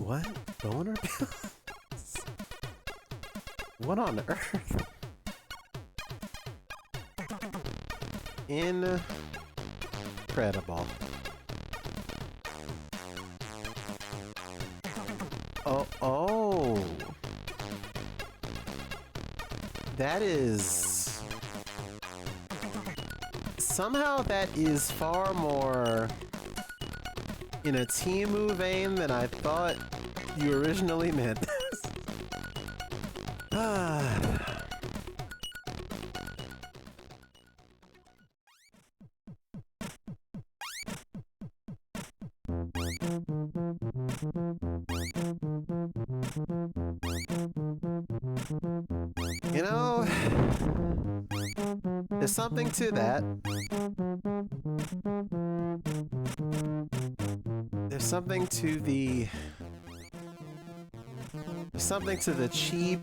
What? Boner pills? What on earth? Incredible. Oh. That is... Somehow that is far more in a Temu vein than I thought you originally meant. You know, there's something to that. There's something to the... There's something to the cheap...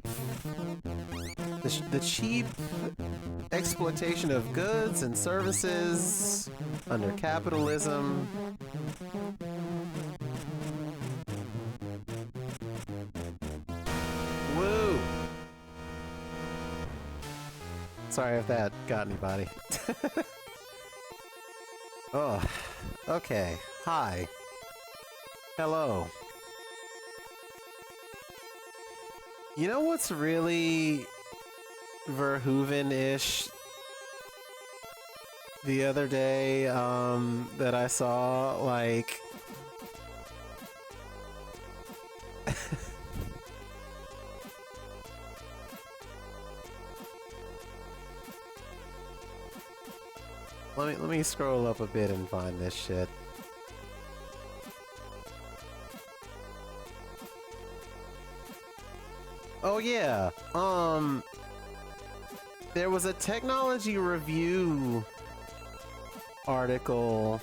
The cheap exploitation of goods and services under capitalism. Woo! Sorry if that got anybody. Oh, okay. Hi. Hello. You know what's really Verhoeven-ish the other day, that I saw, like... Let me scroll up a bit and find this shit. Oh yeah, there was a technology review article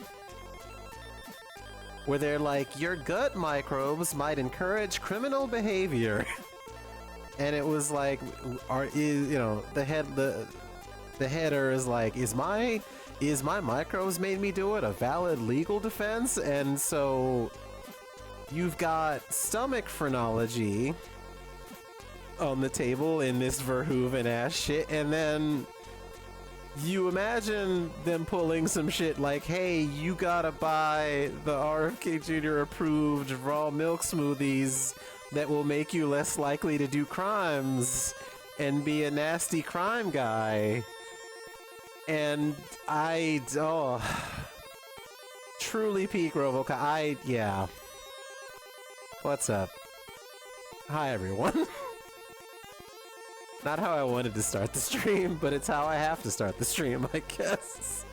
where they're like, your gut microbes might encourage criminal behavior. And it was like, the header is like, is my microbes made me do it a valid legal defense? And so you've got stomach phrenology on the table in this Verhoeven ass shit, and then you imagine them pulling some shit like, hey, you gotta buy the RFK Jr. approved raw milk smoothies that will make you less likely to do crimes and be a nasty crime guy. And truly peak Robocop. Yeah. What's up? Hi, everyone. Not how I wanted to start the stream, but it's how I have to start the stream, I guess.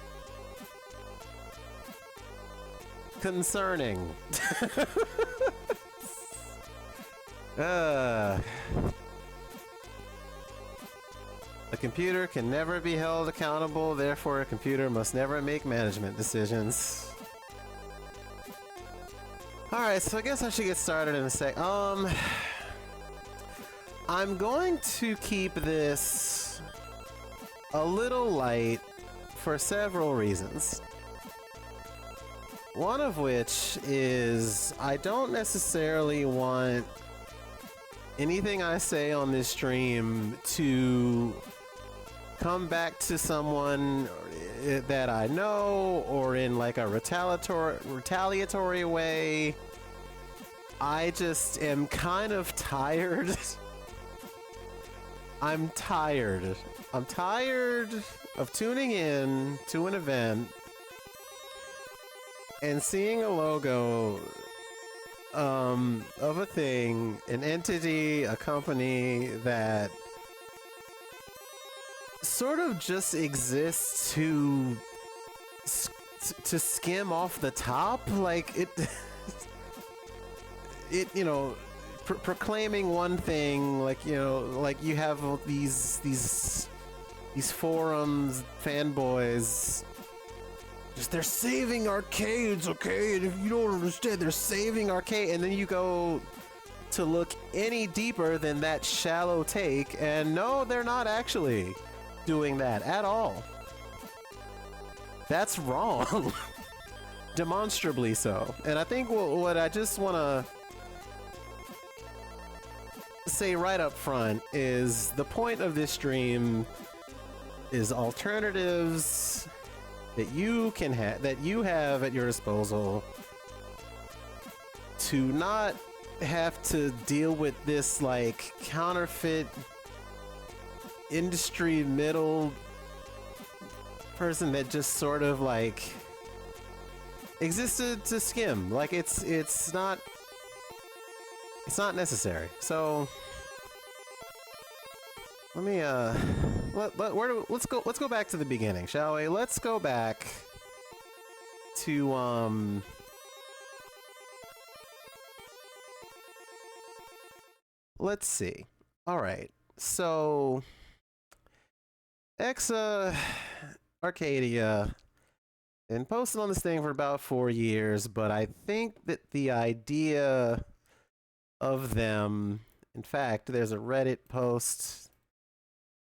Concerning. A computer can never be held accountable, therefore a computer must never make management decisions. Alright, so I guess I should get started in a sec. I'm going to keep this a little light for several reasons. One of which is I don't necessarily want anything I say on this stream to come back to someone that I know or in like a retaliatory way. I just am kind of tired. I'm tired. I'm tired of tuning in to an event and seeing a logo of a thing, an entity, a company that sort of just exists to skim off the top, like it proclaiming one thing, like, like you have these forums, fanboys, just they're saving arcades, okay? And if you don't understand, they're saving arcade, and then you go to look any deeper than that shallow take, and no, they're not actually doing that at all. That's wrong. Demonstrably so. And I think what I just want to say right up front is the point of this stream is alternatives that you can have at your disposal to not have to deal with this like counterfeit industry middle person that just sort of like existed to skim. Like it's not necessary. So let me let's go back to the beginning, shall we? Let's go back to let's see. All right. So Exa Arcadia been posting on this thing for about 4 years, but I think that the idea of them, in fact, there's a Reddit post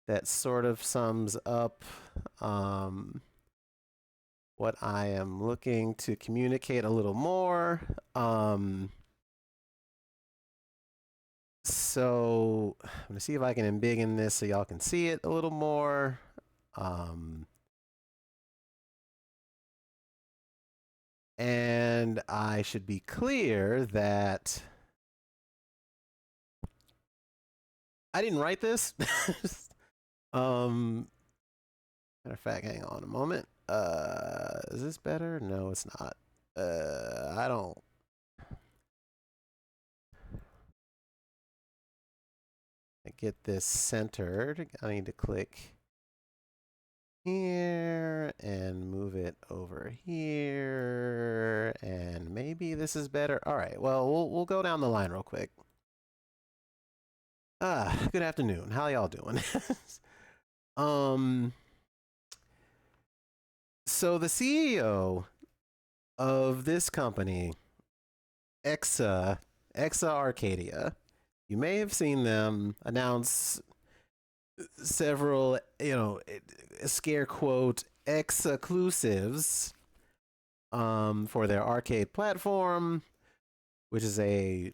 that sort of sums up what I am looking to communicate a little more. So I'm gonna see if I can embiggen this so y'all can see it a little more. And I should be clear that I didn't write this. Matter of fact, hang on a moment. Is this better? No, it's not. I don't. Get this centered. I need to click here and move it over here, and maybe this is better. All right. Well, we'll go down the line real quick. Good afternoon. How y'all doing? So the CEO of this company, Exa Arcadia, you may have seen them announce several, scare quote, exclusives for their arcade platform, which is a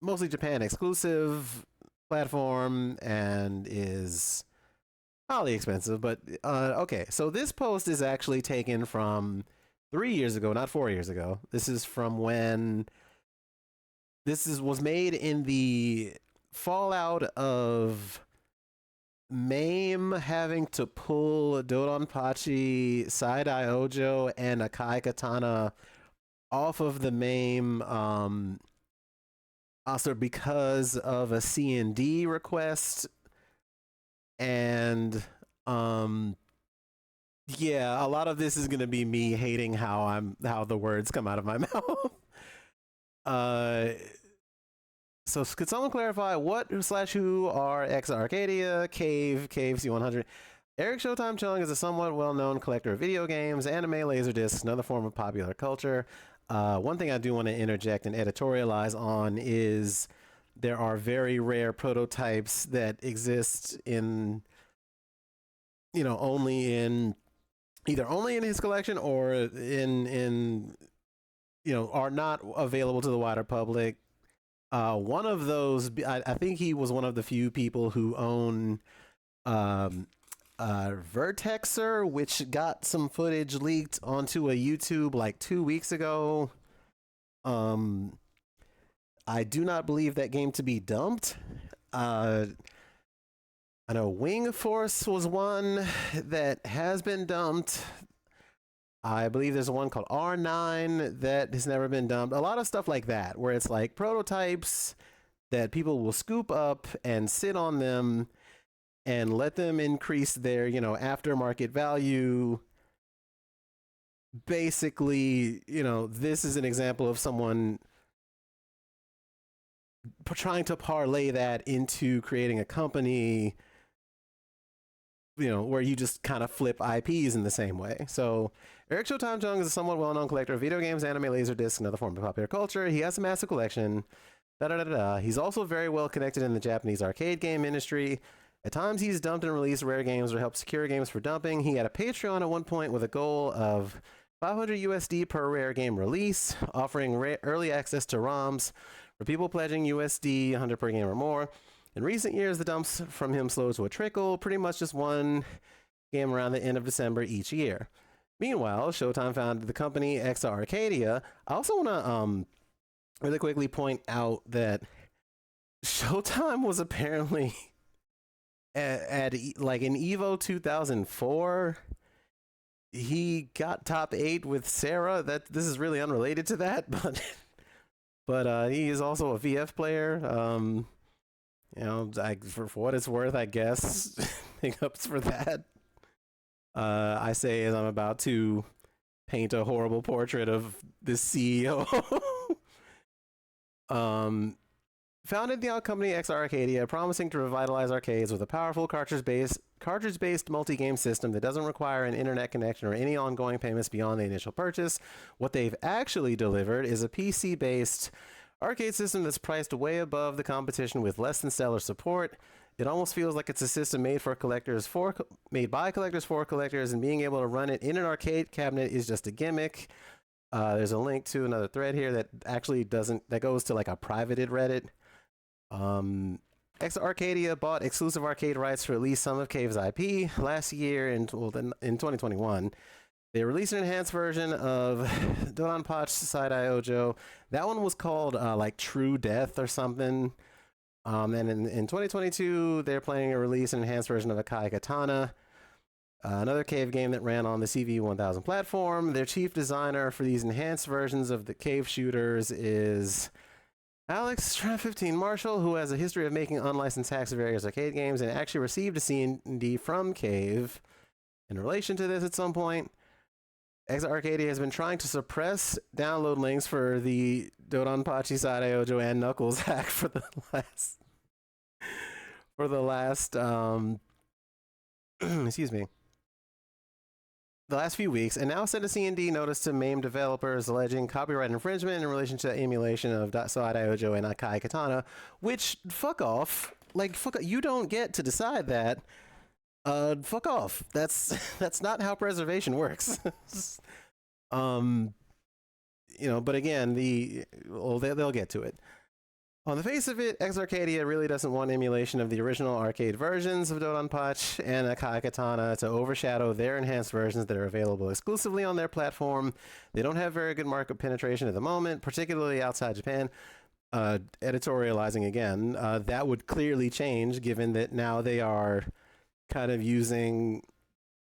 mostly Japan exclusive platform and is highly expensive. But okay, so this post is actually taken from 3 years ago, not 4 years ago. This is from when was made in the fallout of MAME having to pull Dodonpachi, Side-Eye Ojo, and Akai Katana off of the MAME also because of a C&D request. And yeah, a lot of this is gonna be me hating how the words come out of my mouth. So could someone clarify what / who are Exa Arcadia, Cave C100? Eric Showtime Chung is a somewhat well-known collector of video games, anime, laserdiscs, another form of popular culture. One thing I do want to interject and editorialize on is there are very rare prototypes that exist in, only in his collection or in are not available to the wider public. One of those, I think he was one of the few people who own Vertexer, which got some footage leaked onto a YouTube like 2 weeks ago. I do not believe that game to be dumped. I know Wing Force was one that has been dumped. I believe there's one called R9 that has never been dumped. A lot of stuff like that, where it's like prototypes that people will scoop up and sit on them and let them increase their, aftermarket value. Basically, this is an example of someone trying to parlay that into creating a company, where you just kind of flip IPs in the same way. So Eric Showtime Chung is a somewhat well-known collector of video games, anime, laserdiscs, and other form of popular culture. He has a massive collection. He's also very well connected in the Japanese arcade game industry. At times, he's dumped and released rare games or helped secure games for dumping. He had a Patreon at one point with a goal of $500 USD per rare game release, offering early access to ROMs for people pledging USD 100 per game or more. In recent years, the dumps from him slowed to a trickle, pretty much just one game around the end of December each year. Meanwhile, Showtime founded the company XR Arcadia. I also want to really quickly point out that Showtime was apparently at like in Evo 2004. He got top 8 with Sarah. That this is really unrelated to that, but he is also a VF player. You know, for what it's worth, I guess. Big ups for that. I say as I'm about to paint a horrible portrait of this CEO. Founded the company XR Arcadia, promising to revitalize arcades with a powerful cartridge-based multi-game system that doesn't require an internet connection or any ongoing payments beyond the initial purchase. What they've actually delivered is a PC-based arcade system that's priced way above the competition with less than stellar support. It almost feels like it's a system made by collectors for collectors, and being able to run it in an arcade cabinet is just a gimmick. There's a link to another thread here that actually that goes to like a privated Reddit. Arcadia bought exclusive arcade rights for at least some of Cave's IP last year in 2021. They released an enhanced version of Donpachi Side-Eye Ojo. That one was called like True Death or something. And in 2022, they're planning to release an enhanced version of Akai Katana, another Cave game that ran on the CV1000 platform. Their chief designer for these enhanced versions of the Cave shooters is Alex 15 Marshall, who has a history of making unlicensed hacks of various arcade games and actually received a C&D from Cave. In relation to this at some point, XR Arcadia has been trying to suppress download links for the Donpachi Side-Eye Ojo and Knuckles hack for the last excuse me, the last few weeks, and now sent a C&D notice to MAME developers alleging copyright infringement in relation to emulation of Side-Eye Ojo and Akai Katana, which, fuck off. Like, you don't get to decide that. Fuck off. That's not how preservation works. You know, but again, they'll get to it. On the face of it, X Arcadia really doesn't want emulation of the original arcade versions of Donpachi and Akai Katana to overshadow their enhanced versions that are available exclusively on their platform. They don't have very good market penetration at the moment, particularly outside Japan. Editorializing again, that would clearly change given that now they are kind of using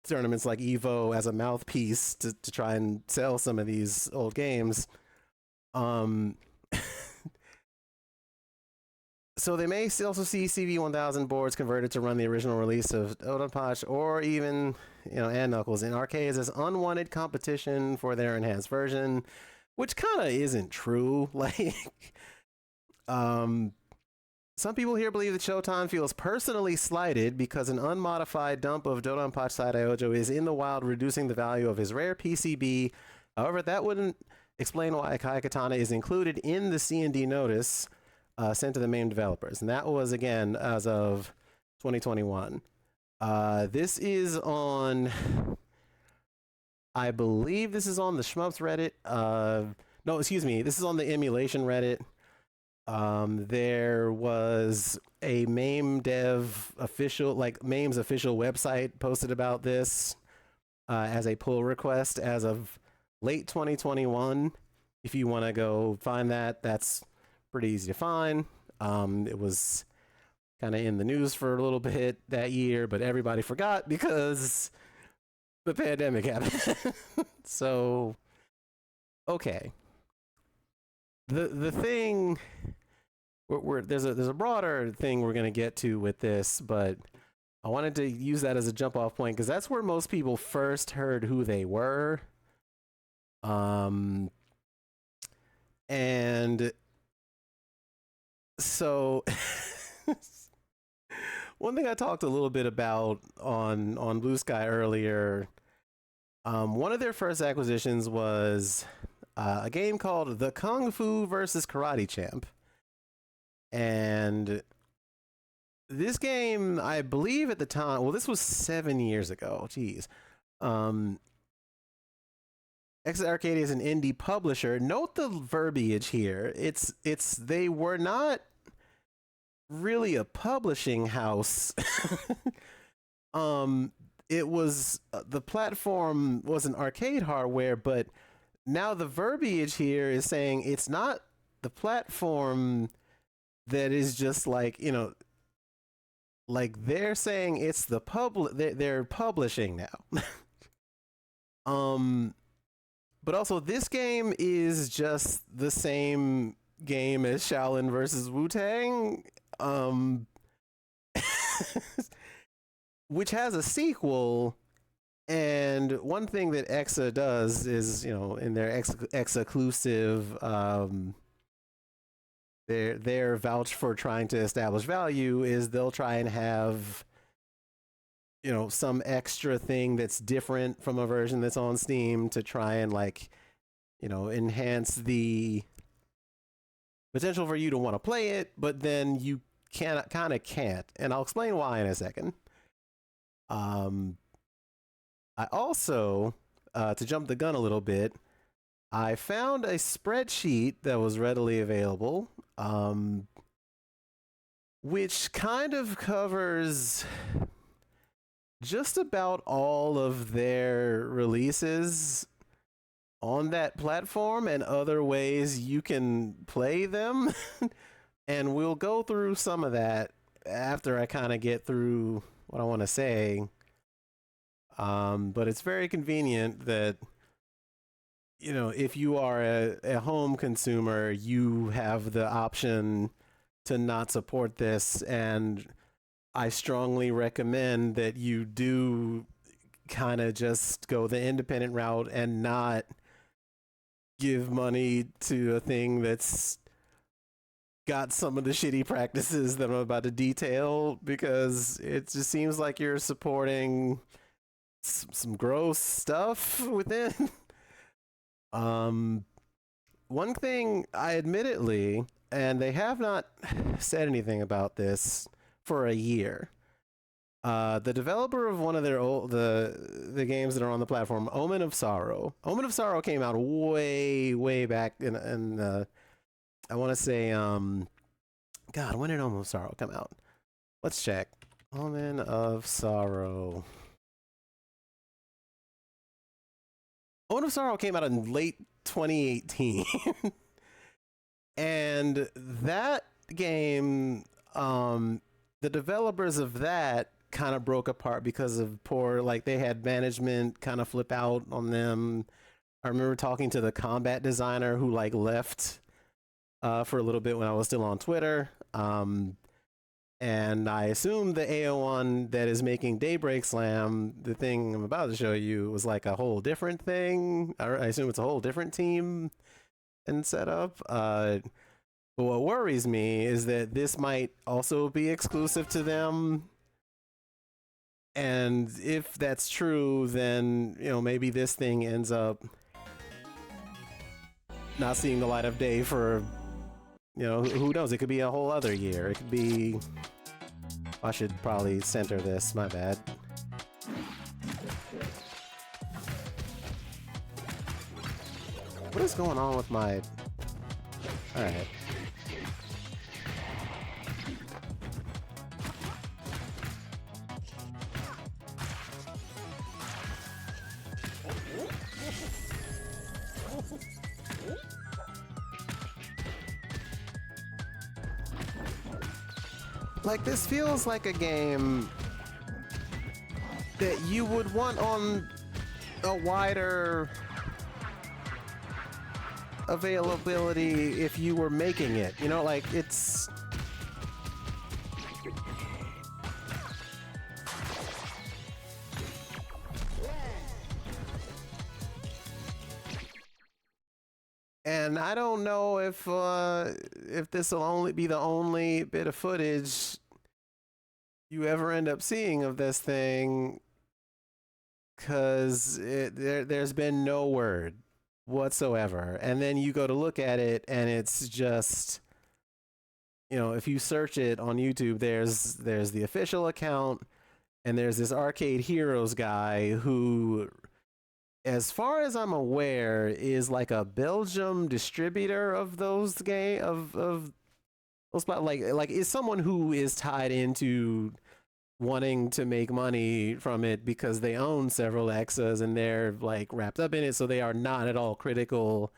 tournaments like Evo as a mouthpiece to try and sell some of these old games. So they may also see CV1000 boards converted to run the original release of Donpachi or even, you know, and Knuckles in arcades as unwanted competition for their enhanced version, which kind of isn't true. Like, some people here believe that Showtime feels personally slighted because an unmodified dump of Donpachi Side-Eye Ojo is in the wild, reducing the value of his rare PCB. However, that wouldn't explain why Akai Katana is included in the C&D notice sent to the MAME developers. And that was, again, as of 2021. This is on, I believe this is on the Shmups Reddit. No, excuse me. This is on the emulation Reddit. There was a MAME dev official, like MAME's official website posted about this as a pull request as of late 2021. If you want to go find that, that's pretty easy to find. It was kind of in the news for a little bit that year, but everybody forgot because the pandemic happened. So, okay. The thing, there's a broader thing we're going to get to with this, but I wanted to use that as a jump off point because that's where most people first heard who they were. And so one thing I talked a little bit about on Blue Sky earlier, one of their first acquisitions was a game called The Kung Fu vs. Karate Champ. And this game, I believe at the time, well, this was 7 years ago. Jeez. Exit Arcadia is an indie publisher. Note the verbiage here. It's they were not really a publishing house. um it was the platform was an arcade hardware, but now the verbiage here is saying it's not the platform that is just like, like they're saying it's the they're publishing now. um but also this game is just the same game as Shaolin versus Wu-Tang, um which has a sequel. And one thing that Exa does is, in their exclusive, their vouch for trying to establish value is they'll try and have, some extra thing that's different from a version that's on Steam to try and enhance the potential for you to want to play it, but then you kind of can't. And I'll explain why in a second. I also, to jump the gun a little bit, I found a spreadsheet that was readily available, which kind of covers just about all of their releases on that platform and other ways you can play them. And we'll go through some of that after I kind of get through what I want to say. But it's very convenient that, if you are a home consumer, you have the option to not support this. And I strongly recommend that you do kind of just go the independent route and not give money to a thing that's got some of the shitty practices that I'm about to detail, because it just seems like you're supporting some gross stuff within. One thing I admittedly, and they have not said anything about this for a year. The developer of one of their the games that are on the platform, Omen of Sorrow. Omen of Sorrow came out way back in I want to say God, when did Omen of Sorrow come out? Let's check. Omen of Sorrow. Omen of Sorrow came out in late 2018. And that game, the developers of that kind of broke apart because of they had management kind of flip out on them. I remember talking to the combat designer who left for a little bit when I was still on Twitter. And I assume the AO1 that is making Daybreak Slam, the thing I'm about to show you, was like a whole different thing. I assume it's a whole different team and setup. But what worries me is that this might also be exclusive to them. And if that's true, then, maybe this thing ends up not seeing the light of day for, who knows? It could be a whole other year. It could be... I should probably center this, my bad. What is going on with my... Alright. This feels like a game that you would want on a wider availability if you were making it. It's... And I don't know if this will only be the only bit of footage you ever end up seeing of this thing, because there's been no word whatsoever. And then you go to look at it, and it's just, if you search it on YouTube, there's the official account, and there's this Arcade Heroes guy who as far as I'm aware, is like a Belgium distributor of those game of those like is someone who is tied into wanting to make money from it because they own several Exas and they're like wrapped up in it, so they are not at all critical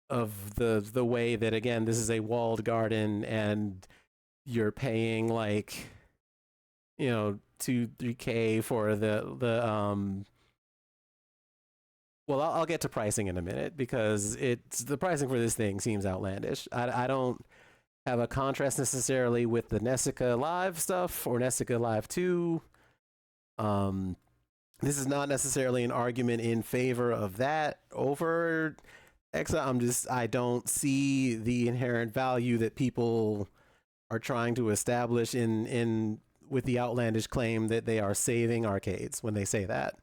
of the way that, again, this is a walled garden and you're paying like, you know, 2-3K for the well, I'll get to pricing in a minute because it's the pricing for this thing seems outlandish. I don't have a contrast necessarily with the Nessica Live stuff or Nessica Live 2. Um, this is not necessarily an argument in favor of that over Exa. I don't see the inherent value that people are trying to establish in with the outlandish claim that they are saving arcades when they say that.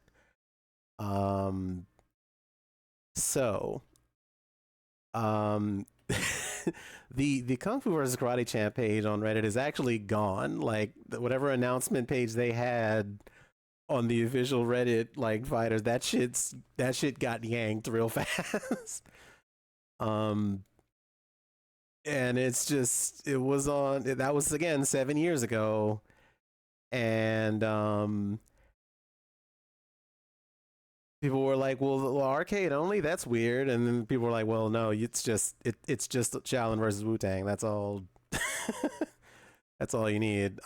Um, so, um, the Kung Fu versus Karate Champ page on Reddit is actually gone. Like whatever announcement page they had on the official Reddit like fighters, that shit got yanked real fast. um, and it's just it was on that was again 7 years ago, and people were like, well, arcade only? That's weird. And then people were like, well, no, it's just Shaolin versus Wu Tang. That's all. That's all you need.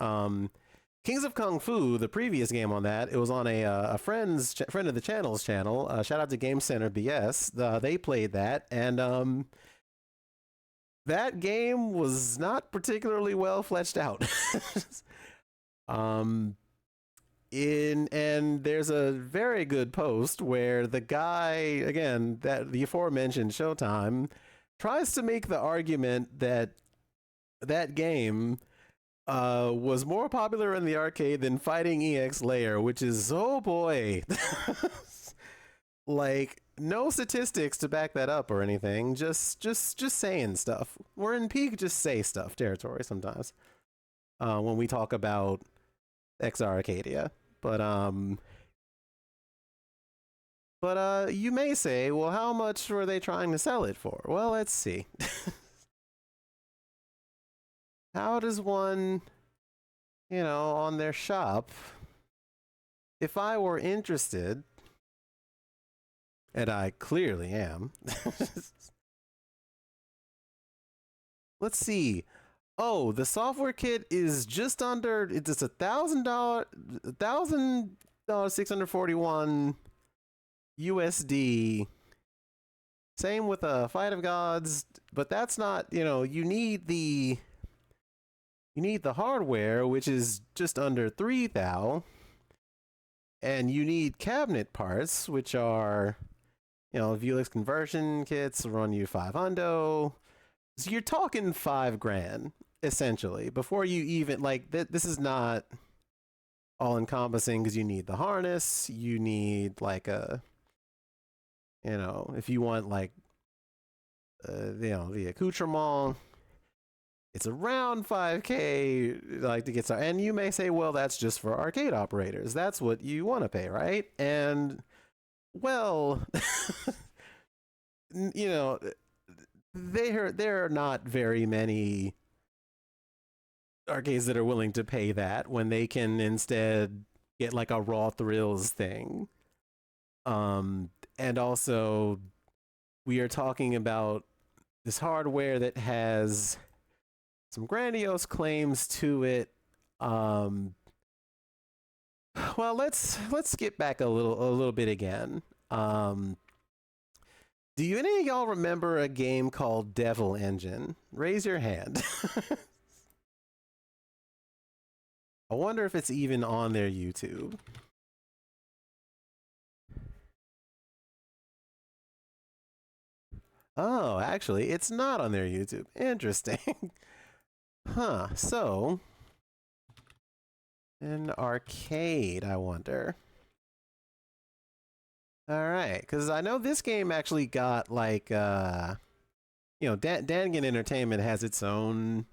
Kings of Kung Fu, the previous game on that, it was on a friend of the channel's channel. Shout out to Game Center BS. They played that, and that game was not particularly well fleshed out. um, and there's a very good post where the guy, again, that the aforementioned Showtime, tries to make the argument that that game was more popular in the arcade than Fighting EX Layer, which is, oh boy. Like, no statistics to back that up or anything, just saying stuff. We're in peak just say stuff territory sometimes when we talk about XR Arcadia. But you may say, well, how much were they trying to sell it for? Well, let's see. How does one, on their shop, if I were interested, and I clearly am, let's see. Oh, the software kit is just under, it's $1,000, $641 USD. Same with Fight of Gods, but that's not, you need the hardware, which is just under 3,000, and you need cabinet parts, which are, Vuelix conversion kits run you $500. So you're talking $5,000 essentially before you even this is not all encompassing because you need the harness, you need like a, if you want like the accoutrement, it's around 5K like to get started. And you may say, well, that's just for arcade operators, that's what you want to pay, right? And well, there are not very many arcades that are willing to pay that when they can instead get like a Raw Thrills thing. And also, we are talking about this hardware that has some grandiose claims to it. Well, let's skip back a little bit again. Do any of y'all remember a game called Devil Engine? Raise your hand. I wonder if it's even on their YouTube. Oh, actually, it's not on their YouTube. Interesting. Huh. So, an arcade, I wonder. All right, because I know this game actually got like, Dangan Entertainment has its own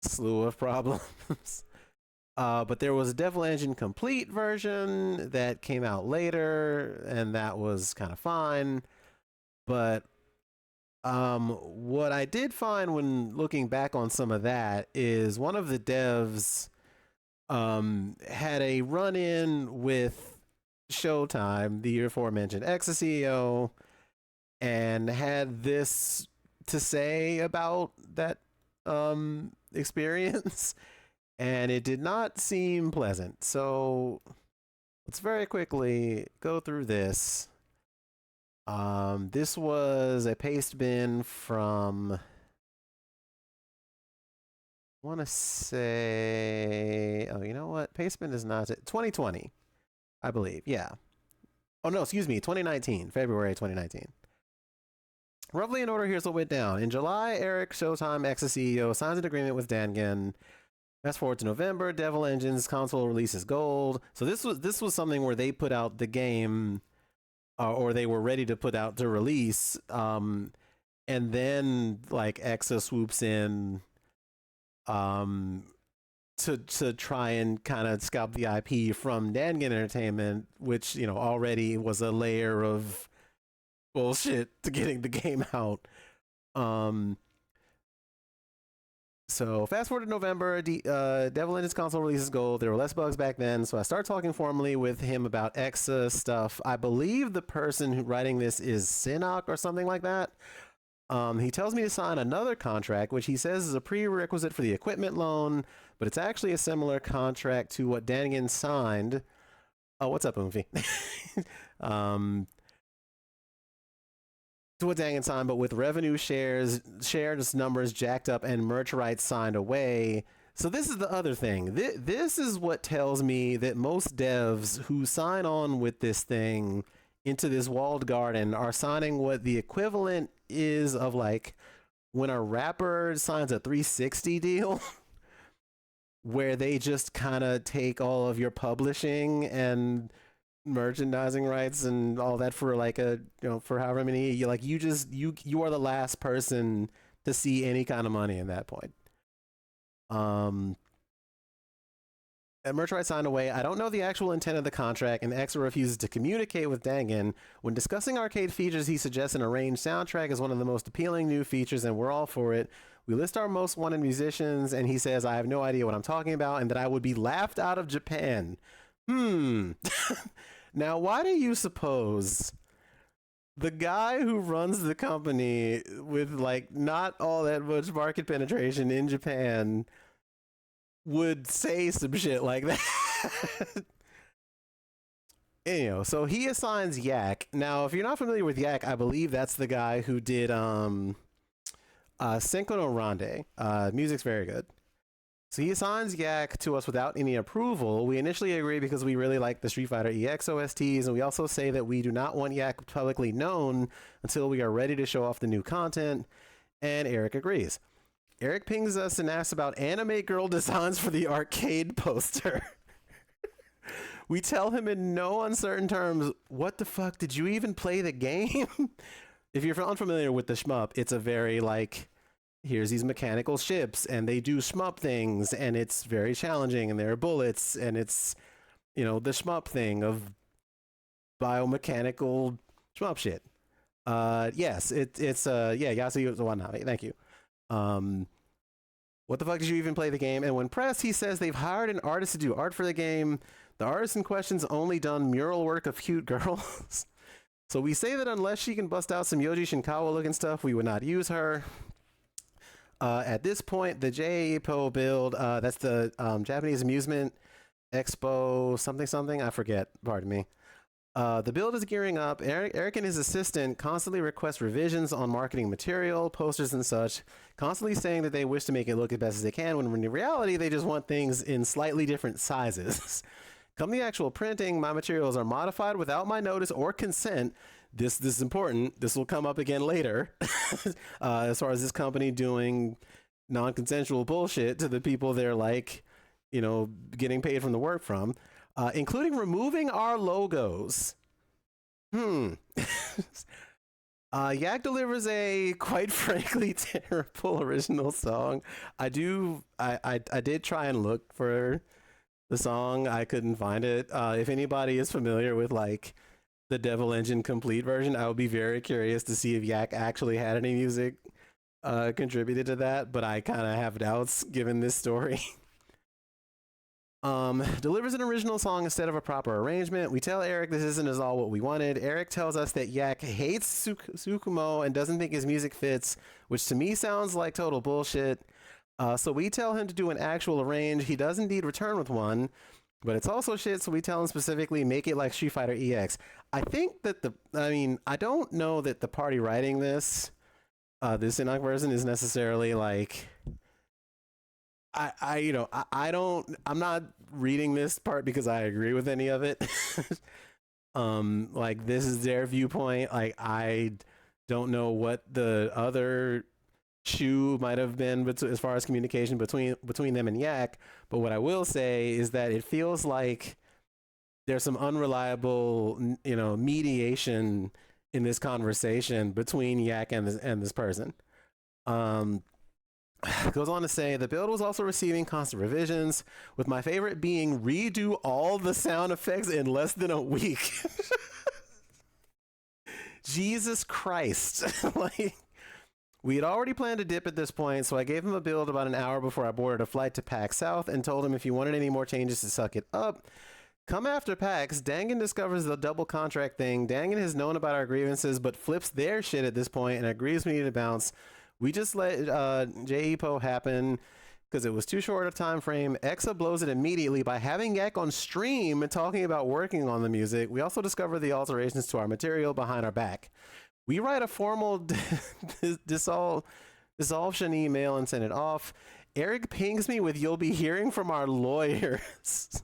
slew of problems. But there was a Devil Engine Complete version that came out later, and that was kind of fine. But what I did find when looking back on some of that is one of the devs had a run in with Showtime, the aforementioned ex CEO, and had this to say about that experience, and it did not seem pleasant. So let's very quickly go through this. This was a paste bin from, I want to say, oh, you know what? Paste bin is not 2020, I believe. Yeah. Oh no, excuse me, 2019, February 2019. Roughly in order, here's what went down. In July, Eric, Showtime ex CEO, signs an agreement with Dangan. Fast forward to November, Devil Engine's console releases gold. So this was something where they put out the game, or they were ready to put out to release, and then like EXA swoops in, to try and kind of scalp the IP from Dangan Entertainment, which already was a layer of bullshit to getting the game out. So fast forward to November, Devil Engine's console releases gold. There were less bugs back then, so I start talking formally with him about EXA stuff. I believe the person who writing this is Sinnock or something like that. He tells me to sign another contract, which he says is a prerequisite for the equipment loan, but it's actually a similar contract to what Dangan signed. Oh, what's up, Oomfy? To what Dangan signed, but with revenue shared numbers jacked up and merch rights signed away. So this is the other thing. This is what tells me that most devs who sign on with this thing into this walled garden are signing what the equivalent is of like when a rapper signs a 360 deal where they just kind of take all of your publishing and merchandising rights and all that for like for however many, you are the last person to see any kind of money in that point. And merch rights signed away. I don't know the actual intent of the contract, and EXA refuses to communicate with Dangan. When discussing arcade features, he suggests an arranged soundtrack as one of the most appealing new features, and we're all for it. We list our most wanted musicians, and he says, I have no idea what I'm talking about, and that I would be laughed out of Japan. Now, why do you suppose the guy who runs the company with like not all that much market penetration in Japan would say some shit like that? So he assigns Yak. Now, if you're not familiar with Yak, I believe that's the guy who did Cinco no Grande. Music's very good. So he assigns Yak to us without any approval. We initially agree because we really like the Street Fighter EX OSTs, and we also say that we do not want Yak publicly known until we are ready to show off the new content, and Eric agrees. Eric pings us and asks about anime girl designs for the arcade poster. We tell him in no uncertain terms, what the fuck, did you even play the game? If you're unfamiliar with the shmup, it's a very like, here's these mechanical ships and they do shmup things and it's very challenging and there are bullets and it's, the shmup thing of biomechanical shmup shit. Yes, it's Yasuo Watanabe. Thank you. What the fuck did you even play the game? And when pressed, he says they've hired an artist to do art for the game. The artist in question's only done mural work of cute girls. So we say that unless she can bust out some Yoji Shinkawa looking stuff, we would not use her. At this point, the JPO build, that's the Japanese Amusement Expo something, I forget, pardon me. The build is gearing up. Eric and his assistant constantly request revisions on marketing material, posters and such, constantly saying that they wish to make it look as best as they can, when in reality, they just want things in slightly different sizes. Come the actual printing, my materials are modified without my notice or consent. This is important. This will come up again later. As far as this company doing non-consensual bullshit to the people they're like, getting paid from the work from. Including removing our logos. Yak delivers a quite frankly terrible original song. I did try and look for the song. I couldn't find it. If anybody is familiar with like the Devil Engine complete version, I would be very curious to see if Yak actually had any music contributed to that, but I kind of have doubts given this story. Delivers an original song instead of a proper arrangement. We tell Eric this isn't at all what we wanted. Eric tells us that Yak hates Sukumo and doesn't think his music fits, which to me sounds like total bullshit. So we tell him to do an actual arrange. He does indeed return with one, but it's also shit, so we tell him specifically, make it like Street Fighter EX. I think that I don't know that the party writing this, this Inok version is necessarily like, I'm not reading this part because I agree with any of it. Like this is their viewpoint. Like I don't know what the other shoe might have been as far as communication between them and Yak, but what I will say is that it feels like there's some unreliable, mediation in this conversation between Yak and this person. Goes on to say the build was also receiving constant revisions, with my favorite being redo all the sound effects in less than a week. Jesus Christ. Like, we had already planned to dip at this point, so I gave him a build about an hour before I boarded a flight to PAX South and told him if he wanted any more changes to suck it up. Come after PAX, Dangan discovers the double contract thing. Dangan has known about our grievances, but flips their shit at this point and agrees we need to bounce. We just let JEPO happen because it was too short a time frame. Exa blows it immediately by having Yak on stream and talking about working on the music. We also discover the alterations to our material behind our back. We write a formal dissolution email and send it off. Eric pings me with, "You'll be hearing from our lawyers."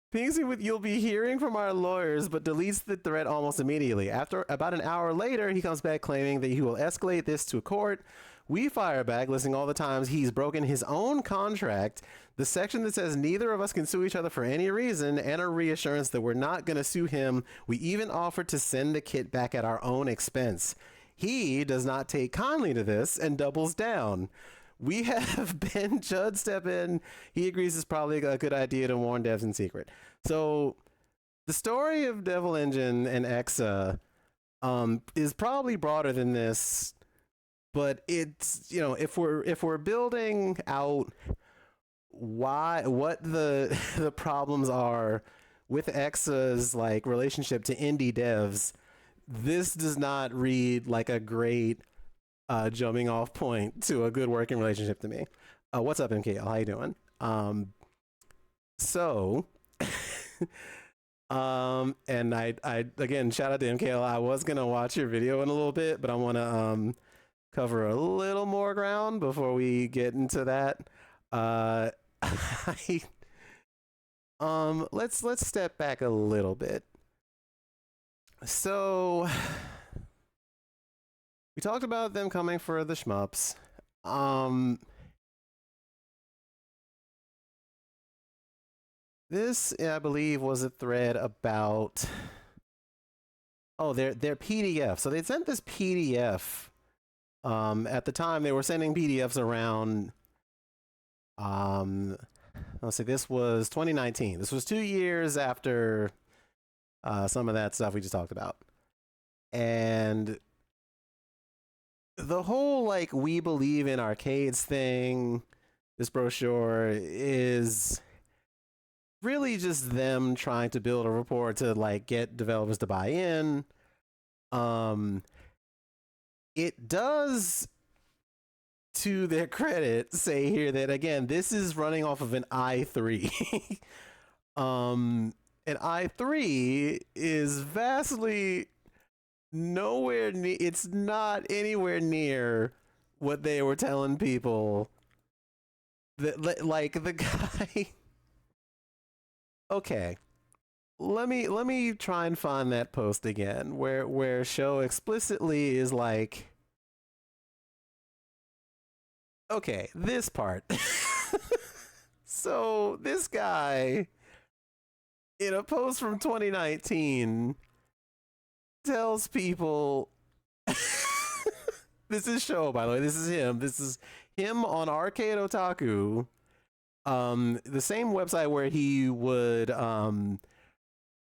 Pings me with, "You'll be hearing from our lawyers," but deletes the thread almost immediately. After about an hour later, he comes back claiming that he will escalate this to court. We fire back, listing all the times he's broken his own contract, the section that says neither of us can sue each other for any reason, and a reassurance that we're not going to sue him. We even offered to send the kit back at our own expense. He does not take kindly to this and doubles down. We have Ben Judd step in. He agrees it's probably a good idea to warn devs in secret. So the story of Devil Engine and Exa is probably broader than this, but it's, if we're building out what the problems are with Exa's like relationship to indie devs, this does not read like a great jumping off point to a good working relationship to me. What's up, MKL? How you doing? And I again, shout out to MKL. I was gonna watch your video in a little bit, but I want to cover a little more ground before we get into that. Let's step back a little bit. So we talked about them coming for the shmups. This, I believe, was a thread about their PDF. So they sent this PDF. At the time, they were sending PDFs around. Let's see, this was 2019. This was 2 years after some of that stuff we just talked about, and the whole like "we believe in arcades" thing, this brochure is really just them trying to build a rapport to like get developers to buy in. It does, to their credit, say here that again this is running off of an i3. An i3 is vastly nowhere near, it's not anywhere near what they were telling people that like the guy. Okay, let me try and find that post again where show explicitly is like, okay, this part. So this guy in a post from 2019 tells people this is show, by the way, this is him on Arcade Otaku. The same website where he would come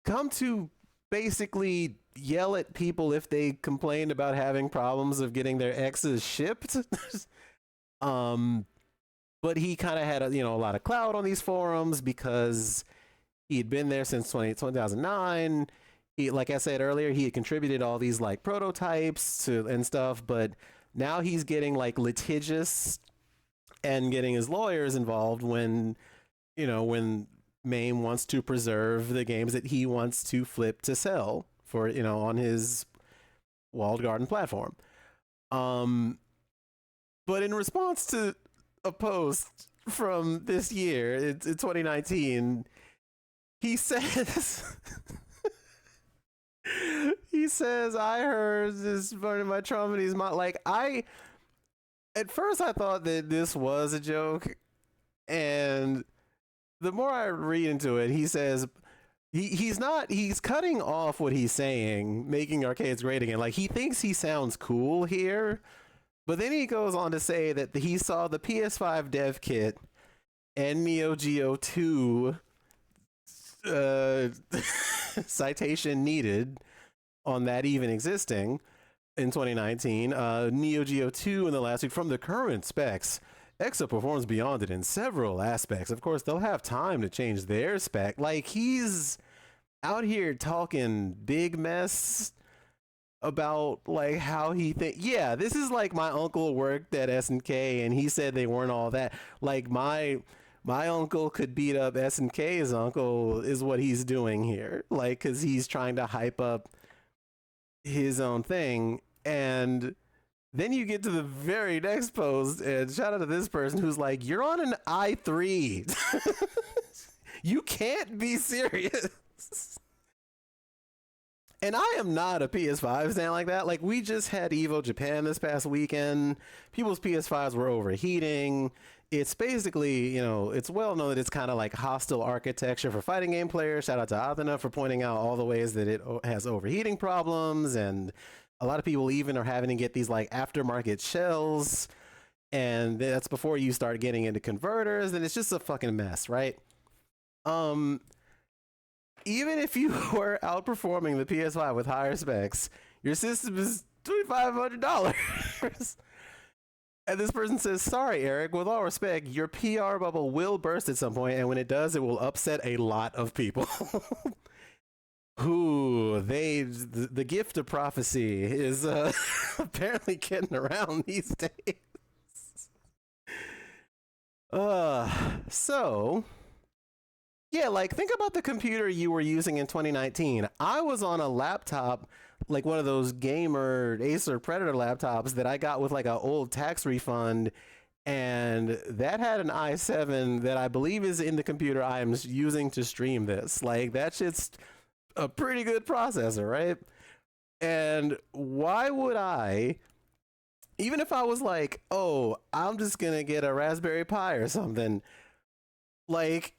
to basically yell at people if they complained about having problems of getting their X's shipped. um, but he kind of had a lot of clout on these forums because he had been there since 2009. He, like I said earlier, he had contributed all these like prototypes to and stuff, but now he's getting like litigious and getting his lawyers involved when MAME wants to preserve the games that he wants to flip to sell for on his walled garden platform. But in response to a post from this year, it's 2019, he says he says, I heard this burning my trumpeties. At first I thought that this was a joke, and the more I read into it, he says he's cutting off what he's saying, making arcades great again. Like, he thinks he sounds cool here, but then he goes on to say that he saw the PS5 dev kit and Neo Geo 2 citation needed on that even existing in 2019. Neo Geo 2 in the last week from the current specs. EXA performs beyond it in several aspects. Of course, they'll have time to change their spec. Like, he's out here talking big mess about like how he yeah, this is like my uncle worked at SNK and he said they weren't all that. Like, my uncle could beat up SNK's uncle is what he's doing here. Like, because he's trying to hype up his own thing. And then you get to the very next post, and shout out to this person who's like, you're on an i3. You can't be serious. And I am not a PS5 stand like that. Like, we just had Evo Japan this past weekend. People's PS5s were overheating. It's basically, it's well known that it's kind of like hostile architecture for fighting game players. Shout out to Athena for pointing out all the ways that it has overheating problems. And a lot of people even are having to get these like aftermarket shells. And that's before you start getting into converters. And it's just a fucking mess, right? Even if you were outperforming the PS5 with higher specs, your system is $2,500. And this person says, sorry, Eric, with all respect, your PR bubble will burst at some point, and when it does, it will upset a lot of people. Who the gift of prophecy is apparently getting around these days. So yeah, like, think about the computer you were using in 2019. I was on a laptop, like one of those gamer Acer Predator laptops that I got with like an old tax refund, and that had an i7 that I believe is in the computer I am using to stream this. Like, that shit's a pretty good processor, right? And why would I, even if I was like, oh, I'm just gonna get a Raspberry Pi or something, like,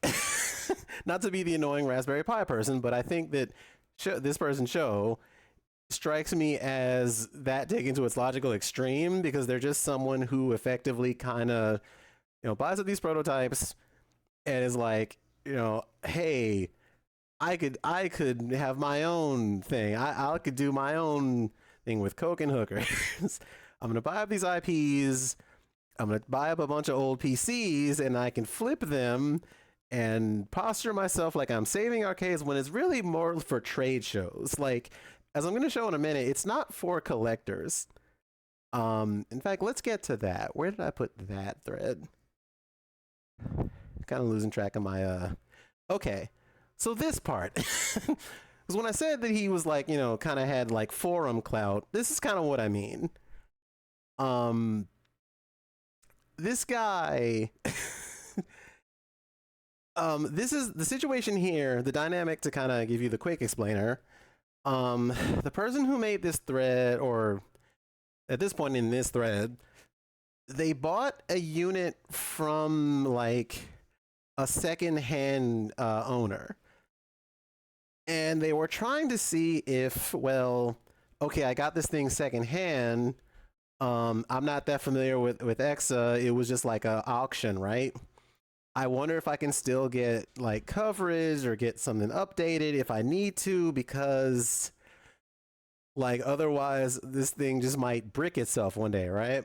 not to be the annoying Raspberry Pi person, but I think that this person's show strikes me as that taken to its logical extreme, because they're just someone who effectively kind of, buys up these prototypes and is like, hey, I could have my own thing. I could do my own thing with Coke and hookers. I'm going to buy up these IPs. I'm going to buy up a bunch of old PCs, and I can flip them and posture myself like I'm saving arcades, when it's really more for trade shows. Like, as I'm going to show in a minute, it's not for collectors. In fact, let's get to that. Where did I put that thread? Kind of losing track of my, okay. So this part, because when I said that he was like, kind of had like forum clout, this is kind of what I mean. This guy, this is the situation here, the dynamic, to kind of give you the quick explainer. The person who made this thread, or at this point in this thread, they bought a unit from like a second-hand owner. And they were trying to see if, well, okay, I got this thing secondhand. I'm not that familiar with EXA. It was just like an auction, right? I wonder if I can still get like coverage or get something updated if I need to, because like otherwise this thing just might brick itself one day, right?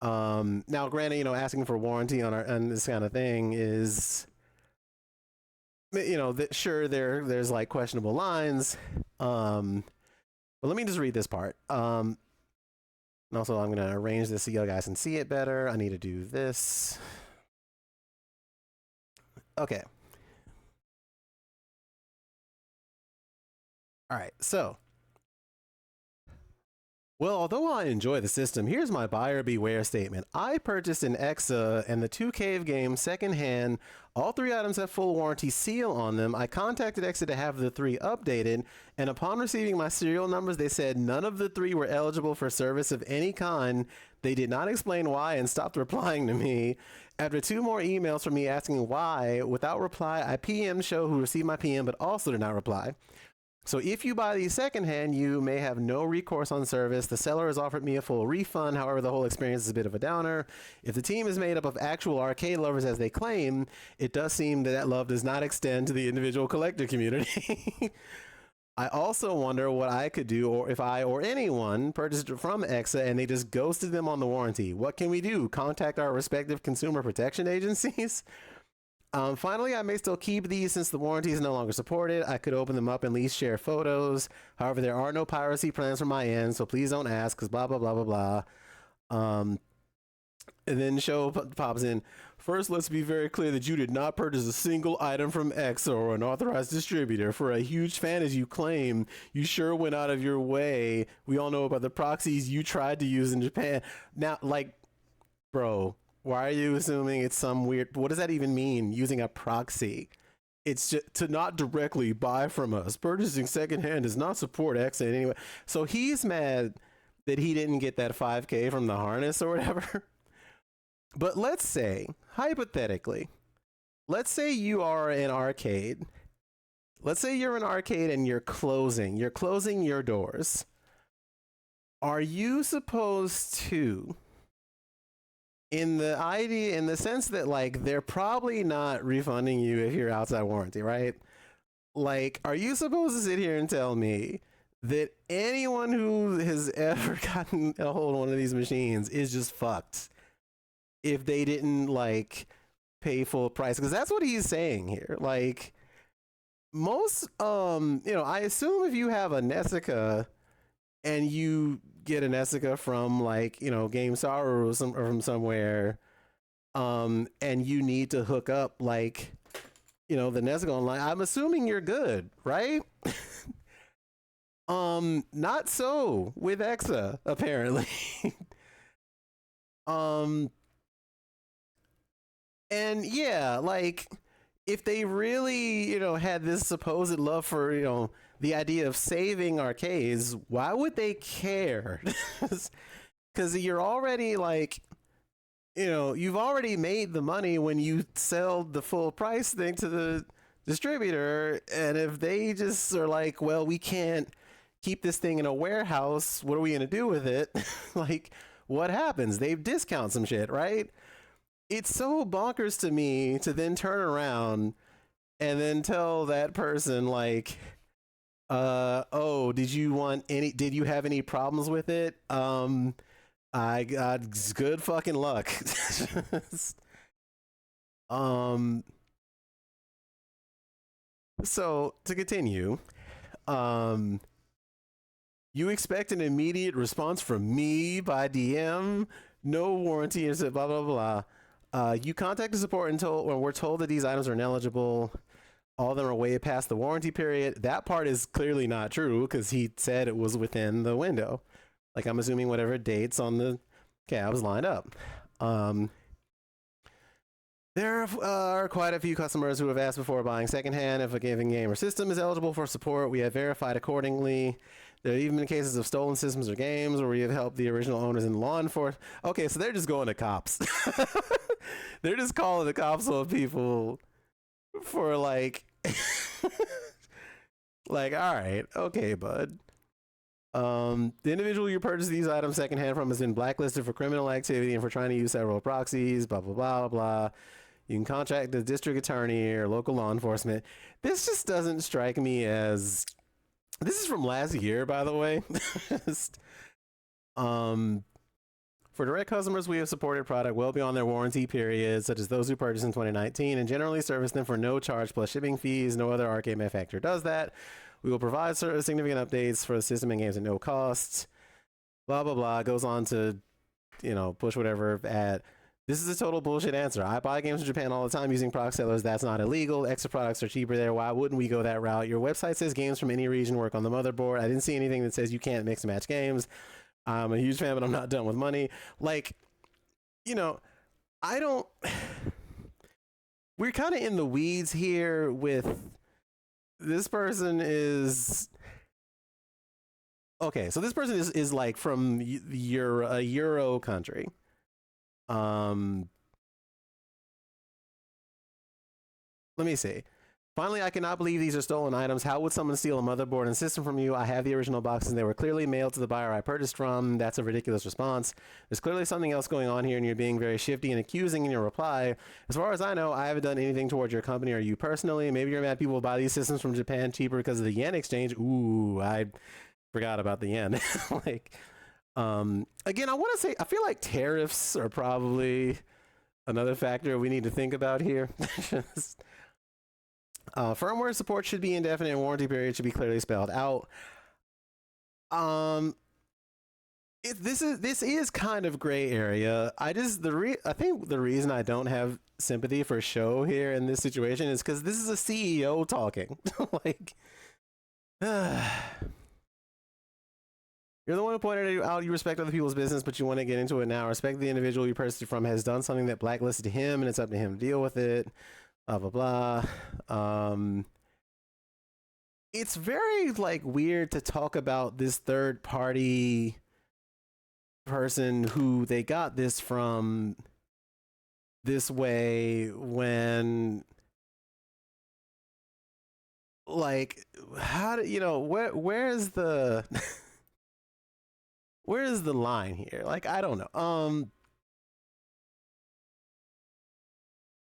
Now granted, asking for warranty on this kind of thing is, sure, there's like questionable lines. But let me just read this part. And also I'm gonna arrange this so you guys can see it better. I need to do this. Okay. All right, so, well, although I enjoy the system, here's my buyer beware statement. I purchased an Exa and the 2 Cave games secondhand. All 3 items have full warranty seal on them. I contacted Exa to have the 3 updated, and upon receiving my serial numbers, they said none of the 3 were eligible for service of any kind. They did not explain why and stopped replying to me. After 2 more emails from me asking why, without reply, I PM'd Show, who received my PM but also did not reply. So if you buy these secondhand, you may have no recourse on service. The seller has offered me a full refund. However, the whole experience is a bit of a downer. If the team is made up of actual arcade lovers as they claim, it does seem that that love does not extend to the individual collector community. I also wonder what I could do, or if I or anyone purchased it from Exa and they just ghosted them on the warranty. What can we do? Contact our respective consumer protection agencies? Finally, I may still keep these since the warranty is no longer supported. I could open them up and at least share photos. However, there are no piracy plans from my end, so please don't ask, because blah, blah, blah, blah, blah. And then Show pops in. First, let's be very clear that you did not purchase a single item from X or an authorized distributor. For a huge fan as you claim, you sure went out of your way. We all know about the proxies you tried to use in Japan. Now, like, bro, why are you assuming it's some weird... What does that even mean, using a proxy? It's just to not directly buy from us. Purchasing secondhand does not support X in any way. So he's mad that he didn't get that 5K from the harness or whatever. But let's say, hypothetically, let's say you are an arcade. Let's say you're an arcade and you're closing your doors. Are you supposed to... in the sense that, like, they're probably not refunding you if you're outside warranty, right? Like, are you supposed to sit here and tell me that anyone who has ever gotten a hold of one of these machines is just fucked if they didn't, like, pay full price? Because that's what he's saying here. Like, most, I assume if you have a Nessica and you get an Nessica from, like, GameStar or from somewhere, and you need to hook up, like, the Nessica online, I'm assuming you're good, right? Not so with Exa, apparently. And yeah, like, if they really, had this supposed love for, the idea of saving arcades, why would they care? Because you're already, like, you've already made the money when you sell the full price thing to the distributor. And if they just are like, well, we can't keep this thing in a warehouse, what are we going to do with it? Like, what happens? They discount some shit, right? It's so bonkers to me to then turn around and then tell that person, like, oh, did you have any problems with it? I got good fucking luck. So to continue, you expect an immediate response from me by DM, no warranty, and blah, blah, blah. You contacted support until we're told that these items are ineligible. All of them are way past the warranty period. That part is clearly not true because he said it was within the window. Like, I'm assuming whatever dates on the cabs lined up. There are quite a few customers who have asked before buying secondhand if a given game or system is eligible for support. We have verified accordingly. There have even been cases of stolen systems or games where we have helped the original owners in law enforcement. Okay, so they're just going to cops. They're just calling the cops on people for, like, like, all right, okay, bud. The individual you purchased these items secondhand from has been blacklisted for criminal activity and for trying to use several proxies, blah, blah, blah, blah. You can contact the district attorney or local law enforcement. This just doesn't strike me as. This is from last year, by the way. Just, for direct customers, we have supported product well beyond their warranty period, such as those who purchased in 2019, and generally service them for no charge plus shipping fees. No other arcade manufacturer does that. We will provide significant updates for the system and games at no cost. Blah, blah, blah. Goes on to, push whatever ad. This is a total bullshit answer. I buy games from Japan all the time using product sellers. That's not illegal. Extra products are cheaper there. Why wouldn't we go that route? Your website says games from any region work on the motherboard. I didn't see anything that says you can't mix and match games. I'm a huge fan, but I'm not done with money. Like, I don't. We're kind of in the weeds here with this person is. Okay, so this person is like from a Euro country. Let me see. Finally, I cannot believe these are stolen items. How would someone steal a motherboard and system from you? I have the original boxes and they were clearly mailed to the buyer I purchased from. That's a ridiculous response. There's clearly something else going on here and you're being very shifty and accusing in your reply. As far as I know, I haven't done anything towards your company or you personally. Maybe you're mad people buy these systems from Japan cheaper because of the yen exchange. Ooh, I forgot about the yen. Again, I want to say, I feel like tariffs are probably another factor we need to think about here. Firmware support should be indefinite and warranty period should be clearly spelled out. This is kind of gray area. I think the reason I don't have sympathy for Sho here in this situation is because this is a CEO talking. Like, you're the one who pointed out you respect other people's business, but you want to get into it now. Respect the individual you purchased from has done something that blacklisted him, and it's up to him to deal with it. Blah blah blah. It's very weird to talk about this third party person who they got this from this way when how do where's the where is the line here? I don't know.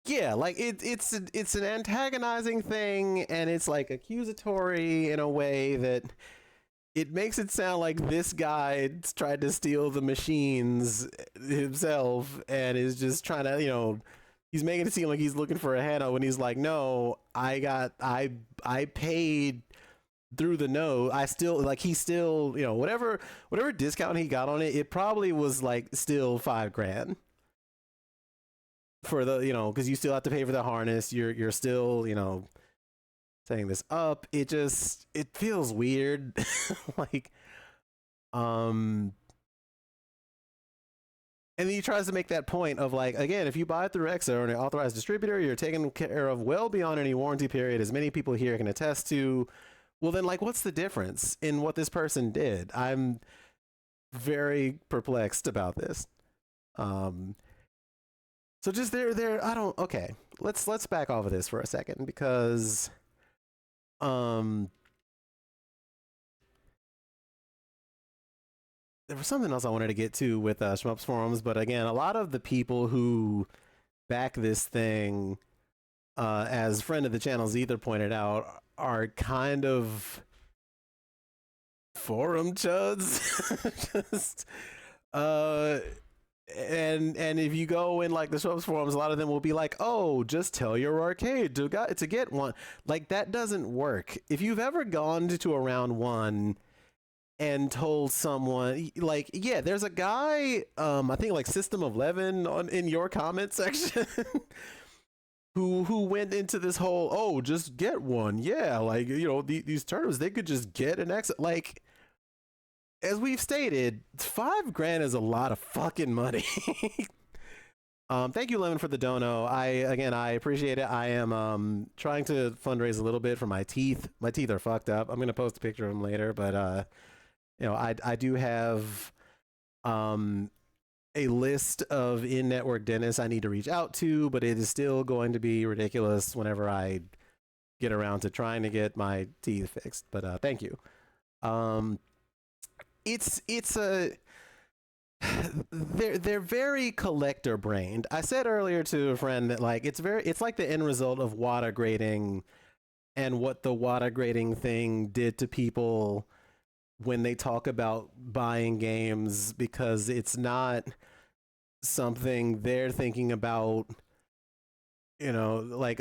Yeah, it's an antagonizing thing, and it's accusatory in a way that it makes it sound like this guy tried to steal the machines himself and is just trying to, he's making it seem like he's looking for a handout when he's like, no, I paid through the nose. I still he still, whatever discount he got on it, it probably was still $5,000. For the because you still have to pay for the harness, you're still setting this up. It feels weird. And then he tries to make that point of again, if you buy it through Exa or an authorized distributor, you're taken care of well beyond any warranty period, as many people here can attest to. Well then what's the difference in what this person did? I'm very perplexed about this. So just okay. Let's back off of this for a second because there was something else I wanted to get to with Shmups forums, but again, a lot of the people who back this thing, as friend of the channel Zether pointed out, are kind of forum chuds. Just and if you go in the Shmups forums, a lot of them will be like, oh, just tell your arcade to get one. That doesn't work. If you've ever gone to a round one and told someone yeah, there's a guy, I think System of 11 in your comment section who went into this whole, oh, just get one. Yeah, these tournaments, they could just get an exit. As we've stated, $5,000 is a lot of fucking money. Thank you, Lemon, for the dono. I appreciate it. I am trying to fundraise a little bit for my teeth. My teeth are fucked up. I'm gonna post a picture of them later, but I do have a list of in-network dentists I need to reach out to, but it is still going to be ridiculous whenever I get around to trying to get my teeth fixed. But thank you. It's they're very collector brained. I said earlier to a friend that like it's like the end result of water grading and what the water grading thing did to people when they talk about buying games, because it's not something they're thinking about, like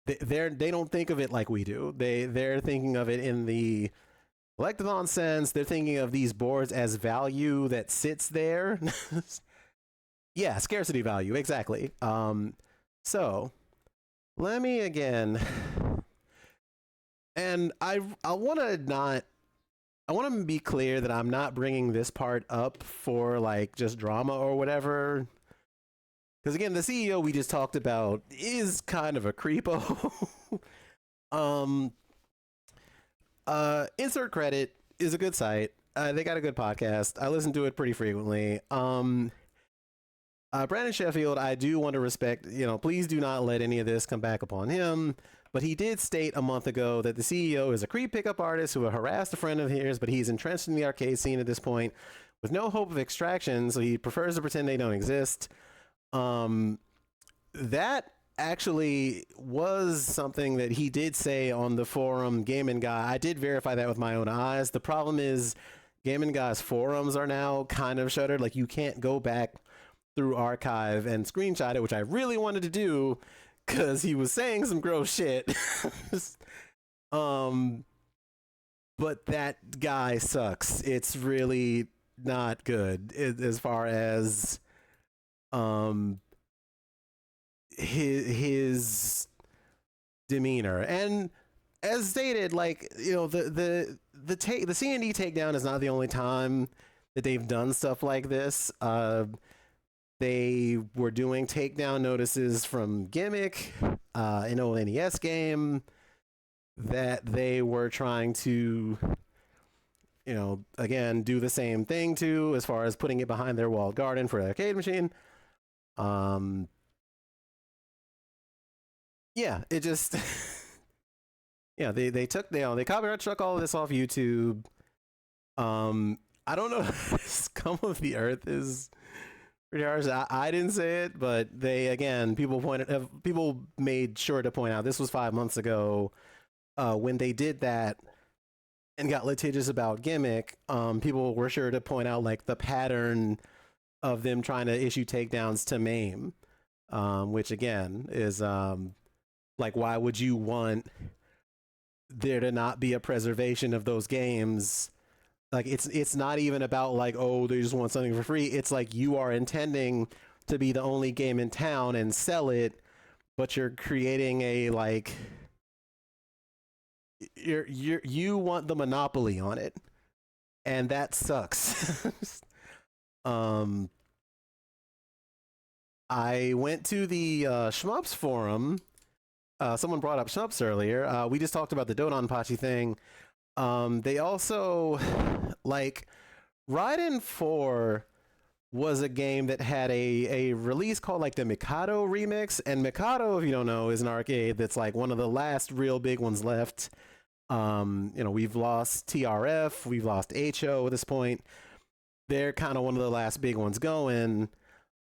they don't think of it like we do. They're thinking of it in the collectathon sense. They're thinking of these boards as value that sits there. Yeah, scarcity value, exactly. So let me again, and I want to not. I want to be clear that I'm not bringing this part up for like just drama or whatever. Because again, the CEO we just talked about is kind of a creepo. um, Insert Credit is a good site. They got a good podcast. I listen to it pretty frequently. Brandon Sheffield, I do want to respect, please do not let any of this come back upon him. But he did state a month ago that the CEO is a creep pickup artist who harassed a friend of his, but he's entrenched in the arcade scene at this point with no hope of extraction, so he prefers to pretend they don't exist. That actually was something that he did say on the forum Game & Guy. I did verify that with my own eyes. The problem is Game & Guy's forums are now kind of shuttered. Like, you can't go back through archive and screenshot it, which I really wanted to do because he was saying some gross shit. But that guy sucks. It's really not good as far as his demeanor. And as stated, like, the C&D takedown is not the only time that they've done stuff like this. They were doing takedown notices from Gimmick, an old NES game that they were trying to, again, do the same thing to, as far as putting it behind their walled garden for an arcade machine. Yeah, it just, yeah, they copyright struck all of this off YouTube. I don't know if Scum of the Earth is pretty harsh. I didn't say it, but they, again, people made sure to point out this was 5 months ago when they did that and got litigious about Gimmick. People were sure to point out like the pattern of them trying to issue takedowns to MAME, which again is like, why would you want there to not be a preservation of those games? Like, it's not even about like, oh, they just want something for free. It's like you are intending to be the only game in town and sell it, but you're creating a like, you want the monopoly on it, and that sucks. I went to the Shmups forum. Someone brought up Shmups earlier. We just talked about the Dodonpachi thing. They also, like, Raiden 4 was a game that had a release called like the Mikado remix, and Mikado, if you don't know, is an arcade that's like one of the last real big ones left. We've lost TRF, we've lost HO at this point. They're kind of one of the last big ones going.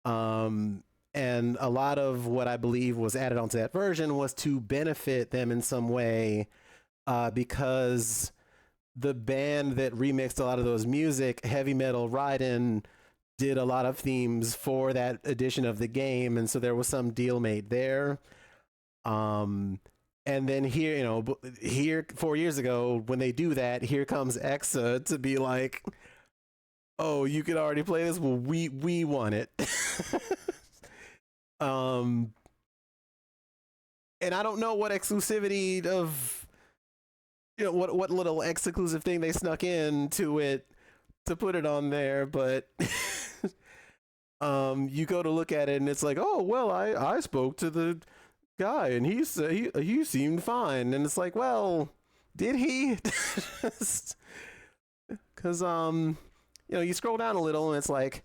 And a lot of what I believe was added onto that version was to benefit them in some way, because the band that remixed a lot of those music, Heavy Metal Raiden, did a lot of themes for that edition of the game, and so there was some deal made there. And then here 4 years ago, when they do that, here comes EXA to be like, oh, you could already play this? Well, we want it. And I don't know what exclusivity of, what little exclusive thing they snuck into it to put it on there, but you go to look at it and it's like, oh, well, I spoke to the guy and he seemed fine, and it's like, well, did he? Because you scroll down a little and it's like,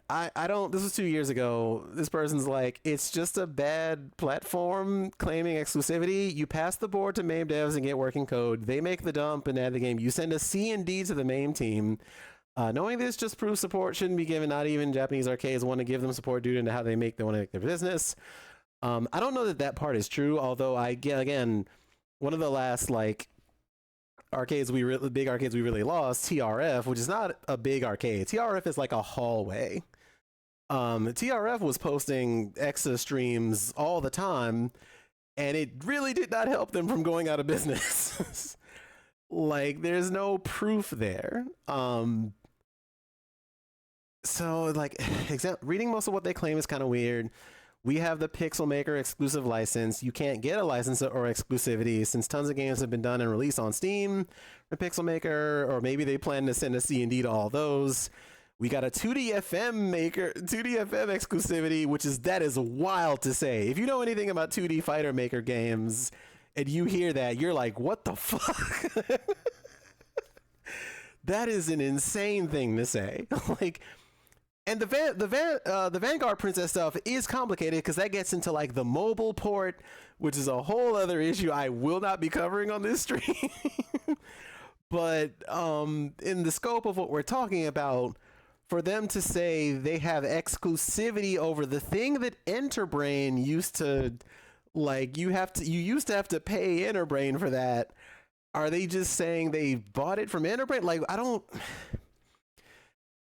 I don't, this was 2 years ago. This person's like, it's just a bad platform claiming exclusivity. You pass the board to MAME devs and get working code. They make the dump and add the game. You send a C&D to the MAME team. Knowing this just proves support shouldn't be given. Not even Japanese arcades want to give them support due to how they want to make their business. I don't know that that part is true, although I get, again, one of the last like big arcades we really lost, TRF, which is not a big arcade. TRF is like a hallway. TRF was posting Exa streams all the time, and it really did not help them from going out of business. Like, there's no proof there. So like, reading most of what they claim is kind of weird. We have the Pixel Maker exclusive license. You can't get a license or exclusivity since tons of games have been done and released on Steam for Pixel Maker, or maybe they plan to send a C&D to all those. We got a 2D FM exclusivity, that is wild to say. If you know anything about 2D Fighter Maker games and you hear that, you're like, what the fuck? That is an insane thing to say. Like, and the Vanguard Princess stuff is complicated because that gets into like the mobile port, which is a whole other issue I will not be covering on this stream. But in the scope of what we're talking about, for them to say they have exclusivity over the thing that Enterbrain used to, like, you used to have to pay Enterbrain for that. Are they just saying they bought it from Enterbrain? Like, I don't.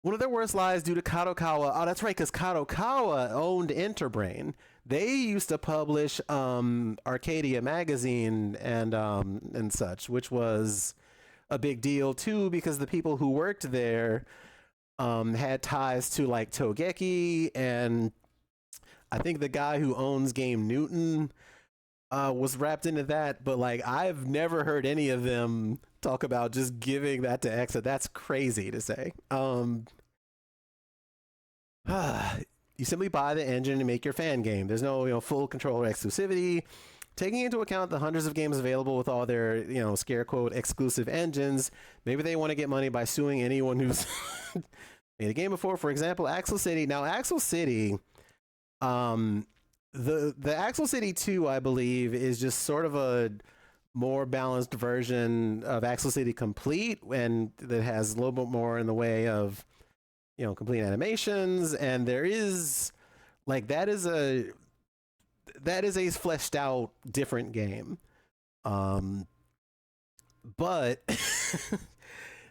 One of their worst lies due to Kadokawa. Oh, that's right, because Kadokawa owned Enterbrain. They used to publish Arcadia magazine and such, which was a big deal too, because the people who worked there had ties to like Togeki, and I think the guy who owns Game Newton was wrapped into that. But like, I've never heard any of them talk about just giving that to Exa. That's crazy to say. You simply buy the engine and make your fan game. There's no full control or exclusivity. Taking into account the hundreds of games available with all their scare quote exclusive engines, maybe they want to get money by suing anyone who's made a game before. For example, Axel City. Now, Axel City, the Axel City 2, I believe, is just sort of a more balanced version of Axel City Complete, and that has a little bit more in the way of complete animations, and there is like that is a fleshed out different game. But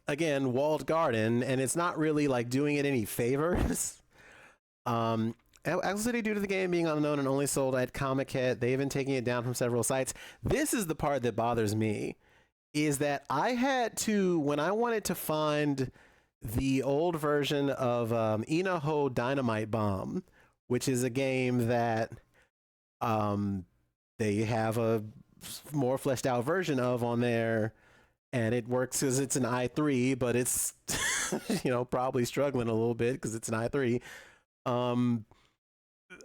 again, walled garden, and it's not really like doing it any favors. Axel City, due to the game being unknown and only sold at Comic-Con, they've been taking it down from several sites. This is the part that bothers me, is that I had to, when I wanted to find the old version of Inaho Dynamite Bomb, which is a game that they have a more fleshed out version of on there, and it works because it's an i3, but it's probably struggling a little bit because it's an i3.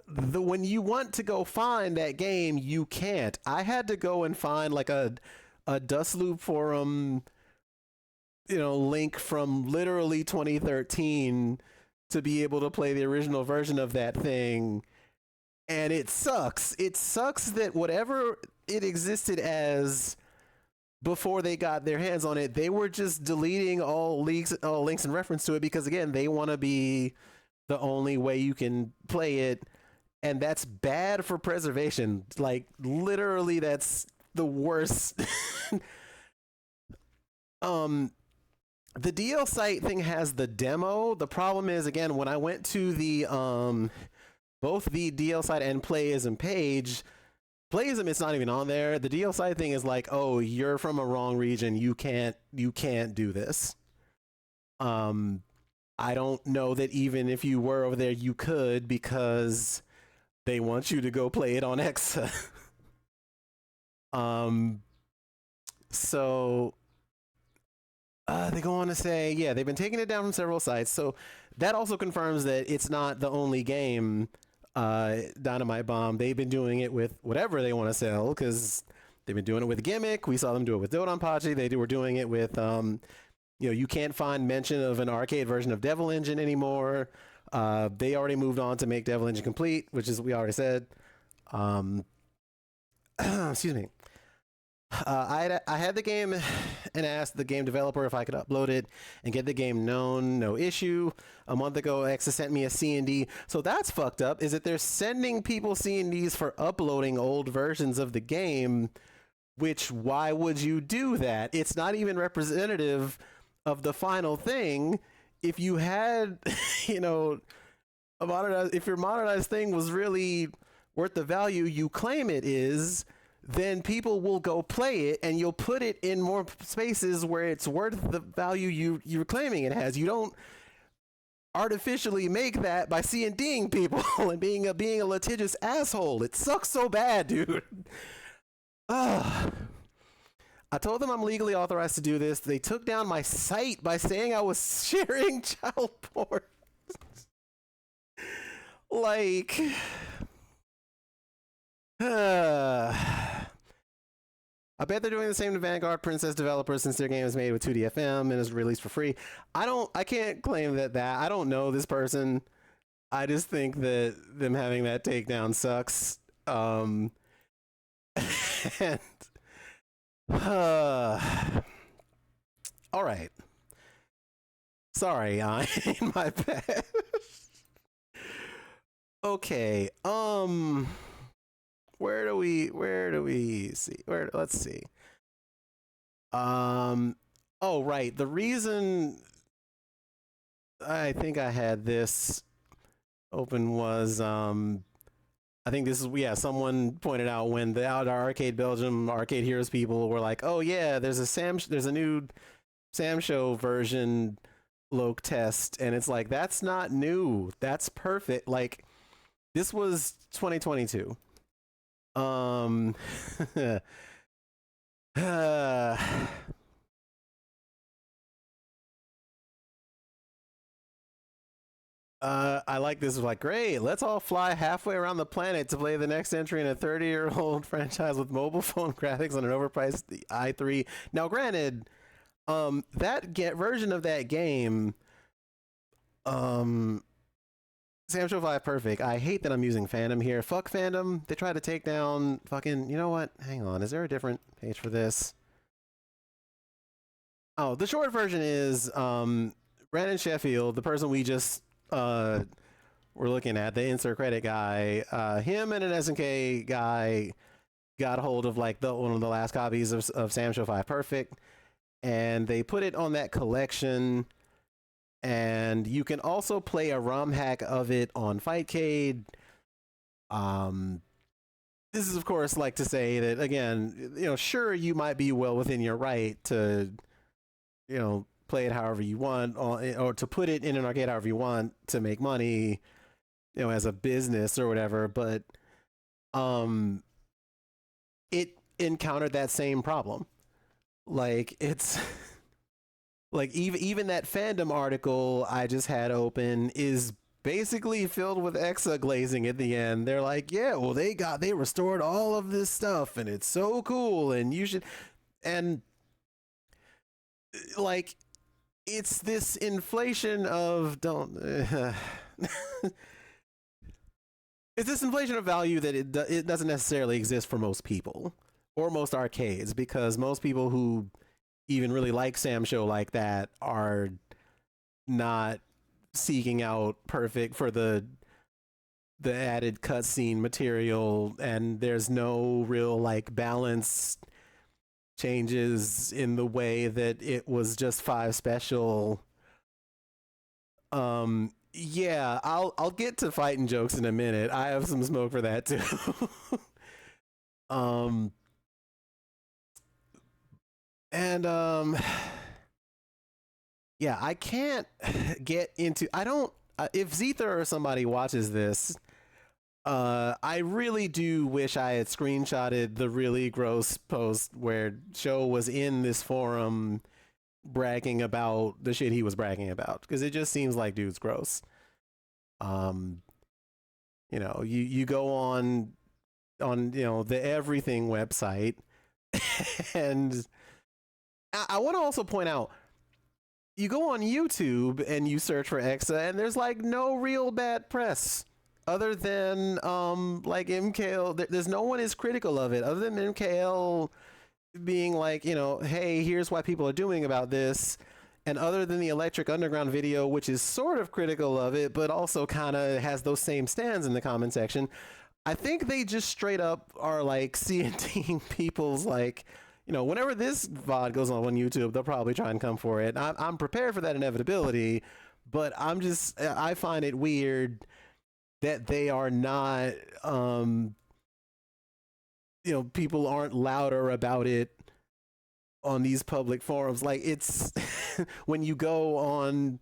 When you want to go find that game, you can't. I had to go and find like a Dustloop forum link from literally 2013 to be able to play the original version of that thing. And it sucks. It sucks that whatever it existed as before they got their hands on it, they were just deleting all links in reference to it, because again, they want to be the only way you can play it. And that's bad for preservation. Like, literally, that's the worst. The DL site thing has the demo. The problem is, again, when I went to the both the DL site and Playism page, Playism, it's not even on there. The DL site thing is like, oh, you're from a wrong region. You can't do this. I don't know that even if you were over there, you could, because they want you to go play it on Exa. So they go on to say, yeah, they've been taking it down from several sites. So that also confirms that it's not the only game, Dynamite Bomb. They've been doing it with whatever they want to sell, because they've been doing it with Gimmick. We saw them do it with Dodonpachi. They were doing it with, you can't find mention of an arcade version of Devil Engine anymore. They already moved on to make Devil Engine Complete, which is we already said. Excuse me. I had the game and asked the game developer if I could upload it and get the game known, no issue. A month ago, Exa sent me a C&D. So that's fucked up, is that they're sending people C&Ds for uploading old versions of the game, which, why would you do that? It's not even representative of the final thing. If you had, you know, a modernized, if your modernized thing was really worth the value you claim it is, then people will go play it and you'll put it in more spaces where it's worth the value you're claiming it has. You don't artificially make that by C&Ding people and being a litigious asshole. It sucks so bad, dude. Ugh. I told them I'm legally authorized to do this. They took down my site by saying I was sharing child porn. Like, I bet they're doing the same to Vanguard Princess developers since their game is made with 2DFM and is released for free. I can't claim that I don't know this person. I just think that them having that takedown sucks. And all right. Sorry, I ain't my bad. Okay. Where do we see? Let's see. Oh, right. The reason I think I had this open was, I think this is, yeah, someone pointed out when the Arcade Belgium Arcade Heroes people were like, oh yeah, there's a new Sam Show version Loke test, and it's like, that's not new. That's perfect. Like, this was 2022. I like this. Like, great, let's all fly halfway around the planet to play the next entry in a 30-year-old franchise with mobile phone graphics on an overpriced i3. Now, granted, that version of that game, Sam Show 5 Perfect. I hate that I'm using fandom here. Fuck fandom. They try to take down fucking, you know what? Hang on. Is there a different page for this? Oh, the short version is Brandon Sheffield, the person we just we're looking at, the insert credit guy. Him and an SNK guy got a hold of like one of the last copies of Sam Show 5 Perfect, and they put it on that collection. And you can also play a ROM hack of it on Fightcade. This is, of course, like to say that, again, you know, sure, you might be well within your right to, you know, play it however you want, or to put it in an arcade however you want to make money, you know, as a business or whatever. But it encountered that same problem. Like, it's like even that fandom article I just had open is basically filled with Exa glazing at the end. They're like, yeah, well, they restored all of this stuff and it's so cool and you should, and like, it's this inflation of it's this inflation of value that it doesn't necessarily exist for most people or most arcades, because most people who even really like Sam Show like that are not seeking out Perfect for the added cutscene material, and there's no real like balance changes in the way that it was just 5 special. Yeah, I'll get to fighting jokes in a minute. I have some smoke for that too. And yeah, I can't get into, I don't, if Zether or somebody watches this, I really do wish I had screenshotted the really gross post where Show was in this forum bragging about the shit he was bragging about, because it just seems like dude's gross. You know, you go on you know, the everything website and I want to also point out, you go on YouTube and you search for Exa, and there's like no real bad press other than like MKL. There's no one is critical of it other than MKL being like, you know, hey, here's what people are doing about this. And other than the Electric Underground video, which is sort of critical of it, but also kind of has those same stands in the comment section, I think they just straight up are like CNTing people's like, you know, whenever this VOD goes on YouTube, they'll probably try and come for it. I'm prepared for that inevitability, but I find it weird that they are not, you know, people aren't louder about it on these public forums. Like it's when you go on,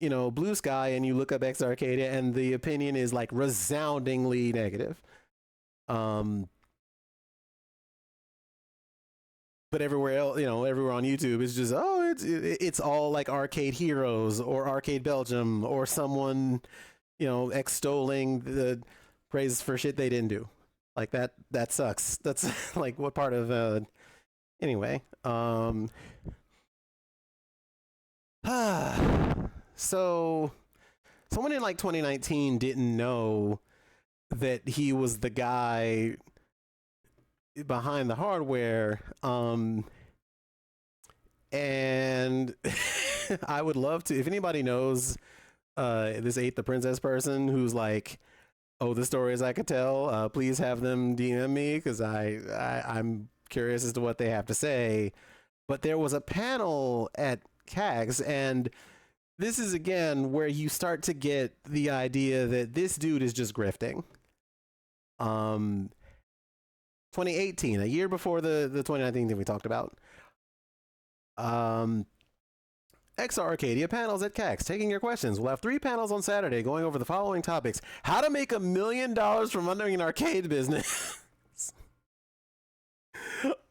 you know, Blue Sky and you look up X Arcadia and the opinion is like resoundingly negative. But everywhere else, you know, everywhere on YouTube is just, oh, it's all like Arcade Heroes or Arcade Belgium or someone, you know, extolling the praise for shit they didn't do. Like that sucks. That's like what part of anyway. So someone in like 2019 didn't know that he was the guy behind the hardware. And I would love to, if anybody knows this Ate the Princess person who's like, oh, the stories I could tell, please have them DM me because I'm curious as to what they have to say. But there was a panel at CAGS, and this is again where you start to get the idea that this dude is just grifting. 2018, a year before the 2019 thing we talked about. XR Arcadia panels at CAX, taking your questions. We'll have 3 panels on Saturday going over the following topics. How to make $1 million from running an arcade business.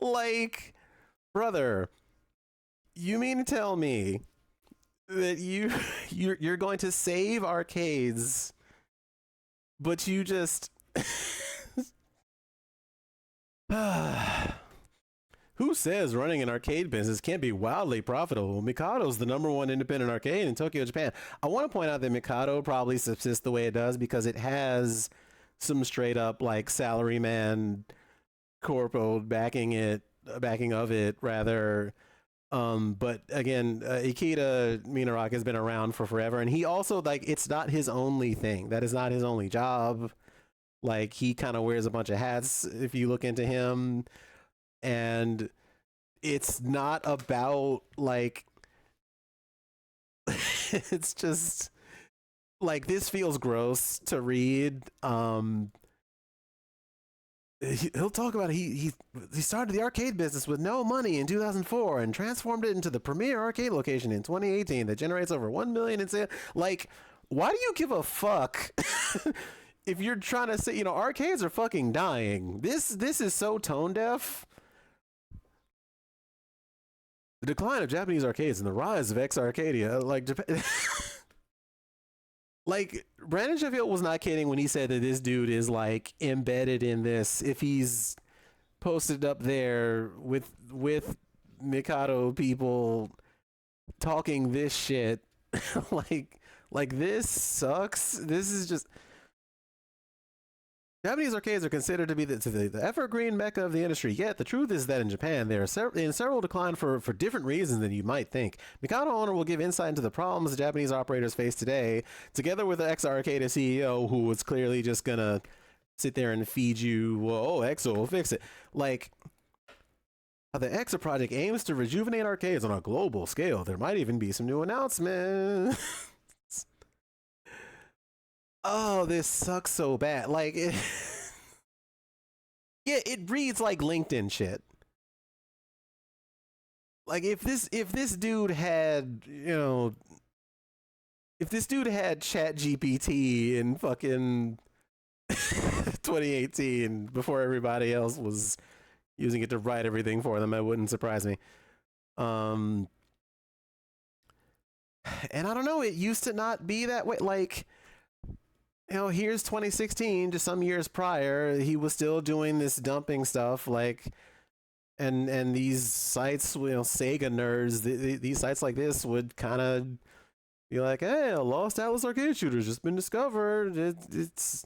Like, brother, you mean to tell me that you're going to save arcades, but you just who says running an arcade business can't be wildly profitable? Mikado's the #1 independent arcade in Tokyo, Japan. I want to point out that Mikado probably subsists the way it does because it has some straight up like salaryman corpo backing of it rather. But again, Ikeda Minarak has been around for forever, and he also like it's not his only thing. That is not his only job. Like he kind of wears a bunch of hats if you look into him, and it's not about like it's just like this feels gross to read. He'll talk about he started the arcade business with no money in 2004 and transformed it into the premier arcade location in 2018 that generates over 1 million in sales. Like, why do you give a fuck? If you're trying to say, you know, arcades are fucking dying. This is so tone deaf. The decline of Japanese arcades and the rise of X Arcadia, like Japan. Like Brandon Sheffield was not kidding when he said that this dude is like embedded in this. If he's posted up there with Mikado people talking this shit, like this sucks. This is just Japanese arcades are considered to be the evergreen mecca of the industry, yet the truth is that in Japan, they are in several decline for different reasons than you might think. Mikado owner will give insight into the problems Japanese operators face today, together with the XR Arcadia CEO, who was clearly just gonna sit there and feed you, well, oh, EXO will fix it. Like, the EXA project aims to rejuvenate arcades on a global scale. There might even be some new announcements. Oh, this sucks so bad. Like, yeah, it reads like LinkedIn shit. Like, if this dude had, you know, if this dude had Chat GPT in fucking 2018 before everybody else was using it to write everything for them, it wouldn't surprise me. And I don't know, it used to not be that way. Like, you know, here's 2016, just some years prior, he was still doing this dumping stuff, like, and these sites, you know, Sega nerds, these sites like this would kind of be like, hey, a Lost Atlas arcade shooter's just been discovered. It's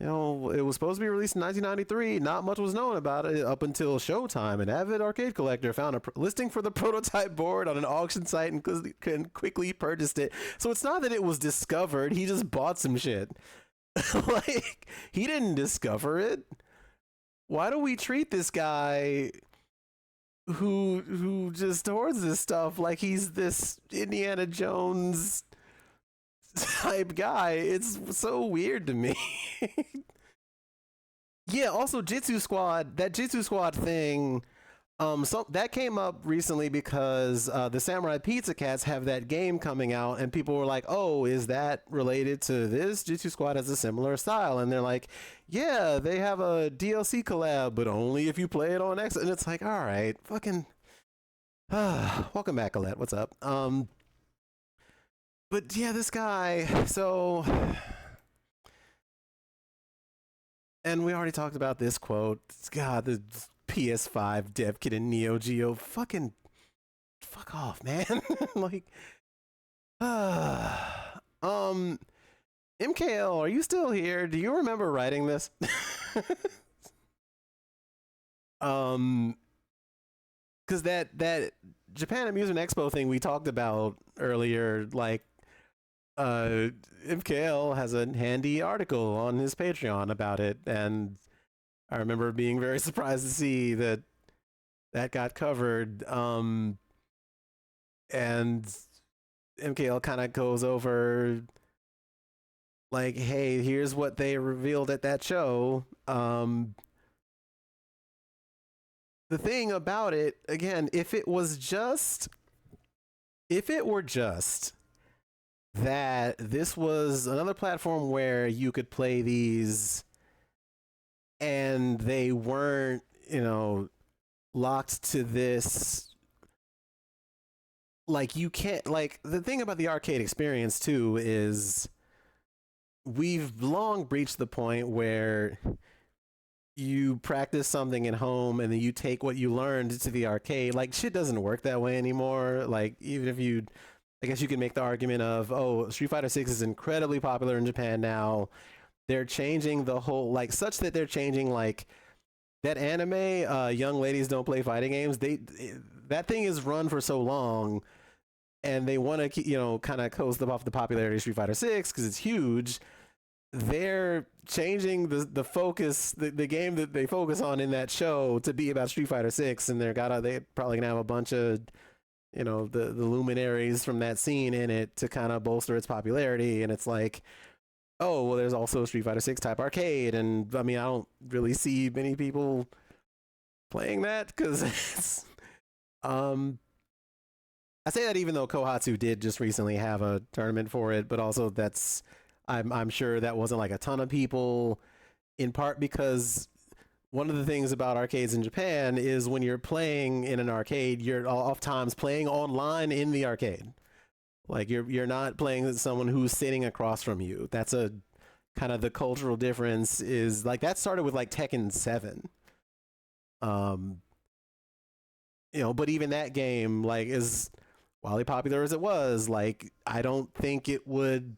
You know, it was supposed to be released in 1993. Not much was known about it up until Showtime. An avid arcade collector found a listing for the prototype board on an auction site and quickly purchased it. So it's not that it was discovered. He just bought some shit. Like, he didn't discover it. Why do we treat this guy who just hoards this stuff like he's this Indiana Jones type guy? It's so weird to me. Yeah, also Jitsu Squad, that Jitsu Squad thing, so that came up recently because the Samurai Pizza Cats have that game coming out, and people were like, "Oh, is that related to this? Jitsu Squad has a similar style," and they're like, "Yeah, they have a DLC collab, but only if you play it on X." And it's like, all right, fucking, welcome back, Colette. What's up? But yeah, this guy. So, and we already talked about this quote. God, the PS5 dev kit and Neo Geo. Fucking fuck off, man. Like, MKL, are you still here? Do you remember writing this? Because that Japan Amusement Expo thing we talked about earlier, like, MKL has a handy article on his Patreon about it, and I remember being very surprised to see that that got covered. And MKL kind of goes over, like, hey, here's what they revealed at that show. The thing about it, again, if it were just that this was another platform where you could play these and they weren't, locked to this, like, you can't, like, the thing about the arcade experience too is we've long reached the point where you practice something at home and then you take what you learned to the arcade. Like, shit doesn't work that way anymore. Like, even if I guess you can make the argument of, oh, Street Fighter 6 is incredibly popular in Japan now. They're changing the whole, like, such that they're changing, like, that anime, Young Ladies Don't Play Fighting Games. That thing is run for so long, and they want to, kind of coast off the popularity of Street Fighter 6 because it's huge. They're changing the focus, the game that they focus on in that show to be about Street Fighter 6, and they're probably gonna have a bunch of, the luminaries from that scene in it to kind of bolster its popularity. And it's like, oh, well, there's also Street Fighter 6 type arcade, and I mean, I don't really see many people playing that because it's I say that even though Kohatsu did just recently have a tournament for it, but also I'm sure that wasn't like a ton of people, in part because one of the things about arcades in Japan is when you're playing in an arcade, you're oftentimes playing online in the arcade. Like, you're not playing with someone who's sitting across from you. That's a kind of the cultural difference. Is like that started with like Tekken 7. But even that game, like, is wildly popular as it was, like, I don't think it would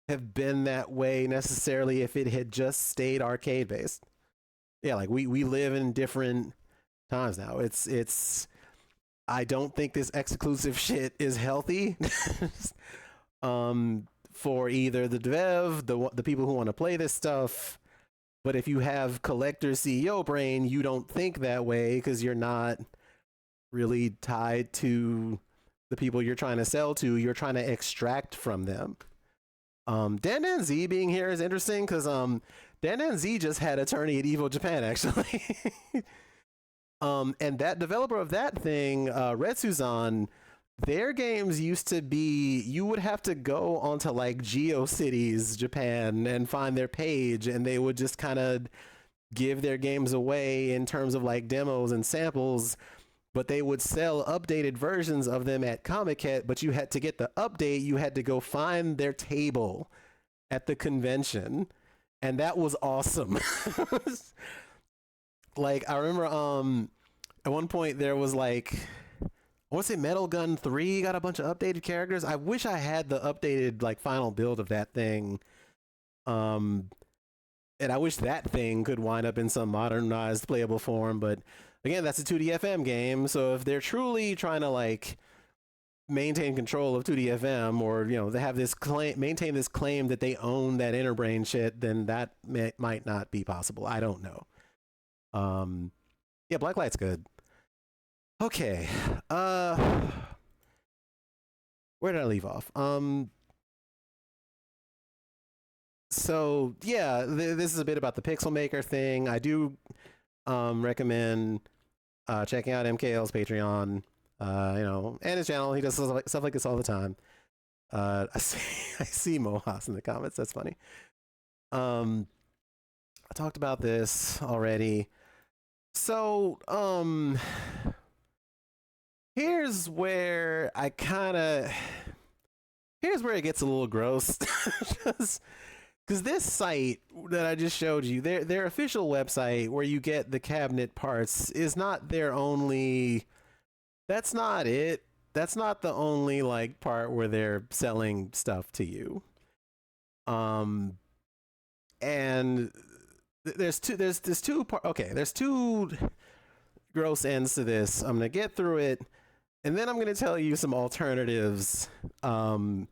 have been that way necessarily if it had just stayed arcade based. Yeah, like, we live in different times now. It's I don't think this exclusive shit is healthy. For either the dev, the people who want to play this stuff. But if you have collector CEO brain, you don't think that way because you're not really tied to the people you're trying to sell to. You're trying to extract from them. Dan Z being here is interesting because Dan Z just had a tourney at Evo Japan, actually. And that developer of that thing, Red Suzan, their games used to be, you would have to go onto like GeoCities Japan and find their page, and they would just kind of give their games away in terms of like demos and samples, but they would sell updated versions of them at Comic-Con. But you had to get the update, you had to go find their table at the convention, and that was awesome. Like, I remember at one point there was like, I want to say Metal Gun 3 got a bunch of updated characters. I wish I had the updated like final build of that thing. And I wish that thing could wind up in some modernized playable form, but again, that's a 2D FM game, so if they're truly trying to like maintain control of 2D FM, or they have this claim, maintain this claim that they own that Interbrain shit, then that might not be possible. I don't know. Yeah, Blacklight's good. Okay. Where did I leave off? So yeah, this is a bit about the Pixel Maker thing. I do recommend checking out MKL's Patreon, and his channel. He does stuff like this all the time. I see Mohas in the comments. That's funny. I talked about this already. So, here's where it gets a little gross. Because this site that I just showed you, their official website where you get the cabinet parts is not their only. That's not it. That's not the only like part where they're selling stuff to you. And there's two gross ends to this. I'm gonna get through it, and then I'm gonna tell you some alternatives to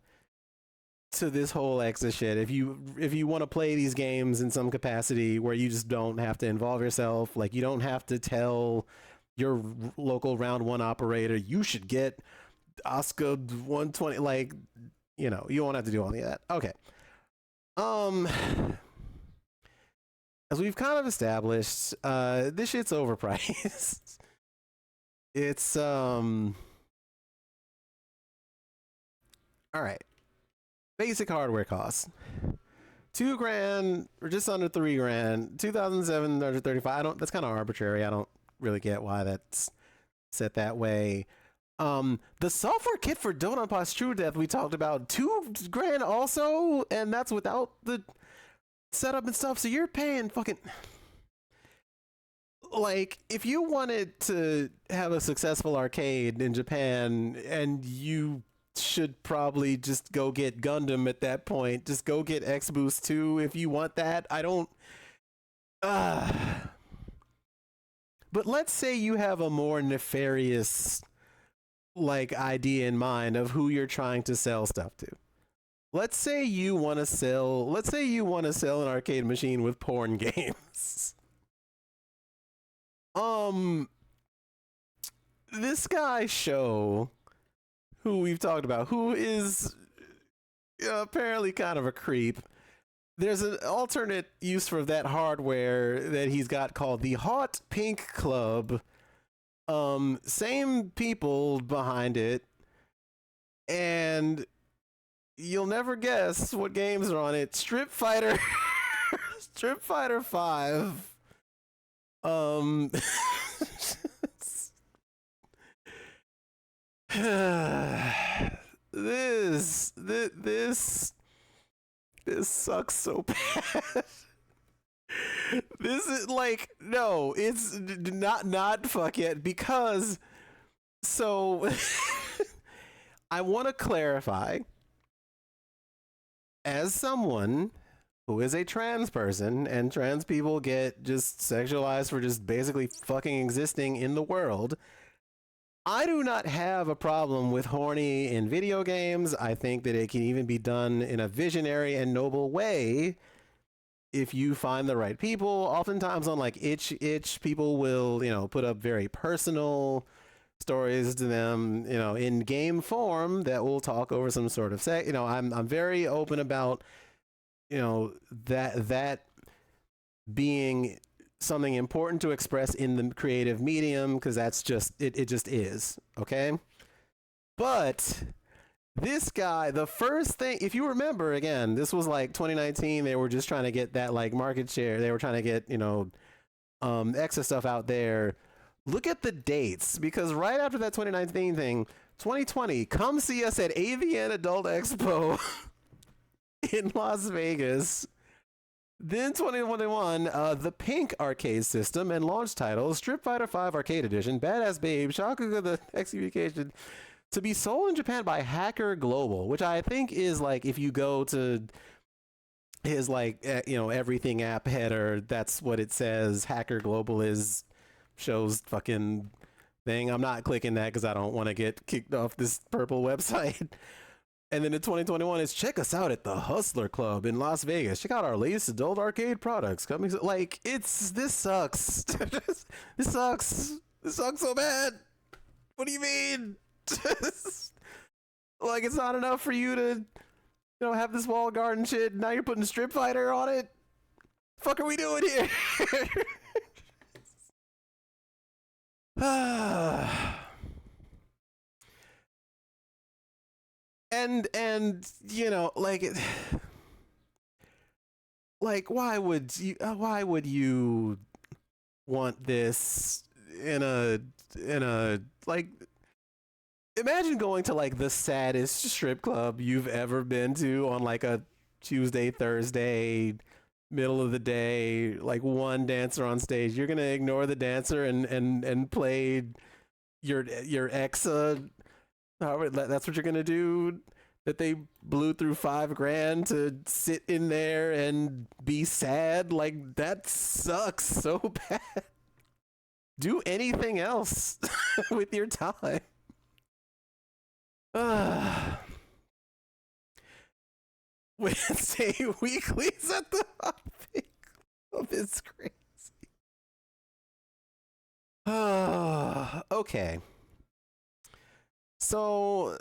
this whole Exit shit. If you want to play these games in some capacity where you just don't have to involve yourself, like you don't have to tell your local round one operator you should get Oscar 120, like you won't have to do any of that. Okay. As we've kind of established, this shit's overpriced. It's all right. Basic hardware costs $2,000 or just under $3,000, 2,735. That's kind of arbitrary. I don't really get why that's set that way. The software kit for Donut Pass True Death we talked about, $2,000 also, and that's without the setup and stuff. So you're paying fucking, like, if you wanted to have a successful arcade in Japan, and you should probably just go get Gundam at that point. Just go get X Boost 2 if you want that. I don't. But let's say you have a more nefarious like idea in mind of who you're trying to sell stuff to. Let's say you want to sell an arcade machine with porn games. This guy Show, who we've talked about, who is apparently kind of a creep. There's an alternate use for that hardware that he's got called the Hot Pink Club. Same people behind it, and you'll never guess what games are on it. Strip Fighter, Strip Fighter 5. This sucks so bad. This is like, no, it's not fuck it, because so I want to clarify, as someone who is a trans person, and trans people get just sexualized for just basically fucking existing in the world, I do not have a problem with horny in video games. I think that it can even be done in a visionary and noble way if you find the right people. Oftentimes on like itch people will, put up very personal stories to them, in game form that will talk over some sort of sex. I'm very open about, that being something important to express in the creative medium, because that's just it just is, okay? But this guy, the first thing, if you remember, again, this was like 2019, they were just trying to get that like market share, they were trying to get extra stuff out there. Look at the dates, because right after that 2019 thing, 2020, come see us at AVN Adult Expo in Las Vegas. Then 2021, the Pink arcade system and launch titles, Strip Fighter 5 Arcade Edition, Badass Babe, Shakuga the Execution, to be sold in Japan by Hacker Global, which I think is like, if you go to his like everything app header. That's what it says. Hacker Global is shows fucking thing. I'm not clicking that because I don't want to get kicked off this purple website. And then in 2021 is check us out at the Hustler Club in Las Vegas. Check out our latest adult arcade products coming. Like this sucks. This sucks. This sucks so bad. What do you mean? Like it's not enough for you to have this wall garden shit. Now you're putting Strip Fighter on it. Fuck are we doing here? and like why would you want this in a like imagine going to like the saddest strip club you've ever been to on like a Tuesday, Thursday, middle of the day, like one dancer on stage. You're gonna ignore the dancer and play your exa. That's what you're gonna do. That they blew through $5,000 to sit in there and be sad. Like that sucks so bad. Do anything else with your time. Wednesday weeklies at the Hot Club is crazy. Okay. So,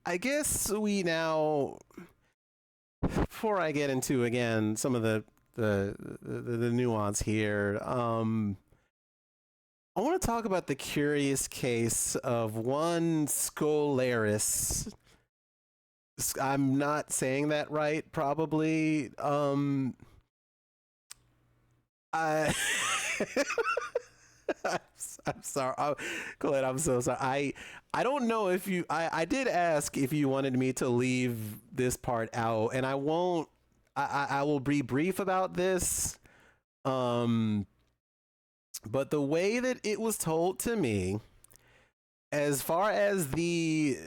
I guess we now, before I get into again some of the nuance here, I want to talk about the curious case of one Scolaris. I'm not saying that right, probably. I I'm sorry, Colette. I'm so sorry. I don't know if you. I did ask if you wanted me to leave this part out, and I won't. I will be brief about this. But the way that it was told to me, as far as the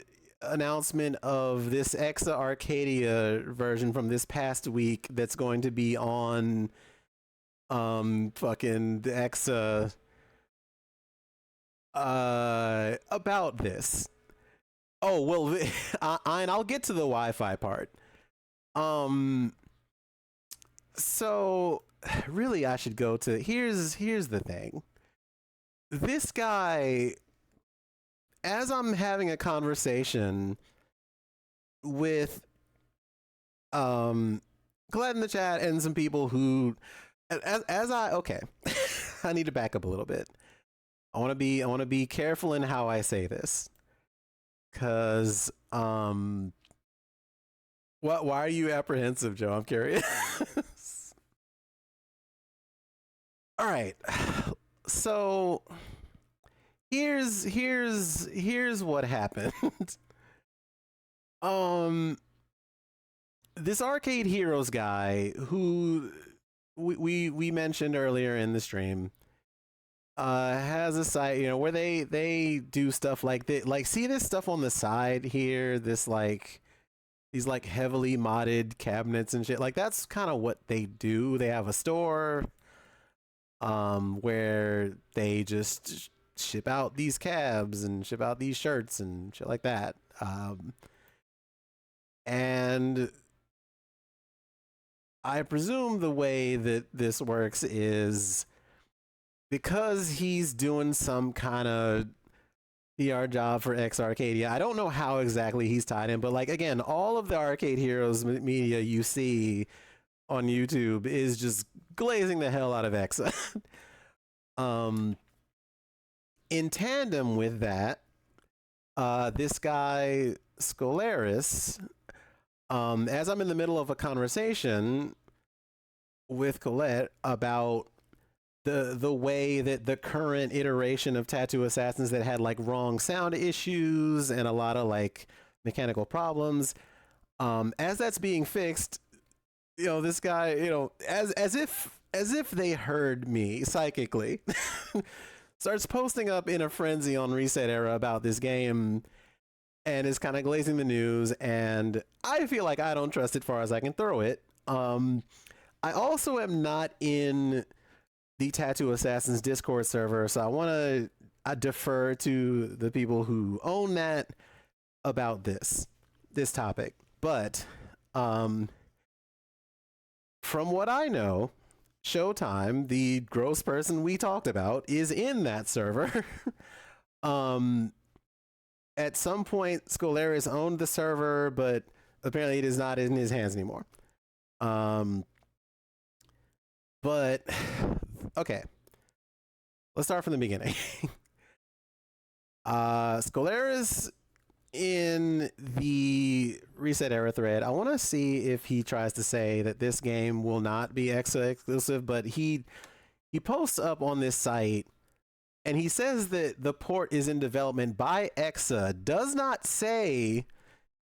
announcement of this Exa Arcadia version from this past week that's going to be on fucking the Exa about this. Oh, well, and I'll get to the Wi-Fi part. So really I should go to here's the thing. This guy, as I'm having a conversation with Glad in the chat and some people who as I okay I need to back up a little bit. I want to be careful in how I say this, because why are you apprehensive, Joe? I'm curious. All right, so here's what happened. This Arcade Heroes guy who we mentioned earlier in the stream has a site, where they do stuff like that. Like, see this stuff on the side here, this like these like heavily modded cabinets and shit. Like that's kind of what they do. They have a store where they just ship out these cabs and ship out these shirts and shit like that. And I presume the way that this works is because he's doing some kind of PR job for X Arcadia. I don't know how exactly he's tied in, but like, again, all of the Arcade Heroes media you see on YouTube is just glazing the hell out of Exa. In tandem with that, this guy Scolaris, as I'm in the middle of a conversation with Colette about the way that the current iteration of Tattoo Assassins that had like wrong sound issues and a lot of like mechanical problems, as that's being fixed, this guy, as if they heard me psychically, starts posting up in a frenzy on Reset Era about this game and is kind of glazing the news, and I feel like I don't trust it far as I can throw it. I also am not in the Tattoo Assassins Discord server, so I defer to the people who own that about this topic. But from what I know, Showtime, the gross person we talked about, is in that server. At some point, Scolaris owned the server, but apparently it is not in his hands anymore. But okay, let's start from the beginning. Scolaris in the Reset Era thread, I want to see if he tries to say that this game will not be EXA exclusive, but he posts up on this site and he says that the port is in development by EXA, does not say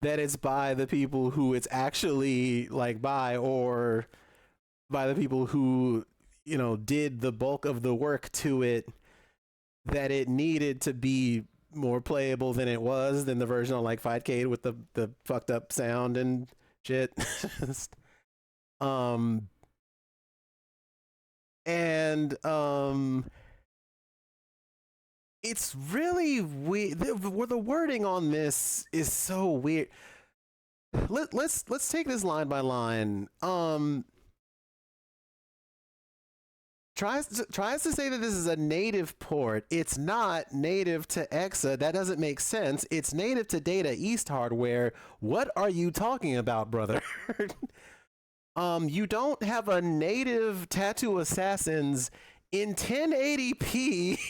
that it's by the people who it's actually like by, or by the people who, you know, did the bulk of the work to it, that it needed to be more playable than it was, than the version on like Fightcade with the fucked up sound and shit. It's really weird. The wording on this is so weird. Let's take this line by line. Tries to say that this is a native port. It's not native to EXA. That doesn't make sense. It's native to Data East hardware. What are you talking about, brother? You don't have a native Tattoo Assassins in 1080p,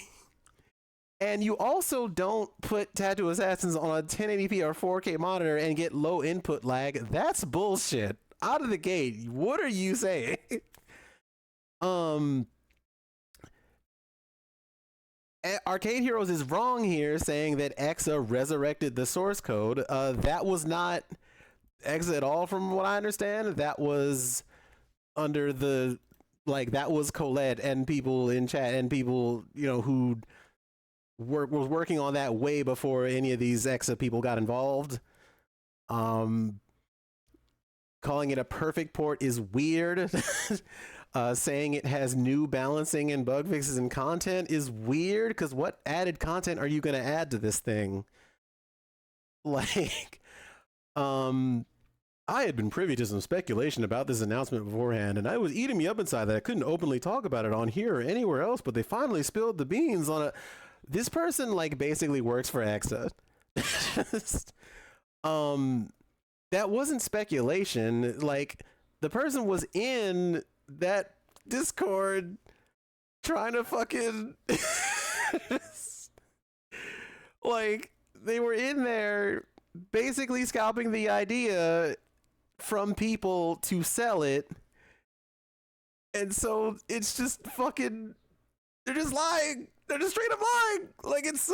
and you also don't put Tattoo Assassins on a 1080p or 4K monitor and get low input lag. That's bullshit. Out of the gate. What are you saying? Arcade Heroes is wrong here, saying that EXA resurrected the source code. That was not EXA at all, from what I understand. That was under the, like, that was Colette and people in chat and people, you know, who was working on that way before any of these EXA people got involved. Calling it a perfect port is weird. Saying it has new balancing and bug fixes and content is weird, because what added content are you going to add to this thing? Like, I had been privy to some speculation about this announcement beforehand, and I was eating me up inside that I couldn't openly talk about it on here or anywhere else, but they finally spilled the beans on it. This person, like, basically works for EXA. That wasn't speculation. Like, the person was in that Discord trying to fucking like, they were in there basically scalping the idea from people to sell it, and so it's just fucking, they're just lying. They're just straight up lying. Like, it's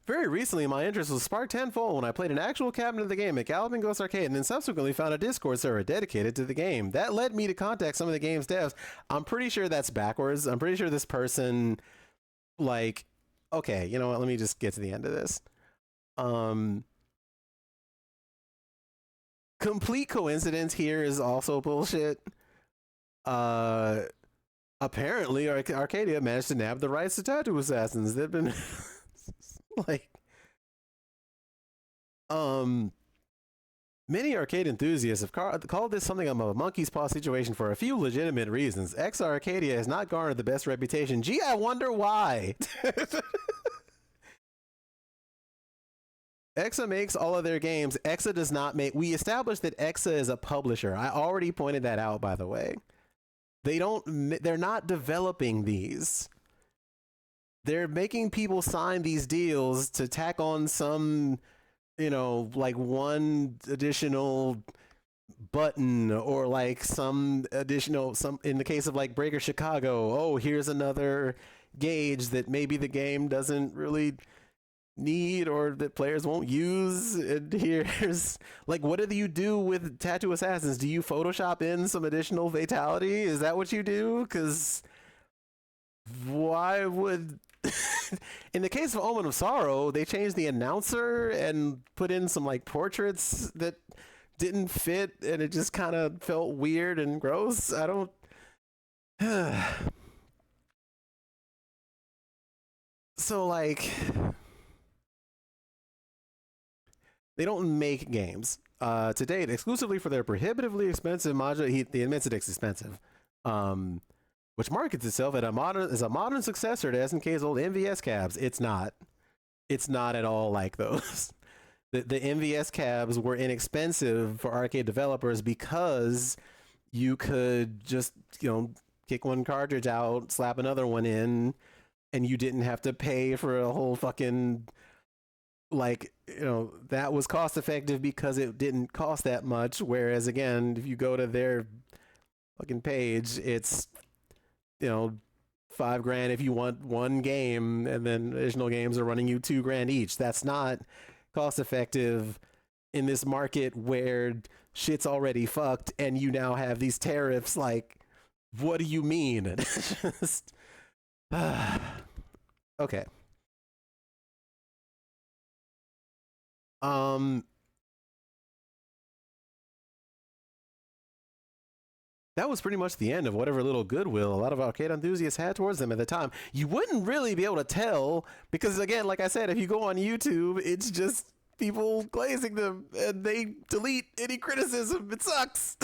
very recently, my interest was sparked tenfold when I played an actual cabinet of the game at Galloping Ghost Arcade, and then subsequently found a Discord server dedicated to the game. That led me to contact some of the game's devs. I'm pretty sure that's backwards. I'm pretty sure this person, like, okay, you know what? Let me just get to the end of this. Complete coincidence here is also bullshit. Apparently, Arcadia managed to nab the rights to Tattoo Assassins. They've been like, many arcade enthusiasts have called this something of a monkey's paw situation for a few legitimate reasons. EXA Arcadia has not garnered the best reputation. Gee, I wonder why. EXA makes all of their games. EXA does not make. We established that EXA is a publisher. I already pointed that out, by the way. They're not developing these. They're making people sign these deals to tack on some, you know, like one additional button, or like some additional, in the case of like Breaker Chicago, oh, here's another gauge that maybe the game doesn't really need or that players won't use. And here's, like, what do you do with Tattoo Assassins? Do you Photoshop in some additional fatality? Is that what you do? Because why would in the case of Omen of Sorrow, they changed the announcer and put in some like portraits that didn't fit, and it just kind of felt weird and gross. I don't. So like, they don't make games to date exclusively for their prohibitively expensive modular. The admits it's expensive, which markets itself as a modern successor to SNK's old MVS cabs. It's not. It's not at all like those. The MVS cabs were inexpensive for arcade developers because you could just, kick one cartridge out, slap another one in, and you didn't have to pay for a whole fucking, that was cost effective because it didn't cost that much. Whereas again, if you go to their fucking page, it's, $5,000 if you want one game, and then additional games are running you $2,000 each. That's not cost effective in this market where shit's already fucked and you now have these tariffs. Like, what do you mean? Just, okay. That was pretty much the end of whatever little goodwill a lot of arcade enthusiasts had towards them at the time. You wouldn't really be able to tell because, again, like I said, if you go on YouTube, it's just people glazing them and they delete any criticism. It sucks.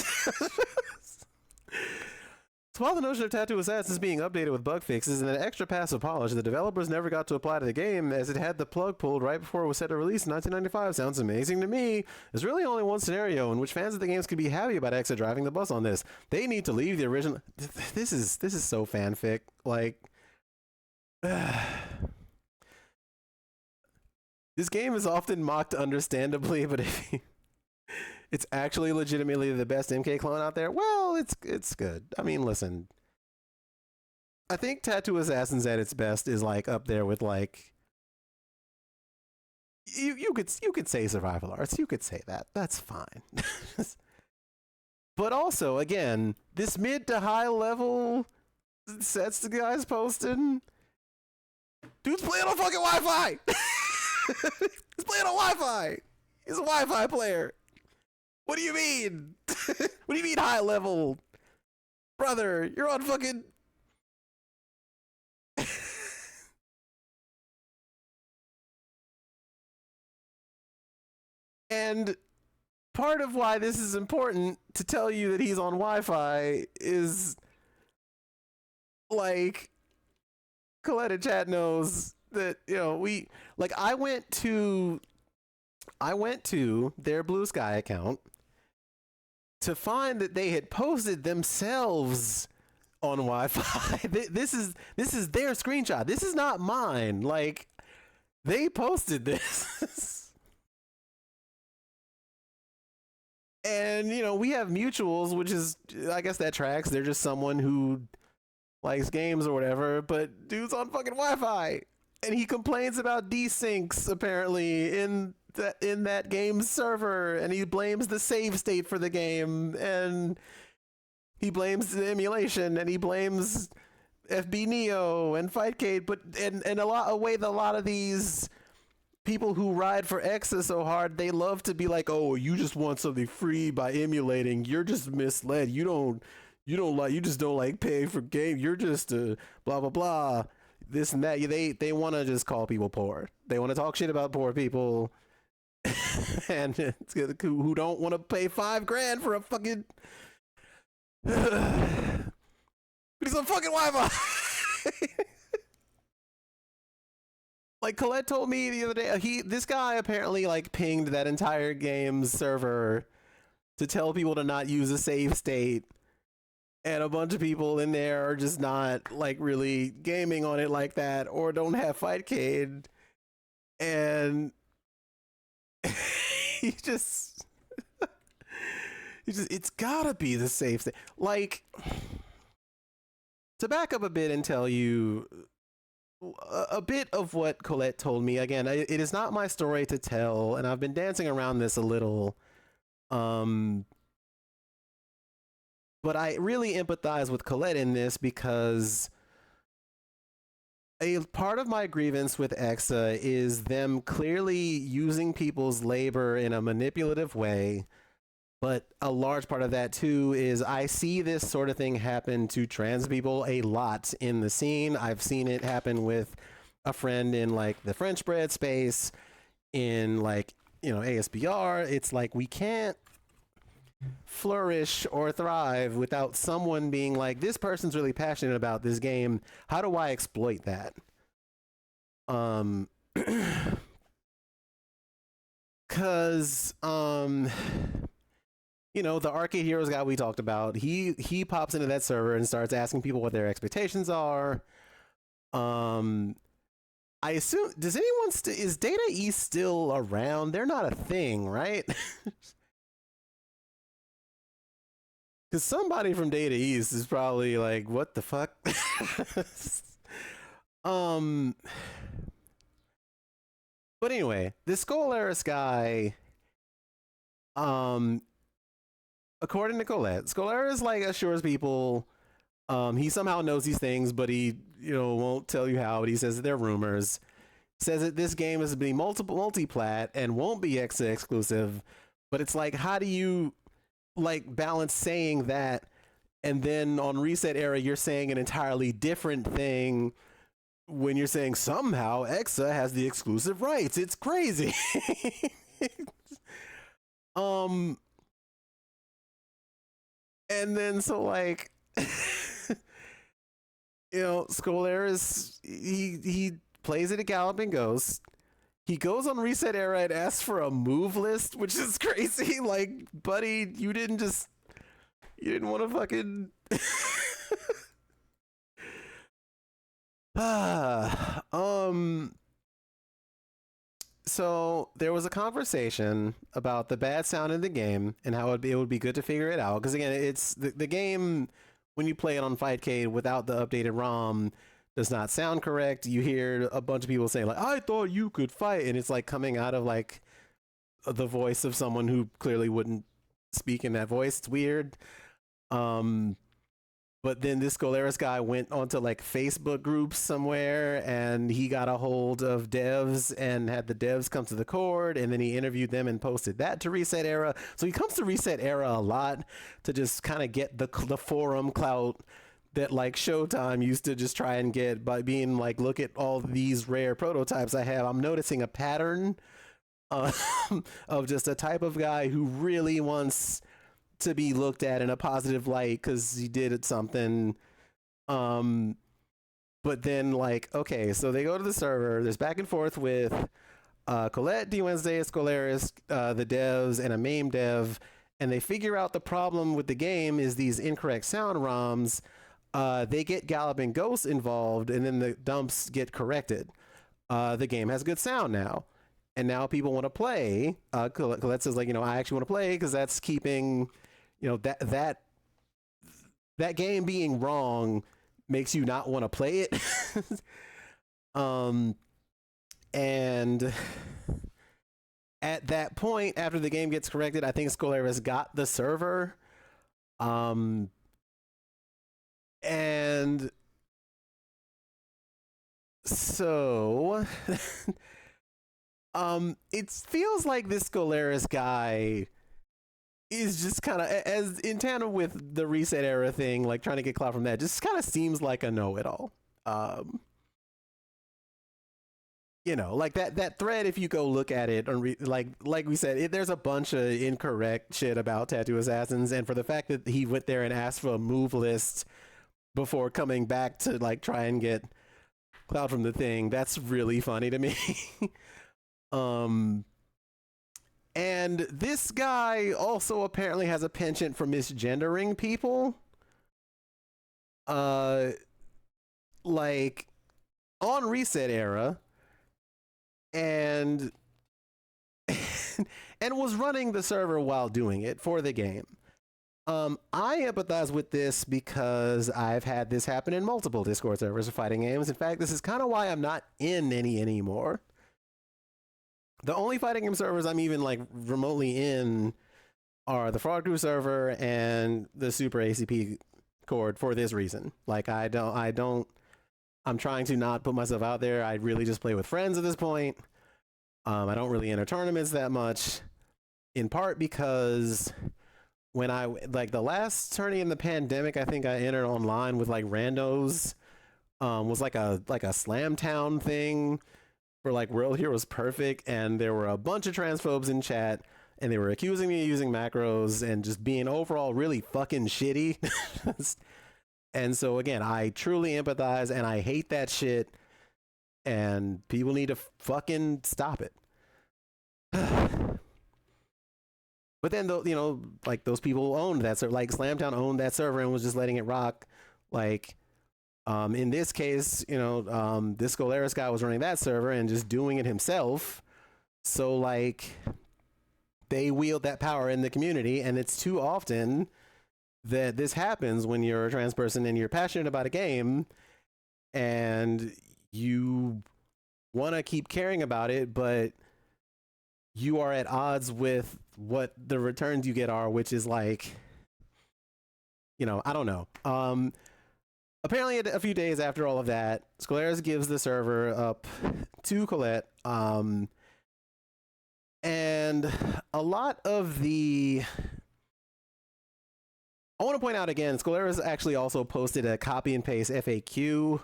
So while the notion of Tattoo Assassin is being updated with bug fixes and an extra passive polish, the developers never got to apply to the game as it had the plug pulled right before it was set to release in 1995. Sounds amazing to me. There's really only one scenario in which fans of the games could be happy about EXA driving the bus on this. They need to leave the original. This is so fanfic. Like, this game is often mocked understandably, but if it's actually legitimately the best MK clone out there, well, it's good. I mean, listen, I think Tattoo Assassins at its best is like up there with like you could say Survival Arts. You could say that. That's fine. But also, again, this mid to high level sets the guys posting. Dude's playing on fucking Wi-Fi. He's playing on Wi-Fi. He's a Wi-Fi player. What do you mean? What do you mean high level? Brother, you're on fucking... And part of why this is important to tell you that he's on Wi-Fi is like Coletta Chat knows that, I went to their Blue Sky account to find that they had posted themselves on Wi-Fi. This is their screenshot. This is not mine. Like, they posted this. And, we have mutuals, which is, I guess that tracks. They're just someone who likes games or whatever, but dude's on fucking Wi-Fi. And he complains about desyncs, apparently, in that game's server, and he blames the save state for the game, and he blames the emulation, and he blames FB Neo and Fightcade, but and a lot of these people who ride for Exa so hard, they love to be like, oh, you just want something free by emulating. You're just misled. You just don't like paying for game. You're just blah blah blah. This and that. They want to just call people poor. They want to talk shit about poor people. And it's who don't want to pay $5,000 for a fucking but he's on fucking Wi-Fi. Like Colette told me the other day, this guy apparently like pinged that entire game's server to tell people to not use a save state, and a bunch of people in there are just not like really gaming on it like that, or don't have Fightcade, and it's gotta be the safe thing. Like, to back up a bit and tell you a bit of what Colette told me, again, it is not my story to tell, and I've been dancing around this a little, but I really empathize with Colette in this because a part of my grievance with Exa is them clearly using people's labor in a manipulative way. But a large part of that too is I see this sort of thing happen to trans people a lot in the scene. I've seen it happen with a friend in like the French bread space, in like, you know, ASBR. It's like we can't flourish or thrive without someone being like, this person's really passionate about this game. How do I exploit that? Cause you know, the Arcade Heroes guy we talked about, he pops into that server and starts asking people what their expectations are. I assume, does anyone is Data East still around? They're not a thing, right? Because somebody from Data East is probably like, what the fuck? But anyway, this Skolaris guy, according to Colette, Skolaris like assures people he somehow knows these things, but he, you know, won't tell you how. But he says that they're rumors. Says that this game is being multi-plat and won't be Exa exclusive. But it's like, how do you like balance saying that and then on Reset Era you're saying an entirely different thing when you're saying somehow Exa has the exclusive rights? It's crazy. And then so like you know, Skolaris, he plays it at Galloping Ghost. He goes on Reset Era and asks for a move list, which is crazy. Like, buddy, you didn't want to fucking so there was a conversation about the bad sound in the game and how it would be good to figure it out, because again, it's the game when you play it on Fightcade without the updated ROM does not sound correct. You hear a bunch of people saying like, I thought you could fight, and it's like coming out of like the voice of someone who clearly wouldn't speak in that voice. It's weird. But then this Skolaris guy went onto like Facebook groups somewhere and he got a hold of devs and had the devs come to the court, and then he interviewed them and posted that to Reset Era. So he comes to Reset Era a lot to just kind of get the forum clout that like Showtime used to just try and get by being like, look at all these rare prototypes I have. I'm noticing a pattern of just a type of guy who really wants to be looked at in a positive light because he did something. But then like, okay, so they go to the server, there's back and forth with Colette, D Wednesday, Skolaris, the devs, and a MAME dev, and they figure out the problem with the game is these incorrect sound ROMs. They get Galloping Ghosts involved, and then the dumps get corrected. The game has good sound now, and now people want to play. Colette says like, you know, I actually want to play because that's keeping, you know, that game being wrong makes you not want to play it. And at that point, after the game gets corrected, I think Skolaris got the server. And so it feels like this Skolaris guy is just kind of, as in tandem with the Reset Era thing, like trying to get clout from that, just kind of seems like a know-it-all. You know, like that thread, if you go look at it, like we said, there's a bunch of incorrect shit about Tattoo Assassins, and for the fact that he went there and asked for a move list before coming back to like try and get clout from the thing, that's really funny to me. And this guy also apparently has a penchant for misgendering people. Like on Reset Era, and and was running the server while doing it for the game. I empathize with this because I've had this happen in multiple Discord servers of fighting games. In fact, this is kind of why I'm not in any anymore. The only fighting game servers I'm even like remotely in are the Fraud Crew server and the Super ACP Cord for this reason. Like I don't I'm trying to not put myself out there. I really just play with friends at this point. I don't really enter tournaments that much, in part because when I like the last tourney in the pandemic, I think I entered online with like randos. Was like a Slam Town thing for like World Heroes Perfect, and there were a bunch of transphobes in chat, and they were accusing me of using macros and just being overall really fucking shitty. And so again, I truly empathize, and I hate that shit, and people need to fucking stop it. But then, you know, like those people owned that server, like Slamtown owned that server and was just letting it rock. Like, in this case, you know, this Scolaris guy was running that server and just doing it himself. So, like, they wield that power in the community, and it's too often that this happens when you're a trans person and you're passionate about a game and you want to keep caring about it, but you are at odds with what the returns you get are, which is like, you know, I don't know. Apparently, a few days after all of that, Scolaris gives the server up to Colette. And a lot of the... I want to point out again, Scolaris actually also posted a copy and paste FAQ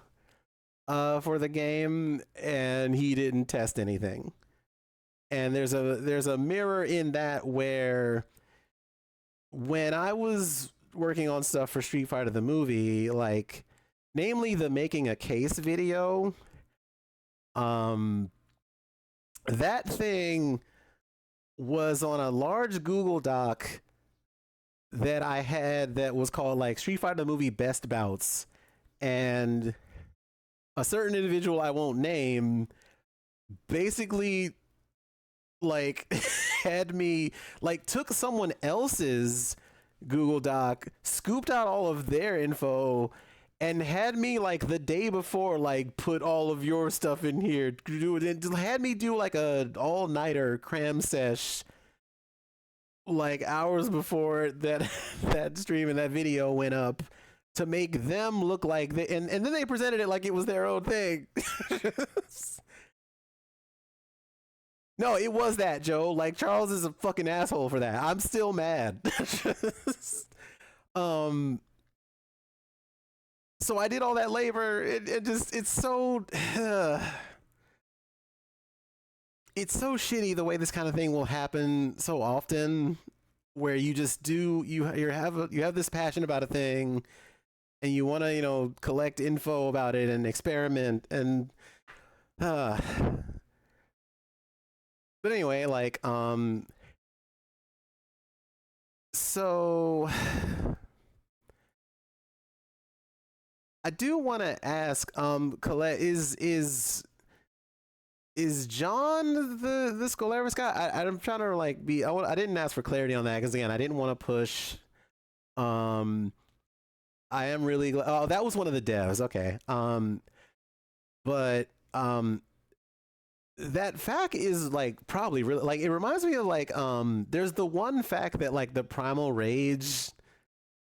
for the game, and he didn't test anything. And there's a mirror in that where when I was working on stuff for Street Fighter the movie, like namely the making a case video, that thing was on a large Google Doc that I had that was called like Street Fighter the movie best bouts, and a certain individual I won't name basically like had me like took someone else's Google Doc, scooped out all of their info, and had me like the day before like put all of your stuff in here, had me do like a all-nighter cram sesh like hours before that that stream and that video went up to make them look like they, and then they presented it like it was their own thing. No, it was that, Joe. Like, Charles is a fucking asshole for that. I'm still mad. So I did all that labor. It's so it's so shitty the way this kind of thing will happen so often, where you just do you have this passion about a thing, and you want to, you know, collect info about it and experiment and but anyway, like so I do want to ask, Colette, is John the Scolaris guy? I'm trying to like be. I didn't ask for clarity on that because again, I didn't want to push. I am really glad. Oh, that was one of the devs. Okay. But that fact is like probably really like it reminds me of like there's the one fact that like the Primal Rage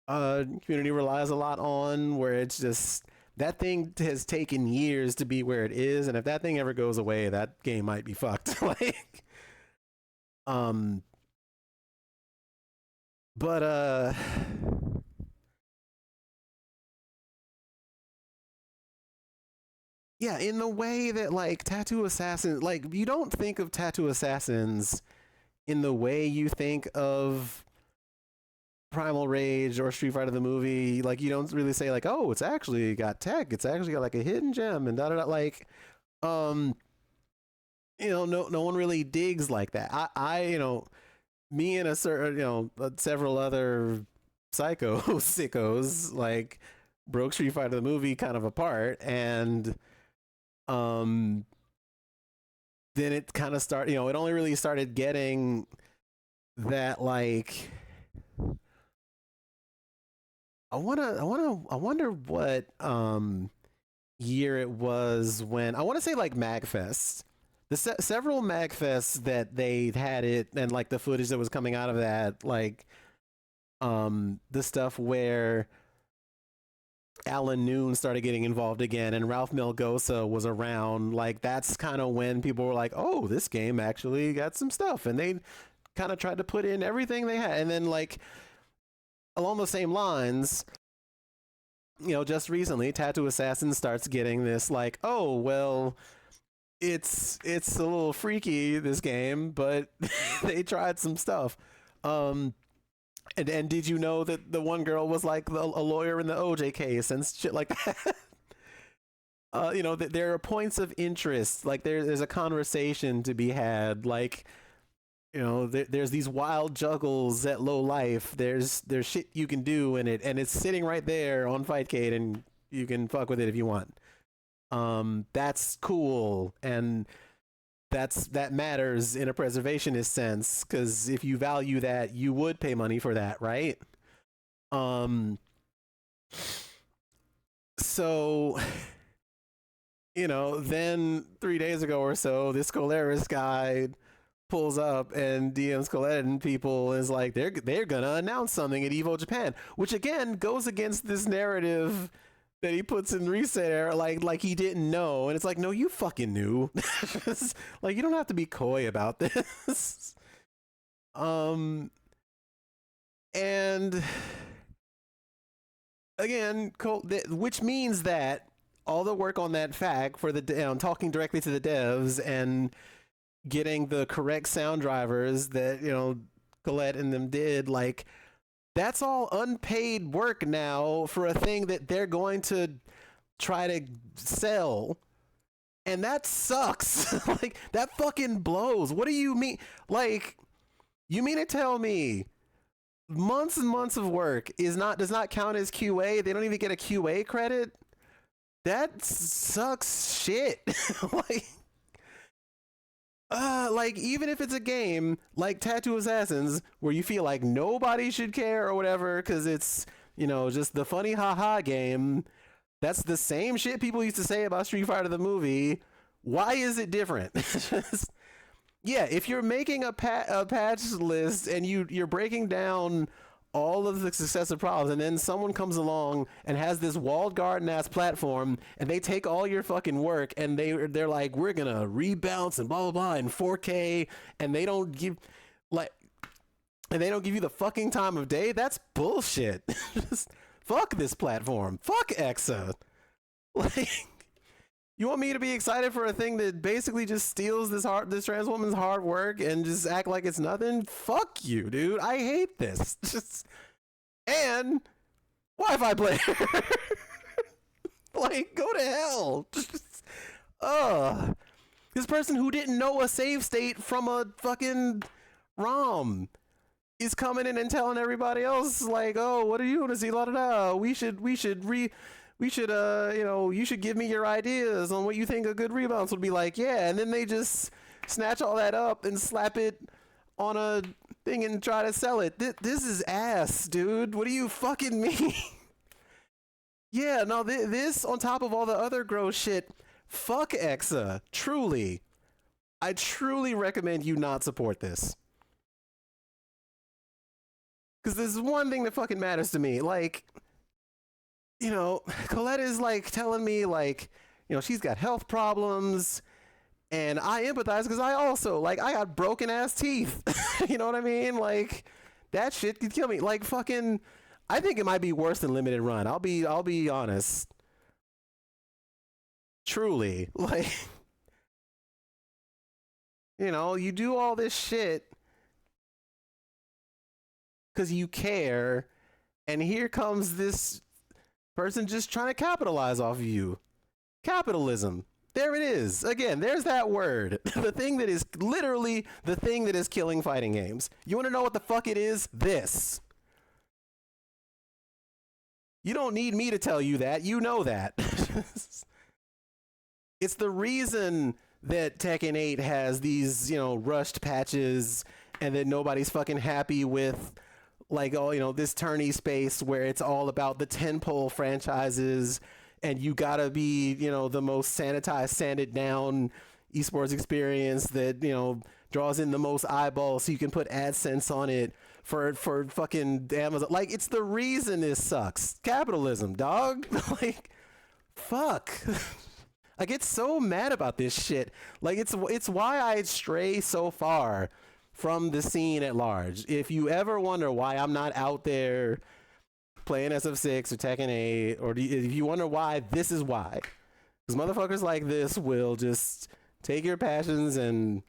community relies a lot on, where it's just that thing has taken years to be where it is, and if that thing ever goes away, that game might be fucked. Like but yeah, in the way that like Tattoo Assassins, like you don't think of Tattoo Assassins in the way you think of Primal Rage or Street Fighter the movie. Like you don't really say like, oh, it's actually got tech, it's actually got like a hidden gem and da da da. Like, you know, no one really digs like that. I you know, me and a certain, you know, several other psycho sickos like broke Street Fighter the movie kind of apart, and then it kind of started, you know, it only really started getting that like I wonder what year it was when I want to say like MagFest. The several MagFests that they had it, and like the footage that was coming out of that, like the stuff where Alan Noon started getting involved again and Ralph Melgosa was around, like that's kind of when people were like, oh, this game actually got some stuff, and they kind of tried to put in everything they had. And then like along the same lines, you know, just recently Tattoo Assassin starts getting this like, oh well, it's a little freaky, this game, but they tried some stuff. And did you know that the one girl was like a lawyer in the OJ case and shit like that? You know, there are points of interest. Like there's a conversation to be had. Like, you know, there's these wild juggles at Low Life. There's shit you can do in it, and it's sitting right there on Fightcade, and you can fuck with it if you want. That's cool, and that matters in a preservationist sense, because if you value that, you would pay money for that, right? So you know, then 3 days ago or so, this Scolaris guy pulls up and DMs Colette and people is like, they're gonna announce something at Evo Japan, which again goes against this narrative that he puts in Reset Era, like he didn't know. And it's like, no, you fucking knew. Like, you don't have to be coy about this. And again, which means that all the work on that FAQ for the talking directly to the devs and getting the correct sound drivers that, you know, Colette and them did, like, that's all unpaid work now for a thing that they're going to try to sell. And that sucks. Like, that fucking blows. What do you mean? Like, you mean to tell me months and months of work does not count as QA? They don't even get a QA credit? That sucks shit. Like even if it's a game like Tattoo Assassins where you feel like nobody should care or whatever because it's, you know, just the funny haha game, that's the same shit people used to say about Street Fighter the movie. Why is it different? Yeah, if you're making a patch list and you're breaking down all of the successive problems, and then someone comes along and has this walled garden ass platform, and they take all your fucking work, and they're like, we're gonna rebounce and blah blah blah in 4K, and they don't give you the fucking time of day. That's bullshit. Just fuck this platform. Fuck Exa. Like, you want me to be excited for a thing that basically just steals this trans woman's hard work and just act like it's nothing? Fuck you, dude. I hate this. Just and Wi-Fi player. Like, go to hell. Just, this person who didn't know a save state from a fucking ROM is coming in and telling everybody else, like, oh, what are you gonna see? La da da. We should you know, you should give me your ideas on what you think a good rebounds would be like. Yeah, and then they just snatch all that up and slap it on a thing and try to sell it. This is ass, dude. What do you fucking mean? Yeah, no, this on top of all the other gross shit. Fuck Exa. Truly. I truly recommend you not support this. Because this is one thing that fucking matters to me. Like, you know, Colette is like telling me, like, you know, she's got health problems, and I empathize because I also, like, I got broken ass teeth. You know what I mean? Like, that shit could kill me. Like, fucking, I think it might be worse than limited run. I'll be honest. Truly, like, you know, you do all this shit because you care, and here comes this person just trying to capitalize off of you. Capitalism. There it is. Again, there's that word. The thing that is literally the thing that is killing fighting games. You want to know what the fuck it is? This. You don't need me to tell you that. You know that. It's the reason that Tekken 8 has these, you know, rushed patches and that nobody's fucking happy with, like, oh, you know, this tourney space where it's all about the tentpole franchises and you gotta be, you know, the most sanitized, sanded down esports experience that, you know, draws in the most eyeballs so you can put AdSense on it for fucking Amazon. Like, it's the reason this sucks. Capitalism, dog. Like, fuck. I get so mad about this shit. Like, it's why I stray so far from the scene at large. If you ever wonder why I'm not out there playing SF6 or Tekken 8, or if you wonder why, this is why. Because motherfuckers like this will just take your passions and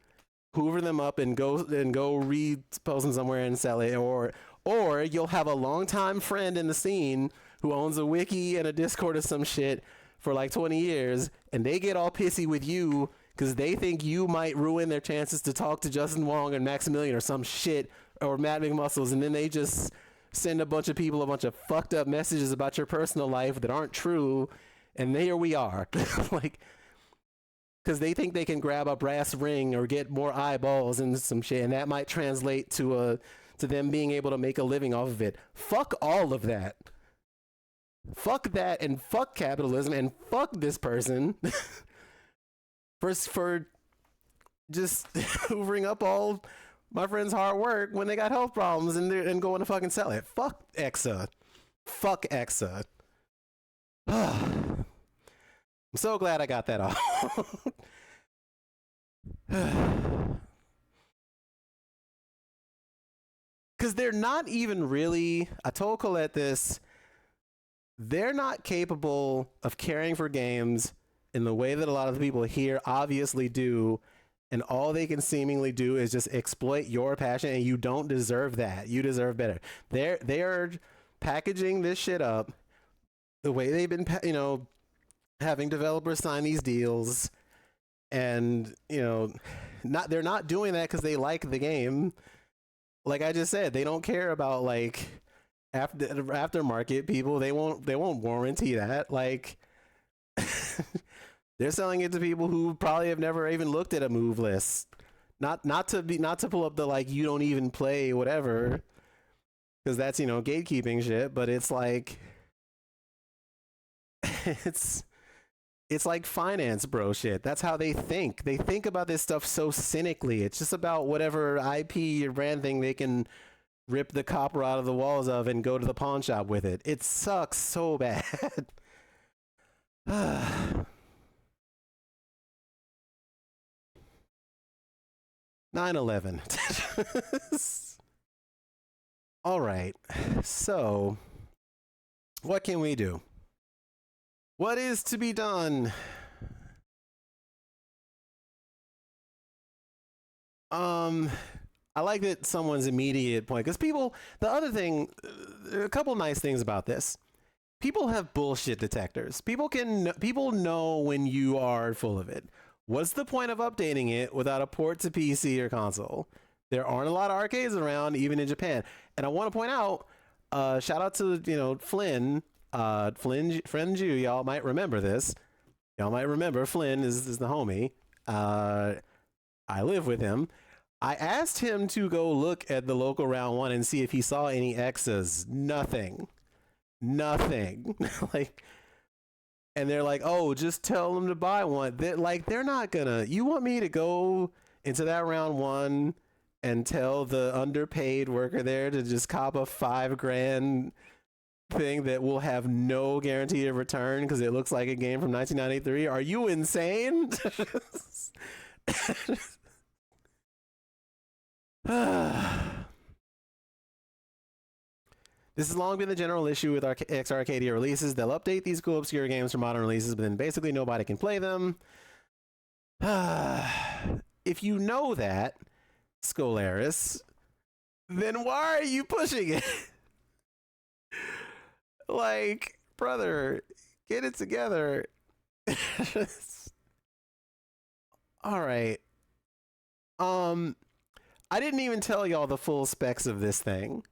hoover them up and go repost them somewhere and sell it, or you'll have a longtime friend in the scene who owns a wiki and a Discord or some shit for like 20 years, and they get all pissy with you because they think you might ruin their chances to talk to Justin Wong and Maximilian or some shit, or Matt McMuscles, and then they just send a bunch of people a bunch of fucked up messages about your personal life that aren't true, and there we are. Like, because they think they can grab a brass ring or get more eyeballs and some shit, and that might translate to them being able to make a living off of it. Fuck all of that. Fuck that, and fuck capitalism, and fuck this person for just hoovering up all my friends' hard work when they got health problems and going to fucking sell it. Fuck Exa. Fuck Exa. I'm so glad I got that off. Because they're not even really, I told Colette this, they're not capable of caring for games in the way that a lot of the people here obviously do, and all they can seemingly do is just exploit your passion, and you don't deserve that. You deserve better. They're packaging this shit up the way they've been, having developers sign these deals, and they're not doing that because they like the game. Like I just said, they don't care about like aftermarket people. They won't warranty that. Like, they're selling it to people who probably have never even looked at a move list. Not to pull up the like you don't even play whatever, because that's gatekeeping shit. But it's like it's like finance bro shit. That's how they think. They think about this stuff so cynically. It's just about whatever IP or brand thing they can rip the copper out of the walls of and go to the pawn shop with it. It sucks so bad. 9/11. All right. So, what can we do? What is to be done? I like that someone's immediate point, because people, the other thing, a couple nice things about this. People have bullshit detectors. People know when you are full of it. What's the point of updating it without a port to PC or console? There aren't a lot of arcades around, even in Japan. And I want to point out, shout out to Flynn, friend Jew. Y'all might remember this. Y'all might remember Flynn is the homie. I live with him. I asked him to go look at the local round one and see if he saw any X's. Nothing. Like, and they're like, oh, just tell them to buy one. They're not gonna. You want me to go into that round one and tell the underpaid worker there to just cop a $5,000 thing that will have no guarantee of return because it looks like a game from 1993? Are you insane? This has long been the general issue with X-Arcadia releases. They'll update these cool obscure games for modern releases, but then basically nobody can play them. If you know that, Skolaris, then why are you pushing it? Like, brother, get it together. All right. I didn't even tell y'all the full specs of this thing.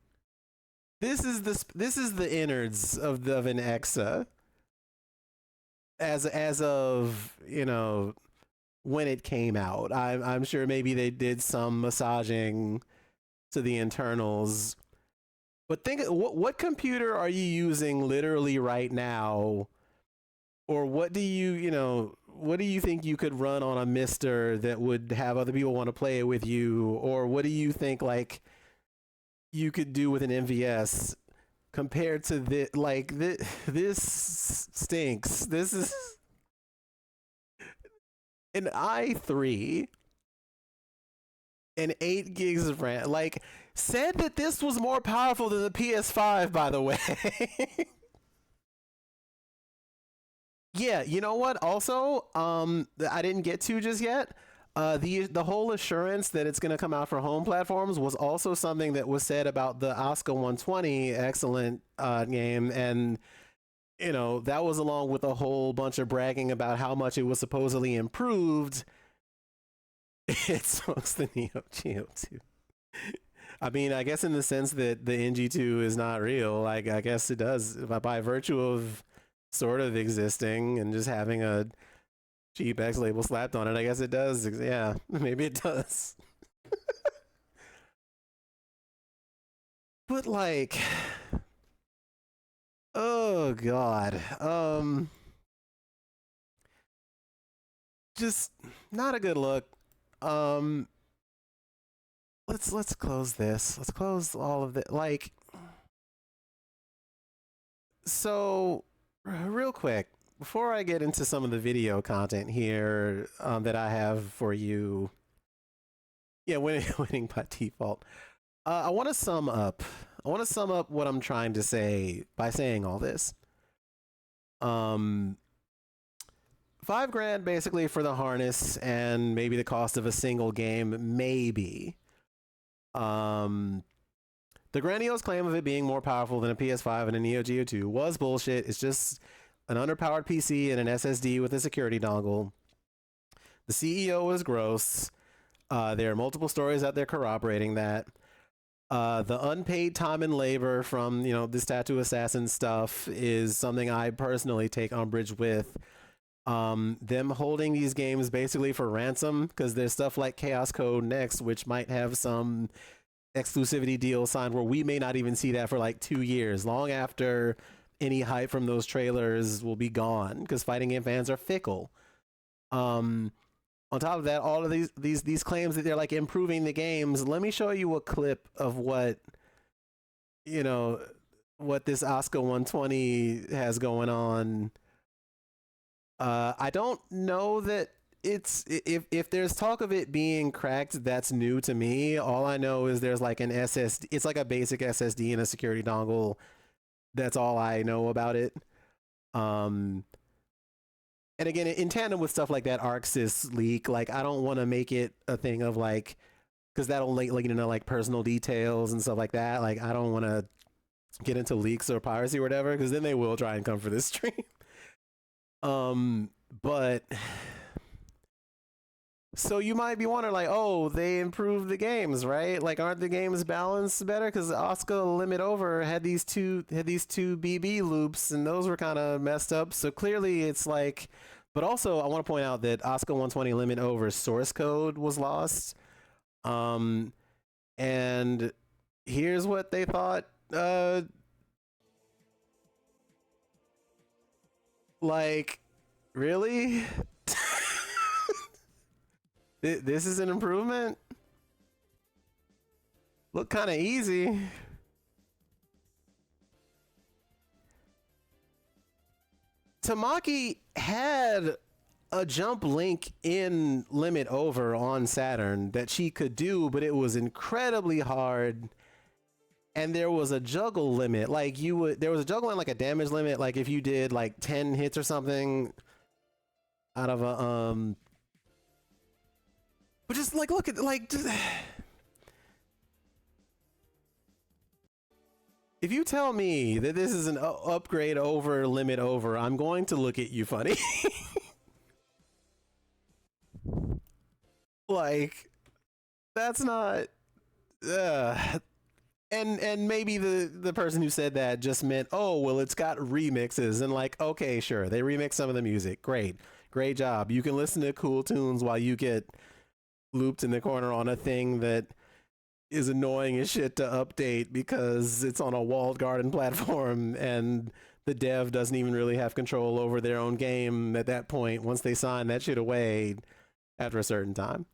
This is the innards of an Exa as of when it came out. I'm sure maybe they did some massaging to the internals, but think, what computer are you using literally right now, or what do you think you could run on a Mister that would have other people want to play it with you, or what do you think, like, you could do with an MVS compared to this. Like this stinks. This is an i3 and 8 gigs of RAM. Like, said that this was more powerful than the PS5, by the way. Yeah, you know what? Also, I didn't get to just yet. The whole assurance that it's going to come out for home platforms was also something that was said about the Oscar 120 excellent game, and that was along with a whole bunch of bragging about how much it was supposedly improved. It smokes the Neo Geo 2. I mean, I guess in the sense that the NG2 is not real, like I guess it does by virtue of sort of existing and just having a cheap X label slapped on it. I guess it does. Yeah, maybe it does. But like, oh god, just not a good look. Um, let's close this. Let's close all of it. Like, so real quick, before I get into some of the video content here that I have for you, yeah, winning by default. I want to sum up. I want to sum up what I'm trying to say by saying all this. $5 grand basically for the harness and maybe the cost of a single game, maybe. The grandiose claim of it being more powerful than a PS5 and a Neo Geo 2 was bullshit. It's just an underpowered PC and an SSD with a security dongle. The CEO is gross. There are multiple stories out there corroborating that. The unpaid time and labor from this tattoo assassin stuff is something I personally take umbrage with. Them holding these games basically for ransom because there's stuff like Chaos Code Next, which might have some exclusivity deal signed where we may not even see that for like 2 years, long after any hype from those trailers will be gone because fighting game fans are fickle. On top of that, all of these claims that they're like improving the games. Let me show you a clip of what this Oscar 120 has going on. I don't know that it's if there's talk of it being cracked, that's new to me. All I know is there's like an SSD. It's like a basic SSD and a security dongle. That's all I know about it. And again, in tandem with stuff like that ArcSys leak, like I don't want to make it a thing of like, because that'll like like personal details and stuff like that. Like I don't want to get into leaks or piracy or whatever, because then they will try and come for this stream. But so you might be wondering, like, oh, they improved the games, right? Like, aren't the games balanced better? Because Oscar Limit Over had these two BB loops, and those were kind of messed up. So clearly, it's like. But also, I want to point out that Oscar 120 Limit Over source code was lost. And here's what they thought. Like, really? This is an improvement? Look kind of easy. Tamaki had a jump link in Limit Over on Saturn that she could do, but it was incredibly hard. And there was a juggle limit. Like there was a juggle and like a damage limit. Like if you did like 10 hits or something out of a but just like look at like just, if you tell me that this is an upgrade over Limit Over, I'm going to look at you funny. Like that's not and maybe the person who said that just meant, oh well, it's got remixes, and like, okay, sure, they remix some of the music, great job, you can listen to cool tunes while you get looped in the corner on a thing that is annoying as shit to update because it's on a walled garden platform and the dev doesn't even really have control over their own game at that point once they sign that shit away after a certain time.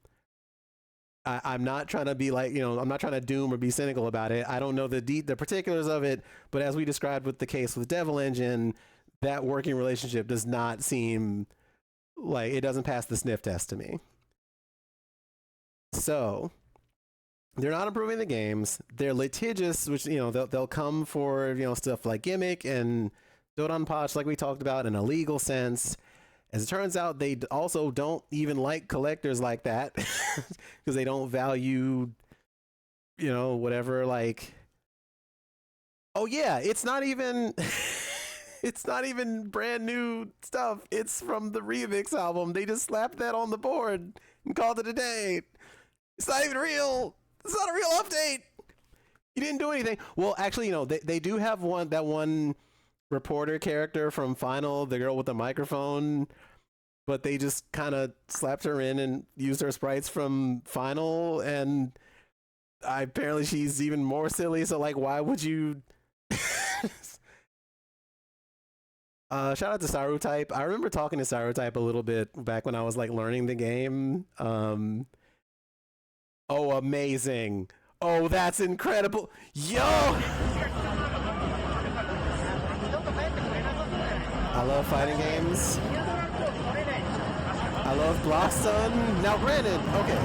I'm not trying to be like, I'm not trying to doom or be cynical about it. I don't know the particulars of it, but as we described with the case with Devil Engine, that working relationship does not seem like, it doesn't pass the sniff test to me. So they're not improving the games. They're litigious, which they'll come for stuff like gimmick and Dodonpachi, like we talked about, in a legal sense. As it turns out, they also don't even like collectors like that because they don't value, whatever. Like, oh yeah, it's not even it's not even brand new stuff. It's from the remix album. They just slapped that on the board and called it a day. It's not even real. It's not a real update. You didn't do anything. Well, actually, they do have that one reporter character from Final, the girl with the microphone, but they just kind of slapped her in and used her sprites from Final, and apparently she's even more silly. So, like, why would you? Shout out to Sarutype. I remember talking to Sarutype a little bit back when I was like learning the game. Oh, amazing. Oh, that's incredible. Yo! I love fighting games. I love Blockstun. Now, granted, okay.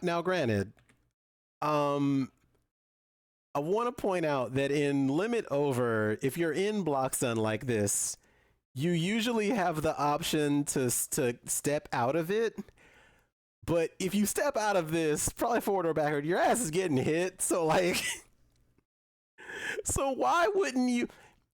Now, granted, I want to point out that in Limit Over, if you're in Blockstun like this, you usually have the option to step out of it. But if you step out of this, probably forward or backward, your ass is getting hit. So like, so why wouldn't you?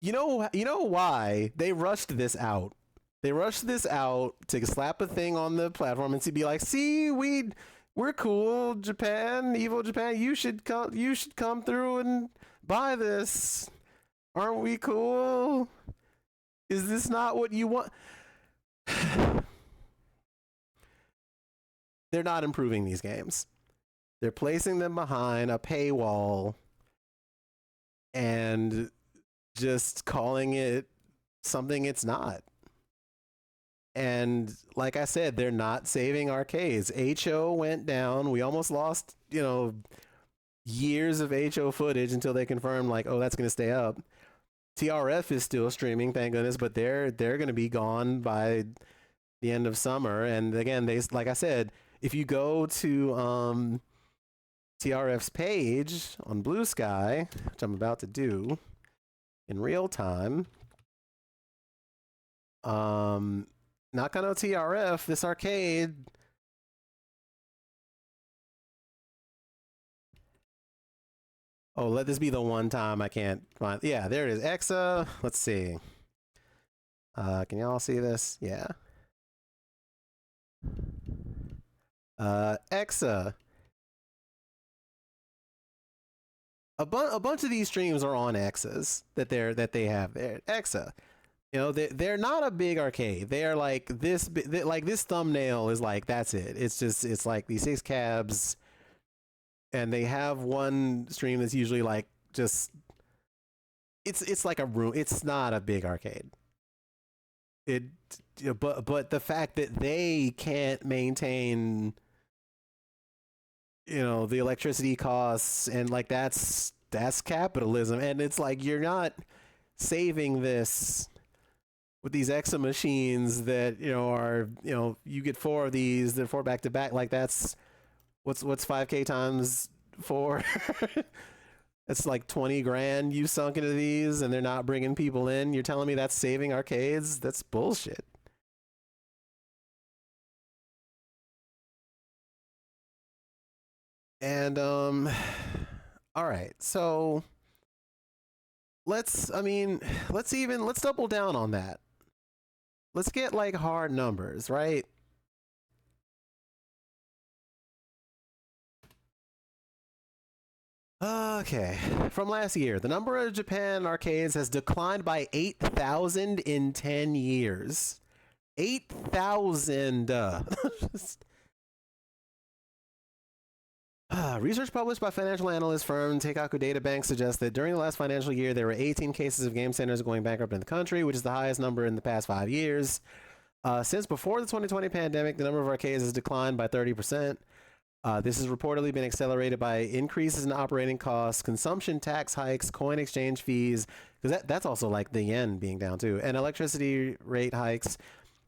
You know why they rushed this out? They rushed this out to slap a thing on the platform and to be like, see, we're cool, Japan, evil Japan. You should come through and buy this. Aren't we cool? Is this not what you want? They're not improving these games. They're placing them behind a paywall and just calling it something it's not. And like I said, they're not saving arcades. HO went down. We almost lost, years of HO footage until they confirmed, like, oh, that's going to stay up. TRF is still streaming, thank goodness, but they're going to be gone by the end of summer. And again, like I said, if you go to TRF's page on Blue Sky, which I'm about to do in real time, Nakano TRF, this arcade, oh, let this be the one time I can't find. Yeah, there it is. Exa. Let's see. Can y'all see this? Yeah. Exa. A bunch of these streams are on Exas that they have there. Exa. They're not a big arcade. They are like this. Like this thumbnail is like, that's it. It's like these 6 cabs, and they have one stream that's usually like just. It's like a room. It's not a big arcade. But the fact that they can't maintain, the electricity costs, and like that's capitalism, and it's like you're not saving this with these Exa machines that are you get 4 of these, they're 4 back to back. Like that's what's 5K times 4. It's like 20 grand you sunk into these, and they're not bringing people in. You're telling me that's saving arcades? That's bullshit. And all right, so let's double down on that. Let's get like hard numbers, right? Okay, from last year, the number of Japan arcades has declined by 8,000 in 10 years. 8,000. Research published by financial analyst firm Teikaku Databank suggests that during the last financial year, there were 18 cases of game centers going bankrupt in the country, which is the highest number in the past 5 years. Since before the 2020 pandemic, the number of arcades has declined by 30%. This has reportedly been accelerated by increases in operating costs, consumption tax hikes, coin exchange fees, because that's also like the yen being down too, and electricity rate hikes.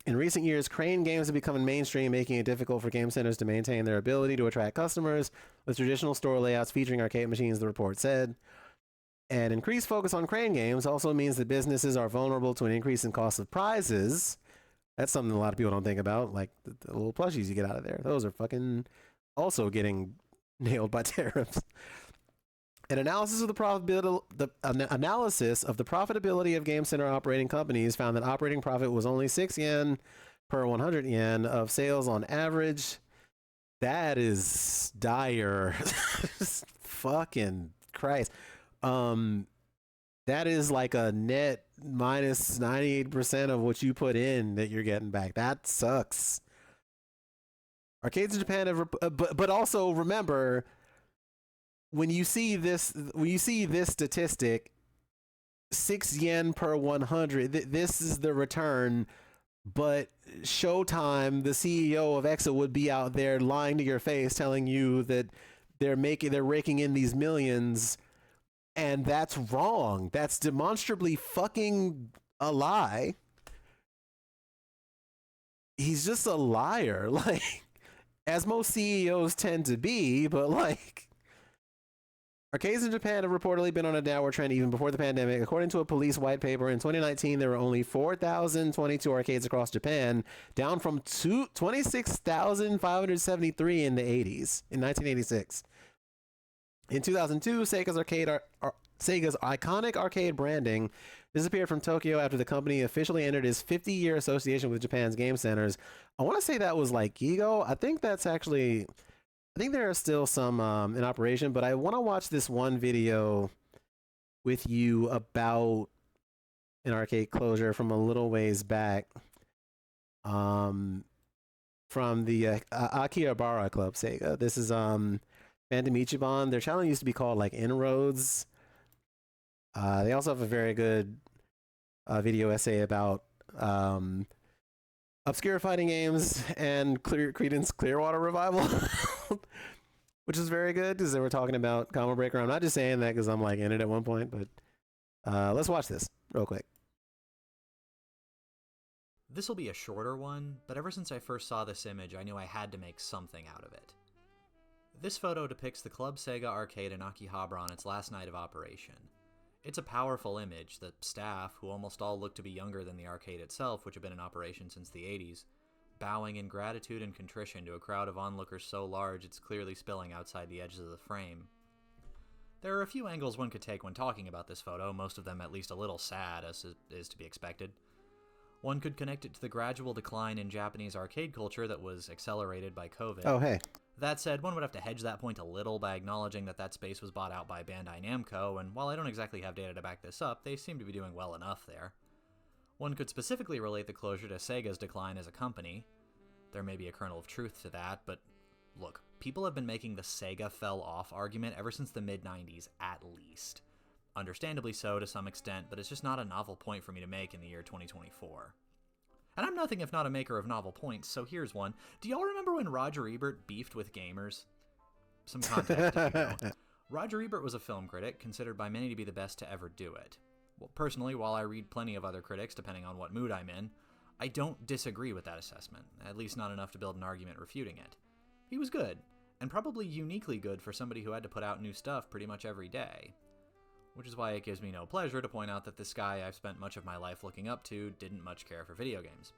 In recent years, crane games have become mainstream, making it difficult for game centers to maintain their ability to attract customers with traditional store layouts featuring arcade machines, the report said. An increased focus on crane games also means that businesses are vulnerable to an increase in cost of prizes. That's something a lot of people don't think about, like the little plushies you get out of there. Those are fucking also getting nailed by tariffs. An analysis of the profitability of game center operating companies found that operating profit was only 6 yen per 100 yen of sales on average. That is dire. Fucking Christ. That is like a net minus 98% of what you put in that you're getting back. That sucks. Arcades in Japan have, but also remember, when you see this statistic, 6 yen per 100, this is the return. But Showtime, the CEO of EXA, would be out there lying to your face, telling you that they're raking in these millions, and that's wrong. That's demonstrably fucking a lie. He's just a liar, like, as most CEOs tend to be, but like, arcades in Japan have reportedly been on a downward trend even before the pandemic. According to a police white paper, in 2019, there were only 4,022 arcades across Japan, down from 26,573 in the 80s, in 1986. In 2002, Sega's iconic arcade branding disappeared from Tokyo after the company officially ended its 50-year association with Japan's game centers. I want to say that was like Gigo. I think there are still some in operation, but I want to watch this one video with you about an arcade closure from a little ways back, from the Akihabara Club Sega. This is Phantom Ichiban. Their channel used to be called like Inroads. They also have a very good video essay about obscure fighting games and Creedence Clearwater Revival, which is very good because they were talking about Combo Breaker. I'm not just saying that because I'm like in it at one point, but let's watch this real quick. This will be a shorter one, but ever since I first saw this image, I knew I had to make something out of it. This photo depicts the Club Sega arcade in Akihabara on its last night of operation. It's a powerful image. The staff, who almost all look to be younger than the arcade itself, which had been in operation since the 80s, bowing in gratitude and contrition to a crowd of onlookers so large it's clearly spilling outside the edges of the frame. There are a few angles one could take when talking about this photo, most of them at least a little sad, as is to be expected. One could connect it to the gradual decline in Japanese arcade culture that was accelerated by COVID. Oh, hey. That said, one would have to hedge that point a little by acknowledging that space was bought out by Bandai Namco, and while I don't exactly have data to back this up, they seem to be doing well enough there. One could specifically relate the closure to Sega's decline as a company. There may be a kernel of truth to that, but look, people have been making the Sega fell off argument ever since the mid-90s, at least. Understandably so to some extent, but it's just not a novel point for me to make in the year 2024. And I'm nothing if not a maker of novel points, so here's one. Do y'all remember when Roger Ebert beefed with gamers? Some context, if you know. Roger Ebert was a film critic, considered by many to be the best to ever do it. Well, personally, while I read plenty of other critics, depending on what mood I'm in, I don't disagree with that assessment, at least not enough to build an argument refuting it. He was good, and probably uniquely good for somebody who had to put out new stuff pretty much every day. Which is why it gives me no pleasure to point out that this guy I've spent much of my life looking up to didn't much care for video games.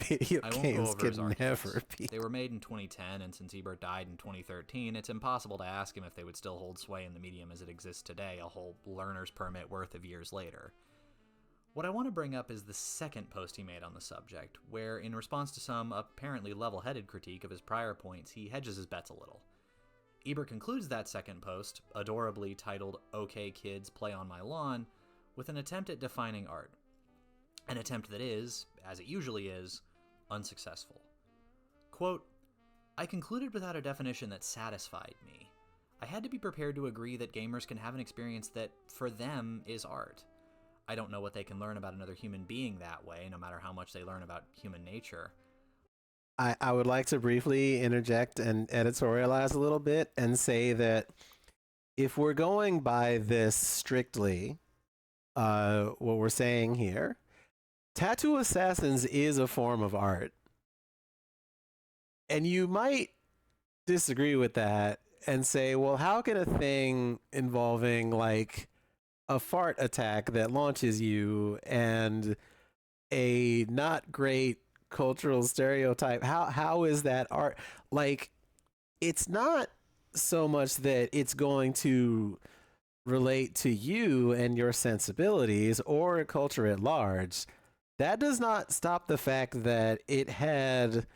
Video games could never be. They were made in 2010, and since Ebert died in 2013, it's impossible to ask him if they would still hold sway in the medium as it exists today, a whole learner's permit worth of years later. What I want to bring up is the second post he made on the subject, where, in response to some apparently level-headed critique of his prior points, he hedges his bets a little. Ebert concludes that second post, adorably titled, "Okay Kids, Play on My Lawn," with an attempt at defining art. An attempt that is, as it usually is, unsuccessful. Quote, "I concluded without a definition that satisfied me. I had to be prepared to agree that gamers can have an experience that, for them, is art. I don't know what they can learn about another human being that way, no matter how much they learn about human nature. I would like to briefly interject and editorialize a little bit and say that if we're going by this strictly, what we're saying here, Tattoo Assassins is a form of art. And you might disagree with that and say, well, how can a thing involving like a fart attack that launches you and a not great cultural stereotype, how is that art? Like, it's not so much that it's going to relate to you and your sensibilities or culture at large. That does not stop the fact that it had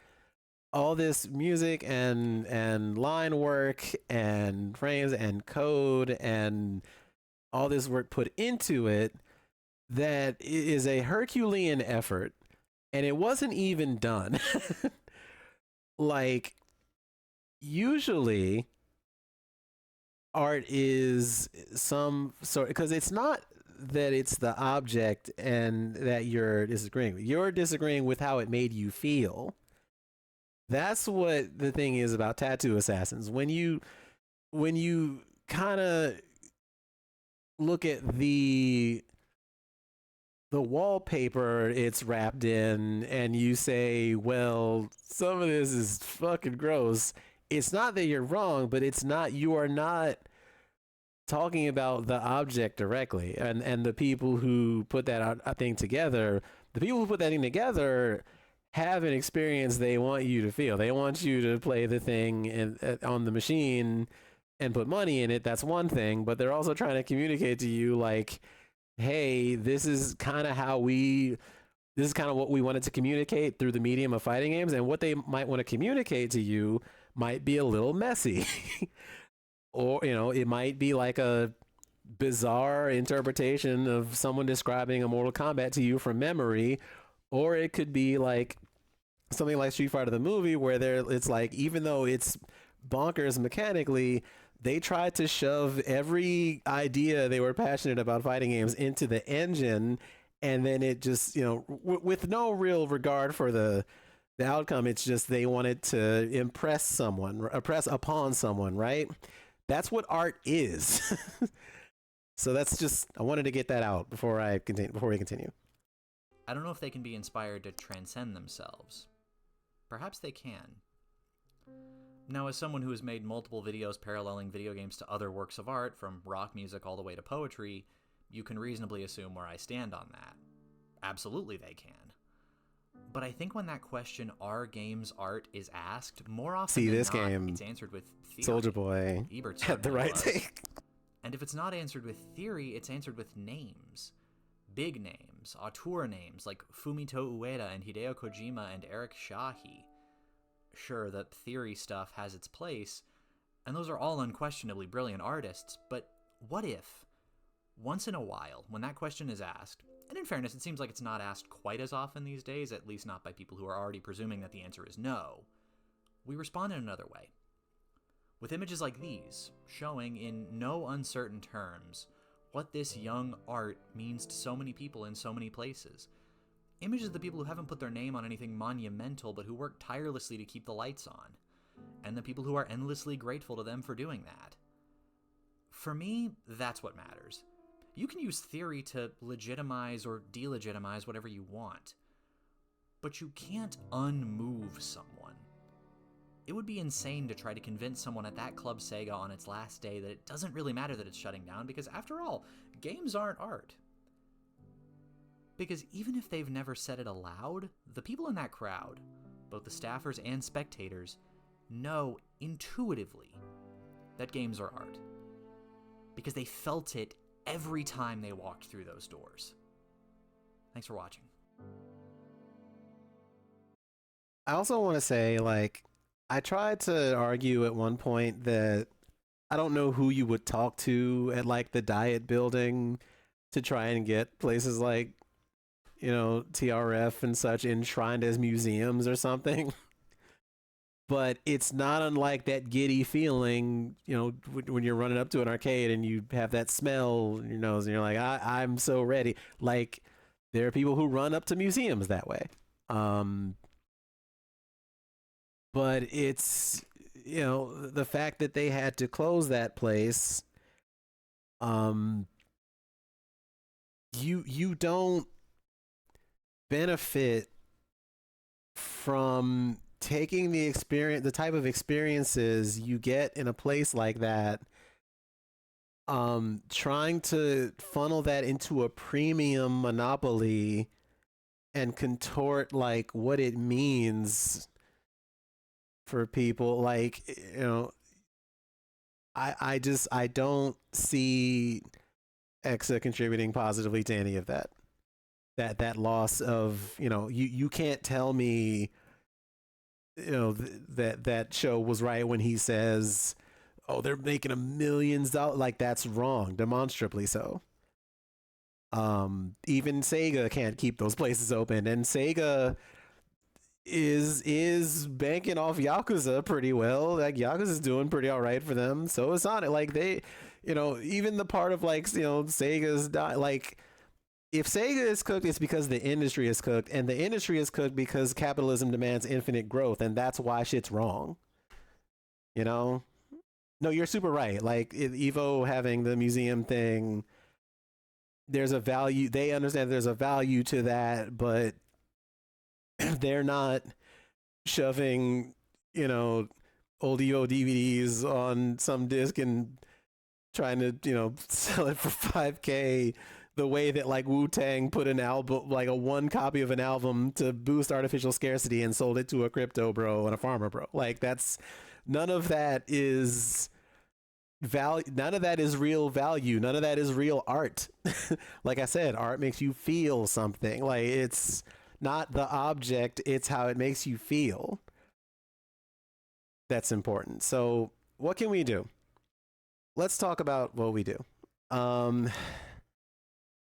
all this music and line work and frames and code and all this work put into it that is a Herculean effort, and it wasn't even done. Like, usually art is some sort, because it's not that it's the object and that you're disagreeing with. You're disagreeing with how it made you feel. That's what the thing is about Tattoo Assassins. When you kind of look at the wallpaper it's wrapped in and you say, well, some of this is fucking gross, it's not that you're wrong, but you are not talking about the object directly. And the people who put that thing together, the people who put that thing together have an experience they want you to feel. They want you to play the thing on the machine and put money in it. That's one thing, but they're also trying to communicate to you like, hey, this is kind of what we wanted to communicate through the medium of fighting games, and what they might want to communicate to you might be a little messy. Or, it might be like a bizarre interpretation of someone describing a Mortal Kombat to you from memory, or it could be like something like Street Fighter the movie, where it's like, even though it's bonkers mechanically, they tried to shove every idea they were passionate about fighting games into the engine, and then it just, with no real regard for the outcome, it's just they wanted to impress upon someone, right? That's what art is. So I wanted to get that out before we continue. I don't know if they can be inspired to transcend themselves. Perhaps they can. Now, as someone who has made multiple videos paralleling video games to other works of art, from rock music all the way to poetry, you can reasonably assume where I stand on that. Absolutely they can. But I think when that question, are games art, is asked, more often than not, it's answered with theory. Soldier Boy Ebert had the right take. And if it's not answered with theory, it's answered with names. Big names, auteur names like Fumito Ueda and Hideo Kojima and Eric Shahi. Sure, the theory stuff has its place, and those are all unquestionably brilliant artists, but what if, once in a while, when that question is asked, and in fairness, it seems like it's not asked quite as often these days, at least not by people who are already presuming that the answer is no, we respond in another way. With images like these, showing in no uncertain terms what this young art means to so many people in so many places. Images of the people who haven't put their name on anything monumental, but who work tirelessly to keep the lights on. And the people who are endlessly grateful to them for doing that. For me, that's what matters. You can use theory to legitimize or delegitimize whatever you want. But you can't unmove someone. It would be insane to try to convince someone at that Club Sega on its last day that it doesn't really matter that it's shutting down, because after all, games aren't art. Because even if they've never said it aloud, the people in that crowd, both the staffers and spectators, know intuitively that games are art. Because they felt it every time they walked through those doors. Thanks for watching. I also want to say, I tried to argue at one point that I don't know who you would talk to at the Diet Building to try and get places like, TRF and such enshrined as museums or something. but it's not unlike that giddy feeling, when you're running up to an arcade and you have that smell in your nose and you're like, I'm so ready. Like, there are people who run up to museums that way. Um, but it's, the fact that they had to close that place, um, you don't benefit from taking the type of experiences you get in a place like that, trying to funnel that into a premium monopoly and contort like what it means for people. Like, I don't see EXA contributing positively to any of that. That loss of, you can't tell me, that show was right when he says, oh, they're making $1 million. Like, that's wrong, demonstrably so. Even Sega can't keep those places open, and Sega is banking off Yakuza pretty well. Like, Yakuza's doing pretty all right for them. So it's not like they, even the part of like, Sega's like, if Sega is cooked, it's because the industry is cooked, and the industry is cooked because capitalism demands infinite growth, and that's why shit's wrong. You know? No, you're super right. Like, Evo having the museum thing, there's a value. They understand there's a value to that, but they're not shoving, old Evo DVDs on some disc and trying to, sell it for 5K the way that like Wu-Tang put an album, like a one copy of an album to boost artificial scarcity and sold it to a crypto bro and a farmer bro. Like, that's, none of that is value. None of that is real value. None of that is real art. Like I said, art makes you feel something. Like, it's not the object, it's how it makes you feel. That's important. So what can we do? Let's talk about what we do.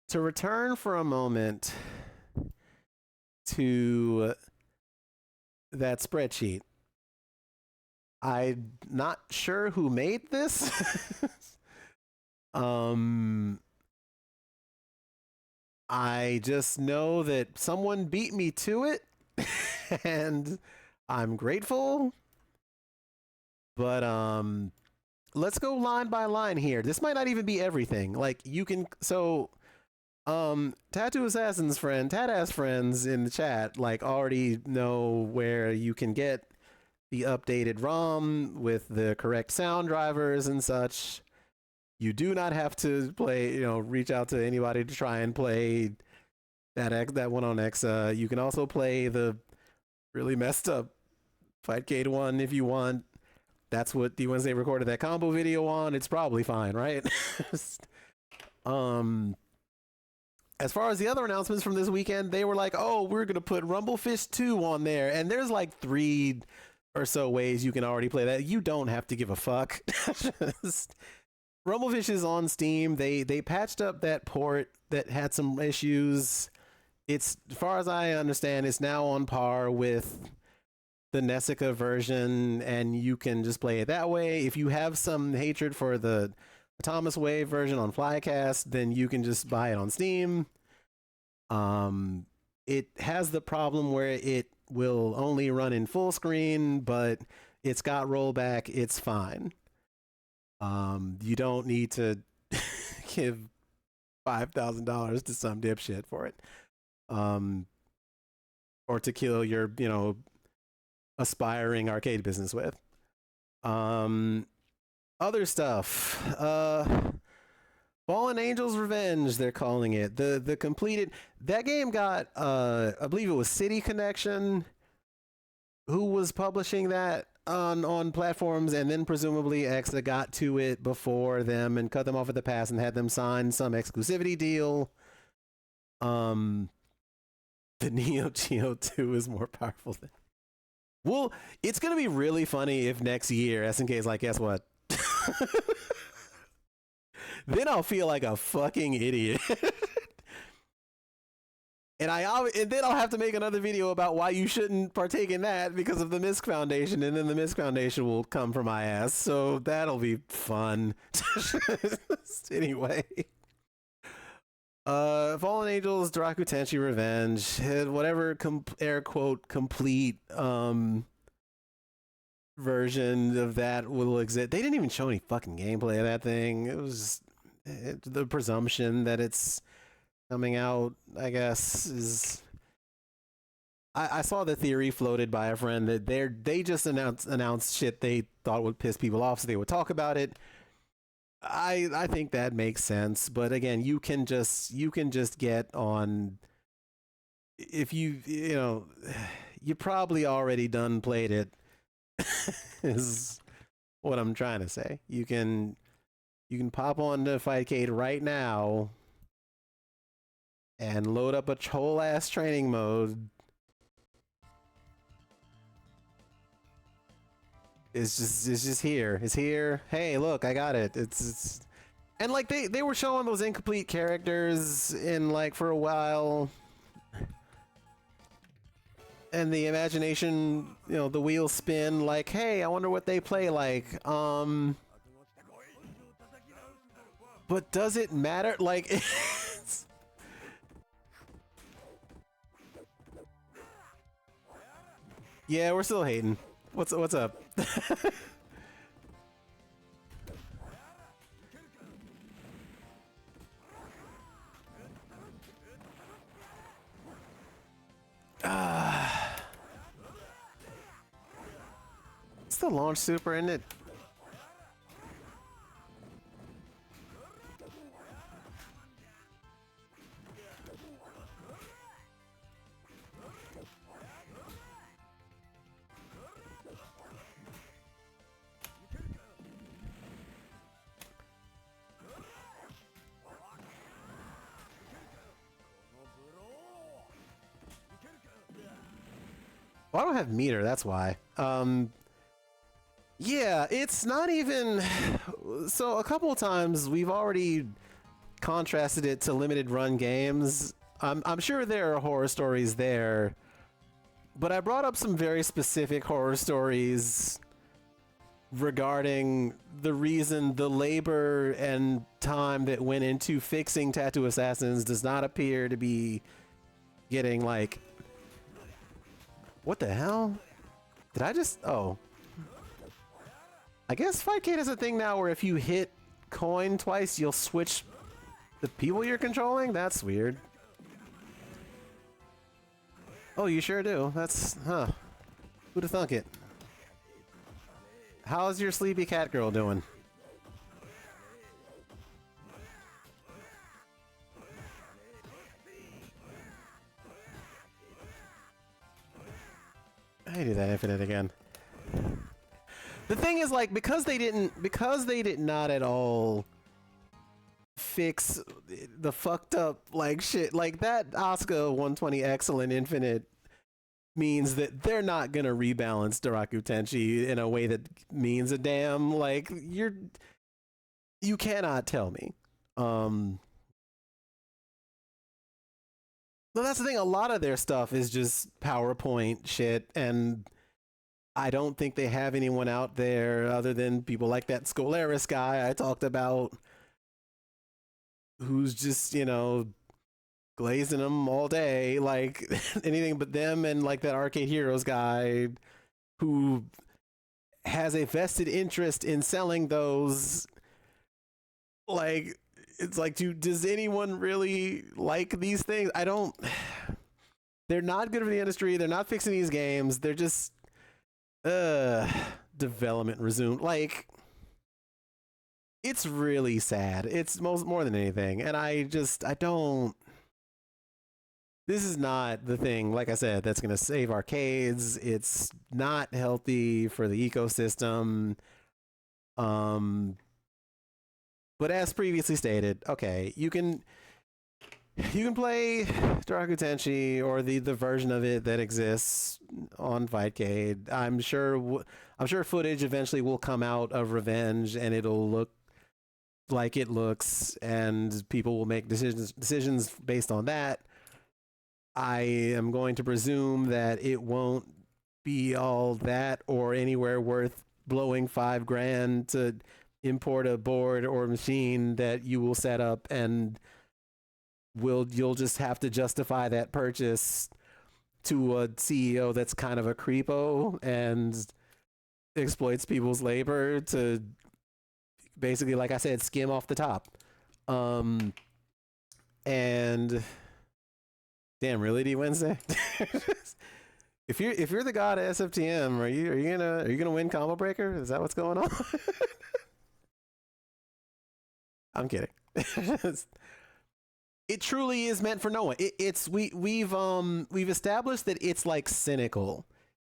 To return for a moment to that spreadsheet, I'm not sure who made this. I just know that someone beat me to it, and I'm grateful. But let's go line by line here. This might not even be everything. Like, you can, so Tattoo Assassin's friend, Tatass friends in the chat, like, already know where you can get the updated ROM with the correct sound drivers and such. You do not have to play, reach out to anybody to try and play that one on X. You can also play the really messed up Fightcade one if you want. That's what the Wednesday recorded that combo video on. It's probably fine, right? As far as the other announcements from this weekend, they were like, oh, we're going to put Rumblefish 2 on there. And there's like 3 or so ways you can already play that. You don't have to give a fuck. Rumblefish is on Steam. They patched up that port that had some issues. It's, as far as I understand, it's now on par with the Nessica version, and you can just play it that way. If you have some hatred for the Thomas Wave version on Flycast, then you can just buy it on Steam. It has the problem where it will only run in full screen, but it's got rollback. It's fine. You don't need to give $5,000 to some dipshit for it, or to kill your, aspiring arcade business with. Other stuff. Fallen Angels Revenge, they're calling it. The completed, that game got, I believe it was City Connection who was publishing that on platforms, and then presumably Exa got to it before them and cut them off at the pass and had them sign some exclusivity deal. The Neo Geo 2 is more powerful than... Well, it's going to be really funny if next year SNK is like, guess what? Then I'll feel like a fucking idiot. And then I'll have to make another video about why you shouldn't partake in that because of the Misc Foundation, and then the Misc Foundation will come for my ass. So that'll be fun. Anyway. Fallen Angels, Daraku Tenchi Revenge, whatever air quote complete version of that will exist. They didn't even show any fucking gameplay of that thing. It was the presumption that it's coming out, I guess, is. I saw the theory floated by a friend that they just announced shit they thought would piss people off, so they would talk about it. I think that makes sense, but again, you can just get on if you probably already done played it. Is what I'm trying to say. You can pop on to Fightcade right now and load up a whole ass training mode. It's just here. It's here. Hey, look, I got it. It's and like they were showing those incomplete characters in like for a while. And the imagination, the wheels spin like, hey, I wonder what they play like. But does it matter? Like yeah, we're still hating. What's up? It's the launch super, isn't it? Well, I don't have meter, that's why. Yeah, it's not even. So a couple of times we've already contrasted it to limited run games. I'm sure there are horror stories there, but I brought up some very specific horror stories regarding the reason the labor and time that went into fixing Tattoo Assassins does not appear to be getting like. What the hell? Did I just. Oh. I guess Fightcade has a thing now where if you hit coin twice, you'll switch the people you're controlling? That's weird. Oh, you sure do. That's, huh. Who'd have thunk it? How's your sleepy cat girl doing? I do that infinite again. The thing is, like, because they did not at all fix the fucked up like shit, like that Asuka 120 excellent infinite means that they're not gonna rebalance Daraku Tenchi in a way that means a damn. Like you cannot tell me. No, that's the thing. A lot of their stuff is just PowerPoint shit, and I don't think they have anyone out there other than people like that Scolaris guy I talked about, who's just, glazing them all day, like anything but them, and like that Arcade Heroes guy who has a vested interest in selling those. Like, it's like, does anyone really like these things? I don't. They're not good for the industry. They're not fixing these games. They're just development resumed. Like, it's really sad. It's more than anything. And I don't. This is not the thing, like I said, that's going to save arcades. It's not healthy for the ecosystem. But as previously stated, okay, you can play Daraku Tenchi or the version of it that exists on Fightcade. I'm sure footage eventually will come out of Revenge, and it'll look like it looks, and people will make decisions based on that. I am going to presume that it won't be all that or anywhere worth blowing $5,000 to import a board or machine that you will set up, and you'll just have to justify that purchase to a CEO that's kind of a creepo and exploits people's labor to basically, like I said, skim off the top. And damn, really, D Wednesday? If you're the god of SFTM, are you gonna win Combo Breaker? Is that what's going on? I'm kidding. It truly is meant for no one. We've established that it's like cynical.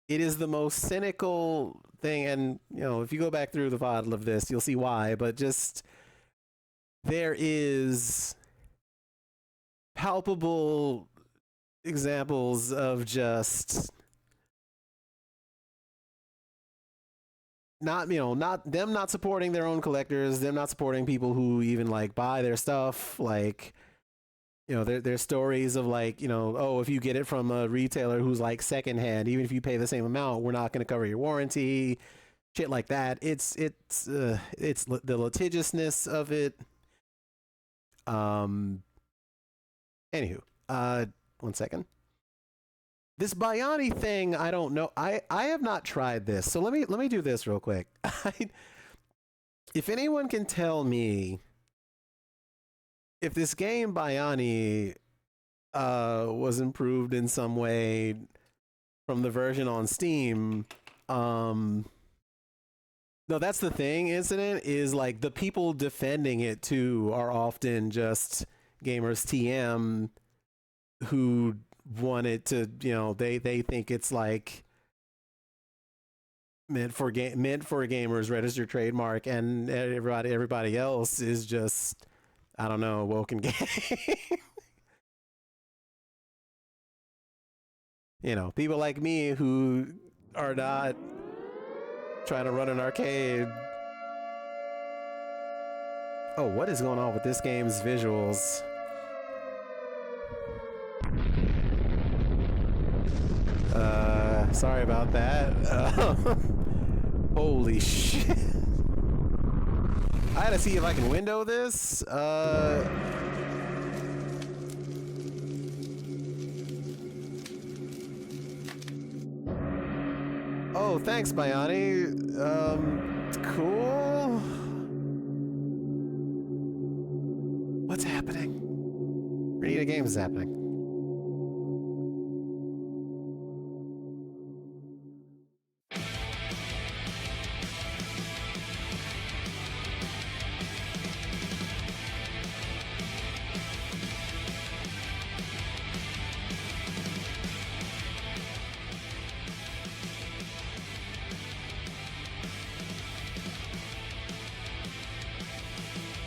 It is the most cynical thing, and if you go back through the file of this, you'll see why. But just there is palpable examples of just not supporting their own collectors, them not supporting people who even like buy their stuff. Like, there's stories of like, oh, if you get it from a retailer who's like secondhand, even if you pay the same amount, we're not going to cover your warranty, shit like that. It's the litigiousness of it. Anywho, 1 second. This Biani thing, I don't know. I have not tried this, so let me do this real quick. If anyone can tell me if this game Biani was improved in some way from the version on Steam, no, that's the thing, isn't it? Is like the people defending it too are often just gamers TM who want it to, they think it's like meant for gamers, registered trademark, and everybody else is just, I don't know, woken game. People like me who are not trying to run an arcade. Oh, what is going on with this game's visuals? Sorry about that. Holy shit. I gotta see if I can window this. Oh, thanks, Biani. Cool. What's happening? Renita Games is happening.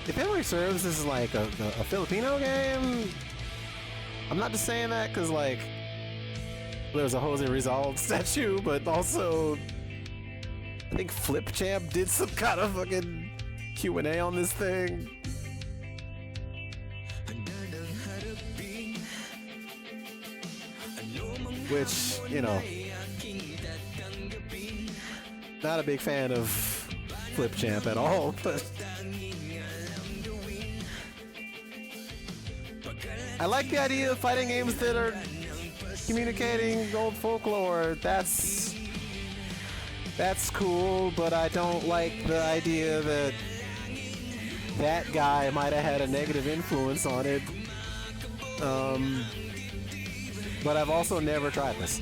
If memory serves, this is like a Filipino game. I'm not just saying that because like there's a Jose Rizal statue, but also I think Flip Champ did some kind of fucking Q&A on this thing. Which, not a big fan of Flip Champ at all, but I like the idea of fighting games that are communicating old folklore. That's cool, but I don't like the idea that that guy might have had a negative influence on it. But I've also never tried this.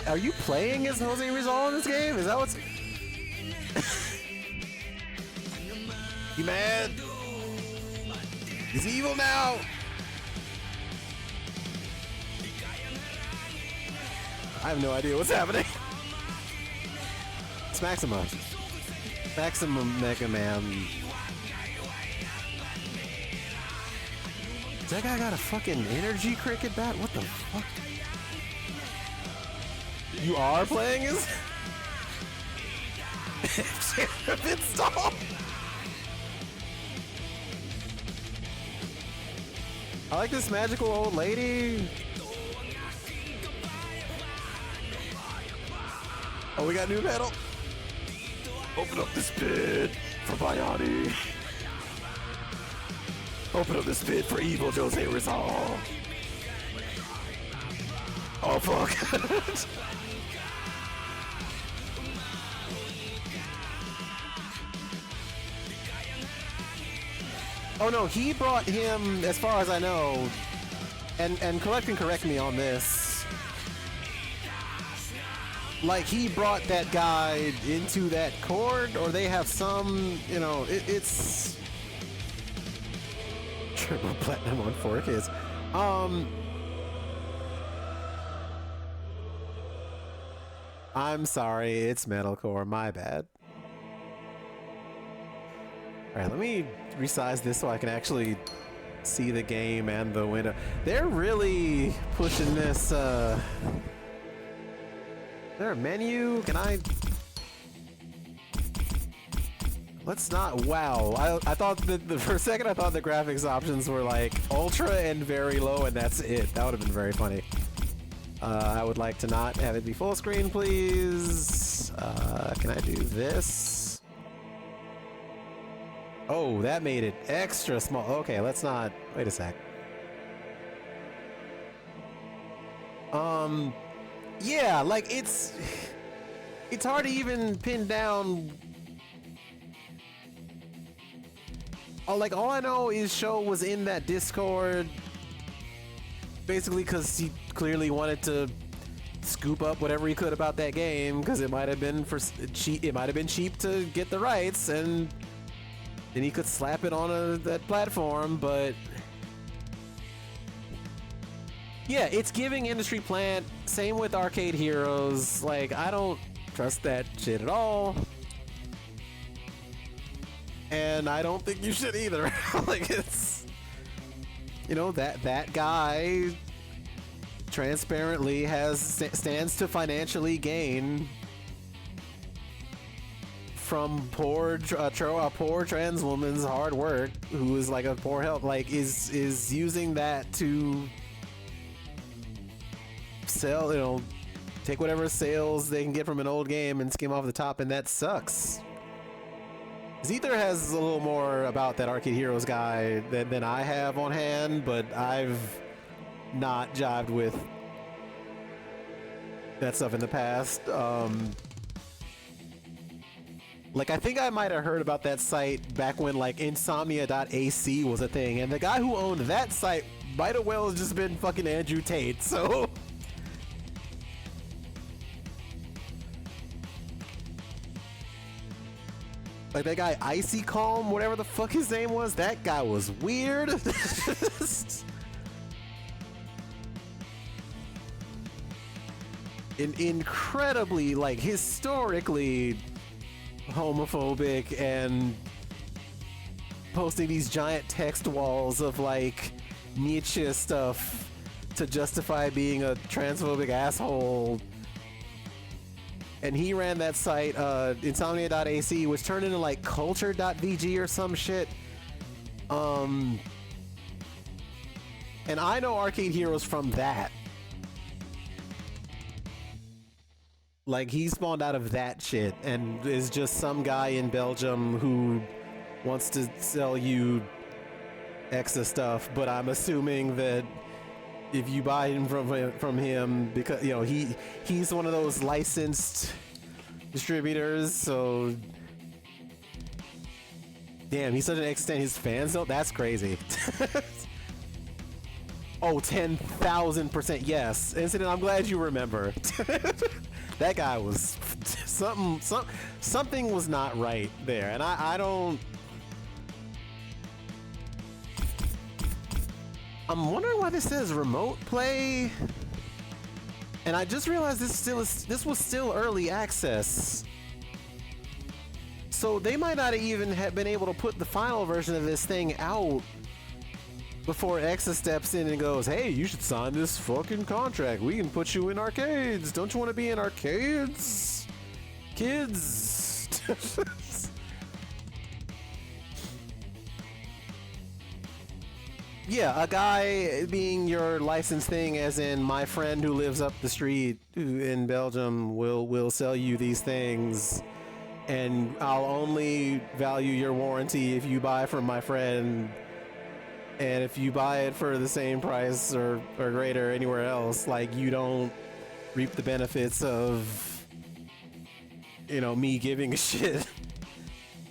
Are you playing as Jose Rizal in this game? Is that what's... You mad? He's evil now! I have no idea what's happening. It's Maxima. Maximum Mega Man. That guy got a fucking energy cricket bat? What the fuck? You are playing as... Install? I like this magical old lady. Oh, we got new metal. Open up this pit for Bayani. Open up this pit for evil Jose Rizal. Oh, fuck. Oh no, he brought him, as far as I know, and correct me on this. Like, he brought that guy into that chord, or they have some, you know, it's triple platinum on 4Ks. I'm sorry, it's metalcore, my bad. All right, let me resize this so I can actually see the game and the window. They're really pushing this, Is there a menu? Can I... Let's not... Wow. I thought that for a second I thought the graphics options were like ultra and very low and that's it. That would have been very funny. I would like to not have it be full screen, please. Can I do this? Oh, that made it extra small. Okay, let's not... Wait a sec. Yeah, like it's hard to even pin down. Oh, like all I know is Sho was in that Discord basically because he clearly wanted to scoop up whatever he could about that game because it might have been cheap. It might have been cheap to get the rights, and then he could slap it on that platform. But yeah, it's giving Industry Plant. Same with Arcade Heroes. Like, I don't trust that shit at all. And I don't think you should either. Like, it's... You know, that guy transparently stands to financially gain from a poor trans woman's hard work, who is like a poor help, like is using that to sell, you know, take whatever sales they can get from an old game and skim off the top, and that sucks. Zether has a little more about that Arcade Heroes guy than I have on hand, but I've not jived with that stuff in the past. Like, I think I might have heard about that site back when, like, insomnia.ac was a thing, and the guy who owned that site might have well just been fucking Andrew Tate, so... Like, that guy Icy Calm, whatever the fuck his name was, that guy was weird. Incredibly, like, historically homophobic, and posting these giant text walls of, like, Nietzsche stuff to justify being a transphobic asshole. And he ran that site, insomnia.ac, which turned into like culture.vg or some shit. And I know Arcade Heroes from that. Like, he spawned out of that shit and is just some guy in Belgium who wants to sell you Exa stuff, but I'm assuming that if you buy him from him, because, you know, he's one of those licensed distributors, so damn, he's such an extent. His fans don't. That's crazy. Oh, 10,000% yes. Incident. I'm glad you remember. That guy was something was not right there, and I don't. I'm wondering why this says remote play, and I just realized this was still early access, so they might not even have been able to put the final version of this thing out before Exa steps in and goes, "Hey, you should sign this fucking contract. We can put you in arcades. Don't you want to be in arcades, kids?" Yeah, a guy being your licensed thing, as in my friend who lives up the street in Belgium will sell you these things, and I'll only value your warranty if you buy from my friend, and if you buy it for the same price or greater anywhere else, like, you don't reap the benefits of, you know, me giving a shit.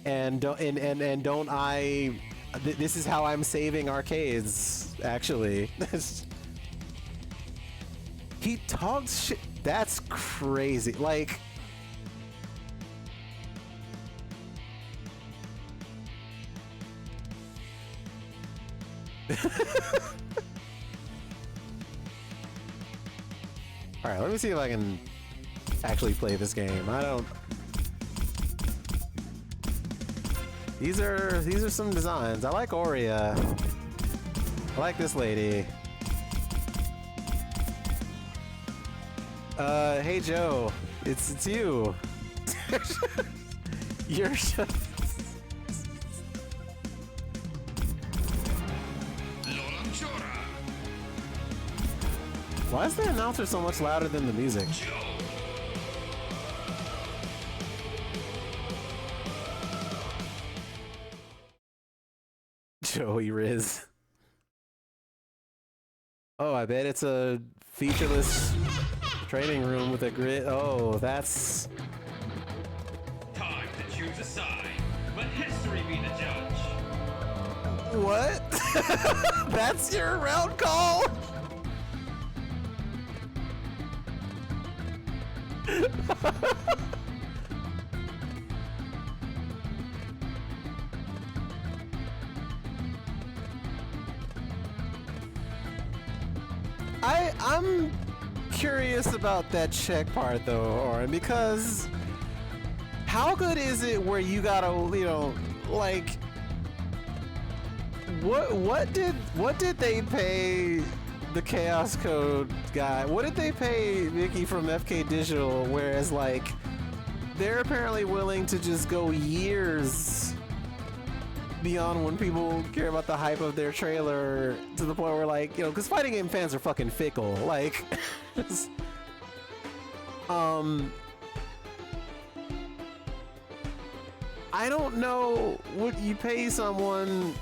And don't I... This is how I'm saving arcades, actually. He talks shit. That's crazy. Like... Alright, let me see if I can actually play this game. I don't... These are some designs. I like Aurea. I like this lady. Hey Joe, it's you. You're just... Why is the announcer so much louder than the music? Joey Riz. Oh, I bet it's a featureless training room with a grid. Oh, that's... Time to choose a side. Let history be the judge. What? That's your round call? I'm curious about that check part though, Oren, because how good is it where you gotta, you know, like, what did they pay the Chaos Code guy? What did they pay Vicky from FK Digital? Whereas, like, they're apparently willing to just go years beyond when people care about the hype of their trailer, to the point where, like, you know, because fighting game fans are fucking fickle. Like, I don't know, would you pay someone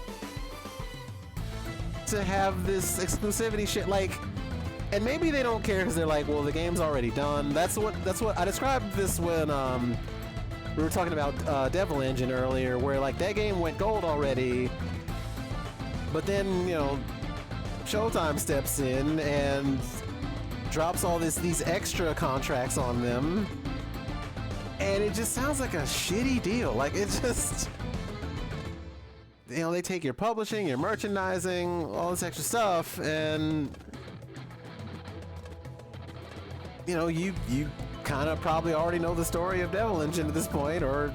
to have this exclusivity shit, like, and maybe they don't care because they're like, well, the game's already done. That's what I described this when we were talking about Devil Engine earlier, where, like, that game went gold already, but then, you know, Showtime steps in and drops all these extra contracts on them, and it just sounds like a shitty deal. Like, it just, you know, they take your publishing, your merchandising, all this extra stuff, and, you know, you kind of probably already know the story of Devil Engine at this point, or,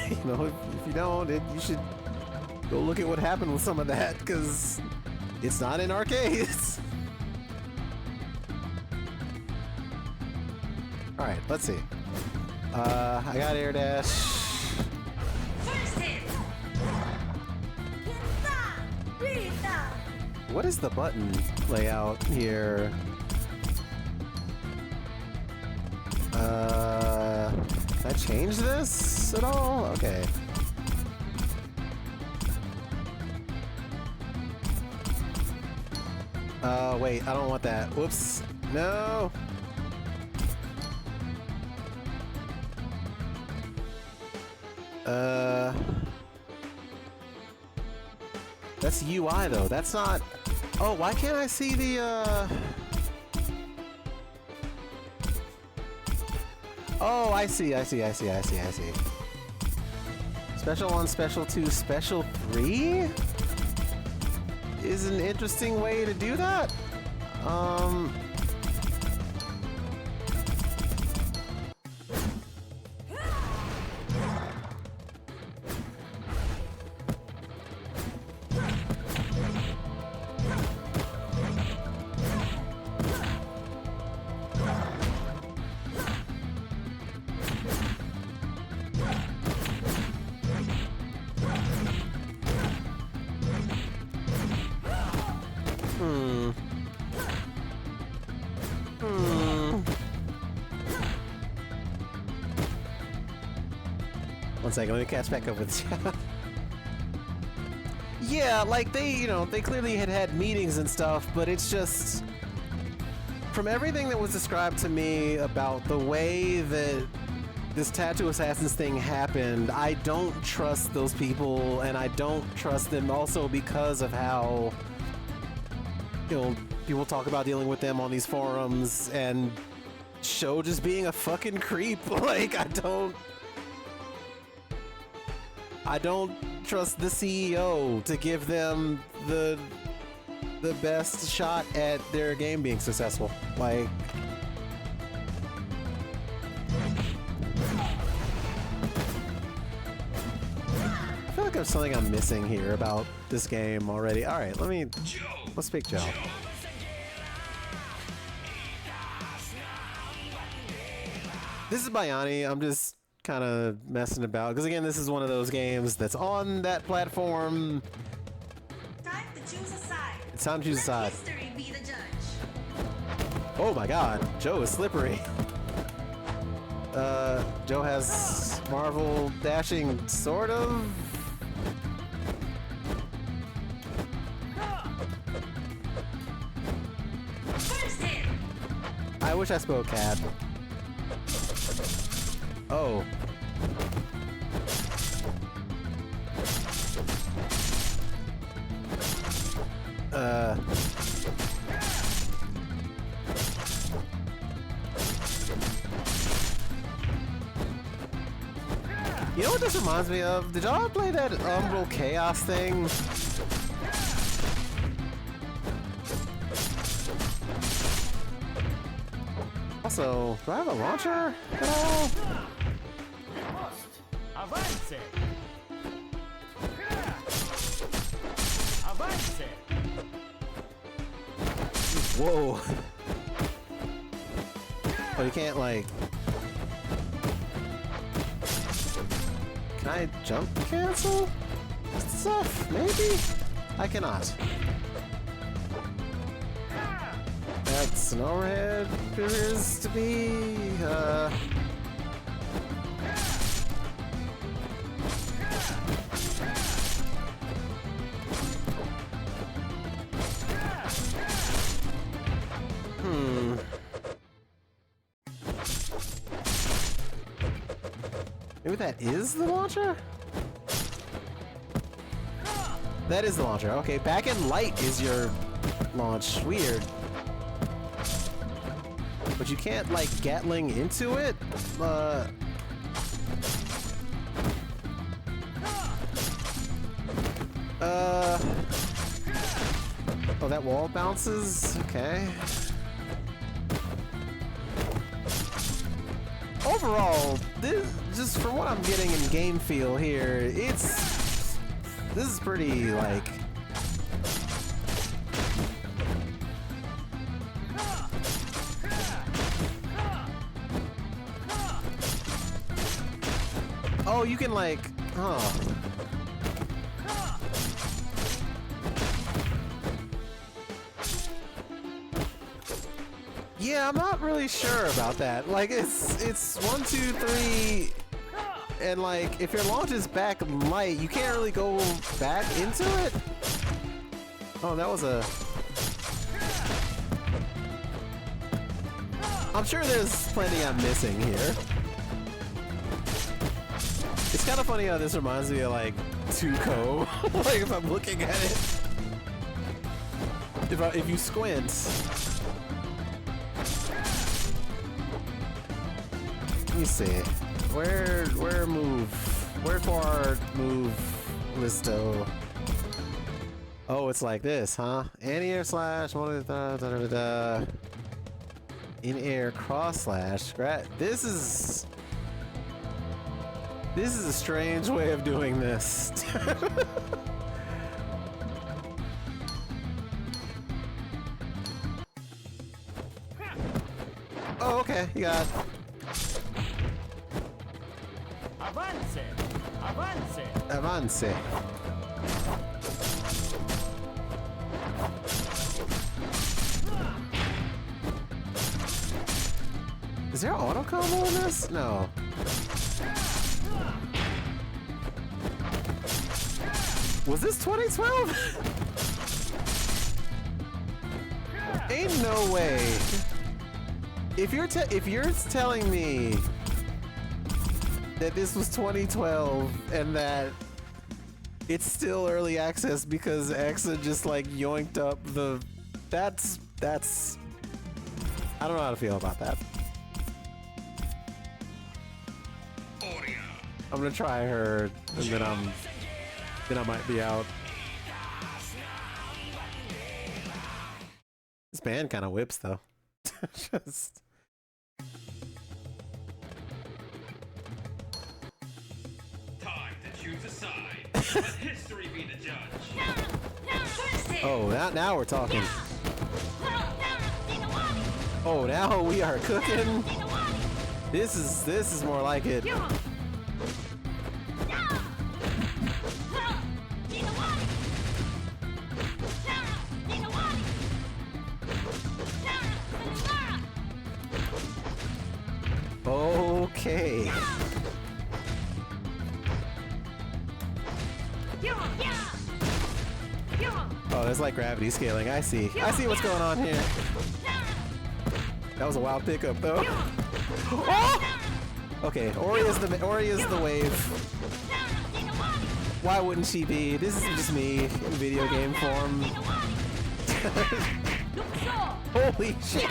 you know, if you don't, you should go look at what happened with some of that, because it's not in arcades. Alright, let's see. I got air dash. What is the button layout here? Can I change this at all? Okay. Wait, I don't want that. Whoops. No! That's UI though, that's not... Oh, why can't I see the, Oh, I see. Special 1, Special 2, Special 3? Is an interesting way to do that? Hmm. Hmm. One second, let me catch back up with you. Yeah, like they clearly had meetings and stuff, but it's just from everything that was described to me about the way that this Tattoo Assassins thing happened, I don't trust those people, and I don't trust them also because of how, people talk about dealing with them on these forums, and Sho just being a fucking creep. Like, I don't trust the CEO to give them the best shot at their game being successful. Like, I feel like there's something I'm missing here about this game already. All right, let's pick Joe. This is Bayani. I'm just kind of messing about because again, this is one of those games that's on that platform. Time to choose a side. It's time to choose a side. Let history be the judge. Oh my God, Joe is slippery. Joe has Marvel dashing, sort of. First hit. I wish I spoke cat. Oh. You know what this reminds me of? Did y'all play that Umbral Chaos thing? Also, do I have a launcher at all? Avance! Avance! Whoa. Oh, you can't, like... Can I jump cancel stuff? Maybe? I cannot. That's an overhead, appears to be, Maybe that is the launcher? That is the launcher. Okay, back in light is your launch. Weird. But you can't, like, Gatling into it? Oh, that wall bounces? Okay. Overall, this, just from what I'm getting in game feel here, this is pretty, like... Oh, you can, like, Yeah, I'm not really sure about that. Like, it's 1, 2, 3, and like, if your launch is back light, you can't really go back into it. Oh, that was a... I'm sure there's plenty I'm missing here. It's kind of funny how this reminds me of, like, Tuco. Like, if I'm looking at it. If you squint... Let me see. Where move? Where forward move listo? Oh, it's like this, huh? Anti-air slash, in-air cross slash. This is a strange way of doing this. Oh, okay, you got it. Avance! Avance! Avance. Is there auto combo in this? No. Was this 2012? Ain't no way. If you're telling me that this was 2012 and that it's still early access because Exa just like yoinked up the that's I don't know how to feel about that. I'm gonna try her and then I might be out. This band kind of whips though. Just Time to choose a side. Let history be the judge. First hit. oh now we're talking. Oh, now we are cooking. This is more like it. Okay. Oh, there's like gravity scaling. I see what's going on here. That was a wild pickup, though. Oh! Okay, Ori is the wave. Why wouldn't she be? This is just me in video game form. Holy shit!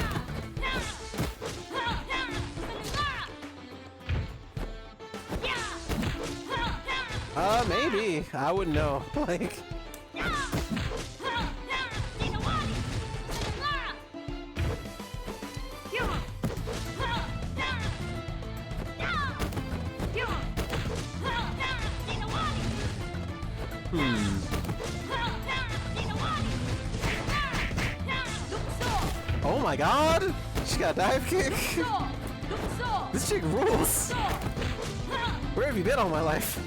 Maybe. I wouldn't know. Like. Oh my god! She got a dive kick! This chick rules! Where have you been all my life?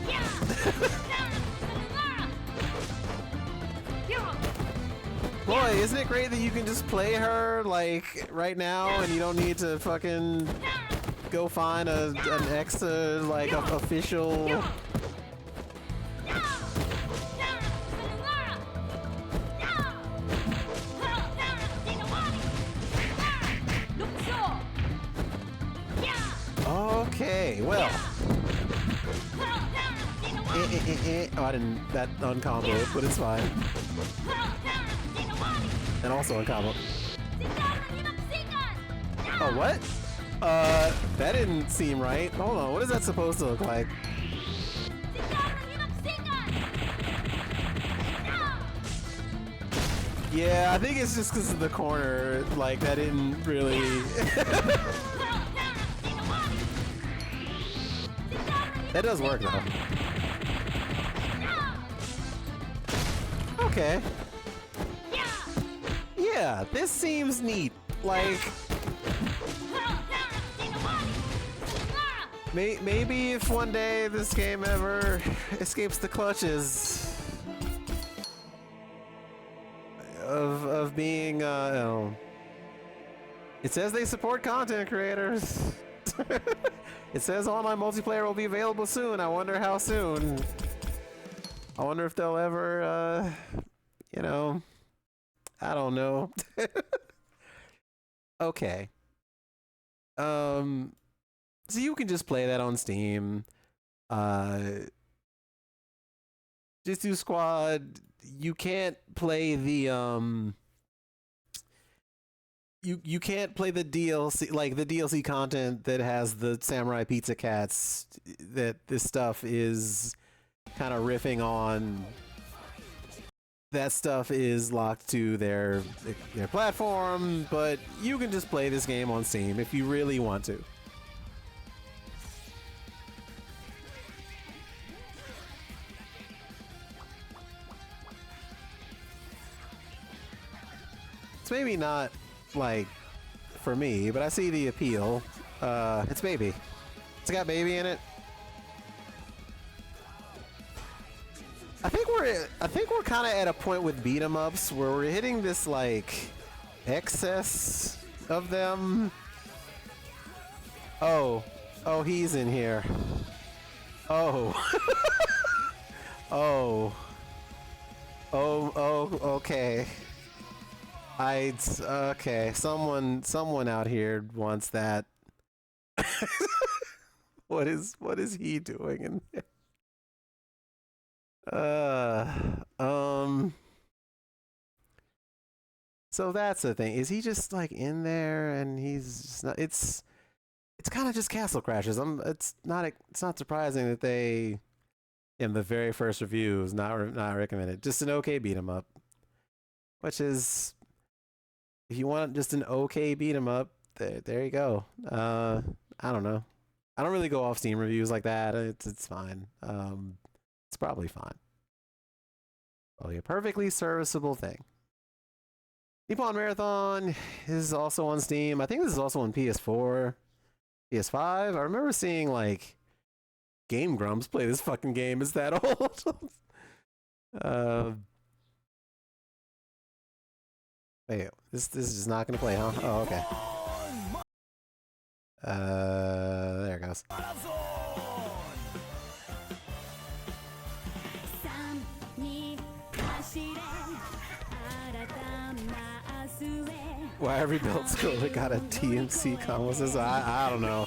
Boy, isn't it great that you can just play her, like, right now and you don't need to fucking go find an extra, like, official... Okay, well. Oh, I didn't. That uncomboed, but it's fine. And also uncombo. Oh, what? That didn't seem right. Hold on, what is that supposed to look like? Yeah, I think it's just because of the corner. Like, that didn't really. That does work though. Okay. Yeah, this seems neat. Like, maybe if one day this game ever escapes the clutches of being, you know, it says they support content creators. It says online multiplayer will be available soon. I wonder how soon. I wonder if they'll ever, you know, I don't know. Okay. So you can just play that on Steam. Just do squad. You can't play the, You can't play the DLC, like the DLC content that has the Samurai Pizza Cats, that this stuff is kind of riffing on. That stuff is locked to their platform, but you can just play this game on Steam if you really want to. It's maybe not like for me, but I see the appeal. It's baby. It's got baby in it. I think we're kind of at a point with beat 'em ups where we're hitting this like excess of them. Oh. Oh, he's in here. Oh. Oh. Oh, okay. Okay. Someone out here wants that. What is he doing in there? So that's the thing. Is he just like in there and he's just not? It's kind of just Castle Crashers. It's not surprising that they, in the very first review, is not recommended. Just an okay beat 'em up, which is, if you want just an okay beat 'em up, there you go. I don't know. I don't really go off Steam reviews like that. It's fine. It's probably fine. Probably a perfectly serviceable thing. Nippon Marathon is also on Steam. I think this is also on PS4, PS5. I remember seeing like Game Grumps play this fucking game. Is that old? Wait, this is just not gonna play, huh? Oh, okay. There it goes. Why every build scroller got a TMC combo says I don't know.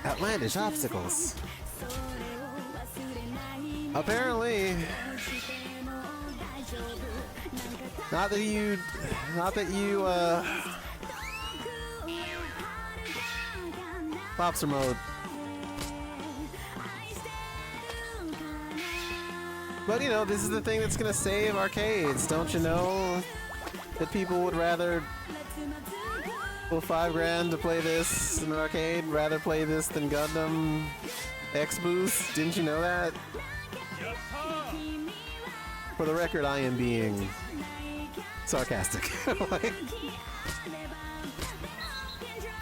Outlandish obstacles. Apparently, not that you Lobster mode. But you know, this is the thing that's gonna save arcades, don't you know? That people would rather pull $5 grand to play this in an arcade, rather play this than Gundam X-Boost. Didn't you know that? For the record, I am being sarcastic. Like,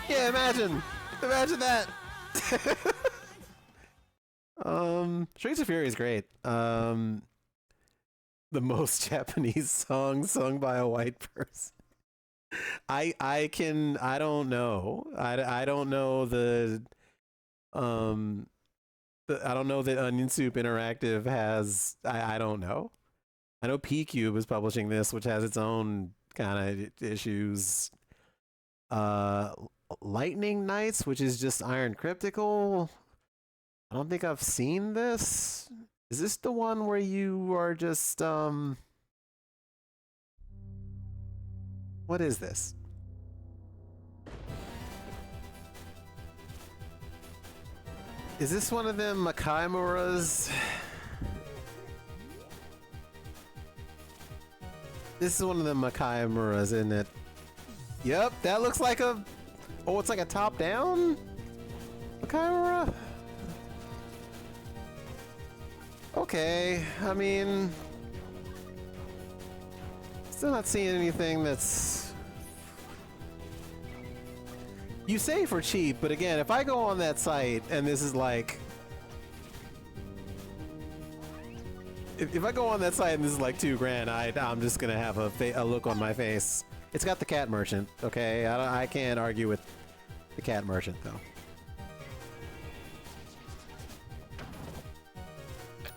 yeah, imagine that. Streets of Fury is great. The most Japanese song sung by a white person. I don't know. I don't know I don't know that Onion Soup Interactive has. I don't know. I know P-Cube is publishing this, which has its own kind of issues. Lightning Knights, which is just Iron Cryptical. I don't think I've seen this. Is this the one where you are just what is this? Is this one of them Makaimuras? This is one of them Makaimuras, isn't it? Yep, that looks like a... Oh, it's like a top-down Makaimura? Okay, I mean... Still not seeing anything that's... You say for cheap, but again, if I go on that site and this is like... If I go on that site and this is like $2 grand, I'm just gonna have a look on my face. It's got the cat merchant, okay? I can't argue with the cat merchant, though.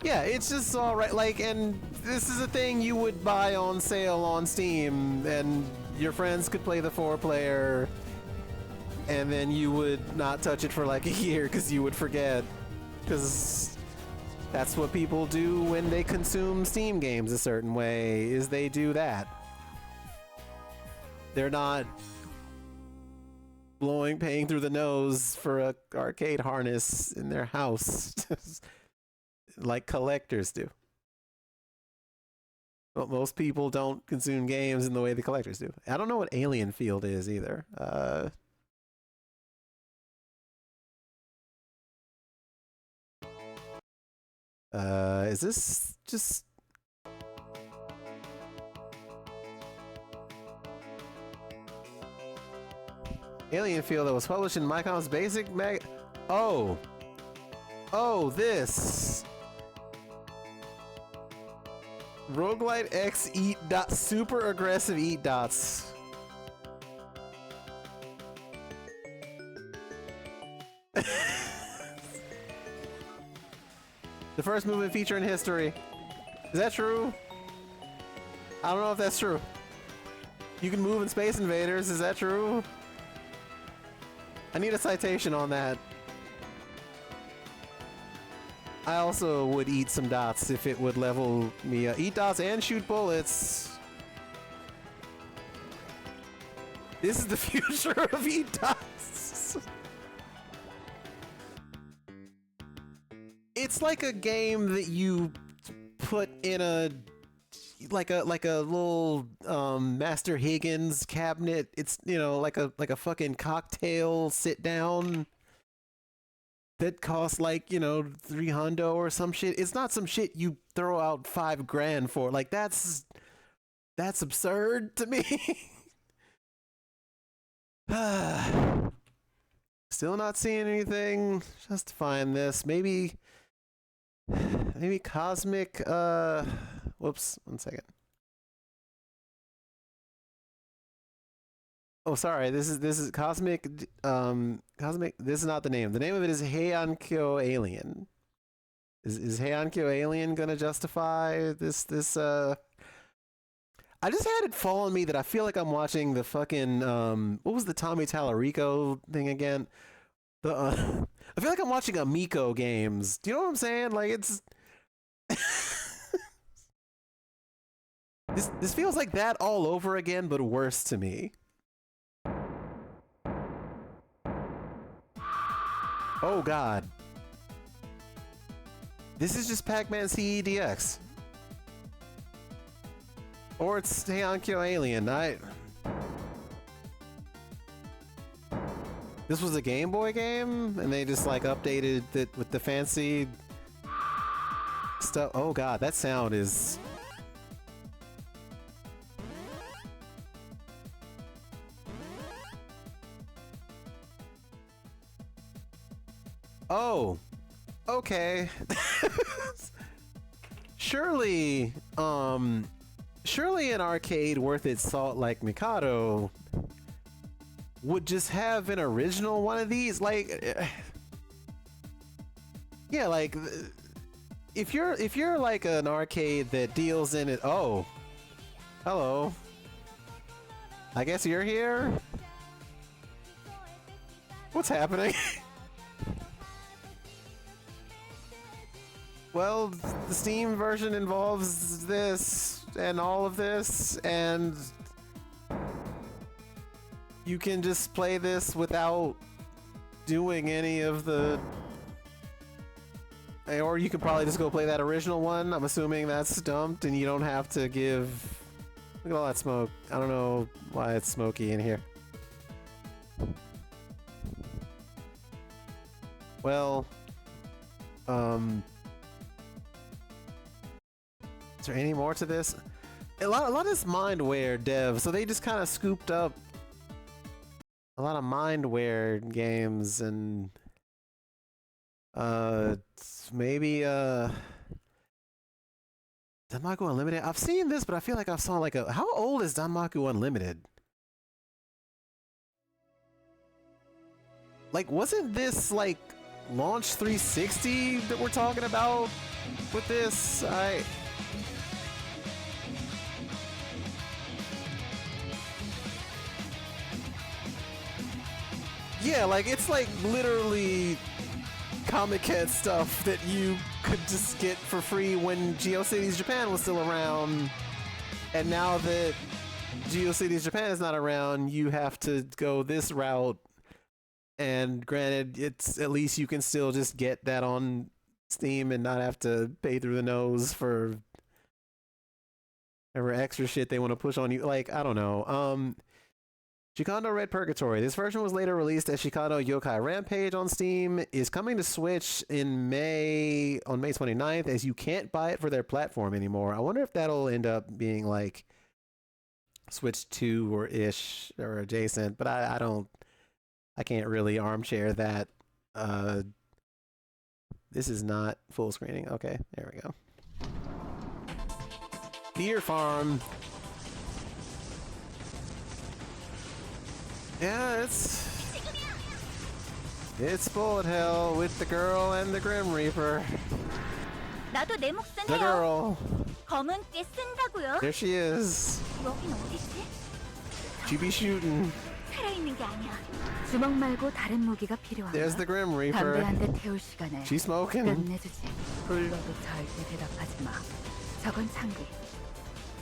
Yeah, it's just alright, like, and this is a thing you would buy on sale on Steam, and your friends could play the 4-player, and then you would not touch it for like a year because you would forget, because that's what people do when they consume Steam games a certain way, is they do that. They're not paying through the nose for a arcade harness in their house like collectors do. But most people don't consume games in the way the collectors do. I don't know what Alien Field is either. Is this just... Alien Field that was published in Micom's Basic Mag... Oh! Oh, this! Roguelite X Eat Dots. Super aggressive Eat Dots. The first movement feature in history. Is that true? I don't know if that's true. You can move in Space Invaders, is that true? I need a citation on that. I also would eat some dots if it would level me up. Eat dots and shoot bullets. This is the future of eat dots. It's like a game that you put in a like a little Master Higgins cabinet. It's, you know, like a fucking cocktail sit down that costs like, you know, $300 or some shit. It's not some shit you throw out $5,000 for. Like that's absurd to me. Still not seeing anything justifying this. Maybe Cosmic, whoops, 1 second. Oh, sorry, this is Cosmic, this is not the name. The name of it is Heiankyo Alien. Is Heiankyo Alien gonna justify this, I just had it fall on me that I feel like I'm watching the fucking, what was the Tommy Tallarico thing again? I feel like I'm watching Amico games. Do you know what I'm saying? Like, it's... This feels like that all over again, but worse to me. Oh, God. This is just Pac-Man CEDX. Or it's Heiankyo Alien. This was a Game Boy game, and they just like updated it with the fancy stuff. Oh God, that sound is... Oh, okay. Surely, surely an arcade worth its salt like Mikado would just have an original one of these. Like, yeah, like if you're like an arcade that deals in it. Oh, hello. I guess you're here. What's happening? Well, the Steam version involves this and all of this, and you can just play this without doing any of the... Or you could probably just go play that original one. I'm assuming that's dumped and you don't have to give... Look at all that smoke. I don't know why it's smoky in here. Well, is there any more to this? A lot of this mindware dev, so they just kind of scooped up a lot of mindware games and maybe Danmaku Unlimited. I've seen this, but I feel like I've saw like a... How old is Danmaku Unlimited? Like, wasn't this like launch 360 that we're talking about with this? Yeah, like, it's like literally Comic-Con stuff that you could just get for free when GeoCities Japan was still around. And now that GeoCities Japan is not around, you have to go this route. And granted, it's at least you can still just get that on Steam and not have to pay through the nose for whatever extra shit they want to push on you. Like, I don't know. Shikando Red Purgatory. This version was later released as Shikando Yokai Rampage on Steam. Is coming to Switch in May, on May 29th, as you can't buy it for their platform anymore. I wonder if that'll end up being like Switch 2 or ish or adjacent, but I can't really armchair that. This is not full screening. Okay, there we go. Deer Farm. Yeah, it's bullet hell with the girl and the Grim Reaper. 나도 내 몫은 The 해요. girl. 검은 꽤 쓴다고요? There she is. 여긴 어디지? She be shooting. 살아있는 게 아니야. 주먹 말고 다른 무기가 필요한가? There's the Grim 담배 Reaper. 한 대 태울 시간에 She's smoking. 끝내주지. 불러도 절대 대답하지 마. 저건 창기.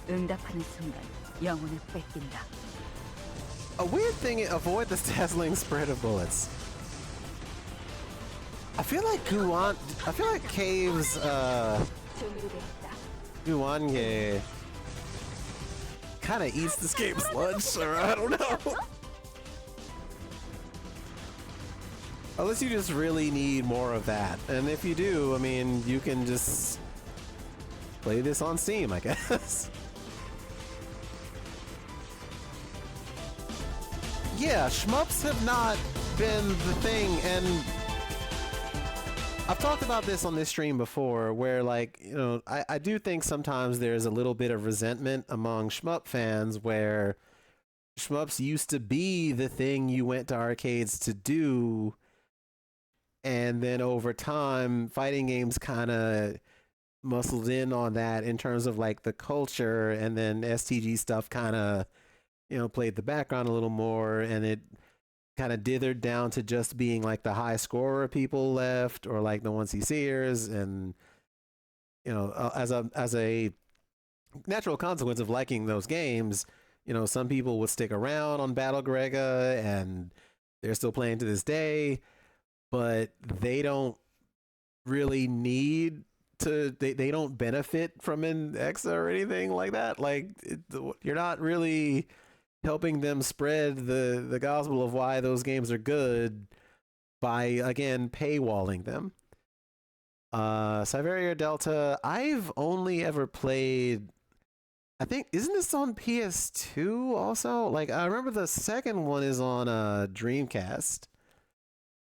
응답하는 순간 영혼을 뺏긴다. A weird thing, avoid the dazzling spread of bullets. I feel like Cave's, 준비됐다. Guange kind of eats this game's lunch, or I don't know. Unless you just really need more of that. And if you do, I mean, you can just play this on Steam, I guess. Yeah, shmups have not been the thing, and I've talked about this on this stream before, where, like, you know, I do think sometimes there's a little bit of resentment among shmup fans where shmups used to be the thing you went to arcades to do, and then over time, fighting games kind of muscled in on that in terms of, like, the culture, and then STG stuff kind of, you know, played the background a little more, and it kind of dithered down to just being like the high scorer people left, or like the 1C seers, and you know, as a natural consequence of liking those games, you know, some people would stick around on Battle Grega, and they're still playing to this day, but they don't really need to. They don't benefit from an EXA or anything like that. Like you're not really helping them spread the gospel of why those games are good by, again, paywalling them. Siberia Delta, I've only ever played, I think, isn't this on PS2 also? Like, I remember the second one is on Dreamcast,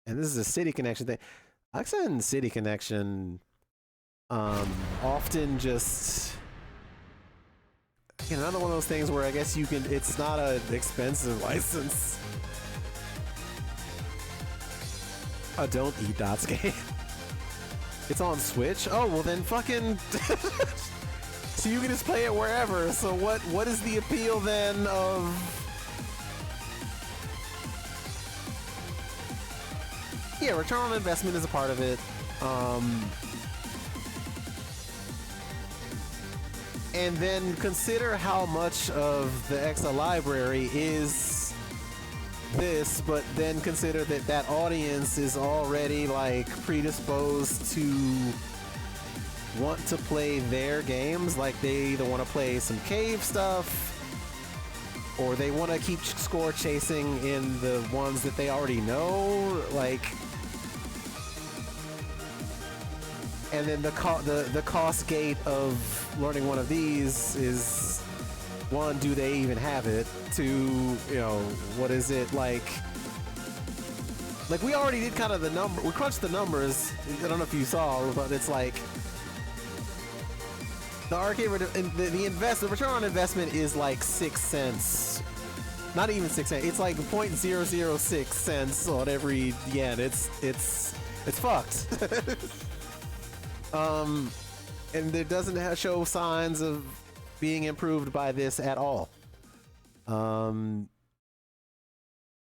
and this is a City Connection thing. Alexa and City Connection often just, another one of those things where I guess you can, it's not an expensive license. Oh, don't eat Dots game. It's on Switch? Oh, well then fucking so you can just play it wherever. So what is the appeal then of, yeah, return on investment is a part of it. And then consider how much of the EXA library is this, but then consider that that audience is already like predisposed to want to play their games. Like they either want to play some cave stuff, or they want to keep score chasing in the ones that they already know. Like, and then the cost gate of learning one of these is, one, do they even have it? Two, you know, what is it like? Like we already did kind of the number, we crunched the numbers. I don't know if you saw, but it's like the arcade, the return on investment is like 6 cents. Not even 6 cents. It's like 0.006 cents on every yen. It's fucked. And it doesn't show signs of being improved by this at all.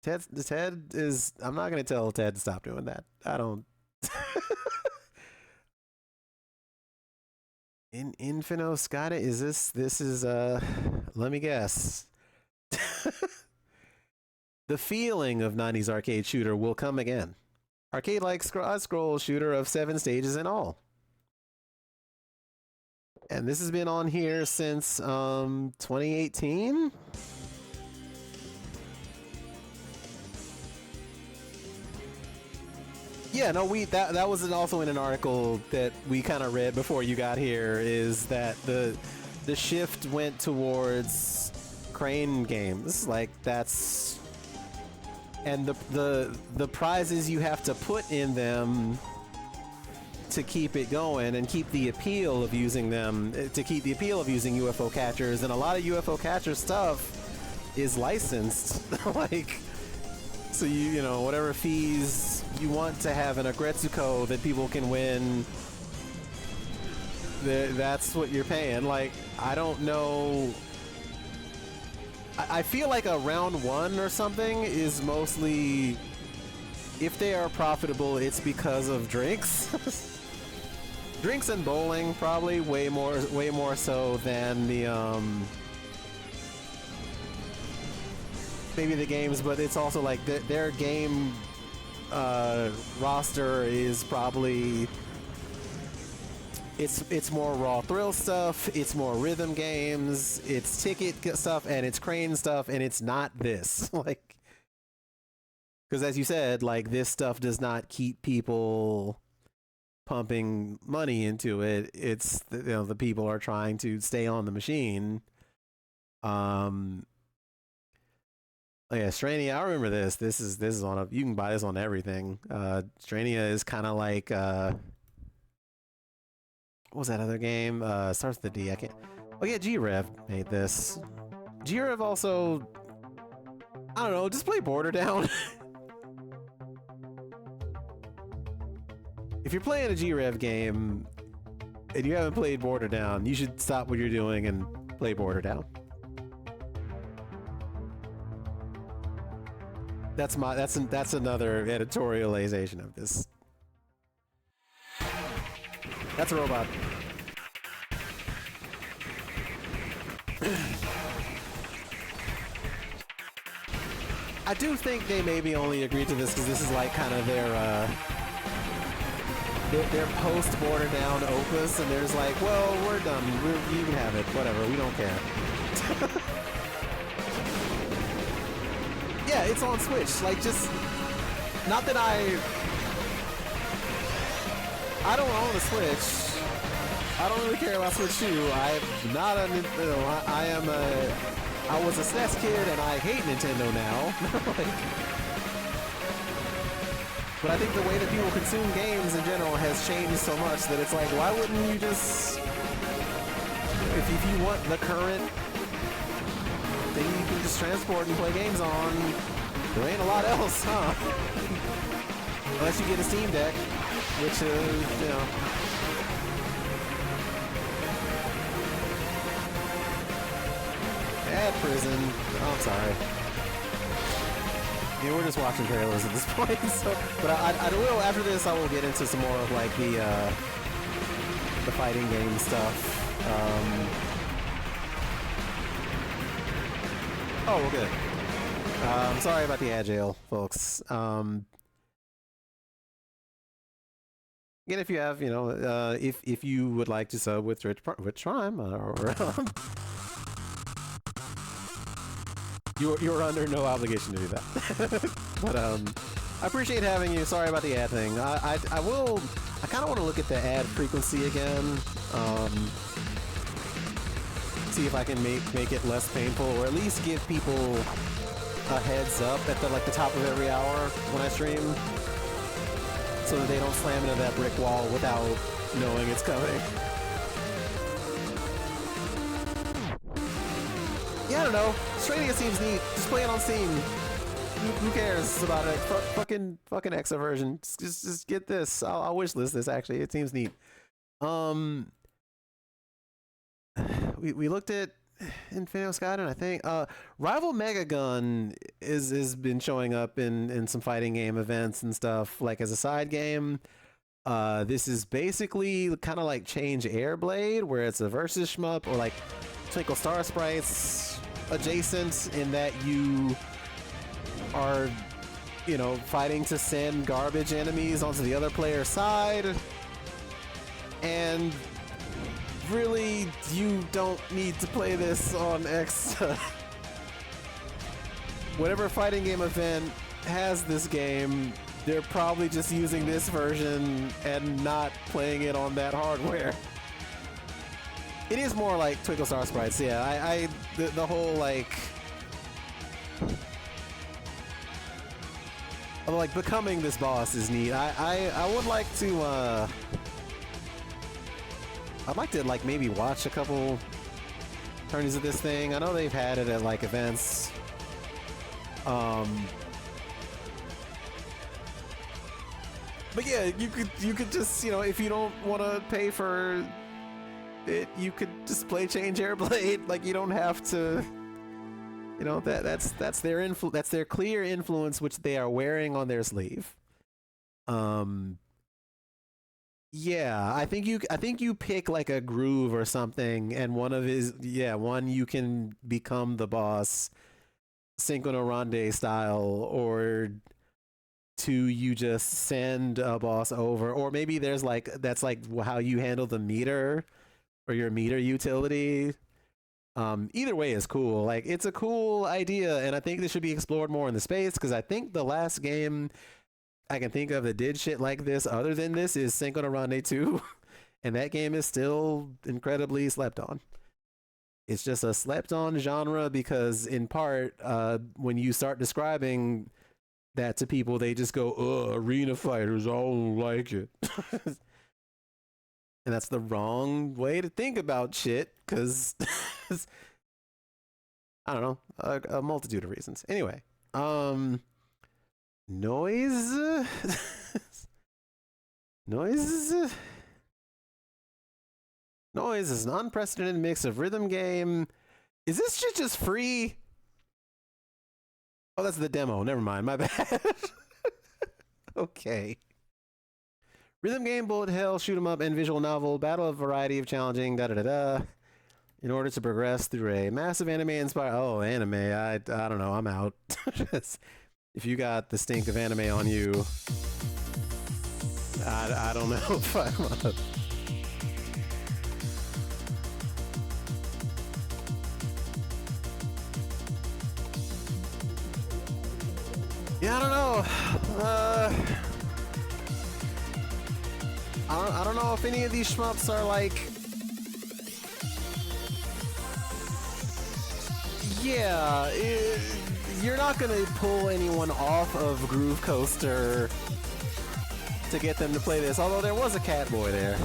Ted is, I'm not gonna tell Ted to stop doing that. I don't. In Infino Scada, is this is let me guess. The feeling of 90s arcade shooter will come again. Arcade-like scroll shooter of 7 stages in all. And this has been on here since 2018. Yeah, no, that was also in an article that we kind of read before you got here, is that the shift went towards crane games. Like that's, and the prizes you have to put in them to keep it going and keep the appeal of using them, to keep the appeal of using UFO catchers. And a lot of UFO catcher stuff is licensed. Like, so you know, whatever fees you want to have in a Gretsuko that people can win that's what you're paying. Like, I don't know. I feel like a round one or something is mostly, if they are profitable, it's because of drinks. Drinks and bowling, probably way more so than the maybe the games, but it's also like their game roster is probably, it's more raw thrill stuff, it's more rhythm games, it's ticket stuff, and it's crane stuff, and it's not this. Like, because as you said, like, this stuff does not keep people pumping money into it. It's, you know, the people are trying to stay on the machine. Yeah, Strania, I remember this. This is on you can buy this on everything. Strania is kind of like what was that other game? Starts with the D. I can't. Oh yeah, G-Rev made this. G-Rev also, I don't know, just play Border Down. If you're playing a G-Rev game and you haven't played Border Down, you should stop what you're doing and play Border Down. That's another editorialization of this. That's a robot. I do think they maybe only agreed to this because this is like kind of their post Border Down opus, and there's like, well, we're done. You can have it. Whatever. We don't care. Yeah, it's on Switch. Like, just not that I don't own a Switch. I don't really care about Switch 2. I'm not a Nintendo. I was a SNES kid, and I hate Nintendo now. Like, but I think the way that people consume games in general has changed so much that it's like, why wouldn't you just, if you want the current thing you can just transport and play games on, there ain't a lot else, huh? Unless you get a Steam Deck, which is, you know. Ad prison. Oh, I'm sorry. Yeah, we're just watching trailers at this point. So, but I will, after this, I will get into some more of like the fighting game stuff. Oh, well, good. I'm sorry about the agile, folks. Again, if you have, you know, if you would like to sub with Prime, you're under no obligation to do that. But I appreciate having you. Sorry about the ad thing. I kind of want to look at the ad frequency again. See if I can make it less painful, or at least give people a heads up at the top of every hour when I stream, so that they don't slam into that brick wall without knowing it's coming. Yeah, I don't know. Strania seems neat. Just play it on Steam. Who cares about it? Fucking Exa version. Just get this. I'll wishlist this. Actually, it seems neat. We looked at Infinito Skyden, I think. Rival Mega Gun has been showing up in some fighting game events and stuff, like as a side game. This is basically kind of like Change Airblade, where it's a versus shmup, or like Twinkle Star Sprites adjacent, in that you are, you know, fighting to send garbage enemies onto the other player's side. And really, you don't need to play this on X. Whatever fighting game event has this game, they're probably just using this version and not playing it on that hardware. It is more like Twinkle Star Sprites, yeah. The whole like becoming this boss is neat. I would like to I'd like to like maybe watch a couple tourneys of this thing. I know they've had it at like events. But yeah, you could just, you know, if you don't want to pay for you could just play Change Air Blade. Like, you don't have to. You know, that's their that's their clear influence, which they are wearing on their sleeve. Yeah, I think you pick like a groove or something, and one you can become the boss, Synchrono Ronde style, or two you just send a boss over, or maybe there's like that's like how you handle the meter or your meter utility. Either way is cool. Like, it's a cool idea, and I think this should be explored more in the space, because I think the last game I can think of that did shit like this other than this is Synchrono Ronde 2, and that game is still incredibly slept on. It's just a slept on genre because, in part, when you start describing that to people, they just go, arena fighters, I don't like it. And that's the wrong way to think about shit, because I don't know, a multitude of reasons. Anyway, noise is an unprecedented mix of rhythm game. Is this shit just free? Oh, that's the demo. Never mind, my bad. Okay. Rhythm game, bullet hell, shoot 'em up, and visual novel. Battle of variety of challenging, da-da-da-da. In order to progress through a massive anime inspired... Oh, anime. I don't know. I'm out. If you got the stink of anime on you, I don't know if I'm up. Yeah, I don't know. I don't know if any of these shmups are like... Yeah, you're not gonna pull anyone off of Groove Coaster to get them to play this, although there was a Catboy there.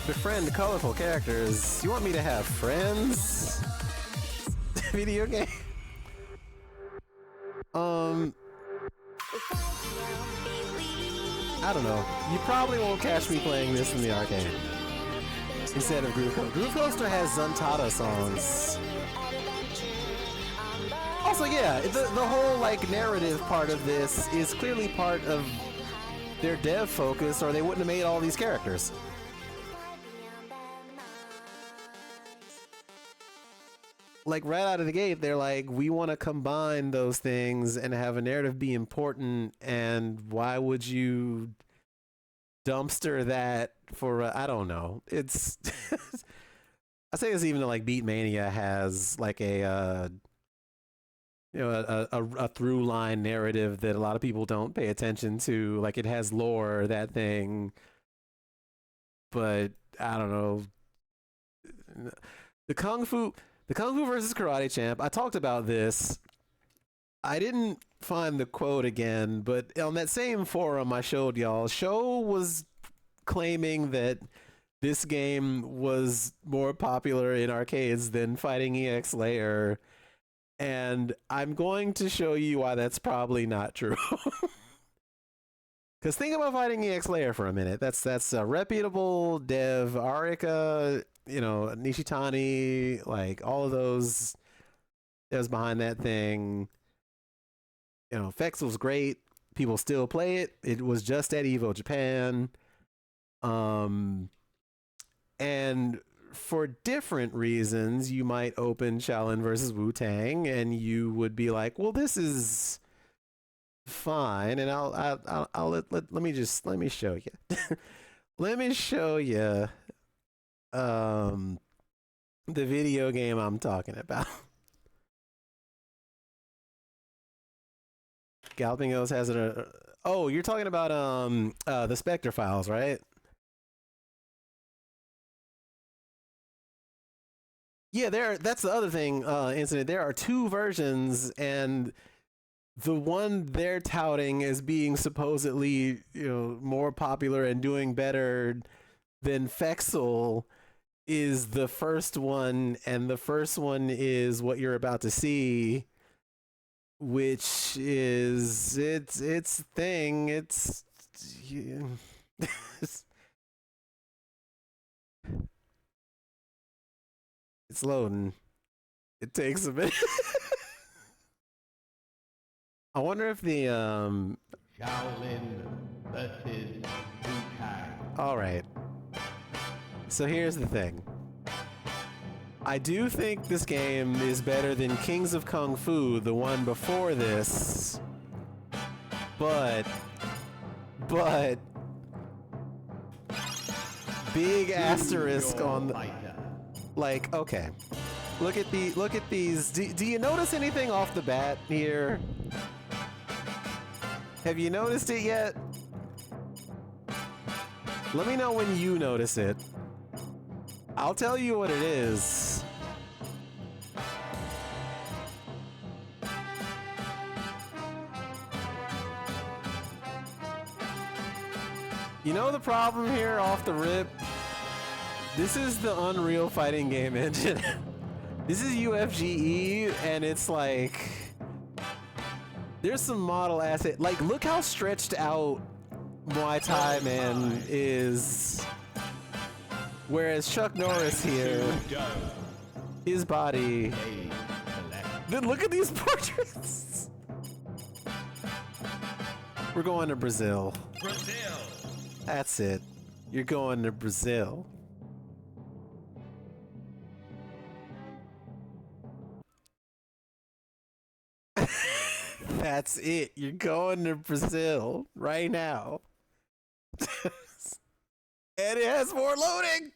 Befriend colorful characters. You want me to have friends? Video game? I don't know. You probably won't catch me playing this in the arcade instead of Groove Coaster. Groove Coaster has Zuntata songs. Also, yeah, the whole like narrative part of this is clearly part of their dev focus, or they wouldn't have made all these characters. Like, right out of the gate, they're like, we want to combine those things and have a narrative be important, and why would you dumpster that for I don't know. It's I say this even though like Beatmania has like a a through line narrative that a lot of people don't pay attention to. Like, it has lore, that thing, but I don't know. The Kung Fu versus Karate Champ. I talked about this. I didn't find the quote again, but on that same forum I showed y'all, Show was claiming that this game was more popular in arcades than Fighting EX Layer, and I'm going to show you why that's probably not true. Because think about Fighting EX Layer for a minute. That's a reputable dev. Arika, Nishitani, like all of those devs behind that thing. Fex was great. People still play it. It was just at Evo Japan. And for different reasons, you might open Shaolin versus Wu-Tang and you would be like, well, this is fine. And let me show you. Let me show you the video game I'm talking about. Galloping Ghost has it. Oh, you're talking about the Spectre files, right? Yeah, that's the other thing, Incident. There are two versions, and the one they're touting as being supposedly, more popular and doing better than Fexel is the first one, and the first one is what you're about to see, which is its thing. It's loading. It takes a minute. I wonder if the Shaolin versus Wu-Tang. all right. So here's the thing. I do think this game is better than Kings of Kung Fu, the one before this. But big asterisk on the, Fighter. like, okay. Look at these. Do you notice anything off the bat here? Have you noticed it yet? Let me know when you notice it. I'll tell you what it is. You know the problem here off the rip? This is the Unreal Fighting Game Engine. This is UFGE, and it's like... There's some model asset. Like, look how stretched out Muay Thai Man is. Whereas Chuck Norris here, his body... Then look at these portraits! We're going to Brazil. Brazil. That's it. You're going to Brazil. That's it. You're going to Brazil right now. And it has more loading.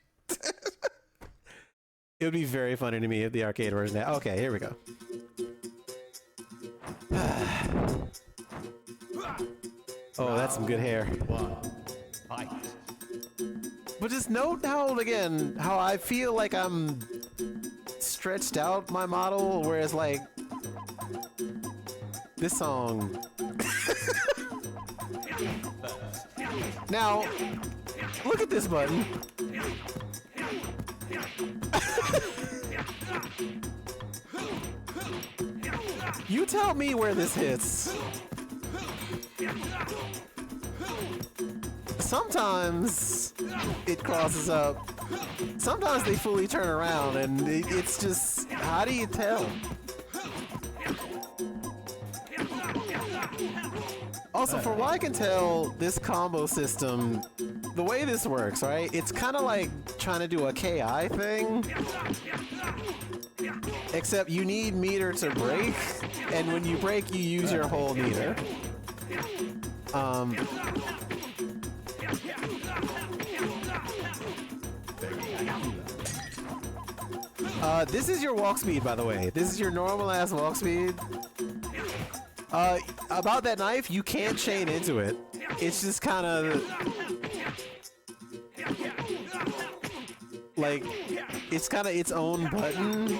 It would be very funny to me if the arcade version now. Okay, here we go. Oh, that's some good hair. Fight. But just note how, again, how I feel like I'm stretched out my model, whereas like this song. Now, look at this button. You tell me where this hits. Sometimes it crosses up. Sometimes they fully turn around, and it's just, how do you tell? Also, for what I can tell, this combo system, the way this works, right? It's kind of like trying to do a KI thing. Except you need meter to break, and when you break, you use your whole meter. This is your walk speed, by the way. This is your normal ass walk speed. About that knife, you can't chain into it. It's just kind of like, it's kind of its own button,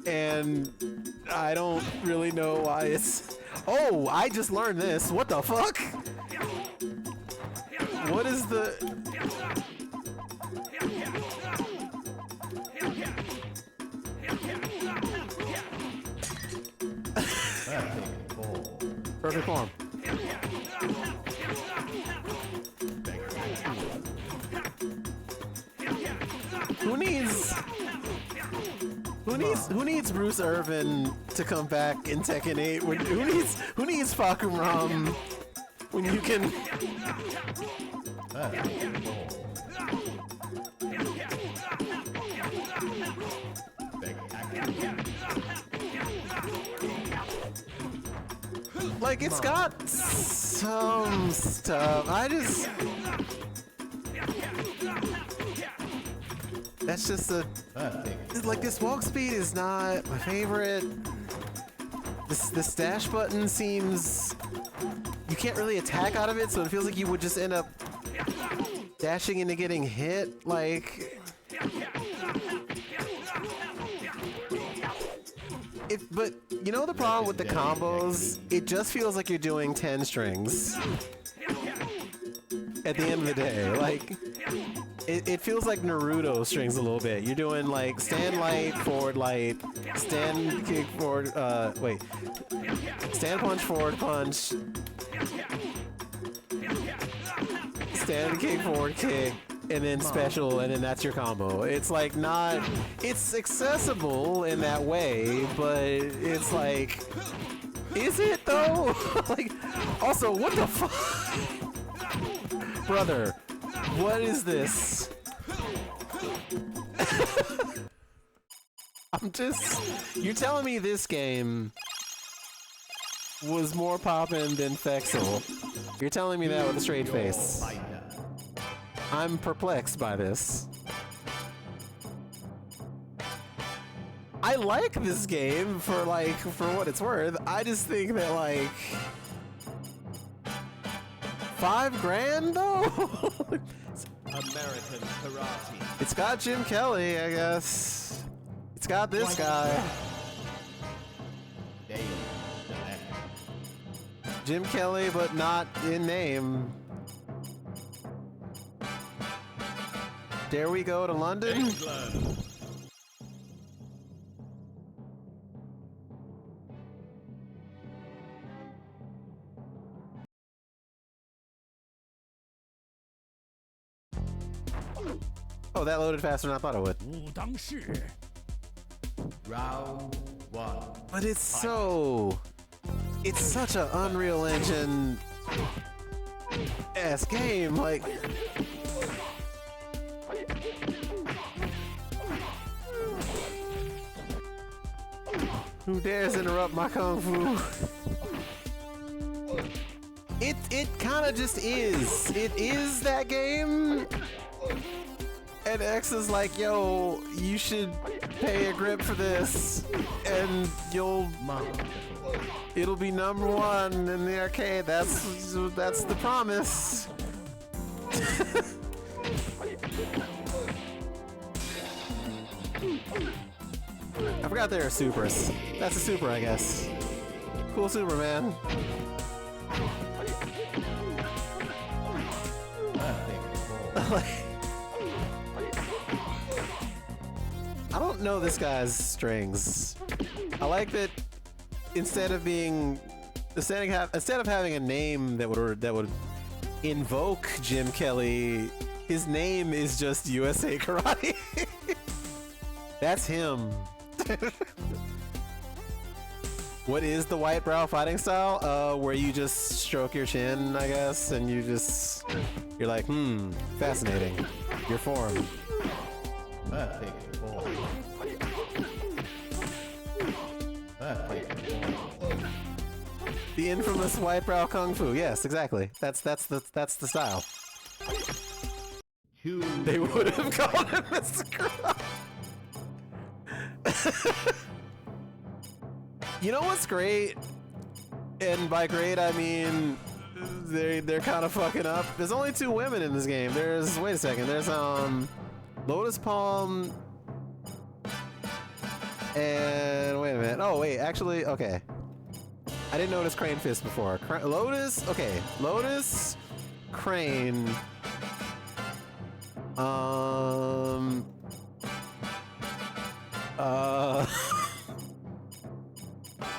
and I don't really know why it's... Oh, I just learned this. What the fuck? What is the... Perfect form. Who needs Bruce Irvin to come back in Tekken 8? Who needs Fakum Ram when you can... Like, it's got some stuff. That's just a... Like, this walk speed is not my favorite. This dash button seems... You can't really attack out of it, so it feels like you would just end up dashing into getting hit. Like... But you know the problem with the combos? It just feels like you're doing 10 strings. At the end of the day, like, it feels like Naruto strings a little bit. You're doing like stand light, forward light, stand kick forward, stand punch, forward punch. standing kick, forward kick, and then special, and then that's your combo. It's like not, it's accessible in that way, but it's like, is it though? Like, also, what the fuck? Brother, what is this? I'm just, you're telling me this game was more poppin' than Fexel. You're telling me that with a straight face. I'm perplexed by this. I like this game for what it's worth. I just think that like $5,000 though? American karate. It's got Jim Kelly, I guess. It's got this guy. Dave Select. Jim Kelly, but not in name. Dare we go to London? England. Oh, that loaded faster than I thought it would. 武当士 Round 1. But it's so... It's such an Unreal Engine ass game, like... Who dares interrupt my kung fu? It kind of just is. It is that game. And X is like, yo, you should pay a grip for this, and it'll be #1 in the arcade. That's the promise. I forgot there are supers. That's a super, I guess. Cool super, man. I don't know this guy's strings. I like that instead of having a name that would invoke Jim Kelly, his name is just USA Karate. That's him. What is the white brow fighting style? Where you just stroke your chin, I guess, and you're like, fascinating. Your form. Perfect form. Perfect form. The infamous white brow kung fu. Yes, exactly. That's the style. They would have called him Mr. Crow. You know what's great? And by great I mean they're kind of fucking up. There's only 2 women in this game. Wait a second. There's Lotus Palm and wait a minute. Oh wait, actually, okay. I didn't notice Crane Fist before. Lotus, okay. Lotus, Crane.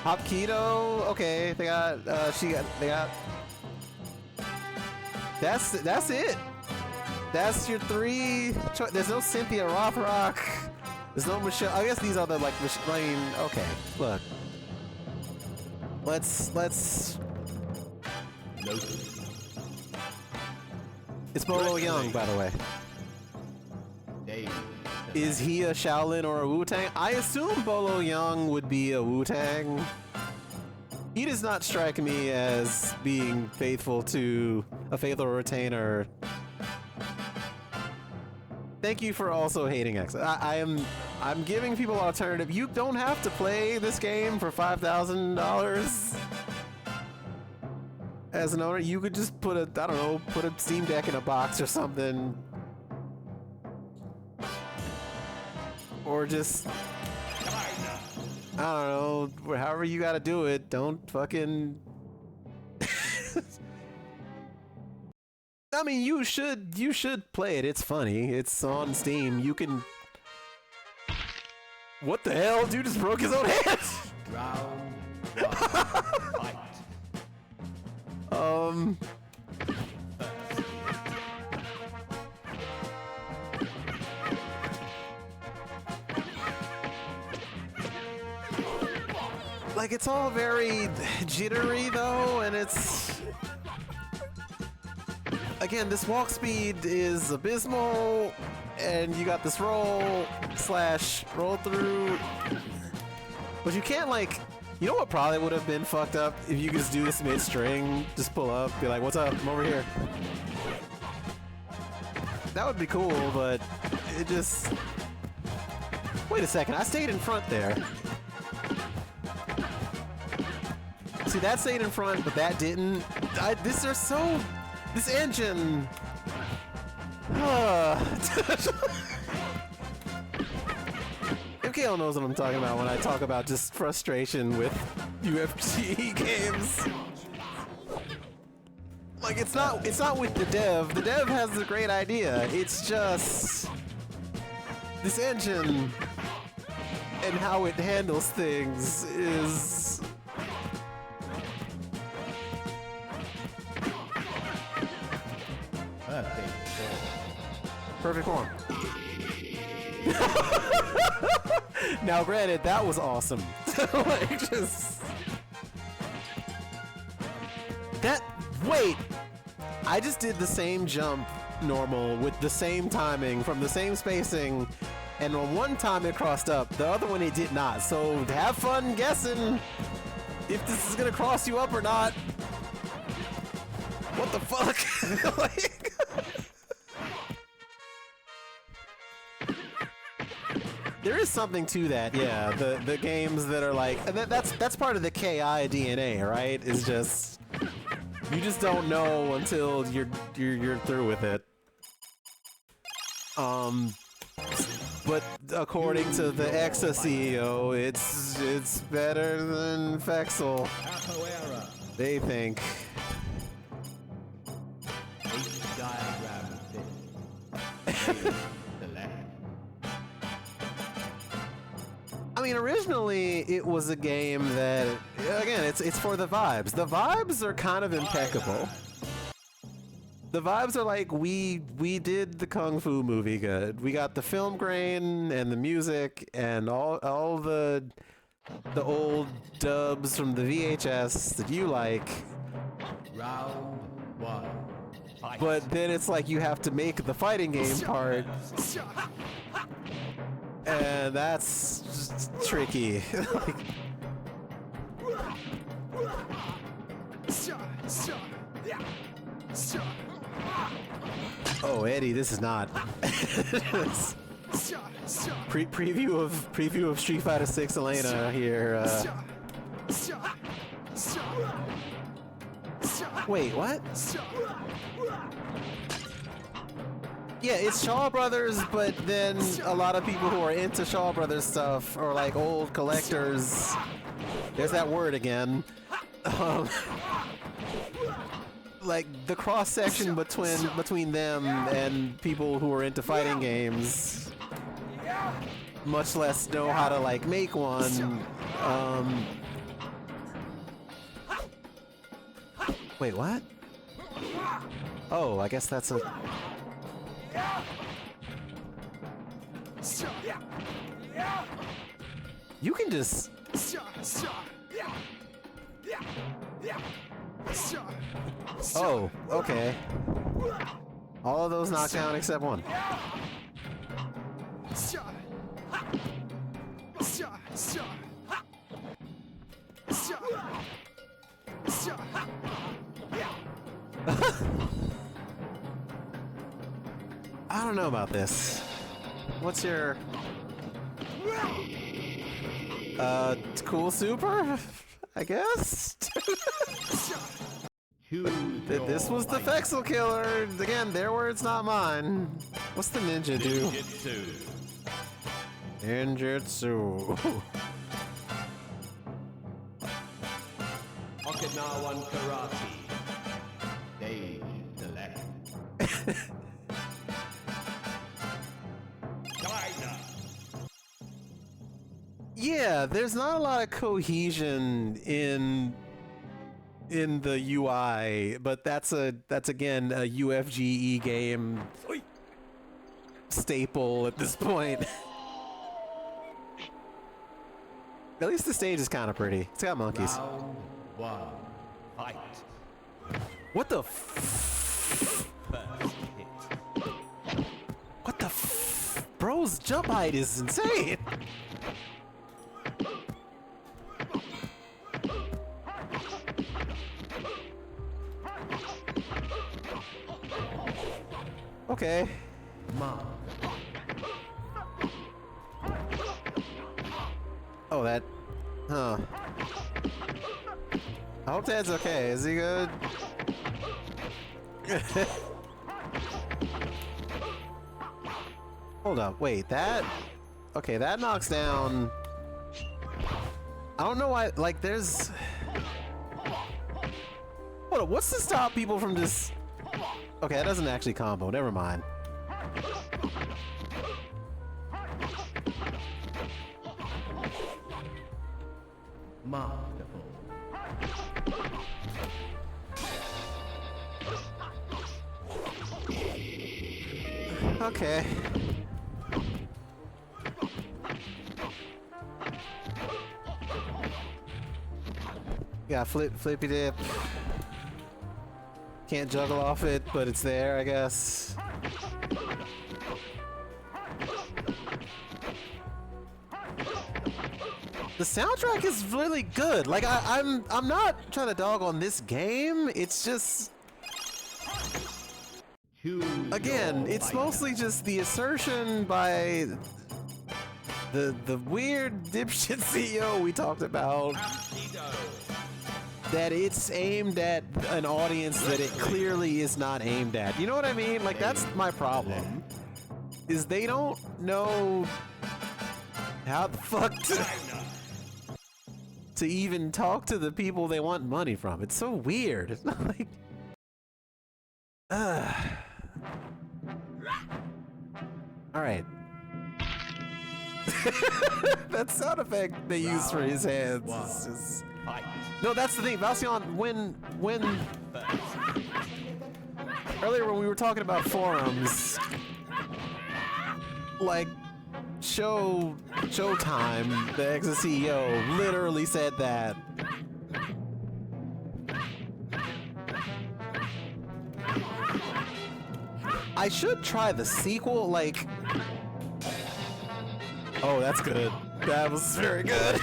Hopkido, okay, they got that's it. That's your 3 there's no Cynthia Rothrock. There's no Michelle. I guess these are the like okay, look. Let's It's Bolo Young, by the way. Dave. Is he a Shaolin or a Wu-Tang? I assume Bolo Young would be a Wu-Tang. He does not strike me as being faithful to a faithful retainer. Thank you for also hating X. I'm giving people an alternative. You don't have to play this game for $5,000 as an owner. You could just put a Steam Deck in a box or something. Or just, I don't know, however you gotta do it. Don't fucking... I mean, you should play it. It's funny. It's on Steam. You can... What the hell? Dude just broke his own hand! Round 1. Fight. like it's all very jittery though, and it's again, this walk speed is abysmal, and you got this roll slash roll through, but you can't like. You know what probably would have been fucked up if you could just do this mid-string, just pull up, be like, "What's up? I'm over here." That would be cool, but it just. Wait a second, I stayed in front there. See, that stayed in front, but that didn't. This engine. MKL knows what I'm talking about when I talk about just frustration with UFG games. Like it's not with the dev. The dev has a great idea. It's just this engine and how it handles things is perfect form. Now, granted, that was awesome. Like, just that. Wait, I just did the same jump normal with the same timing from the same spacing, and on one time it crossed up, the other one it did not. So have fun guessing if this is gonna cross you up or not. What the fuck? Like. There is something to that, yeah. The games that are like, and that's part of the KI DNA, right? Is just you just don't know until you're through with it. But according to the EXA CEO, it's better than Fexel. They think. I mean, originally it was a game that, again, it's for the vibes. The vibes are kind of impeccable. The vibes are like, we did the Kung Fu movie good. We got the film grain and the music and all the old dubs from the VHS that you like. Round one. But then it's like you have to make the fighting game part. And that's just tricky. Like, oh, Eddie, this is not. Preview of Street Fighter 6 Elena here. Wait, what? Yeah, it's Shaw Brothers, but then a lot of people who are into Shaw Brothers stuff are like old collectors. There's that word again. Like the cross section between them and people who are into fighting games, much less know how to like make one. Wait, what? Oh, I guess that's a. You can just. Oh, okay. All of those knocked down except one. I don't know about this. What's your cool super? I guess. This was the Fexel killer. Again, their words, not mine. What's the ninja do? Ninjutsu. Okinawan karate. Stage select. Yeah, there's not a lot of cohesion in the UI, but that's again a UFGE game staple at this point. At least the stage is kind of pretty. It's got monkeys. Round one. Fight. What the First hit. What the Bro's jump height is insane! Okay. Mark. Oh, that... Huh. I hope Ted's okay. Is he good? Hold up. Wait, that... Okay, that knocks down... I don't know why... Like, there's... Hold up, what's to stop people from just... Okay, that doesn't actually combo. Never mind. Masterful. Okay. Yeah, flippy dip. Can't juggle off it, but it's there, I guess. The soundtrack is really good. Like I'm not trying to dog on this game. It's just again, it's mostly just the assertion by the weird dipshit CEO we talked about that it's aimed at an audience that it clearly is not aimed at. You know what I mean? Like that's my problem. Is they don't know how the fuck to even talk to the people they want money from. It's so weird. It's not like Alright. That sound effect they use for his hands is just... Fight. No, that's the thing. Valcion, when earlier when we were talking about forums, like Showtime, the ex-CEO, literally said that. I should try the sequel, like... Oh, that's good. That was very good.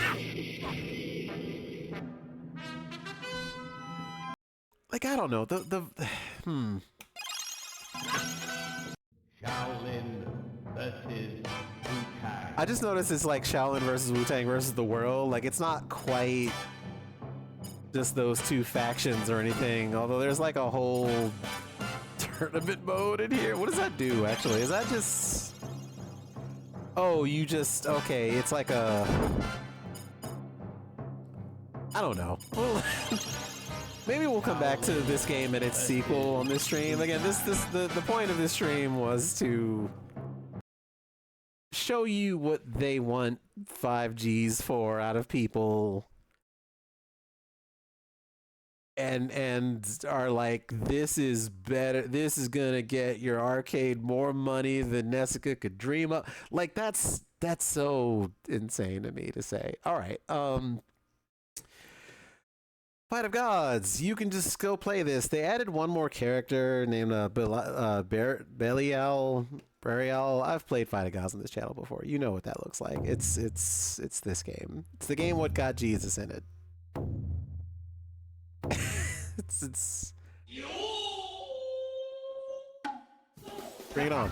Like, I don't know, Shaolin versus Wu-Tang. I just noticed it's like Shaolin versus Wu-Tang versus the world. Like, it's not quite just those two factions or anything, although there's like a whole tournament mode in here. What does that do, actually? Is that just... Oh, you just... Okay, it's like a... I don't know. Well, maybe we'll come back to this game and its sequel on this stream. Again, the point of this stream was to show you what they want 5Gs for out of people, and are like, this is better, this is gonna get your arcade more money than Nessica could dream of. Like, that's so insane to me to say. All right, Fight of Gods, you can just go play this. They added one more character named Belial. I've played Fight of Gods on this channel before. You know what that looks like. It's this game. It's the game what got Jesus in it. it's Bring it on.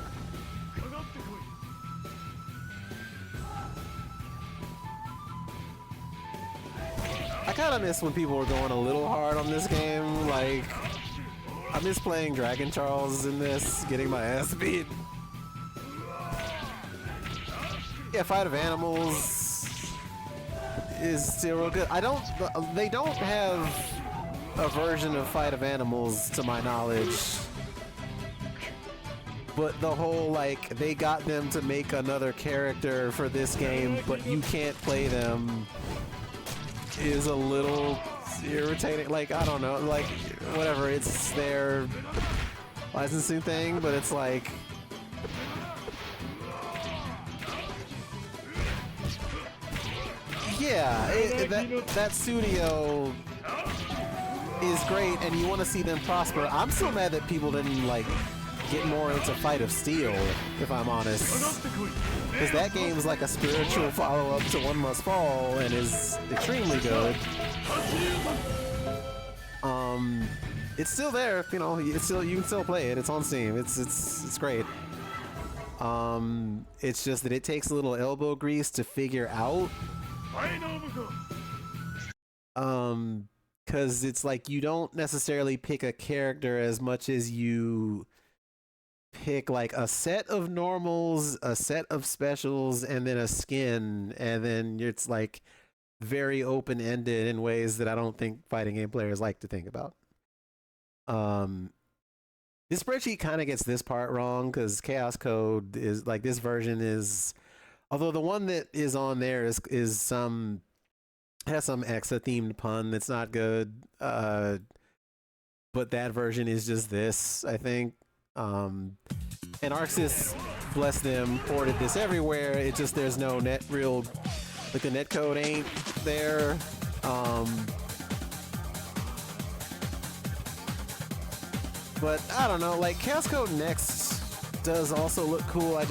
I kind of miss when people were going a little hard on this game. Like, I miss playing Dragon Charles in this, getting my ass beat. Yeah, Fight of Animals is still real good. They don't have a version of Fight of Animals to my knowledge. But the whole, like, they got them to make another character for this game, but you can't play them, is a little irritating. Like, I don't know, like, whatever, it's their licensing thing, but it's like, Yeah, that studio is great, and you want to see them prosper. I'm so mad that people didn't like get more into Fight of Steel, if I'm honest, because that game is like a spiritual follow-up to One Must Fall and is extremely good. It's still there, you know. You can still play it. It's on Steam. It's great. It's just that it takes a little elbow grease to figure out. Because it's like you don't necessarily pick a character as much as you pick like a set of normals, a set of specials, and then a skin, and then it's like very open-ended in ways that I don't think fighting game players like to think about. This spreadsheet kind of gets this part wrong because Chaos Code is like, this version is, although the one that is on there has some Exa themed pun that's not good, but that version is just this, I think. And Arxis, bless them, ported this everywhere. It just, there's no like the netcode ain't there. But I don't know, like Chaos Code Next does also look cool. I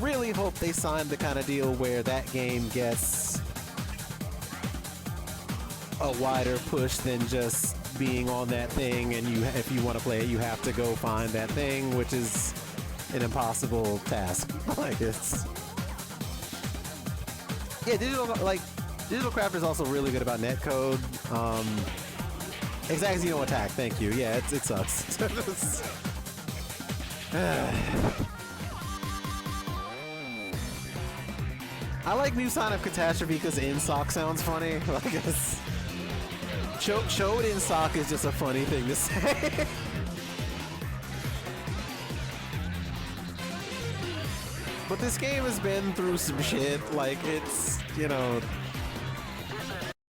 really hope they sign the kind of deal where that game gets a wider push than just being on that thing, and if you want to play it, you have to go find that thing, which is an impossible task. Like, it's, yeah, Digital Craft is also really good about netcode. Exact Xeno Attack, thank you. Yeah, it sucks. I like New Sign of Catastrophe because InSock sounds funny. Like, it's Chode InSock is just a funny thing to say. But this game has been through some shit. Like, it's, you know,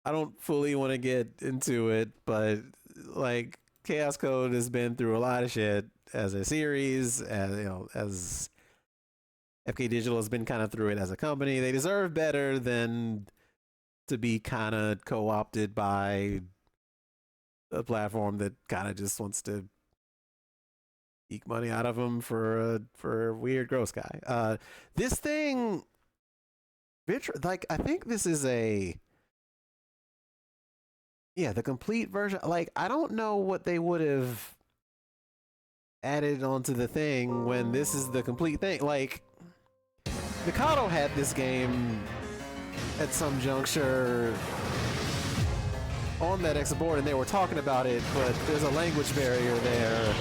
I don't fully want to get into it, but like Chaos Code has been through a lot of shit as a series, as you know, as FK Digital has been kind of through it as a company. They deserve better than to be kind of co-opted by a platform that kind of just wants to eke money out of them for a weird gross guy. This thing, like, I think this is the complete version. Like, I don't know what they would have added onto the thing when this is the complete thing. Like, Mikado had this game at some juncture on that Exa board, and they were talking about it, but there's a language barrier there.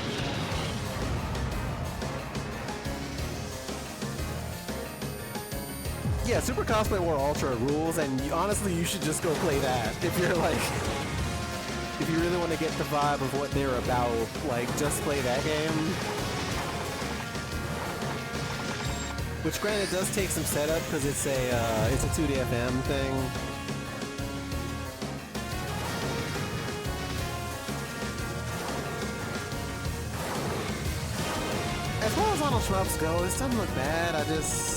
Yeah, Super Cosplay War Ultra rules, and honestly, you should just go play that. If you're like, if you really want to get the vibe of what they're about, like, just play that game. Which, granted, does take some setup because it's a 2DFM thing. As far as Arnold Schmups go, this doesn't look bad. I just...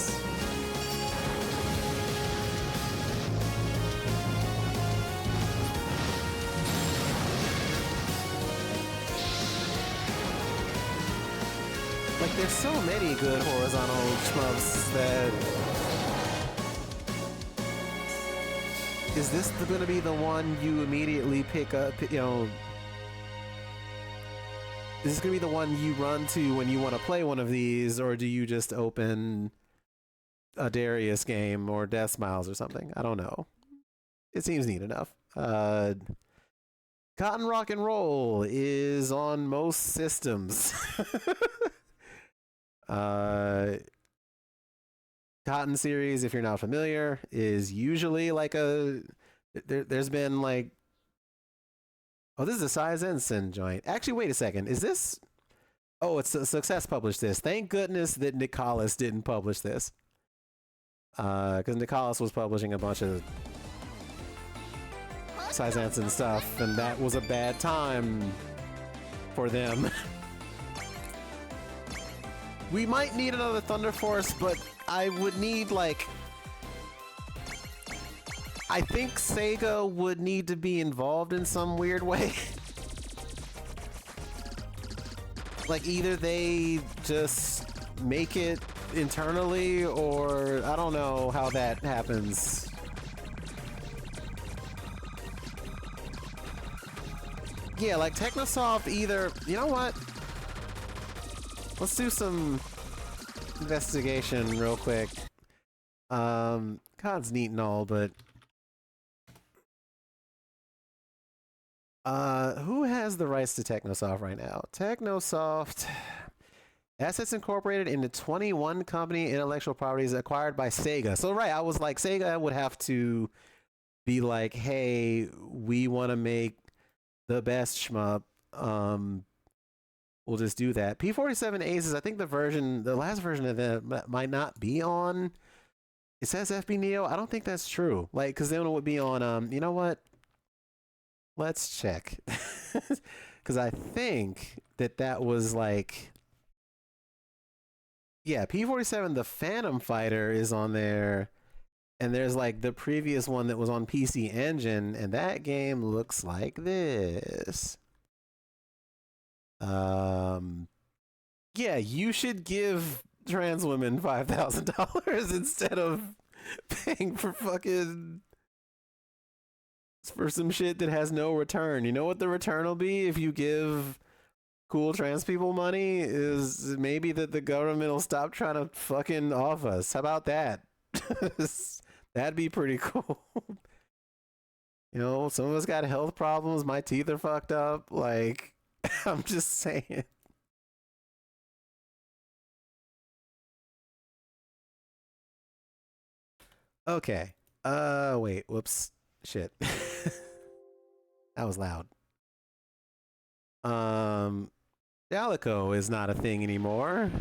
like, there's so many good horizontal shmups that... Is this gonna be the one you immediately pick up, you know... Is this gonna be the one you run to when you want to play one of these, or do you just open a Darius game or Death Smiles or something? I don't know. It seems neat enough. Cotton Rock and Roll is on most systems. Cotton series, if you're not familiar, is usually like there's been like, oh, this is a Size Ensign joint. Actually, wait a second. Is this? Oh, it's a Success published this. Thank goodness that Nicalis didn't publish this. Because Nicalis was publishing a bunch of Size Ensign stuff, and that was a bad time for them. We might need another Thunder Force, but I would need, like... I think Sega would need to be involved in some weird way. Like either they just make it internally, or I don't know how that happens. Yeah, like Technosoft either, you know what? Let's do some investigation real quick. COD's neat and all, but who has the rights to Technosoft right now? Technosoft assets incorporated into 21 company intellectual properties acquired by Sega. So right, I was like, Sega would have to be like, hey, we want to make the best shmup. We'll just do that. P47 Aces, I think the last version of that might not be on. It says FB Neo. I don't think that's true. Like, because then it would be on, you know what? Let's check. Because I think that was like, yeah, P47, the Phantom Fighter is on there. And there's like the previous one that was on PC Engine, and that game looks like this. Yeah, you should give trans women $5,000 instead of paying for some shit that has no return. You know what the return will be if you give cool trans people money? Is maybe that the government will stop trying to fucking off us. How about that? That'd be pretty cool. You know, some of us got health problems. My teeth are fucked up. Like, I'm just saying. Okay. Wait. Whoops. Shit. That was loud. Dalico is not a thing anymore.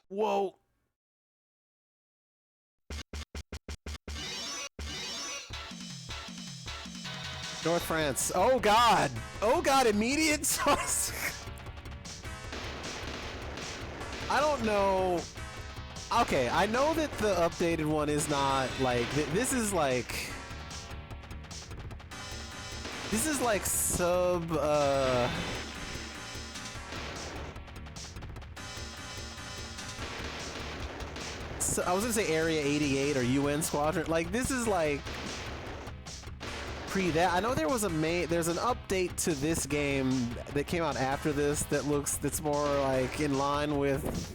Whoa. North France. Oh god. Oh god, immediate sauce. I don't know. Okay, I know that the updated one is not like this is like sub so I was gonna say Area 88 or UN Squadron. Like this is like pre that. I know there was there's an update to this game that came out after this that's more like in line with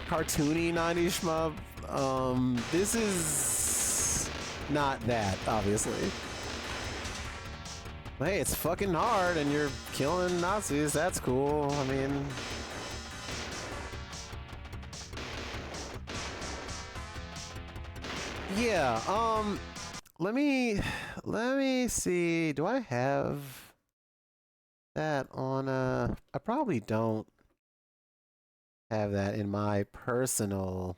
cartoony 90s shmup. This is not that, obviously. But hey, it's fucking hard and you're killing Nazis. That's cool. I mean, yeah, let me see. Do I have that on I probably don't have that in my personal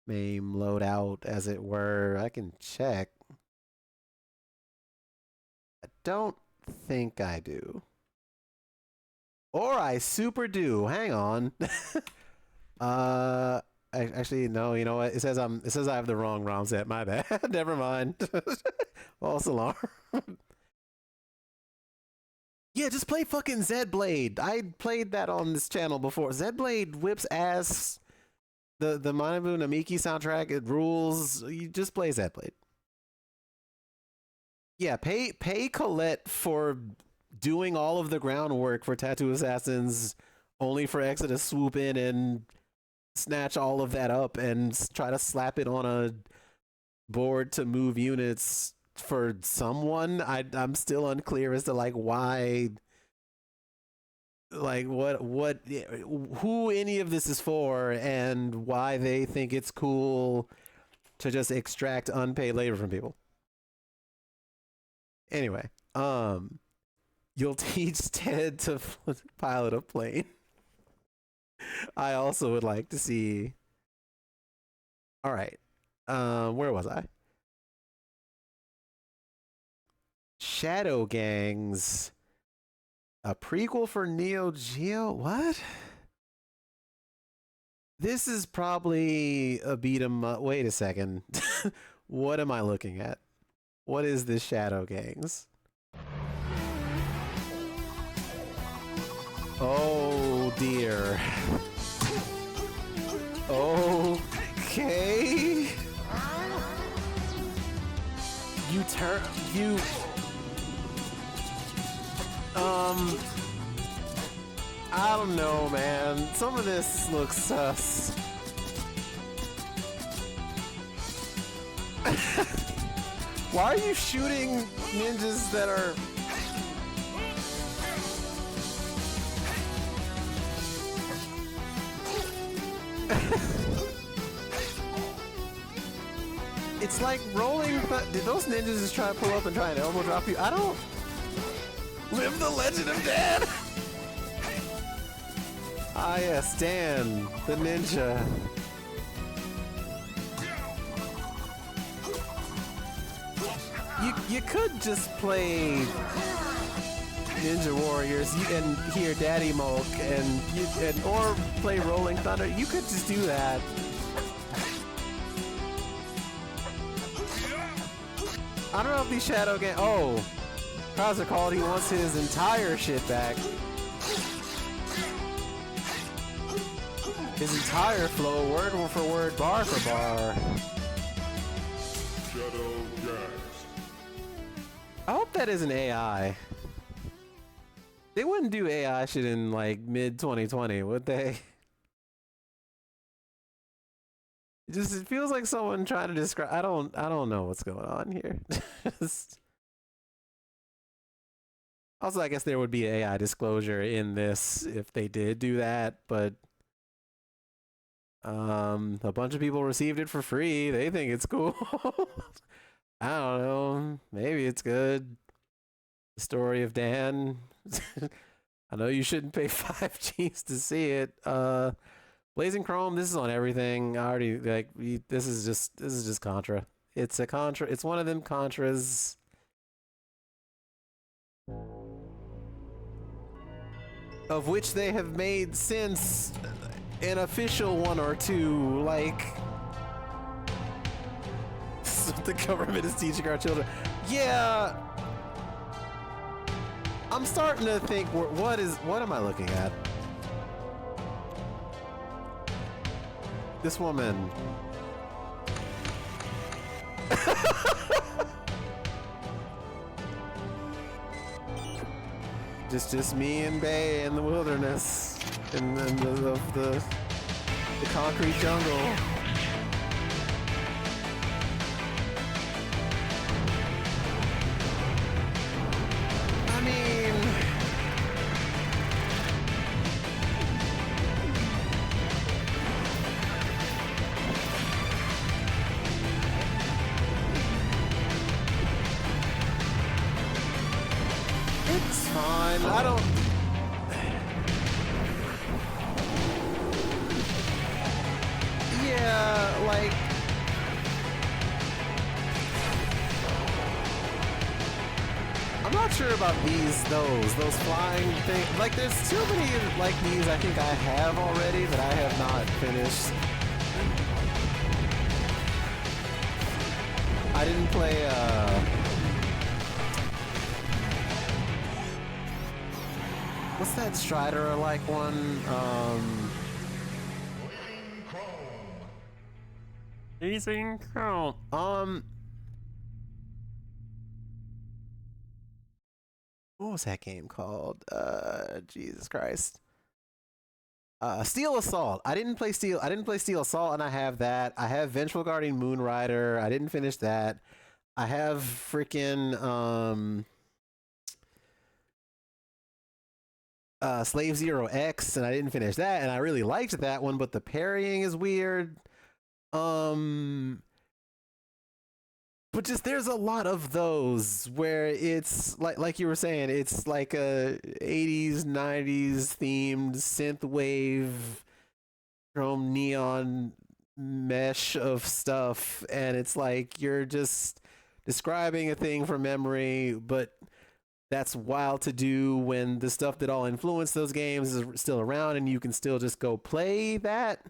MAME loadout, as it were. I can check. I don't think I do. Or I super do. Hang on. Actually, no, you know what? It says I have the wrong ROM set. My bad. Never mind. False alarm. Yeah, just play fucking Zblade. I played that on this channel before. Zblade whips ass. The Manabu Namiki soundtrack, it rules. You just play Zblade. Yeah, pay Colette for doing all of the groundwork for Tattoo Assassins, only for Exa to swoop in and snatch all of that up and try to slap it on a board to move units for someone. I'm still unclear as to like why, like what who any of this is for and why they think it's cool to just extract unpaid labor from people. Anyway, you'll teach Ted to pilot a plane. I also would like to see. All right. Where was I? Shadow gangs. A prequel for Neo Geo? What? This is probably a beat 'em up. Wait a second. What am I looking at? What is this Shadow Gangs? Oh dear. Okay. I don't know, man. Some of this looks sus. Why are you shooting ninjas that are... It's like rolling, but did those ninjas just try to pull up and try and elbow drop you? I don't... Live the legend of Dan! Ah yes, Dan, the ninja. You could just play Ninja Warriors and hear Daddy Mulk or play Rolling Thunder. You could just do that. I don't know if these Shadow Gang. Oh, Krauser called. He wants his entire shit back. His entire flow, word for word, bar for bar. Shadow Gangs. I hope that isn't AI. They wouldn't do AI shit in like mid 2020, would they? It feels like someone trying to describe. I don't know what's going on here. Also, I guess there would be AI disclosure in this if they did do that, but a bunch of people received it for free. They think it's cool. I don't know. Maybe it's good. The story of Dan. I know you shouldn't pay 5Gs to see it. Blazing Chrome, this is on everything. I already this is just Contra. It's a Contra. It's one of them Contras. Of which they have made since an official one or two, like the government is teaching our children. Yeah, I'm starting to think, what am I looking at? This woman. just me and Bay in the wilderness, in the concrete jungle. I mean, it's fine. I don't... Yeah, like... I'm not sure about those flying things. Like, there's too many like these I think I have already that I have not finished. I didn't play, what's that Strider-like one? Blazing Chrome. What was that game called? Jesus Christ. Steel Assault. I didn't play Steel Assault, and I have that. I have Vengeful Guardian Moonrider. I didn't finish that. I have freaking Slave Zero X, and I didn't finish that, and I really liked that one, but the parrying is weird. But just there's a lot of those where it's like you were saying, it's like a 80s, 90s themed synthwave chrome neon mesh of stuff, and it's like you're just describing a thing from memory, but that's wild to do when the stuff that all influenced those games is still around and you can still just go play that.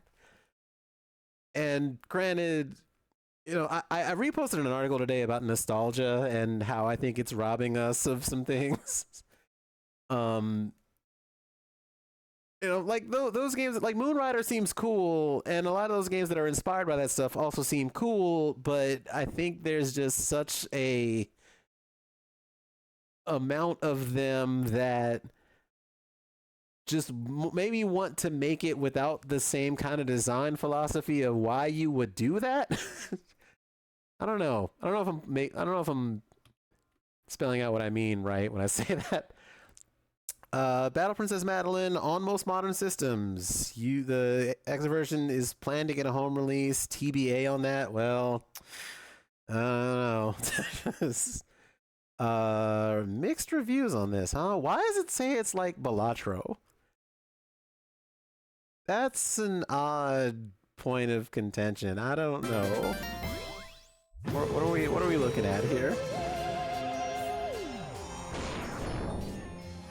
And granted, you know, I reposted an article today about nostalgia and how I think it's robbing us of some things. You know, like those games, like Moonrider seems cool, and a lot of those games that are inspired by that stuff also seem cool, but I think there's just such a amount of them that just maybe want to make it without the same kind of design philosophy of why you would do that. I don't know. I don't know if I'm spelling out what I mean right when I say that. Battle Princess Madeline on most modern systems. The X version is planned to get a home release. TBA on that. Well, I don't know. Mixed reviews on this, huh? Why does it say it's like Balatro? That's an odd point of contention. I don't know. What are we looking at here?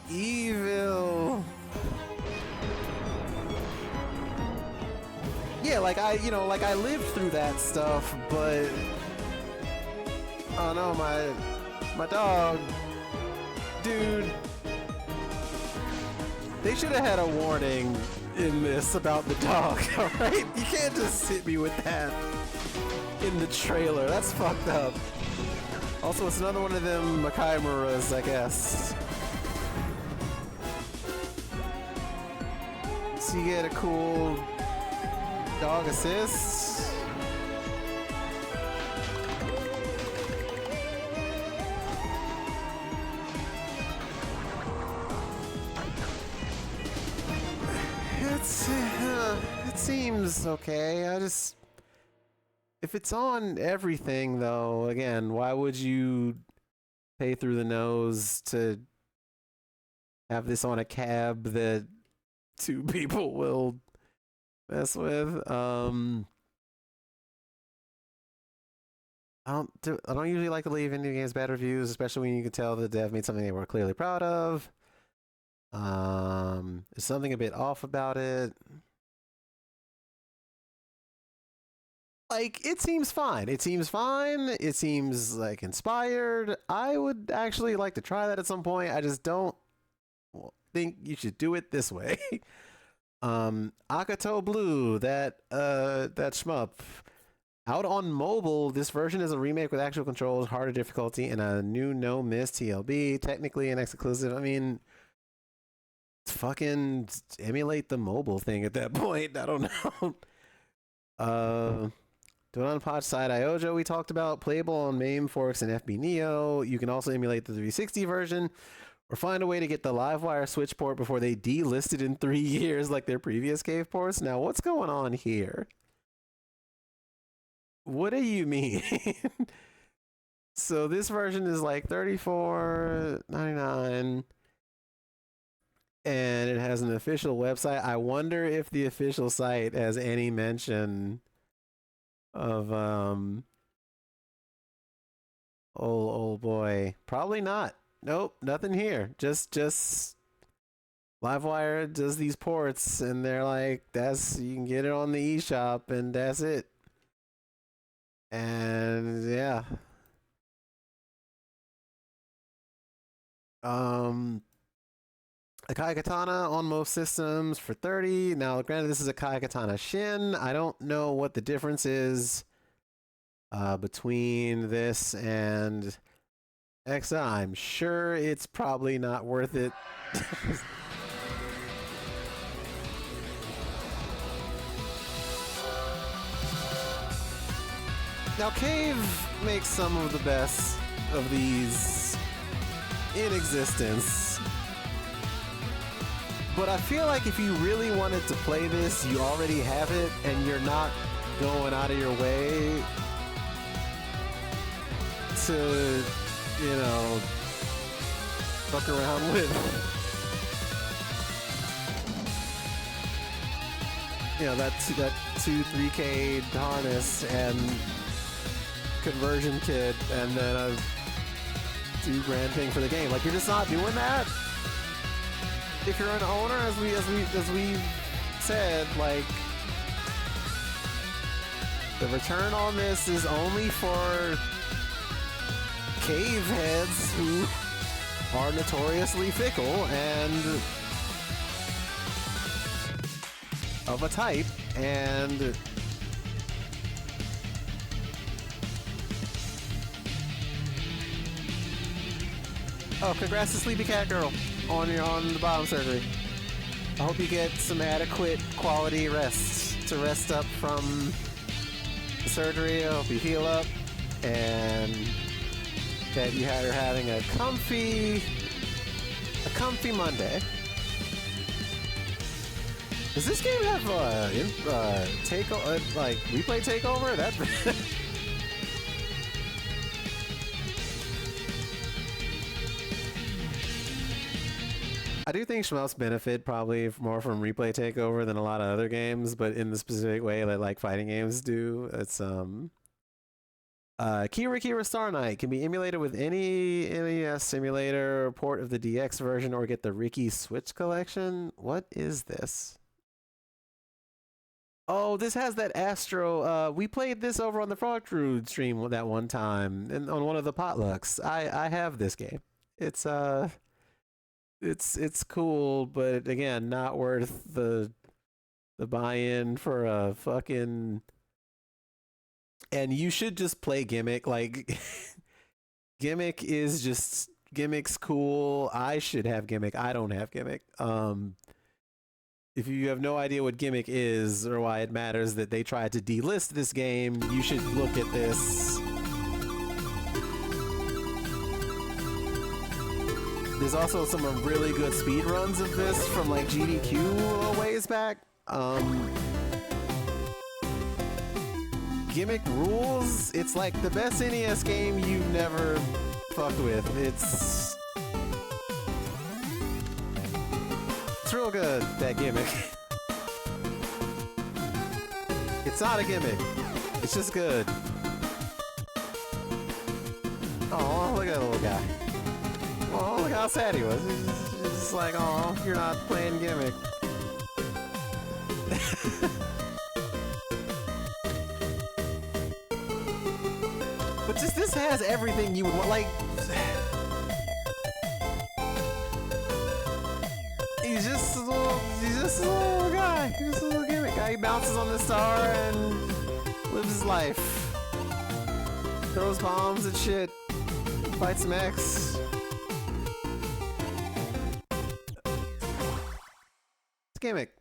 Evil. Yeah, like I lived through that stuff, but oh no, my dog, dude. They should have had a warning in this about the dog. All right, you can't just hit me with that in the trailer. That's fucked up. Also, it's another one of them Makai Muras, I guess. So you get a cool dog assist. It seems okay. If it's on everything though, again, why would you pay through the nose to have this on a cab that two people will mess with? I don't usually like to leave indie games bad reviews, especially when you can tell the dev made something they were clearly proud of. There's something a bit off about it. Like, it seems fine. It seems fine. It seems like inspired. I would actually like to try that at some point. I just don't think you should do it this way. Akato Blue, that shmup. Out on mobile, this version is a remake with actual controls, harder difficulty, and a new no miss TLB. Technically an exclusive. I mean, fucking emulate the mobile thing at that point. I don't know. Do it on Pod Side Iojo we talked about, playable on MAME, Forks, and FB Neo. You can also emulate the 360 version, or find a way to get the Livewire Switch port before they delisted in 3 years like their previous cave ports. Now, what's going on here? What do you mean? So this version is like $34.99, and it has an official website. I wonder if the official site has any mention of old boy. Probably not. Nope, nothing here. Just Livewire does these ports, and they're like, you can get it on the eShop, and that's it. And yeah. Akai Katana on most systems for $30. Now, granted, this is Akai Katana Shin. I don't know what the difference is between this and XI. I'm sure it's probably not worth it. Now, Cave makes some of the best of these in existence. But I feel like if you really wanted to play this, you already have it, and you're not going out of your way to, you know, fuck around with, you know, that 2-3K harness and conversion kit, and then a $2,000 thing for the game. Like, you're just not doing that. If you're an owner, as we said, like, the return on this is only for cave heads who are notoriously fickle and of a type, and oh, congrats to Sleepy Cat Girl on the bottom surgery. I hope you get some adequate quality rest to rest up from the surgery. I hope you heal up and that you are having a comfy Monday. Does this game have like replay takeover? That I do think shmups benefit probably more from replay takeover than a lot of other games, but in the specific way that like fighting games do. It's Kira Kira Star Knight can be emulated with any NES simulator, port of the DX version, or get the Ricky Switch collection. What is this? Oh, this has that Astro. We played this over on the Frog Crew stream that one time, and on one of the potlucks. I have this game. It's cool, but again, not worth the buy-in for a fucking. And you should just play Gimmick. Like, Gimmick's cool. I should have Gimmick. I don't have Gimmick. If you have no idea what Gimmick is or why it matters that they tried to delist this game, you should look at this. There's also some really good speed runs of this from like GDQ a ways back. Gimmick rules. It's like the best NES game you've never fucked with. It's real good, that Gimmick. It's not a gimmick. It's just good. Oh, look at that little guy. Oh, look how sad he was. He's just like, oh, you're not playing Gimmick. But just this has everything you would want. Like, he's just a little guy. He's just a little Gimmick guy. He bounces on the star and lives his life. Throws bombs and shit. Fights some X. It's Gimmick.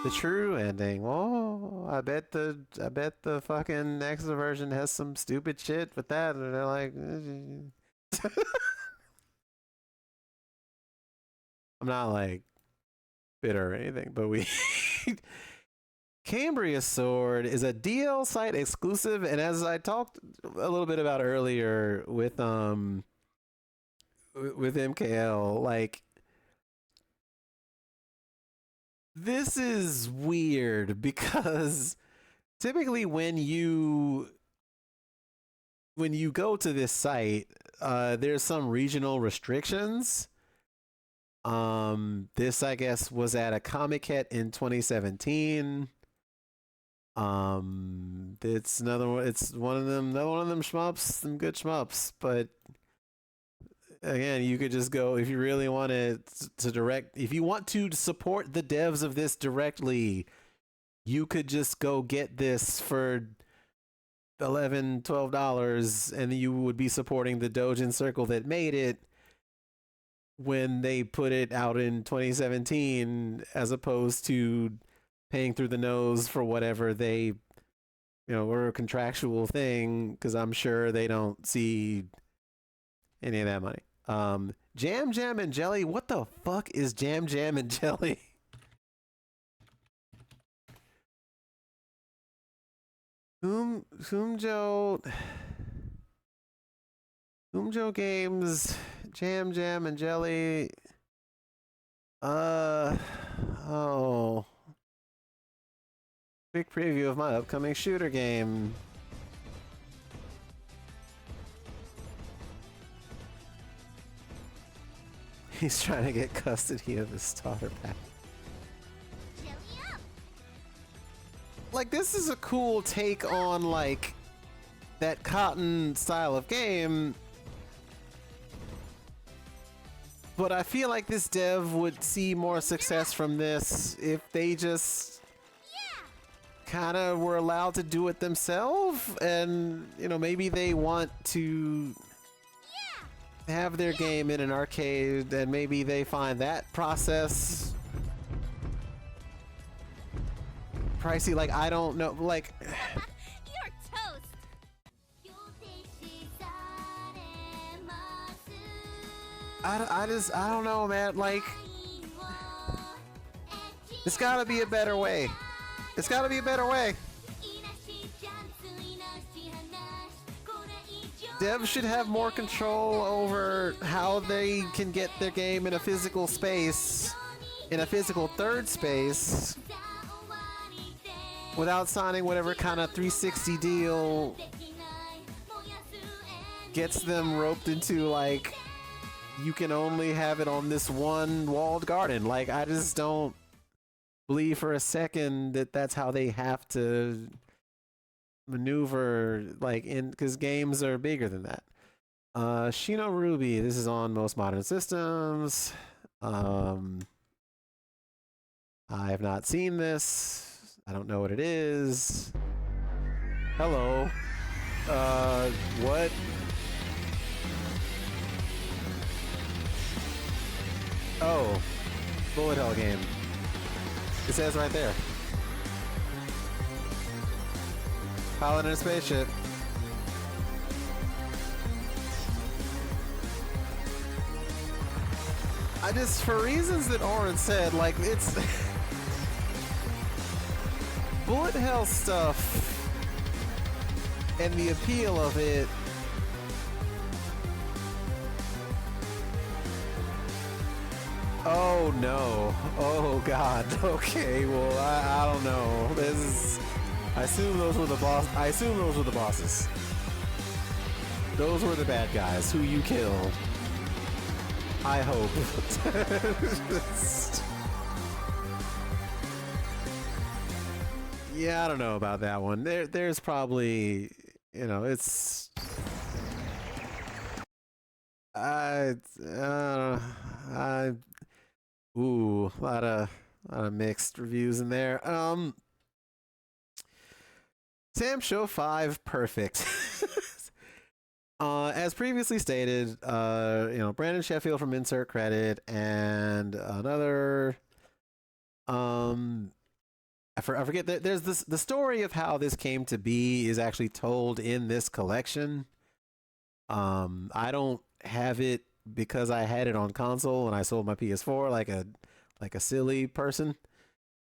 The true ending. Oh, I bet the fucking X version has some stupid shit with that, and they're like, I'm not like bitter or anything, but Cambria Sword is a DL site exclusive, and as I talked a little bit about earlier with MKL, like, this is weird because typically when you go to this site, there's some regional restrictions. This, I guess, was at a Comic-Con in 2017. It's another one. It's another one of them shmups, some good shmups, but again, you could just go if you really wanted to direct. If you want to support the devs of this directly, you could just go get this for $11, $12, and you would be supporting the Dojin Circle that made it when they put it out in 2017, as opposed to paying through the nose for whatever they, were a contractual thing, because I'm sure they don't see any of that money. Jam Jam and Jelly. What the fuck is Jam Jam and Jelly? Humjo Games, Jam Jam and Jelly. Oh. Quick preview of my upcoming shooter game. He's trying to get custody of his starter pack. Like, this is a cool take on, like, that cotton style of game. But I feel like this dev would see more success from this if they just kind of were allowed to do it themselves. And, you know, maybe they want to have their game in an arcade, and maybe they find that process pricey. Like, I don't know, like, You're toast. I don't know, man. Like, there's gotta be a better way. It's gotta be a better way. Devs should have more control over how they can get their game in a physical space, in a physical third space, without signing whatever kind of 360 deal gets them roped into, like, you can only have it on this one walled garden. Like, I just don't believe for a second that that's how they have to maneuver, like, in, because games are bigger than that. Shino Ruby, this is on most modern systems. I have not seen this. I don't know what it is. Hello. What? Oh, bullet hell game. It says right there. Pilot in a spaceship. I just, for reasons that Oren said, like, it's bullet hell stuff and the appeal of it. Oh no. Oh god. Okay, well, I don't know. This is, I assume those were the bosses. Those were the bad guys who you killed. I hope. Yeah, I don't know about that one. There's probably, you know, it's ooh, a lot of mixed reviews in there. Sam Show 5 perfect. As previously stated, you know, Brandon Sheffield from Insert Credit and another, I forget, there's this, the story of how this came to be is actually told in this collection. I don't have it because I had it on console and I sold my PS4 like a silly person.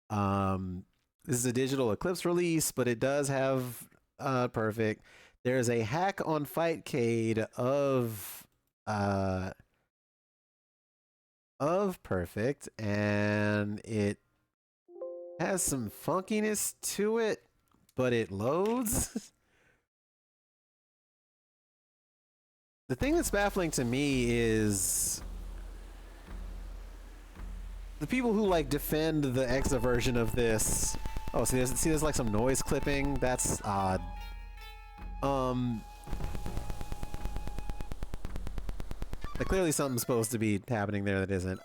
This is a digital Eclipse release, but it does have perfect. There's a hack on Fightcade of perfect, and it has some funkiness to it, but it loads. The thing that's baffling to me is the people who like defend the EXA version of this. Oh, see, there's like some noise clipping. That's odd. Like, clearly something's supposed to be happening there that isn't.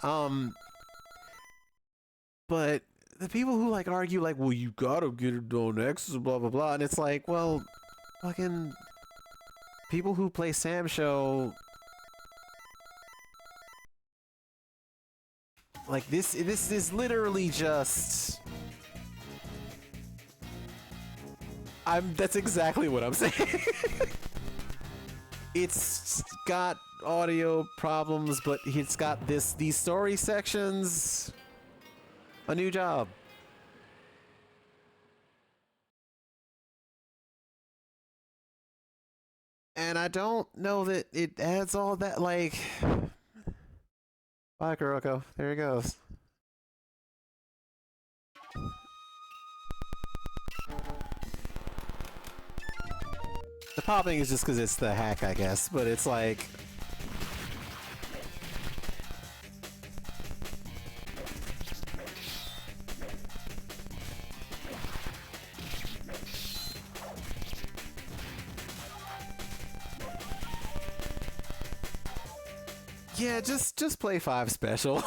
But the people who like argue like, well, you gotta get it on X, blah blah blah, and it's like, well, fucking people who play Sam Show, like, this is literally just, that's exactly what I'm saying. It's got audio problems, but it's got these story sections. A new job. And I don't know that it adds all that, like... Bye, Kuroko. There he goes. The popping is just because it's the hack, I guess, but it's like... Yeah, just play 5 special.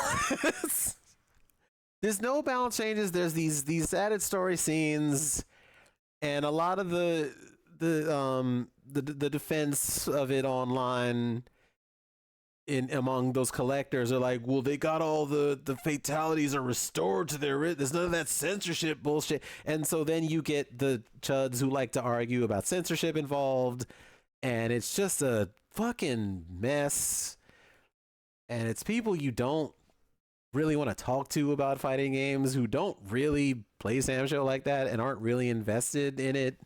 There's no balance changes. There's these added story scenes, and a lot of the defense of it online in among those collectors are like, well, they got all the fatalities are restored to their, there's none of that censorship bullshit. And so then you get the chuds who like to argue about censorship involved, and it's just a fucking mess. And it's people you don't really want to talk to about fighting games, who don't really play Sam Show like that and aren't really invested in it,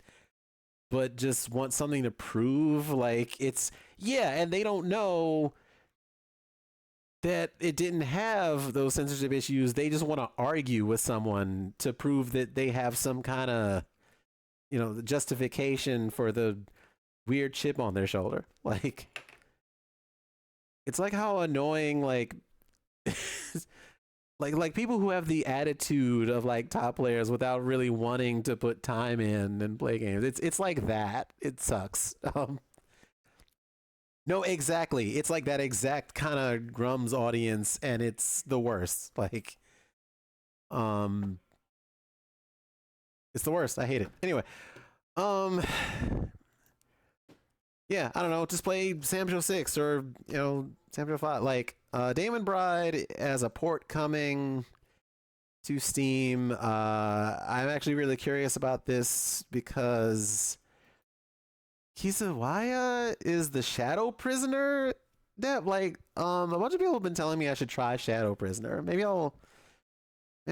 but just want something to prove. Like, it's, yeah, and they don't know that it didn't have those censorship issues. They just want to argue with someone to prove that they have some kind of, you know, justification for the weird chip on their shoulder. Like, it's like how annoying, like, like people who have the attitude of like top players without really wanting to put time in and play games. It's like that. It sucks. No, exactly. It's like that exact kind of Grum's audience, and it's the worst. Like, it's the worst. I hate it. Anyway, yeah, I don't know. Just play Sam Show 6 or, you know, Sam Show 5. Like, Damon Bride as a port coming to Steam. I'm actually really curious about this because Kisawaya is the Shadow Prisoner. That, like, a bunch of people have been telling me I should try Shadow Prisoner. Maybe I'll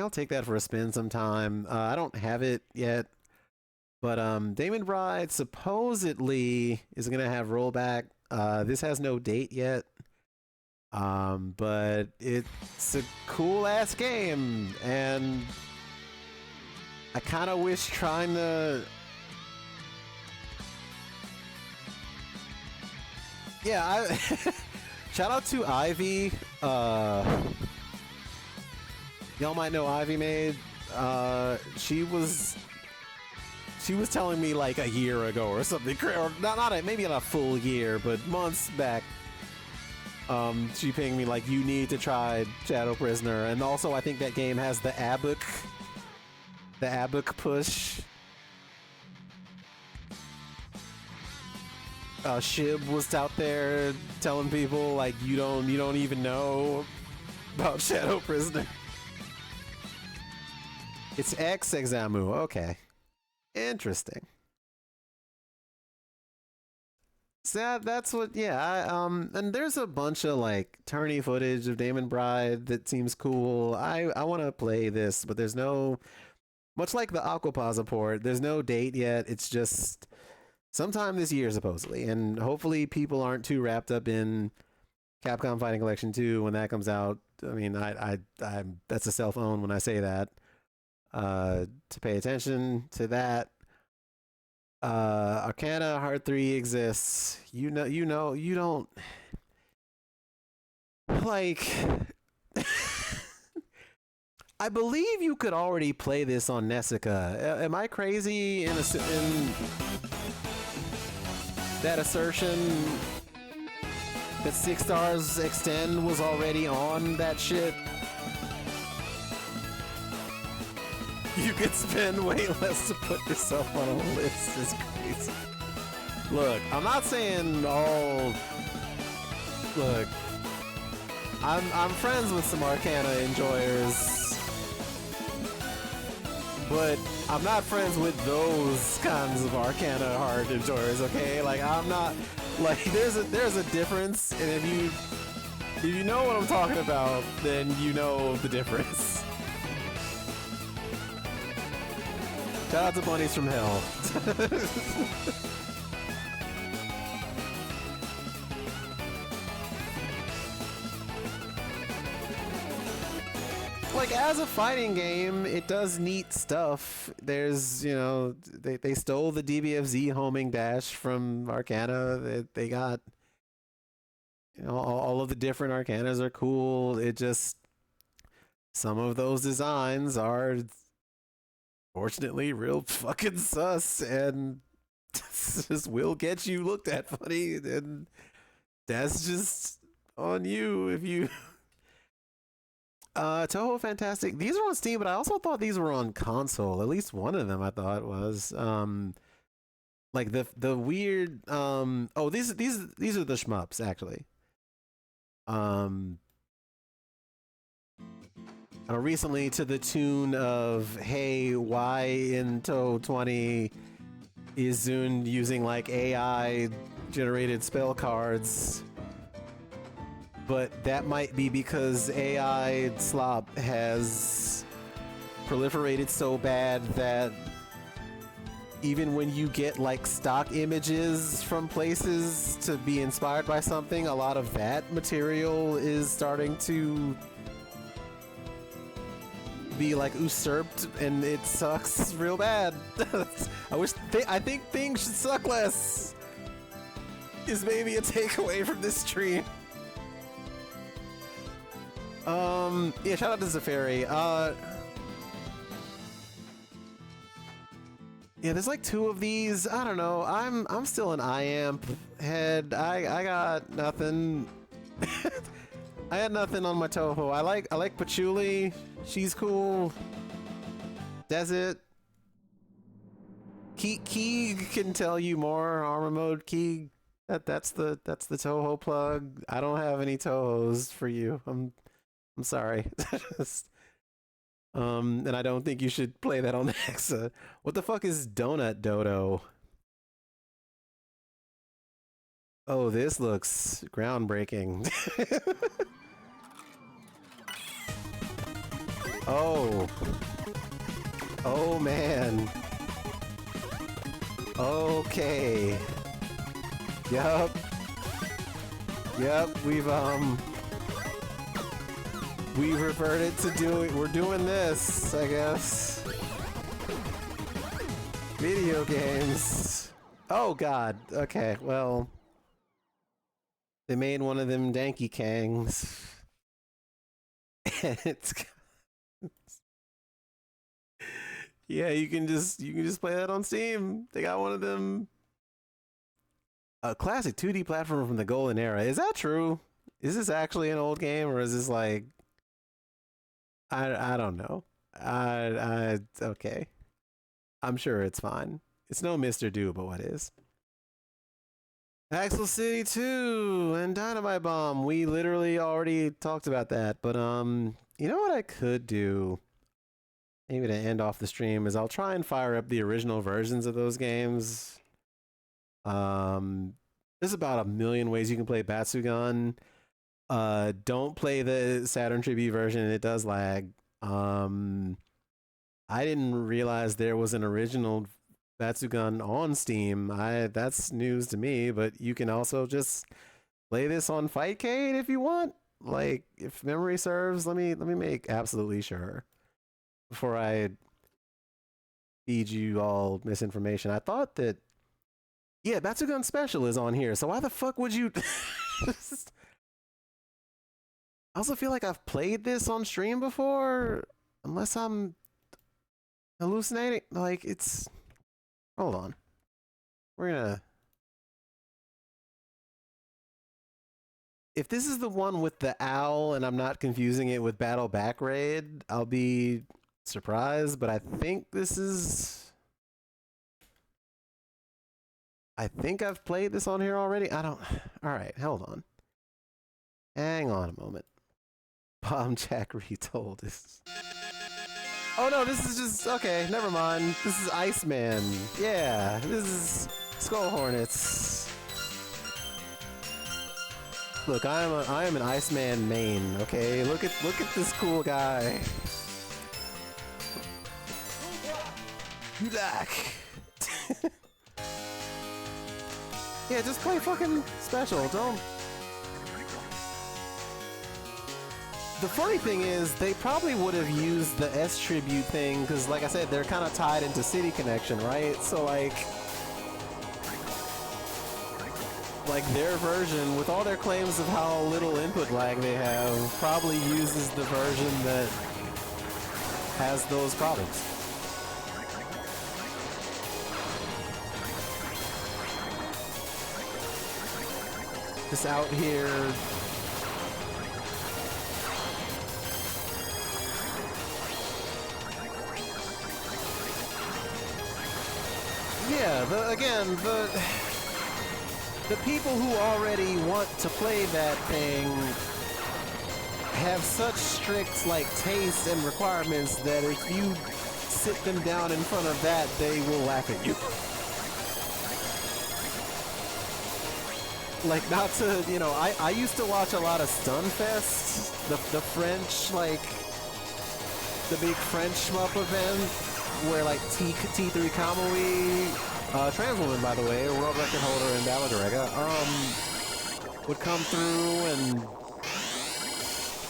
take that for a spin sometime. I don't have it yet. But Damon Bride supposedly is going to have rollback. This has no date yet. But it's a cool-ass game. And I kind of wish trying to... Yeah, shout out to Ivy. Y'all might know Ivy Maid. She was telling me like a year ago or something, or maybe not a full year, but months back. She pinged me like, you need to try Shadow Prisoner, and also I think that game has the Abuk push. Shib was out there telling people like, you don't even know about Shadow Prisoner. It's X Examu. Okay. Interesting. So that's what, yeah. And there's a bunch of like tourney footage of Damon Bride that seems cool. I want to play this, but there's no, much like the Aquapaza port, there's no date yet. It's just sometime this year supposedly, and hopefully people aren't too wrapped up in Capcom Fighting Collection 2 when that comes out. I mean, I'm that's a self-own when I say that. To pay attention to that. Arcana Heart 3 exists. You don't like I believe you could already play this on Nessica. Am I crazy in that assertion that 6 Stars Extend was already on that shit? You could spend way less to put yourself on a list. It's crazy. Look, I'm not saying all... Look, I'm friends with some Arcana enjoyers, but I'm not friends with those kinds of Arcana hard enjoyers, okay? Like, I'm not... Like, there's a difference, and if you know what I'm talking about, then you know the difference. Shout out to Bunnies from Hell. Like, as a fighting game, it does neat stuff. There's, you know, they stole the DBFZ homing dash from Arcana. They got, you know, all of the different Arcanas are cool. It just, some of those designs are fortunately real fucking sus and just will get you looked at funny, and that's just on you if you Toho Fantastic. These are on Steam, but I also thought these were on console. At least one of them I thought was like the weird oh, these are the shmups actually. Recently, to the tune of "Hey, why in Toe 20 is Zune using like AI generated spell cards?" But that might be because AI slop has proliferated so bad that even when you get like stock images from places to be inspired by something, a lot of that material is starting to be like usurped, and it sucks real bad. I think things should suck less, is maybe a takeaway from this stream. Yeah, shout out to Zafari. Yeah, there's like two of these. I don't know. I'm still an IAMP head. I got nothing. I had nothing on my Toho. I like Patchouli. She's cool. That's it. Keeg can tell you more. Armor mode Keeg. That's the Toho plug. I don't have any Tohos for you. I'm sorry. And I don't think you should play that on Hexa. What the fuck is Donut Dodo? Oh, this looks groundbreaking. Oh. Oh man. Okay. Yup. We've reverted to we're doing this, I guess. Video games. Oh god. Okay, well. They made one of them Danky Kangs. And it's yeah, you can just play that on Steam. They got one of them. A classic 2D platformer from the golden era. Is that true? Is this actually an old game, or is this like I don't know. Okay. I'm sure it's fine. It's no Mr. Do, but what is? Axel City 2 and Dynamite Bomb. We literally already talked about that, but you know what I could do? Maybe to end off the stream is I'll try and fire up the original versions of those games. There's about a million ways you can play Batsugan. Don't play the Saturn Tribute version, it does lag. I didn't realize there was an original Batsugan on Steam. That's news to me, but you can also just play this on Fightcade if you want. Like, if memory serves, let me make absolutely sure before I feed you all misinformation. I thought that, yeah, Batsugan Special is on here, so why the fuck would you... I also feel like I've played this on stream before, unless I'm hallucinating. Like, it's... Hold on. We're gonna... If this is the one with the owl and I'm not confusing it with Battle Back Raid, I'll be surprised, but I think this is... I think I've played this on here already. I don't... Alright, hold on. Hang on a moment. Bomb Jack retold this. Oh no, this is just... Okay, never mind. This is Iceman. Yeah, this is Skull Hornets. Look, I am an Iceman main, okay? Look at this cool guy. Gulak. Yeah, just play fucking special. Don't... the funny thing is, they probably would have used the S tribute thing because, like I said, they're kind of tied into City Connection, right? So like their version, with all their claims of how little input lag they have, probably uses the version that has those problems. Just out here. Yeah, the people who already want to play that thing have such strict like tastes and requirements that if you sit them down in front of that, they will laugh at you. Like, not to, you know, I used to watch a lot of Stunfest, the French, like, the big French shmup event, where, like, T3 Kamui, trans woman, by the way, a world record holder in Baladorega, would come through and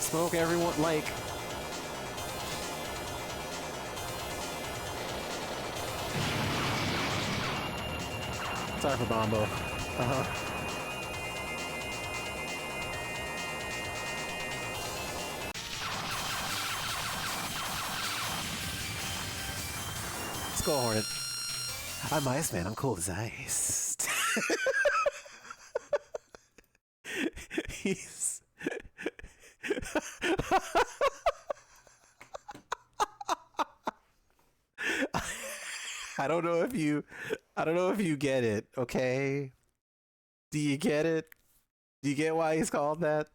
smoke everyone, like... Sorry for Bombo. Uh-huh. Skull Hornet. I'm Iceman, I'm cold as ice. He's... I don't know if you get it, okay? Do you get it? Do you get why he's called that?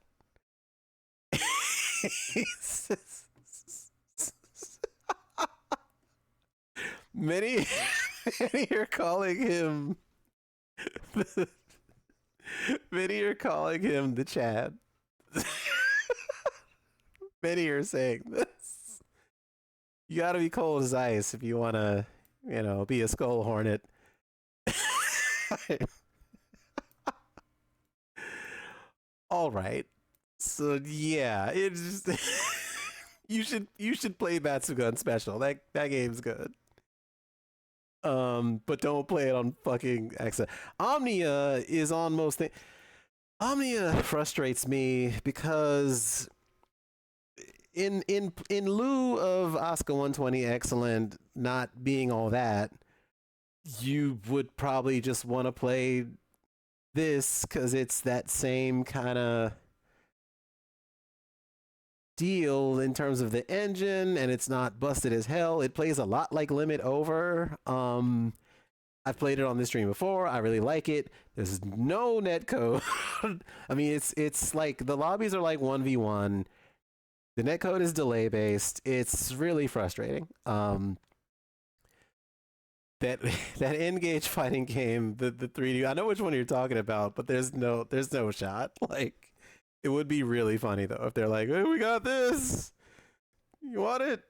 Many are calling him the Chad. Many are saying this. You gotta be cold as ice if you wanna, you know, be a Skull Hornet. All right. So yeah, it's just you should play Batsugun Special. That game's good. But don't play it on fucking X. Omnia is on most things. Omnia frustrates me because in lieu of Asuka 120 Excellent not being all that, you would probably just want to play this because it's that same kind of deal in terms of the engine, and it's not busted as hell. It plays a lot like Limit Over. I've played it on this stream before. I really like it. There's no netcode. I mean, it's like the lobbies are like 1v1. The netcode is delay based. It's really frustrating. That N-Gage fighting game, the 3D. I know which one you're talking about, but there's no shot. Like, it would be really funny though if they're like, "Hey, we got this. You want it?"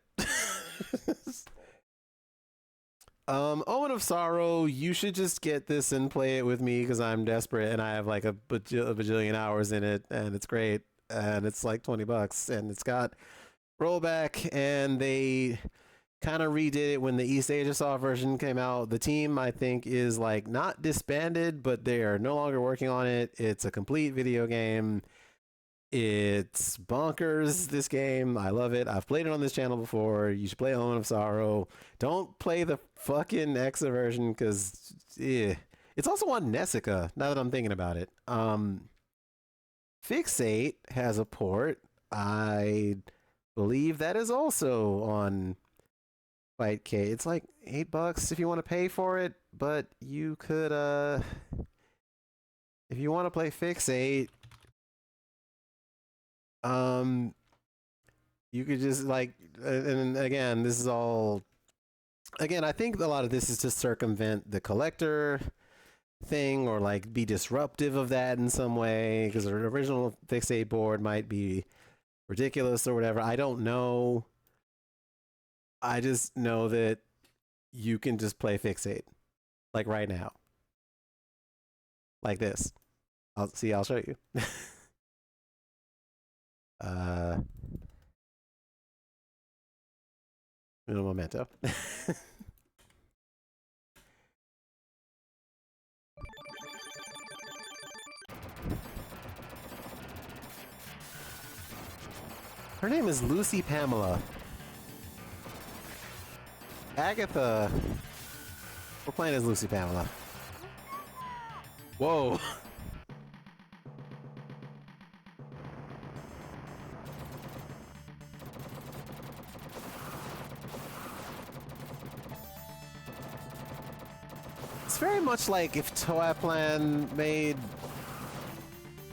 Omen of Sorrow, you should just get this and play it with me because I'm desperate and I have like a bajillion hours in it and it's great and it's like $20 and it's got rollback and they kind of redid it when the East Asia Soft version came out. The team, I think, is like not disbanded, but they are no longer working on it. It's a complete video game. It's bonkers, this game. I love it. I've played it on this channel before. You should play Omen of Sorrow. Don't play the fucking Exa version because it's also on Nessica, now that I'm thinking about it. Fixate has a port. I believe that is also on Fightcade. It's like $8 if you want to pay for it, but you could, if you want to play Fixate, you could just like, and again, this is all, again, I think a lot of this is to circumvent the collector thing or like be disruptive of that in some way because the original Fixate board might be ridiculous or whatever. I don't know. I just know that you can just play Fixate like right now. Like this. I'll show you. Un momento. Her name is Lucy Pamela. Agatha. We're playing as Lucy Pamela. Whoa. It's very much like if Toaplan made...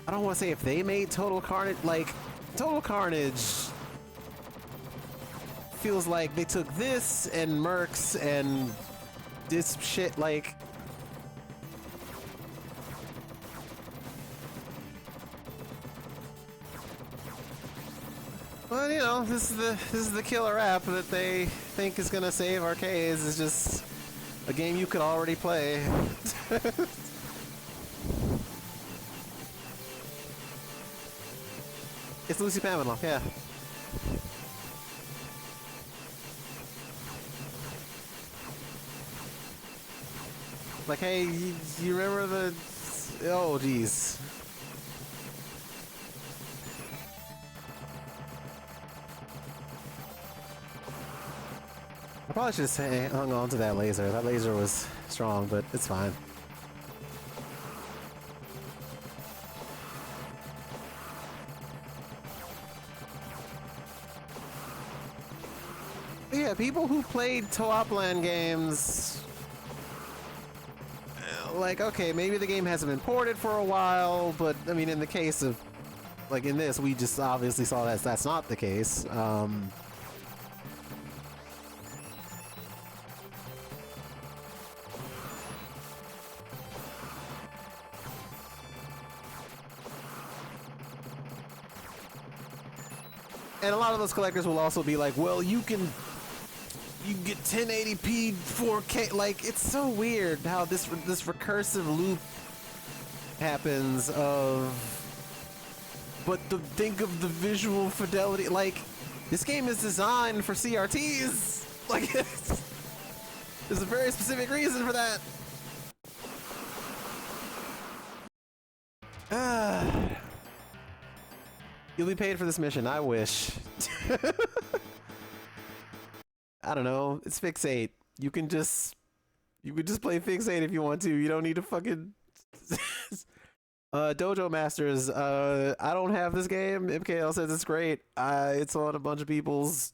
I don't want to say if they made Total Carnage, like, Total Carnage feels like they took this and Mercs and this shit, like... Well, you know, this is the killer app that they think is gonna save arcades. It's just a game you could already play. It's Lucy Pamela, yeah. Like, hey, you remember the... Oh, jeez. I probably should have hung on to that laser. That laser was strong, but it's fine. But yeah, people who played Toaplan games... like, okay, maybe the game hasn't been ported for a while, but, I mean, in the case of... like, in this, we just obviously saw that that's not the case. And a lot of those collectors will also be like, well, you can get 1080p 4K. Like, it's so weird how this recursive loop happens of... But think of the visual fidelity. Like, this game is designed for CRTs. Like, there's a very specific reason for that. You'll be paid for this mission. I wish. I don't know. It's Fixate. You can just play Fixate if you want to. You don't need to fucking Dojo Masters. I don't have this game. MKL says it's great. It's on a bunch of people's,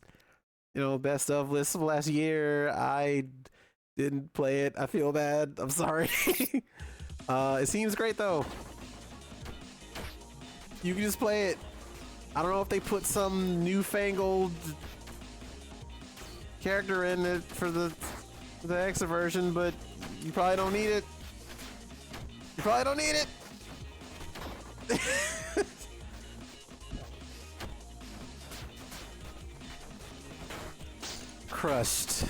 best of lists of last year. I didn't play it. I feel bad. I'm sorry. It seems great though. You can just play it. I don't know if they put some newfangled character in it for the Exa version, but you probably don't need it. You probably don't need it. Crushed.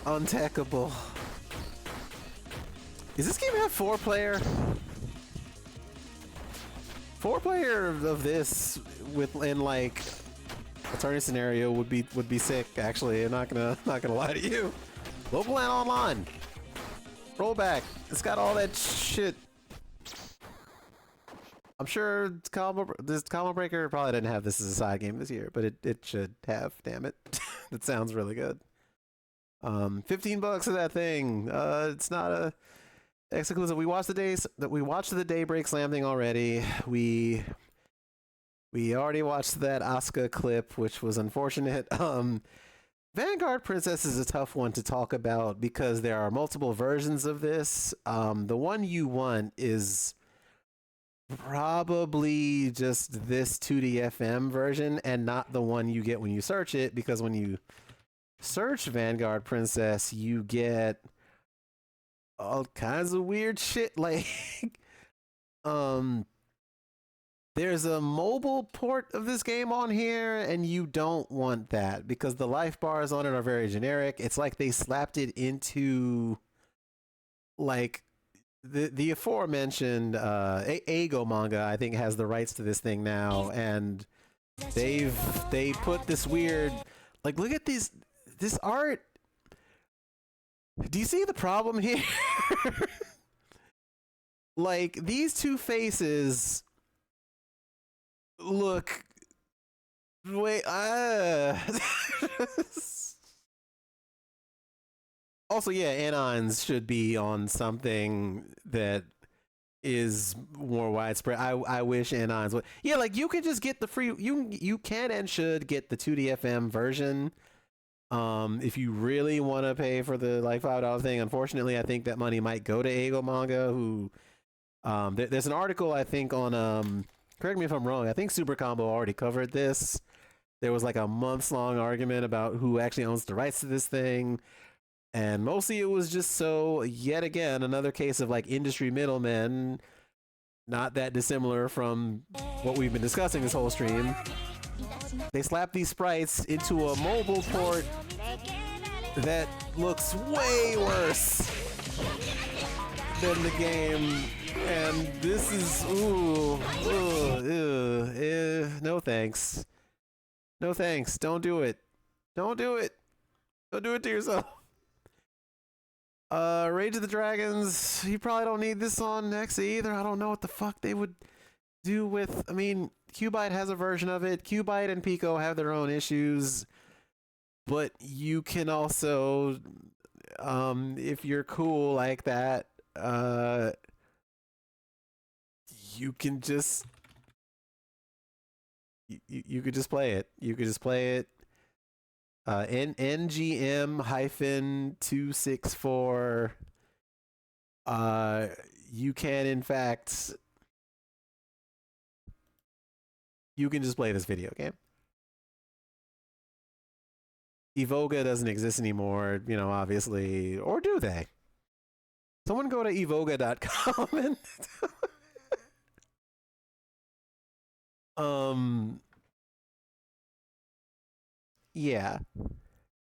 Untackable. Does this game have 4-player? 4-player of this in like a tourney scenario would be sick. Actually, I'm not gonna lie to you. Local and online. Rollback. It's got all that shit. I'm sure this Combo Breaker probably didn't have this as a side game this year, but it should have. Damn it. That sounds really good. $15 for that thing. It's not a exclusive. We watched the Daybreak Slam thing already. We already watched that Asuka clip, which was unfortunate. Vanguard Princess is a tough one to talk about because there are multiple versions of this. The one you want is probably just this 2D-FM version and not the one you get when you search it, because when you search Vanguard Princess, you get all kinds of weird shit. Like, there's a mobile port of this game on here, and you don't want that because the life bars on it are very generic. It's like they slapped it into like the aforementioned Eigo manga, I think, has the rights to this thing now, and they put this weird Like, look at this art. Do you see the problem here? Like, these two faces look. Wait, Also, yeah, Anons should be on something that is more widespread. I wish Anons would. Yeah, like you can just get the free. You can and should get the 2DFM version. If you really want to pay for the like $5 thing. Unfortunately, I think that money might go to Ego Manga. Who, there's an article I think on correct me if I'm wrong. I think Super Combo already covered this. There was like a months-long argument about who actually owns the rights to this thing. And mostly it was just so, yet again, another case of like industry middlemen, not that dissimilar from what we've been discussing this whole stream. They slapped these sprites into a mobile port that looks way worse than the game. And this is, no thanks. No thanks. Don't do it. Don't do it. Don't do it to yourself. Rage of the Dragons, you probably don't need this on Nexa either. I don't know what the fuck they would do with, I mean, Qbyte has a version of it. Qbyte and Pico have their own issues, but you can also, if you're cool like that, you can just, you could just play it. You could just play it. NGM-264. You can, in fact, you can just play this video game. Evoga doesn't exist anymore, you know, obviously. Or do they? Someone go to evoga.com and yeah,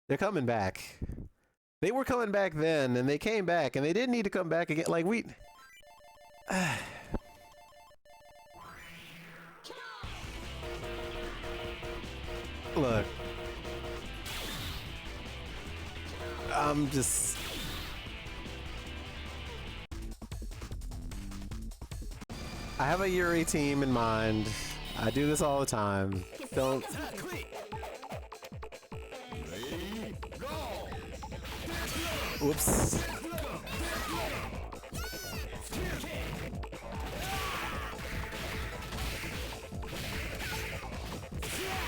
they're coming back. They were coming back then, and they came back, and they didn't need to come back again. Like, we... Look. I'm just... I have a Yuri team in mind. I do this all the time. Don't... Oops.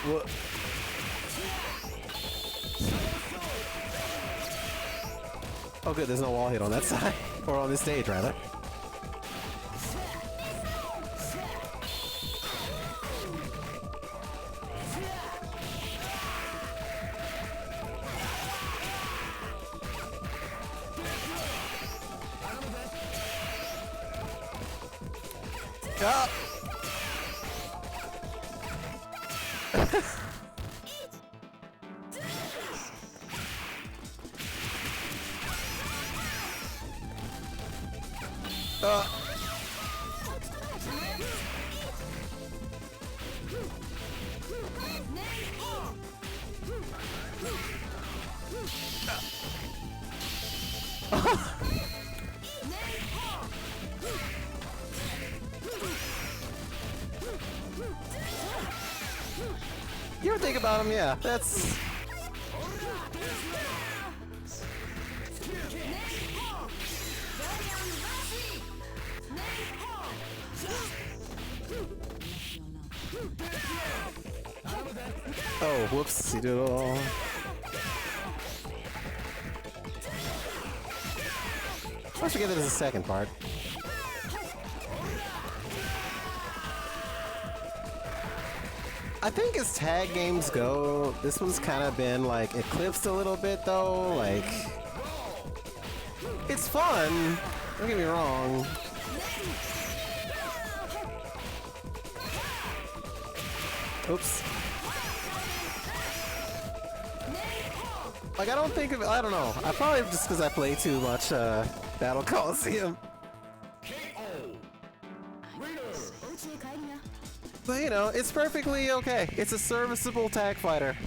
What? Oh good, there's no wall hit on that side. Or on this stage, rather. Ah. You ever think about him? Yeah, that's... Oh, whoops, he did it all. I should get it as a second part. I think as tag games go, this one's kind of been like eclipsed a little bit though. Like, it's fun, don't get me wrong. Oops. Like, I don't think of it, I don't know. I probably just because I play too much Battle Coliseum. But you know, it's perfectly okay. It's a serviceable tag fighter.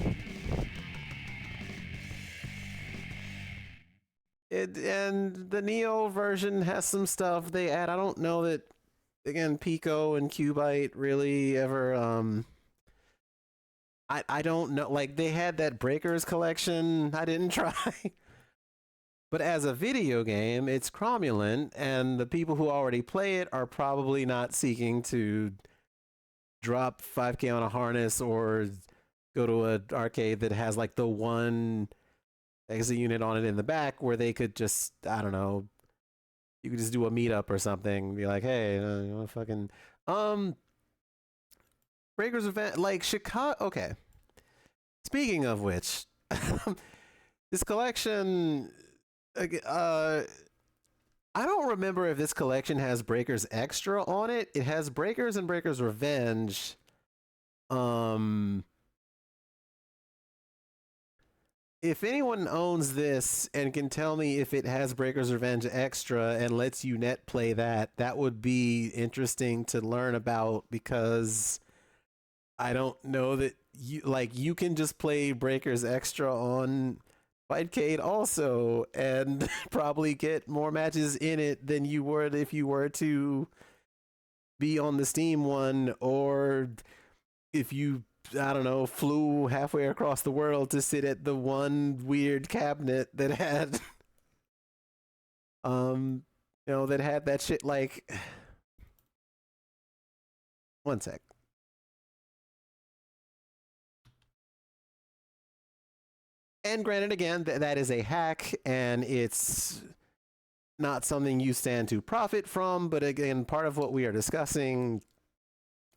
And the Neo version has some stuff they add. I don't know that, again, Pico and Cubite really ever I don't know, like they had that Breakers collection I didn't try. But as a video game, it's cromulent, and the people who already play it are probably not seeking to drop 5K on a harness or go to an arcade that has like the one exit unit on it in the back where they could just, I don't know, you could just do a meetup or something, be like, hey, you know, fucking Breakers event, like Chicago. Okay, speaking of which, this collection, I don't remember if this collection has Breakers Extra on it. It has Breakers and Breakers Revenge. If anyone owns this and can tell me if it has Breakers Revenge Extra and lets you net play that, that would be interesting to learn about, because I don't know that you can just play Breakers Extra on Fightcade also and probably get more matches in it than you would if you were to be on the Steam one, or if you, I don't know, flew halfway across the world to sit at the one weird cabinet that had that had that shit. Like, one sec. And granted, again, that is a hack, and it's not something you stand to profit from. But again, part of what we are discussing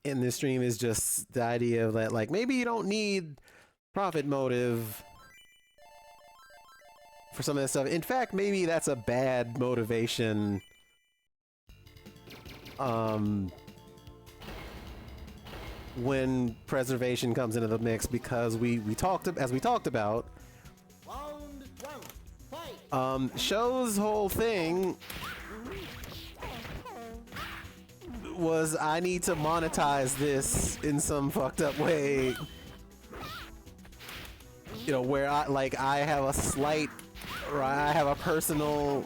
in this stream is just the idea of that, like, maybe you don't need profit motive for some of this stuff. In fact, maybe that's a bad motivation. When preservation comes into the mix, because we talked about. Show's whole thing was, I need to monetize this in some fucked up way. You know, where I have a personal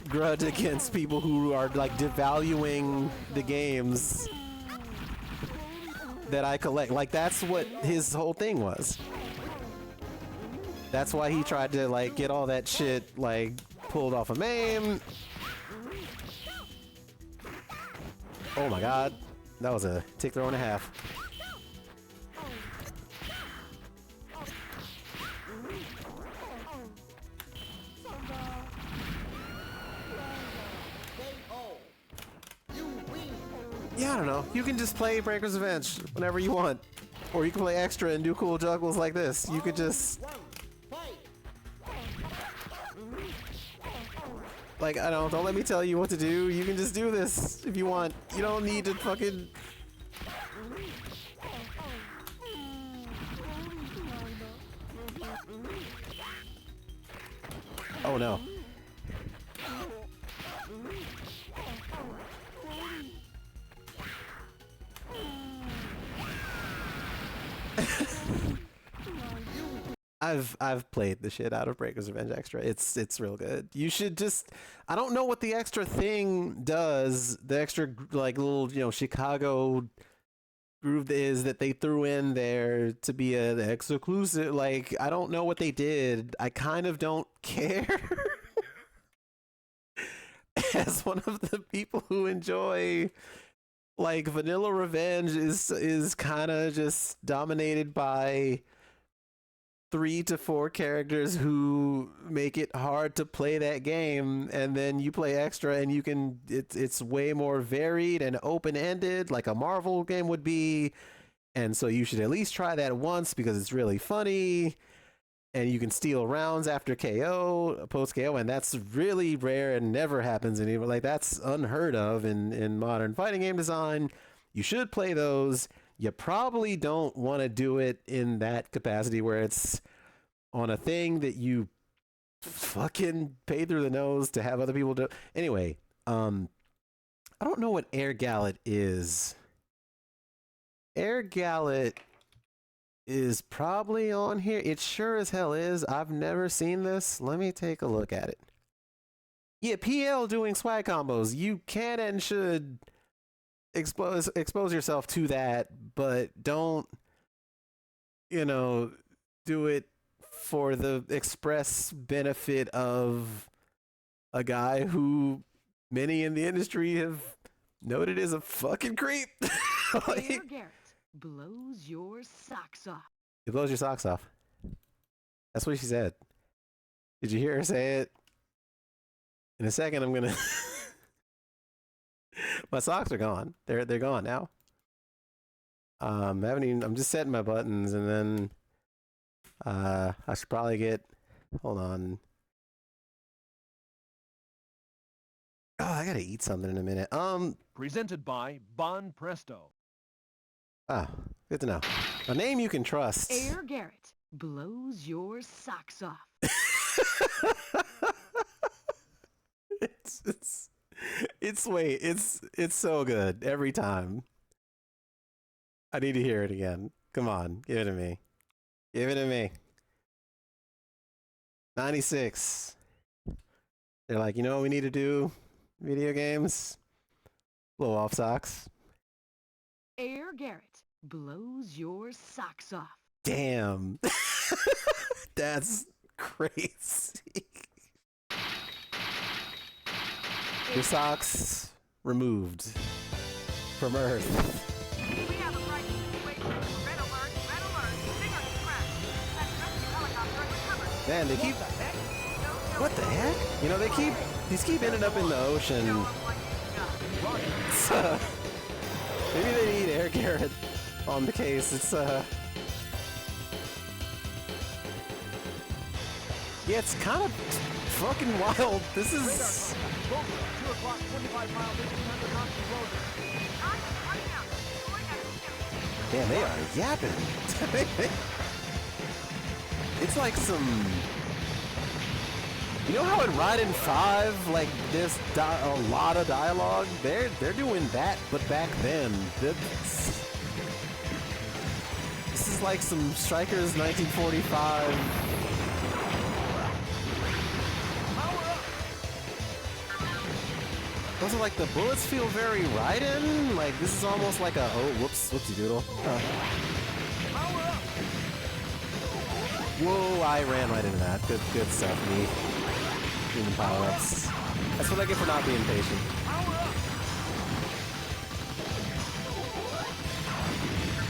grudge against people who are like devaluing the games that I collect. Like, that's what his whole thing was. That's why he tried to like get all that shit like pulled off of MAME. Oh my god, that was a tick throw and a half. Yeah, I don't know. You can just play Breakers Revenge whenever you want. Or you can play extra and do cool juggles like this. You could just... Like, I don't let me tell you what to do. You can just do this if you want. You don't need to fucking... Oh no. I've played the shit out of Breakers Revenge Extra. It's real good. You should just... I don't know what the extra thing does. The extra like little, you know, Chicago groove is that they threw in there to be an exclusive. Like, I don't know what they did. I kind of don't care. As one of the people who enjoy like Vanilla Revenge is kind of just dominated by 3 to 4 characters who make it hard to play that game, and then you play extra and you can it's way more varied and open-ended like a Marvel game would be. And so you should at least try that once because it's really funny, and you can steal rounds after KO, post KO, and that's really rare and never happens anymore. Like, that's unheard of in modern fighting game design. You should play those. You probably don't want to do it in that capacity where it's on a thing that you fucking pay through the nose to have other people do. Anyway, I don't know what Air Gallet is. Air Gallet is probably on here. It sure as hell is. I've never seen this. Let me take a look at it. Yeah, PL doing swag combos. You can and should expose yourself to that, but don't, you know, do it for the express benefit of a guy who many in the industry have noted as a fucking creep. Like, Mayor Garrett blows your socks off. he blows your socks off. That's what she said. Did you hear her say it? In a second, I'm gonna. My socks are gone. They're gone now. Haven't even. I'm just setting my buttons, and then I should probably get. Hold on. Oh, I gotta eat something in a minute. Presented by Bon Presto. Ah, good to know. A name you can trust. Air Garrett blows your socks off. It's so good every time. I need to hear it again. Come on, give it to me. Give it to me. 96. They're like, you know what we need to do? Video games? Blow off socks. Air Garrett blows your socks off. Damn. That's crazy. Your socks removed from Earth. We have a crisis situation. Red alert, red alert. Singer distress. That rescue helicopter recovered. Man, they keep. What the heck? You know, these keep ending up in the ocean. So, maybe they need Air Garrett on the case. It's yeah, it's kind of fucking wild. This is. Man, they are yapping. It's like some. You know how in Raiden 5, like there's a lot of dialogue? They're doing that, but back then. This is like some Strikers 1945. Those are like the bullets feel very Raiden. Like this is almost like a whoopsie doodle. Whoa, I ran right into that. Good stuff, me. Human power-ups. That's what I get for not being patient.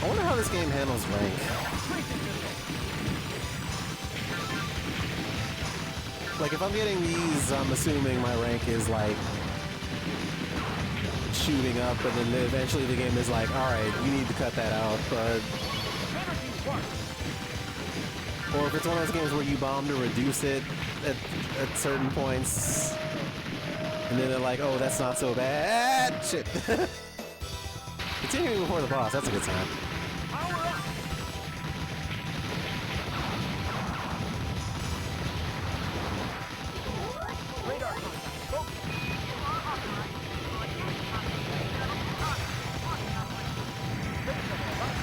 I wonder how this game handles rank. Like if I'm getting these, I'm assuming my rank is like shooting up, but then eventually the game is like, alright, you need to cut that out, but... Or if it's one of those games where you bomb to reduce it at certain points, and then they're like, oh, that's not so bad. Shit. Continuing before the boss, that's a good sign.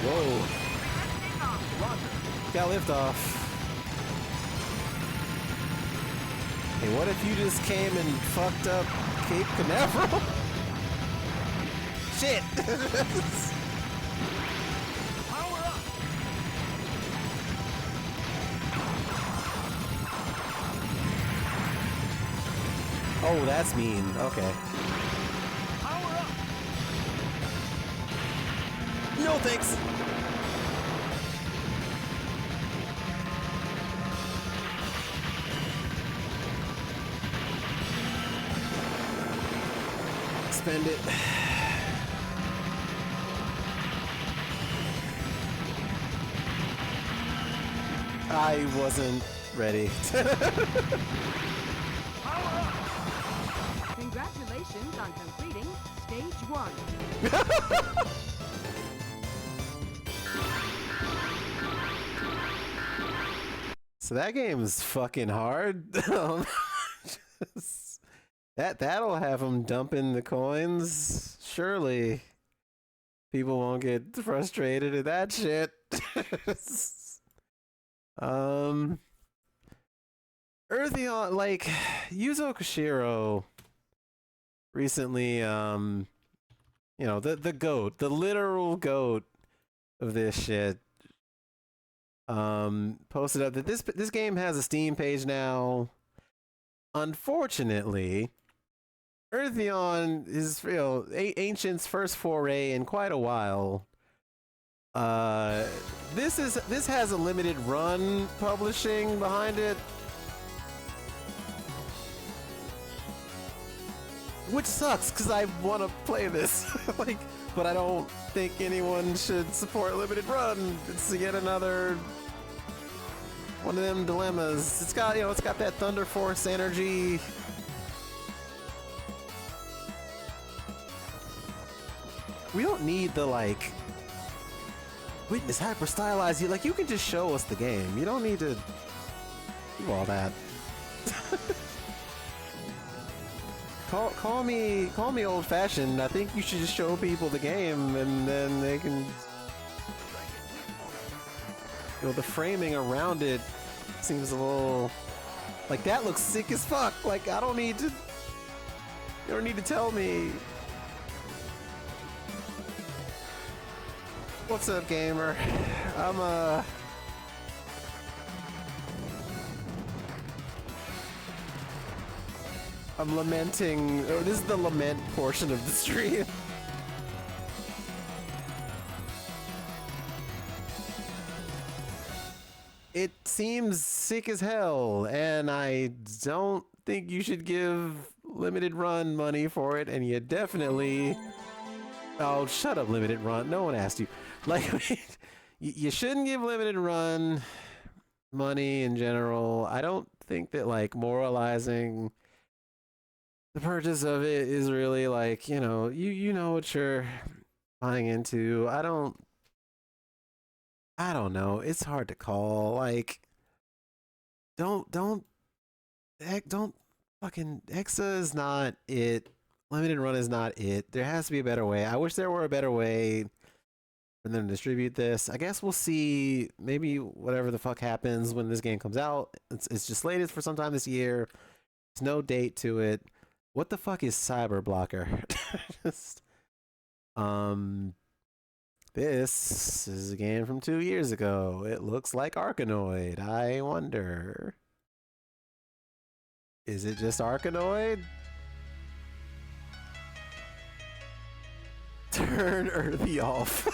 Whoa. Got liftoff. Hey, what if you just came and fucked up Cape Canaveral? Shit! Power up! Oh, that's mean. Okay. Power up! No thanks! Spend it. I wasn't ready. Congratulations on completing stage 1. So that game's fucking hard. That'll have them dumping the coins. Surely people won't get frustrated at that shit. Eartheon, like Yuzo Koshiro recently, you know, the goat, the literal goat of this shit, posted up that this game has a Steam page now. Unfortunately, Eartheon is, you know, Ancient's first foray in quite a while. This has a limited run publishing behind it, which sucks because I want to play this. Like, but I don't think anyone should support limited run. It's yet another one of them dilemmas. It's got, you know, it's got that Thunder Force energy. We don't need the, like, witness hyper stylize you. Like, you can just show us the game. You don't need to do all that. Call me old fashioned. I think you should just show people the game and then they can, you know, the framing around it seems a little like that looks sick as fuck. Like, I don't need to, you don't need to tell me. What's up, gamer? I'm lamenting. Oh, this is the lament portion of the stream. It seems sick as hell, and I don't think you should give limited run money for it, and you definitely... Oh, shut up, limited run. No one asked you. Like, you shouldn't give limited run money in general. I don't think that, like, moralizing the purchase of it is really, like, you know, you know what you're buying into. I don't know. It's hard to call. Like, don't fucking Exa is not it. Limited run is not it. There has to be a better way. I wish there were a better way for them to distribute this. I guess we'll see. Maybe whatever the fuck happens when this game comes out. It's just slated for sometime this year. There's no date to it. What the fuck is Cyber Blocker? Just, this is a game from 2 years ago. It looks like Arkanoid. I wonder, is it just Arkanoid? Turn Earthy off.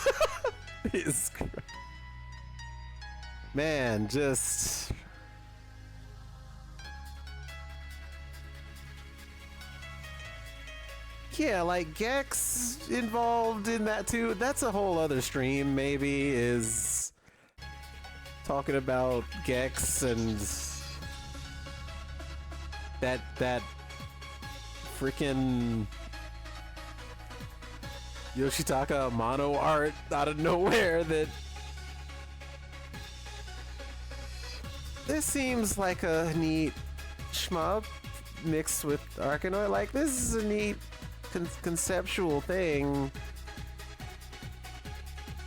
Man, just... Yeah, like Gex involved in that too. That's a whole other stream, maybe, is talking about Gex and that freaking Yoshitaka mono art out of nowhere. That this seems like a neat shmup mixed with Arkanoid. Like, this is a neat conceptual thing,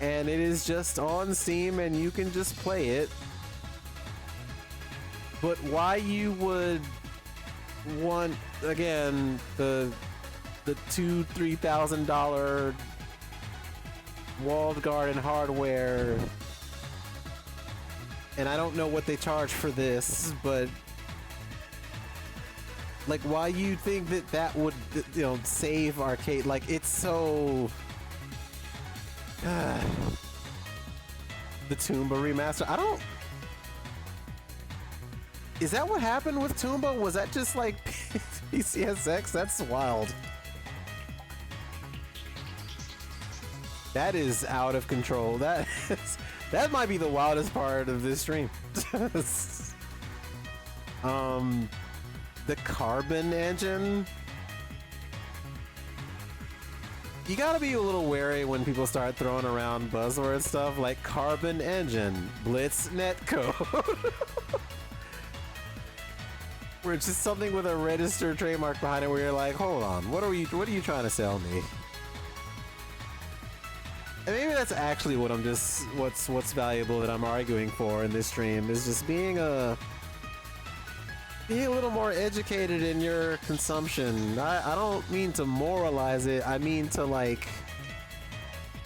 and it is just on Steam and you can just play it. But why you would want, again, the $2,000-$3,000 walled garden hardware, and I don't know what they charge for this, but like, why you think that would, you know, save arcade? Like, it's so... the Toomba remaster. I don't... Is that what happened with Toomba? Was that just like PCSX? That's wild. That is out of control. That might be the wildest part of this stream. The Carbon engine. You gotta be a little wary when people start throwing around buzzword stuff like Carbon engine, Blitz netcode. Where it's just something with a registered trademark behind it where you're like, hold on, what are you trying to sell me? And maybe that's actually what I'm just what's valuable that I'm arguing for in this stream is just being a little more educated in your consumption. I don't mean to moralize it. I mean to like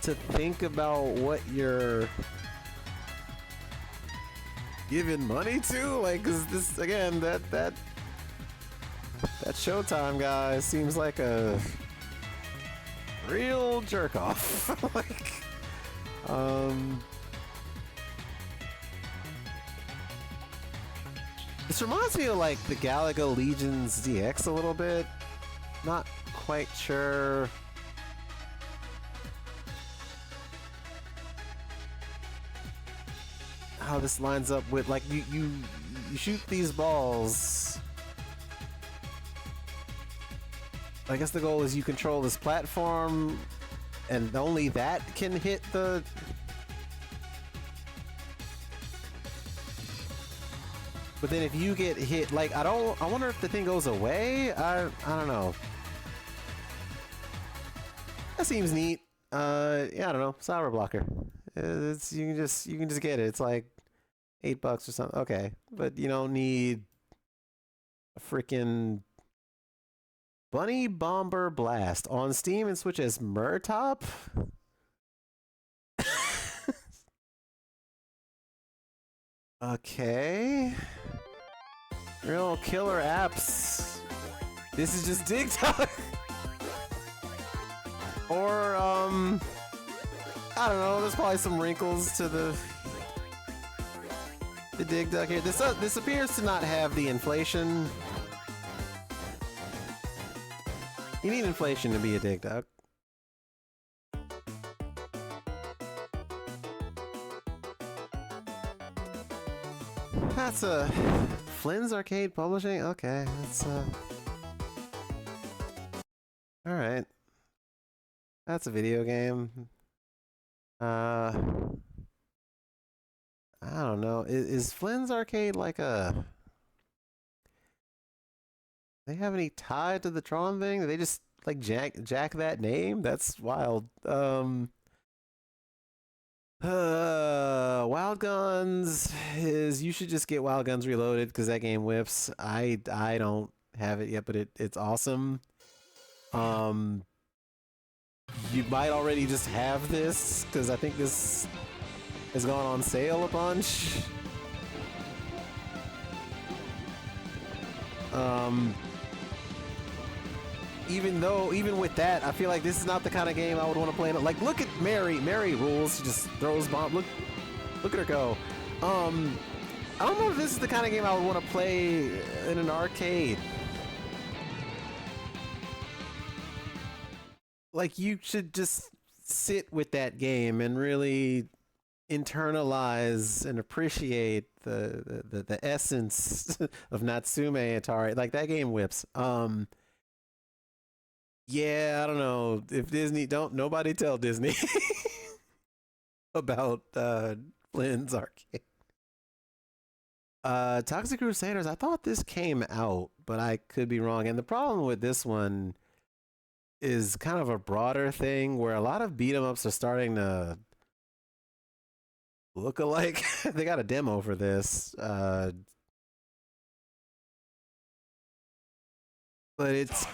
to think about what you're giving money to. Like, 'cause this again that Showtime guy seems like a real jerk off. Like, this reminds me of like the Galaga Legions DX a little bit. Not quite sure how this lines up with like you shoot these balls. I guess the goal is you control this platform and only that can hit the but then if you get hit, like I wonder if the thing goes away. I don't know. That seems neat. Yeah, I don't know. Cyber blocker. It's you can just get it. It's like $8 or something. Okay, but you don't need a freaking Bunny Bomber Blast on Steam and Switch as Murtop. Okay. Real killer apps. This is just Dig Dug. Or I don't know. There's probably some wrinkles to the Dig Dug here. This appears to not have the inflation. You need inflation to be a Dig Dug. That's a Flynn's Arcade Publishing. Okay, that's all right. That's a video game. I don't know. Is Flynn's Arcade like a? They have any tie to the Tron thing? Did they just like jack that name? That's wild. Wild Guns is you should just get Wild Guns Reloaded because that game whips. I don't have it yet, but it's awesome. You might already just have this because I think this has gone on sale a bunch. Even with that, I feel like this is not the kind of game I would want to play. Like, look at Mary. Mary rules. She just throws bombs. Look at her go. I don't know if this is the kind of game I would want to play in an arcade. Like, you should just sit with that game and really internalize and appreciate the essence of Natsume Atari. Like, that game whips. Yeah, I don't know if Disney nobody tell Disney about Flynn's Arcade. Toxic Crusaders, I thought this came out, but I could be wrong. And the problem with this one is kind of a broader thing where a lot of beat 'em ups are starting to look alike. They got a demo for this. But it's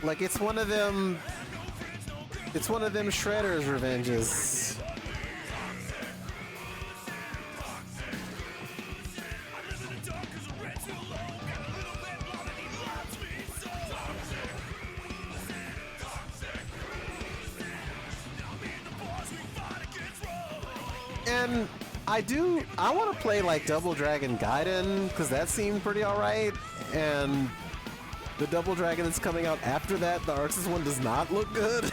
like it's one of them Shredder's revenges. And I want to play like Double Dragon Gaiden because that seemed pretty alright, and the Double Dragon that's coming out after that, the Arxis one, does not look good.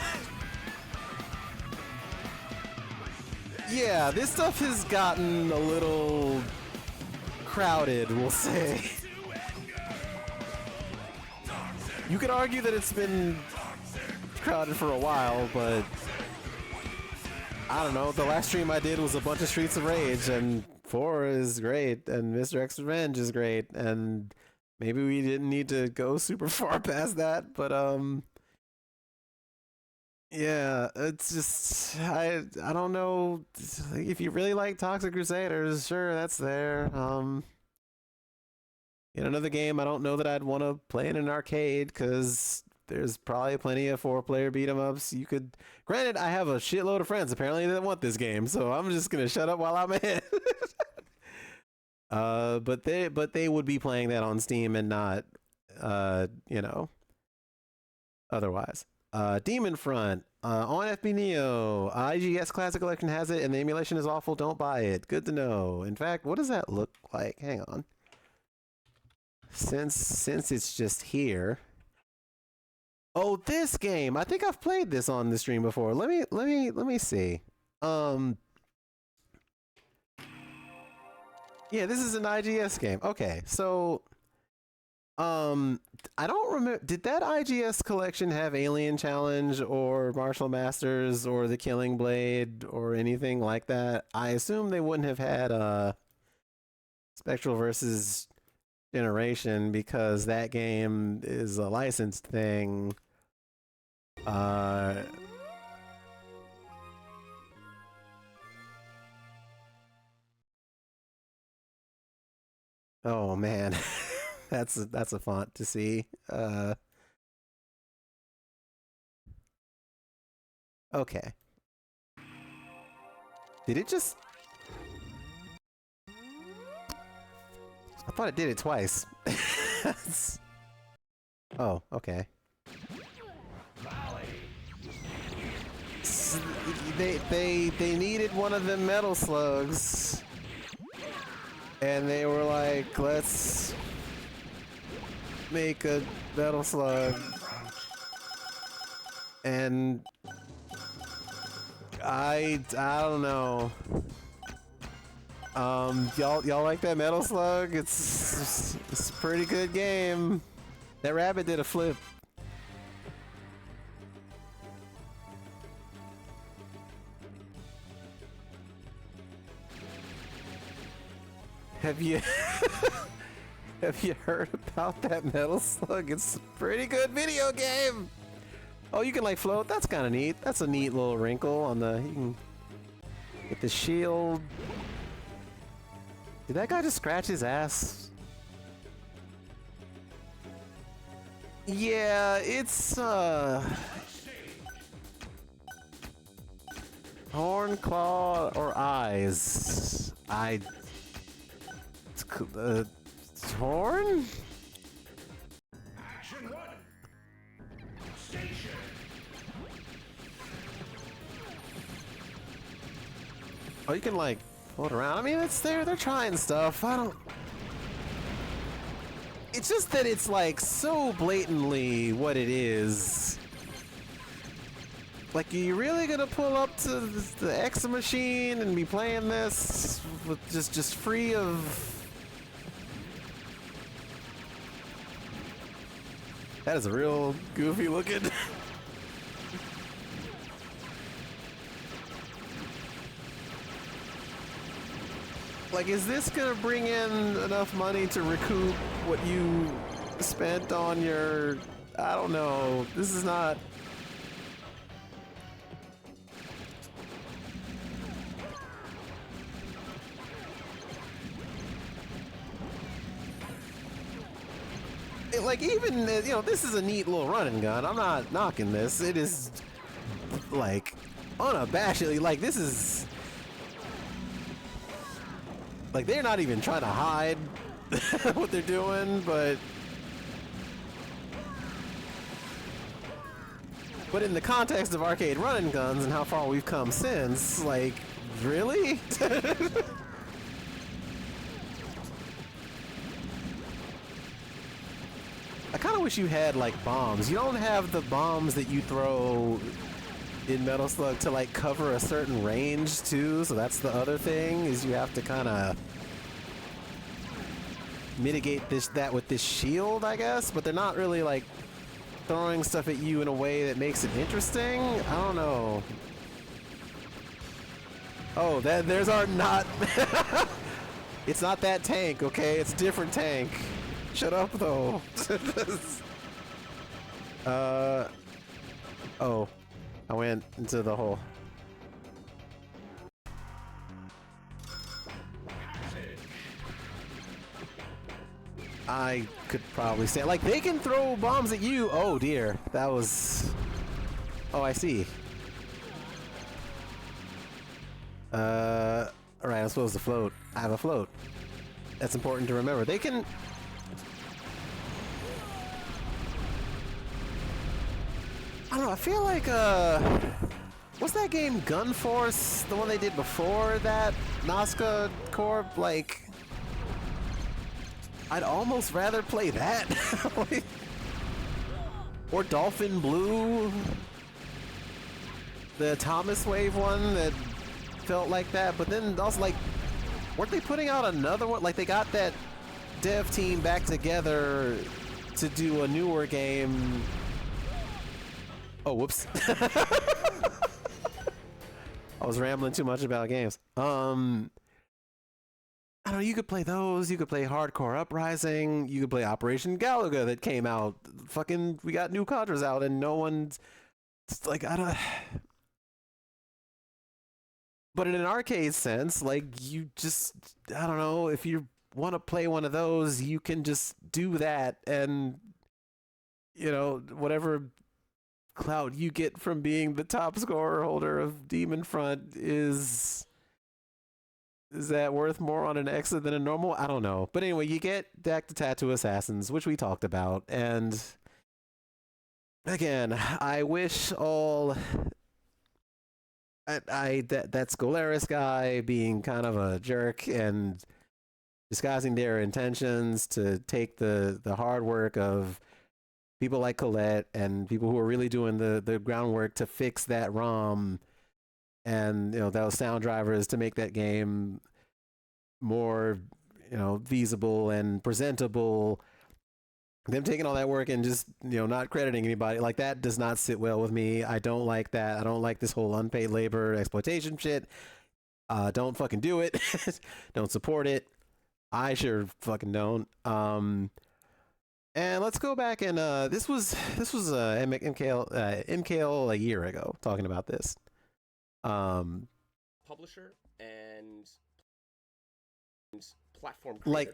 Yeah, this stuff has gotten a little crowded, we'll say. You could argue that it's been crowded for a while, but I don't know. The last stream I did was a bunch of Streets of Rage, and 4 is great, and Mr. X Revenge is great, and maybe we didn't need to go super far past that, but Yeah, it's just I don't know if you really like Toxic Crusaders. Sure, that's there. In another game, I don't know that I'd want to play in an arcade because there's probably plenty of 4-player beat 'em ups. You could. Granted, I have a shitload of friends apparently that want this game, so I'm just gonna shut up while I'm ahead. But they would be playing that on Steam and not, you know, otherwise. Demon Front on FB Neo. IGS Classic Collection has it, and the emulation is awful. Don't buy it. Good to know. In fact, what does that look like? Hang on. Since it's just here. Oh, this game. I think I've played this on the stream before. Let me see. Yeah, this is an IGS game. Okay, so I don't remember, did that IGS collection have Alien Challenge or Martial Masters or The Killing Blade or anything like that? I assume they wouldn't have had Spectral versus Generation because that game is a licensed thing. Oh man. That's a font to see. Okay. Did it just? I thought it did it twice. Oh, okay. They needed one of them metal slugs, and they were like, let's make a metal slug. And I don't know. Y'all like that metal slug? It's a pretty good game. That rabbit did a flip. Have you have you heard about that metal slug? It's a pretty good video game. Oh, you can like float. That's kind of neat. That's a neat little wrinkle on the. You can get the shield. Did that guy just scratch his ass? Yeah, it's horn, claw, or eyes. Horn? Action 1. Station. Oh, you can like float around. I mean, it's there. They're trying stuff. I don't. It's just that it's like so blatantly what it is. Like, are you really gonna pull up to the Exa machine and be playing this with just free of? That is a real goofy looking. Like, is this gonna bring in enough money to recoup what you spent on your? I don't know. This is not. Like, even, you know, this is a neat little run and gun. I'm not knocking this. It is, like, unabashedly, like, this is, like, they're not even trying to hide what they're doing, but in the context of arcade run and guns and how far we've come since, like, really? I kind of wish you had like bombs. You don't have the bombs that you throw in Metal Slug to like cover a certain range too, so that's the other thing, is you have to kind of mitigate that with this shield, I guess, but they're not really like throwing stuff at you in a way that makes it interesting. I don't know. Oh, there's our not. It's not that tank, okay? It's a different tank. Shut up, though. Oh. I went into the hole. I could probably say, like, they can throw bombs at you. Oh dear, that was. Oh, I see. Alright, I'm supposed to float. I have a float. That's important to remember. They can. I don't know, I feel like, what's that game, Gun Force? The one they did before that? Nazca Corp? Like, I'd almost rather play that. Or Dolphin Blue. The Thomas Wave one that felt like that, but then also, like, weren't they putting out another one? Like, they got that dev team back together to do a newer game. Oh, whoops. I was rambling too much about games. I don't know, you could play those, you could play Hardcore Uprising, you could play Operation Galaga that came out. Fucking, we got new Contras out and no one's like, I don't. But in an arcade sense, like, you just, I don't know, if you want to play one of those, you can just do that, and, you know, whatever clout you get from being the top scorer holder of Demon Front is that worth more on an exit than a normal? I don't know. But anyway, you get Deck the Tattoo Assassins, which we talked about, and again, I wish all that Scolaris guy being kind of a jerk and disguising their intentions to take the hard work of people like Colette and people who are really doing the groundwork to fix that ROM and, you know, those sound drivers to make that game more, you know, feasible and presentable. Them taking all that work and just, you know, not crediting anybody, like, that does not sit well with me. I don't like that. I don't like this whole unpaid labor exploitation shit. Don't fucking do it. Don't support it. I sure fucking don't. And let's go back and this was MKL a year ago talking about this. Publisher and platform creator. Like,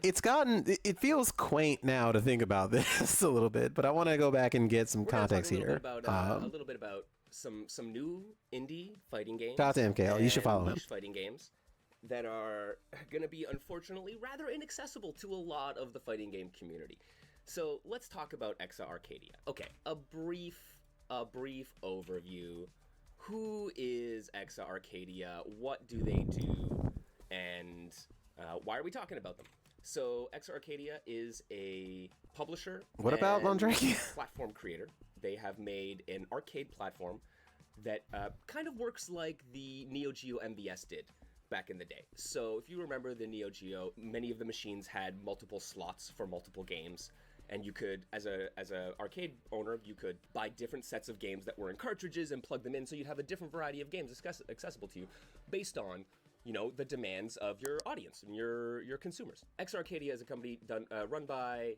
it feels quaint now to think about this a little bit, but I want to go back and get some context here. A little bit about some new indie fighting games. Shout out to MKL. You should follow him. Fighting games that are going to be, unfortunately, rather inaccessible to a lot of the fighting game community. So let's talk about Exa Arcadia. Okay, a brief overview. Who is Exa Arcadia? What do they do? And why are we talking about them? So Exa Arcadia is a publisher. What about Londraki? Platform creator. They have made an arcade platform that kind of works like the Neo Geo MVS did back in the day. So if you remember the Neo Geo, many of the machines had multiple slots for multiple games. And you could, as a arcade owner, you could buy different sets of games that were in cartridges and plug them in, so you'd have a different variety of games accessible to you based on, you know, the demands of your audience and your consumers. Exa Arcadia is a company run by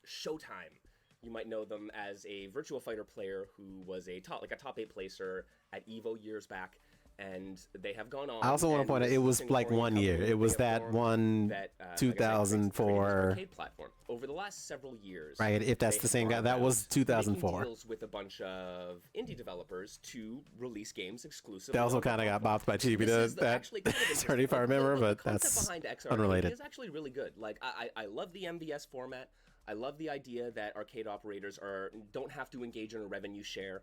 Showtime. You might know them as a Virtua Fighter player who was a top 8 placer at EVO years back. And they have gone on. I also want to point out, it was like 1 year. It was that one, 2004 arcade platform. Over the last several years, right? If that's the same guy, that was 2004. Deals with a bunch of indie developers to release games exclusive. That also kind of got bopped by Chibi. Sorry if I remember, but that's unrelated. It's actually really good. Like, I love the MVS format. I love the idea that arcade operators don't have to engage in a revenue share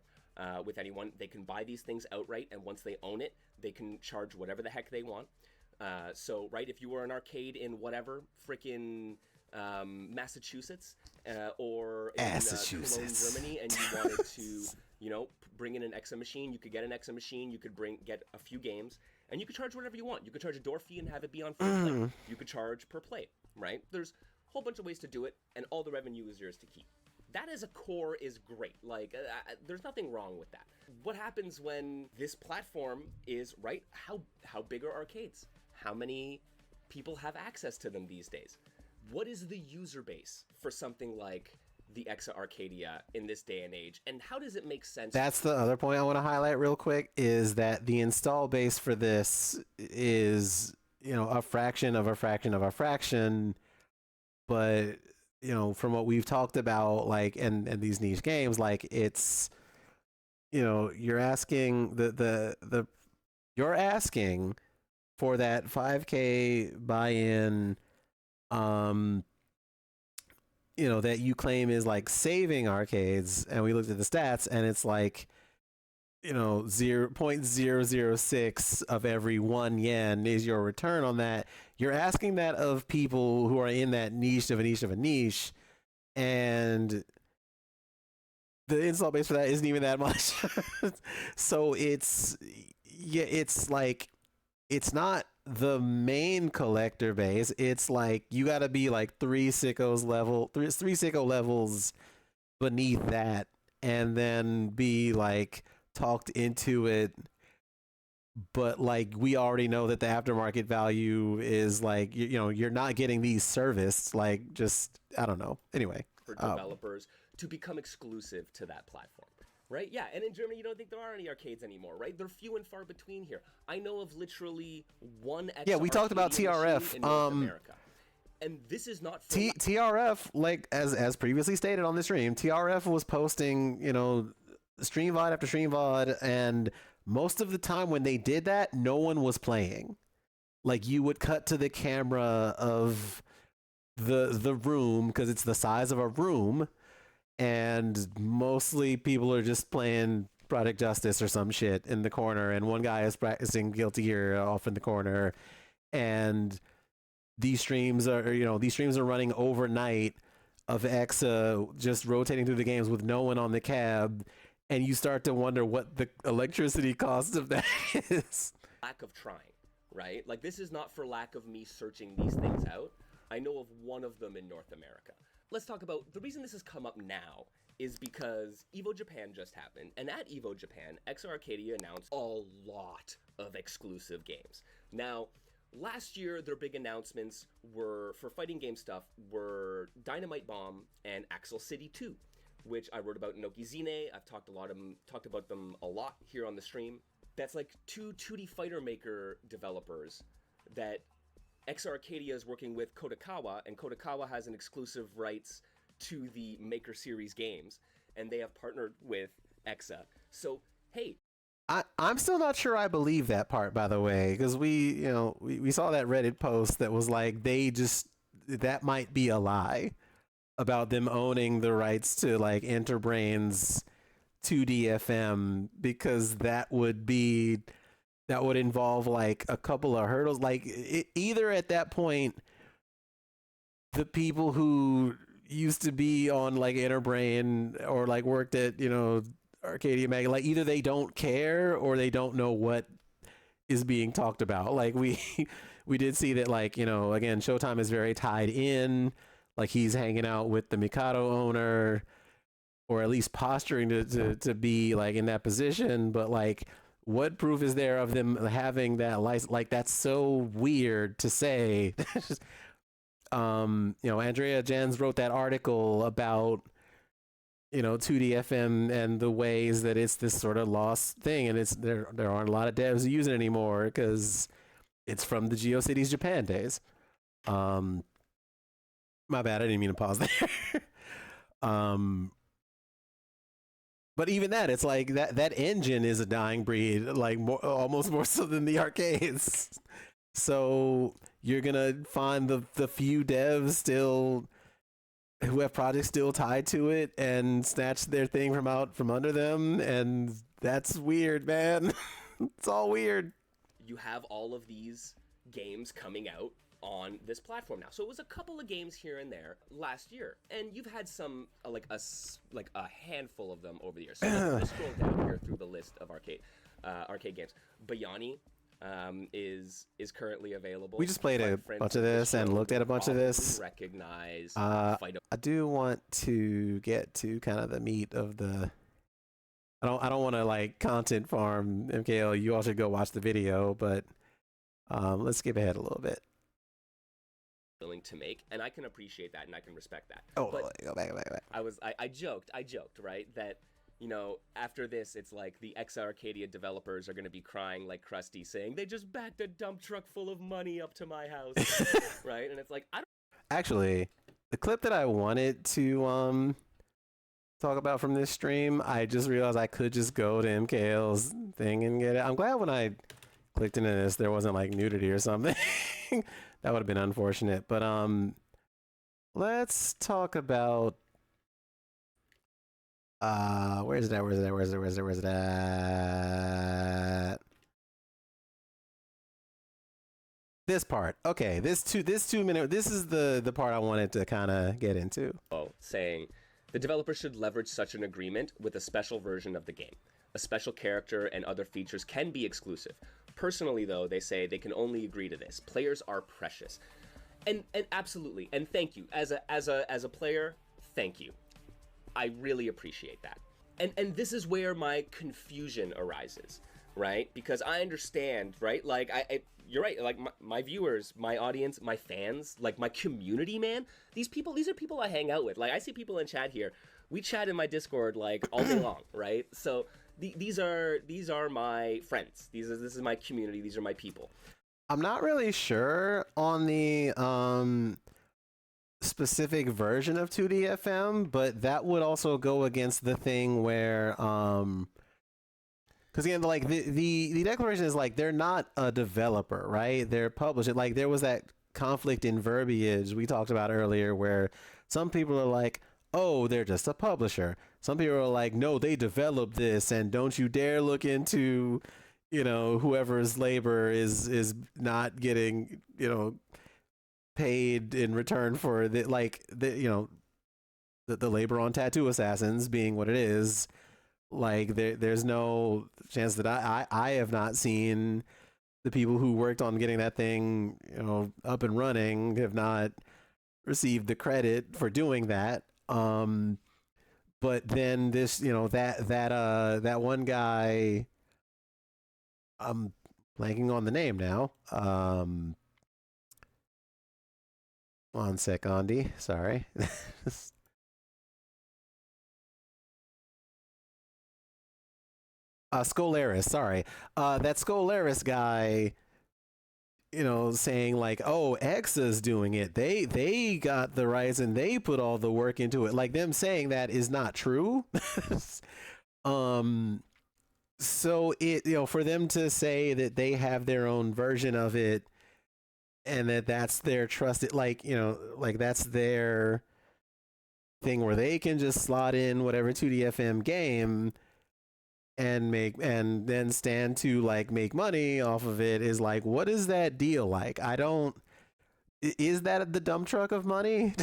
with anyone. They can buy these things outright, and once they own it, they can charge whatever the heck they want. So, right, if you were an arcade in whatever, frickin' Massachusetts or in Cologne, Germany, and you wanted to, you know, bring in an Exa machine, you could get an Exa machine, you could get a few games, and you could charge whatever you want. You could charge a door fee and have it be on free play. You could charge per play, right? There's a whole bunch of ways to do it, and all the revenue is yours to keep. That as a core is great. Like, there's nothing wrong with that. What happens when this platform is, right, how big are arcades? How many people have access to them these days? What is the user base for something like the Exa Arcadia in this day and age, and how does it make sense? That's the other point I want to highlight real quick, is that the install base for this is, a fraction of a fraction of a fraction. But, from what we've talked about, like, and these niche games, like, it's, you're asking you're asking for that 5K buy-in, that you claim is like saving arcades, and we looked at the stats, and it's like, 0.006 of every 1 yen is your return on that. You're asking that of people who are in that niche of a niche of a niche, and the install base for that isn't even that much. So it's like, it's not the main collector base. It's like you got to be like three sicko levels beneath that, and then be like talked into it. But like, we already know that the aftermarket value is like, you're not getting these serviced, like, just, I don't know. Anyway, for developers to become exclusive to that platform, right? Yeah, and in Germany, you don't think there are any arcades anymore, right? They're few and far between here. I know of literally one. Yeah, we talked about TRF in North America. And this is not for TRF, like, as previously stated on the stream, TRF was posting, stream VOD after stream VOD, and most of the time when they did that, no one was playing. Like, you would cut to the camera of the room, because it's the size of a room, and mostly people are just playing Project Justice or some shit in the corner, and one guy is practicing Guilty Gear off in the corner, and these streams are running overnight of Exa just rotating through the games with no one on the cab, and you start to wonder what the electricity cost of that is. Lack of trying, right? Like, this is not for lack of me searching these things out. I know of one of them in North America. Let's talk about the reason this has come up now is because EVO Japan just happened, and at EVO Japan, Exa Arcadia announced a lot of exclusive games. Now, last year, their big announcements were, for fighting game stuff, were Dynamite Bomb and Axel City 2, which I wrote about in Okizine. I've talked about them a lot here on the stream. That's like two 2D fighter maker developers that Exa Arcadia is working with Kodakawa, and Kodakawa has an exclusive rights to the Maker Series games, and they have partnered with Exa. So, hey. I'm still not sure I believe that part, by the way, because we saw that Reddit post that was like, that might be a lie about them owning the rights to like Interbrain's 2D FM, because that would involve like a couple of hurdles. Like, either at that point, the people who used to be on like Interbrain or like worked at Arcadia Mag, like, either they don't care or they don't know what is being talked about. Like, we did see that, like, again, Showtime is very tied in. Like, he's hanging out with the Mikado owner, or at least posturing to be like in that position. But like, what proof is there of them having that license? Like, that's so weird to say. Andrea Jens wrote that article about 2D FM and the ways that it's this sort of lost thing, and there aren't a lot of devs who use it anymore because it's from the GeoCities Japan days. My bad, I didn't mean to pause there. But even that, it's like that engine is a dying breed, like almost more so than the arcades. So you're gonna find the few devs still who have projects still tied to it and snatch their thing from under them, and that's weird, man. It's all weird. You have all of these games coming out on this platform now. So it was a couple of games here and there last year, and you've had some like a handful of them over the years. So let's scroll down here through the list of arcade games. Bayani is currently available. We just played a bunch of this and looked at a bunch of this. Recognize. I do want to get to kind of the meat of the. I don't want to like content farm MKL. You all should go watch the video, but let's skip ahead a little bit. willing to make, and I can appreciate that and I can respect that. Oh, but go back. I joked, right, that after this, it's like the Exa Arcadia developers are going to be crying like Krusty, saying they just backed a dump truck full of money up to my house, right? And it's like, I don't. Actually, the clip that I wanted to talk about from this stream, I just realized I could just go to MKL's thing and get it. I'm glad when I clicked into this, there wasn't like nudity or something. That would have been unfortunate. But let's talk about where's it at? This part. Okay, this 2 minute, this is the part I wanted to kind of get into. Saying the developer should leverage such an agreement with a special version of the game. A special character and other features can be exclusive. Personally, though, they say they can only agree to this. Players are precious. And absolutely, and thank you. As a player, thank you. I really appreciate that. And this is where my confusion arises, right? Because I understand, right? Like, you're right, like my viewers, my audience, my fans, like my community, man, these are people I hang out with. Like, I see people in chat here. We chat in my Discord like all day long, right? So these are my friends. This is my community. These are my people. I'm not really sure on the specific version of 2DFM, but that would also go against the thing where because again, like the declaration is like they're not a developer, right? They're publishing. Like there was that conflict in verbiage we talked about earlier, where some people are like, "Oh, they're just a publisher." Some people are like, "No, they developed this, and don't you dare look into, whoever's labor is not getting, paid in return for the labor on Tattoo Assassins being what it is." Like there's no chance that I have not seen the people who worked on getting that thing, up and running have not received the credit for doing that. But then this, that one guy, I'm blanking on the name now. One sec, Andy. Sorry. Scolaris, sorry. That Scolaris guy, saying like, "Oh, Exa's doing it. They got the rights and they put all the work into it." Like them saying that is not true. So it, for them to say that they have their own version of it and that's their trusted, like that's their thing where they can just slot in whatever 2DFM game and then stand to like make money off of it, is like, what is that deal like? Is that the dump truck of money?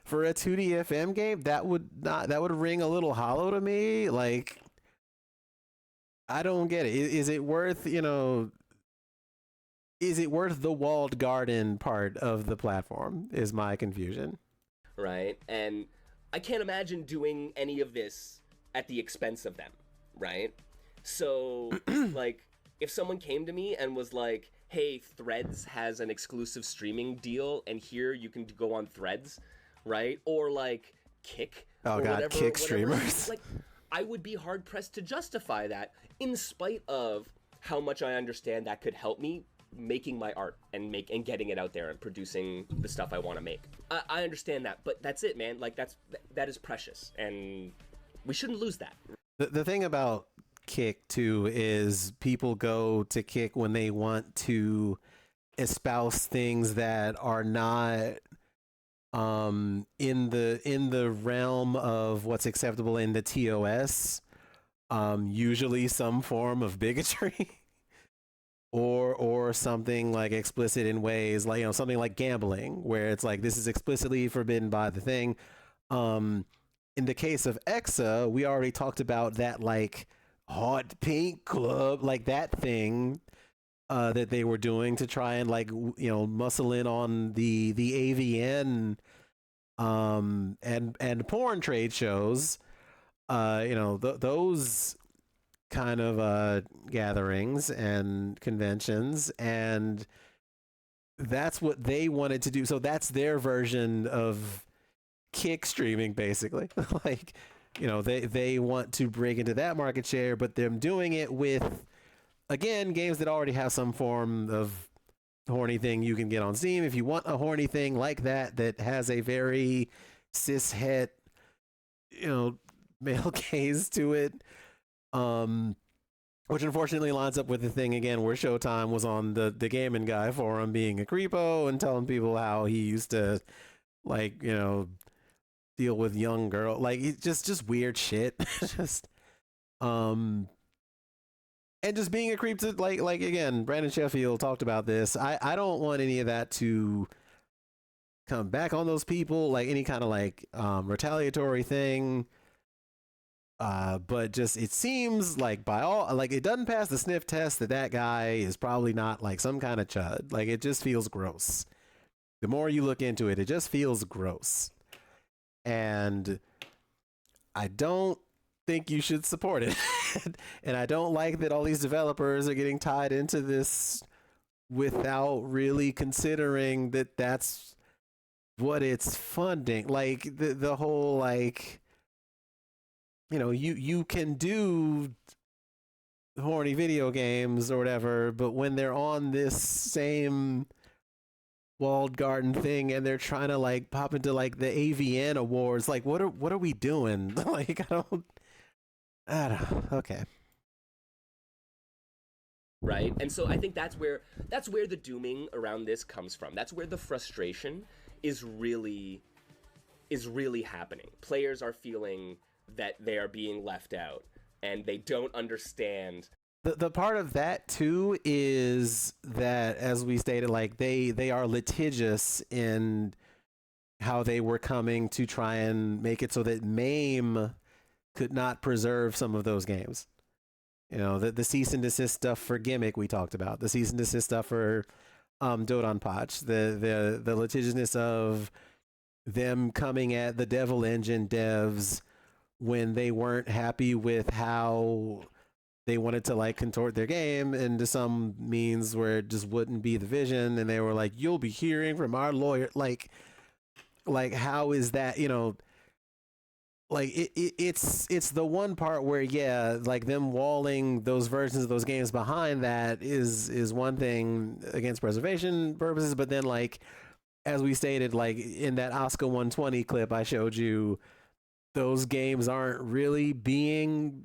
For a 2DFM game? That would ring a little hollow to me. Like, I don't get it. Is it worth, is it worth the walled garden part of the platform is my confusion. Right. And I can't imagine doing any of this at the expense of them. Right? So, like, if someone came to me and was like, "Hey, Threads has an exclusive streaming deal, and here you can go on Threads," right? Or like Kick. Oh god, Kick streamers. Like, I would be hard pressed to justify that, in spite of how much I understand that could help me making my art and getting it out there and producing the stuff I want to make. I understand that, but that's it, man. Like that is precious, and we shouldn't lose that. The thing about Kick too is people go to Kick when they want to espouse things that are not in the realm of what's acceptable in the TOS, usually some form of bigotry or something like explicit in ways like, something like gambling, where it's like this is explicitly forbidden by the thing. In the case of Exa, we already talked about that, like, hot pink club, like that thing that they were doing to try and, like, muscle in on the AVN and porn trade shows. Those kind of gatherings and conventions, and that's what they wanted to do. So that's their version of kick streaming, basically. Like, you know, they want to break into that market share, but them doing it with, again, games that already have some form of horny thing you can get on Steam. If you want a horny thing like that has a very cishet, you know, male gaze to it, which unfortunately lines up with the thing again where Showtime was on the Gaming Guy forum being a creepo and telling people how he used to, like, you know, deal with young girl, like just weird shit. Just and just being a creep to like again, Brandon Sheffield talked about this. I don't want any of that to come back on those people, like any kind of like retaliatory thing. But just it seems like by all, like, it doesn't pass the sniff test that guy is probably not like some kind of chud. Like, it just feels gross. The more you look into it, it just feels gross. And I don't think you should support it. And I don't like that all these developers are getting tied into this without really considering that that's what it's funding. Like the whole, like, you know, you can do horny video games or whatever, but when they're on this same walled garden thing and they're trying to like pop into like the AVN awards, like what are we doing? Like I don't know. Okay. Right? And so I think that's where the dooming around this comes from. That's where the frustration is really happening. Players are feeling that they are being left out and they don't understand. The part of that too is that, as we stated, like they are litigious in how they were coming to try and make it so that MAME could not preserve some of those games. You know, the cease and desist stuff for Gimmick we talked about, the cease and desist stuff for Dodonpachi, the litigiousness of them coming at the Devil Engine devs when they weren't happy with how they wanted to like contort their game into some means where it just wouldn't be the vision, and they were like, you'll be hearing from our lawyer. Like how is that, you know, like it's the one part where, yeah, like them walling those versions of those games behind that is one thing against preservation purposes, but then, like, as we stated, like in that Oscar 120 clip I showed you, those games aren't really being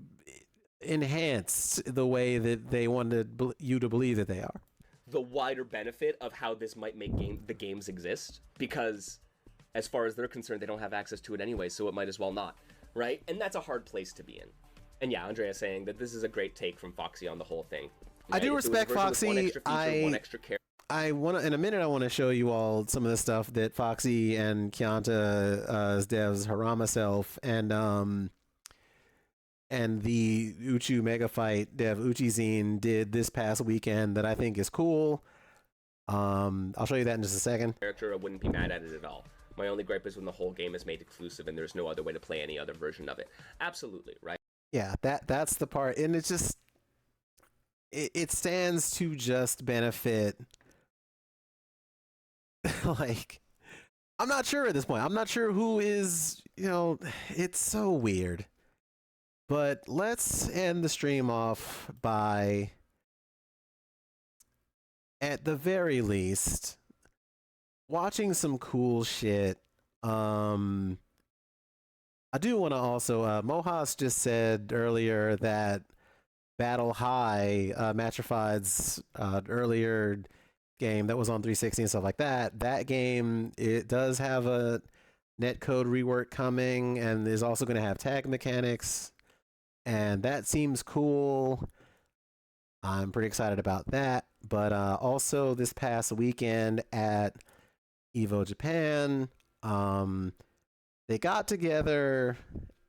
enhanced the way that they wanted you to believe that they are. The wider benefit of how this might make the games exist, because as far as they're concerned, they don't have access to it anyway, so it might as well not, right? And that's a hard place to be in. And yeah, Andrea saying that this is a great take from Foxy on the whole thing. Right? I do respect Foxy. I want to, in a minute, I want to show you all some of the stuff that Foxy and Kianta's devs, Harama Self, and the Uchu Mega Fight dev Uchizine did this past weekend that I think is cool. I'll show you that in just a second. Character, I wouldn't be mad at it at all. My only gripe is when the whole game is made exclusive and there's no other way to play any other version of it. Absolutely, right? Yeah, that's the part, and it's just it stands to just benefit. Like, I'm not sure at this point. I'm not sure who is, you know, it's so weird. But let's end the stream off by, at the very least, watching some cool shit. I do want to also, Mohas just said earlier that Battle High, Matrified's earlier game that was on 360 and stuff like that, that game, it does have a netcode rework coming and is also going to have tag mechanics, and that seems cool. I'm pretty excited about that. But also this past weekend at Evo Japan, they got together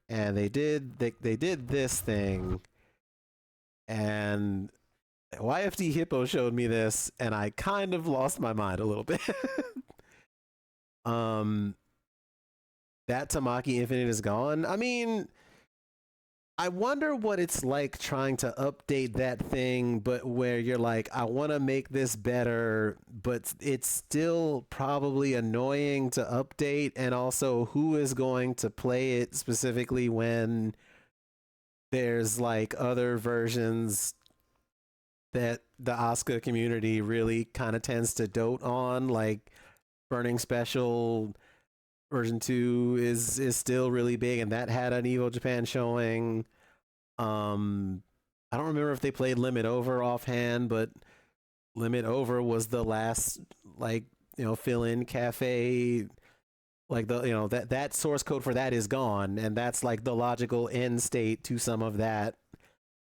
and they did this thing, and YFD Hippo showed me this, and I kind of lost my mind a little bit. That Tamaki Infinite is gone. I mean, I wonder what it's like trying to update that thing, but where you're like, I want to make this better, but it's still probably annoying to update, and also who is going to play it specifically when there's like other versions that the Asuka community really kind of tends to dote on, like Burning Special version 2 is still really big, and that had an Evo Japan showing. I don't remember if they played Limit Over offhand, but Limit Over was the last, like, fill-in cafe. Like, that source code for that is gone, and that's like the logical end state to some of that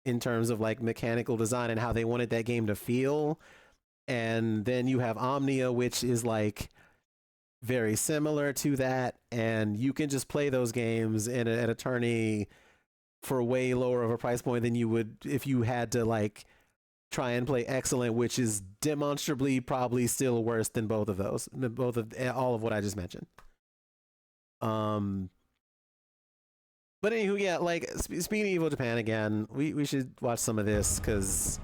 in terms of like mechanical design and how they wanted that game to feel. And then you have Omnia, which is like very similar to that, and you can just play those games at a tourney for way lower of a price point than you would if you had to like try and play Excellent, which is demonstrably probably still worse than both of those, all of what I just mentioned. But anywho, yeah, like speaking of Evo Japan again, we should watch some of this because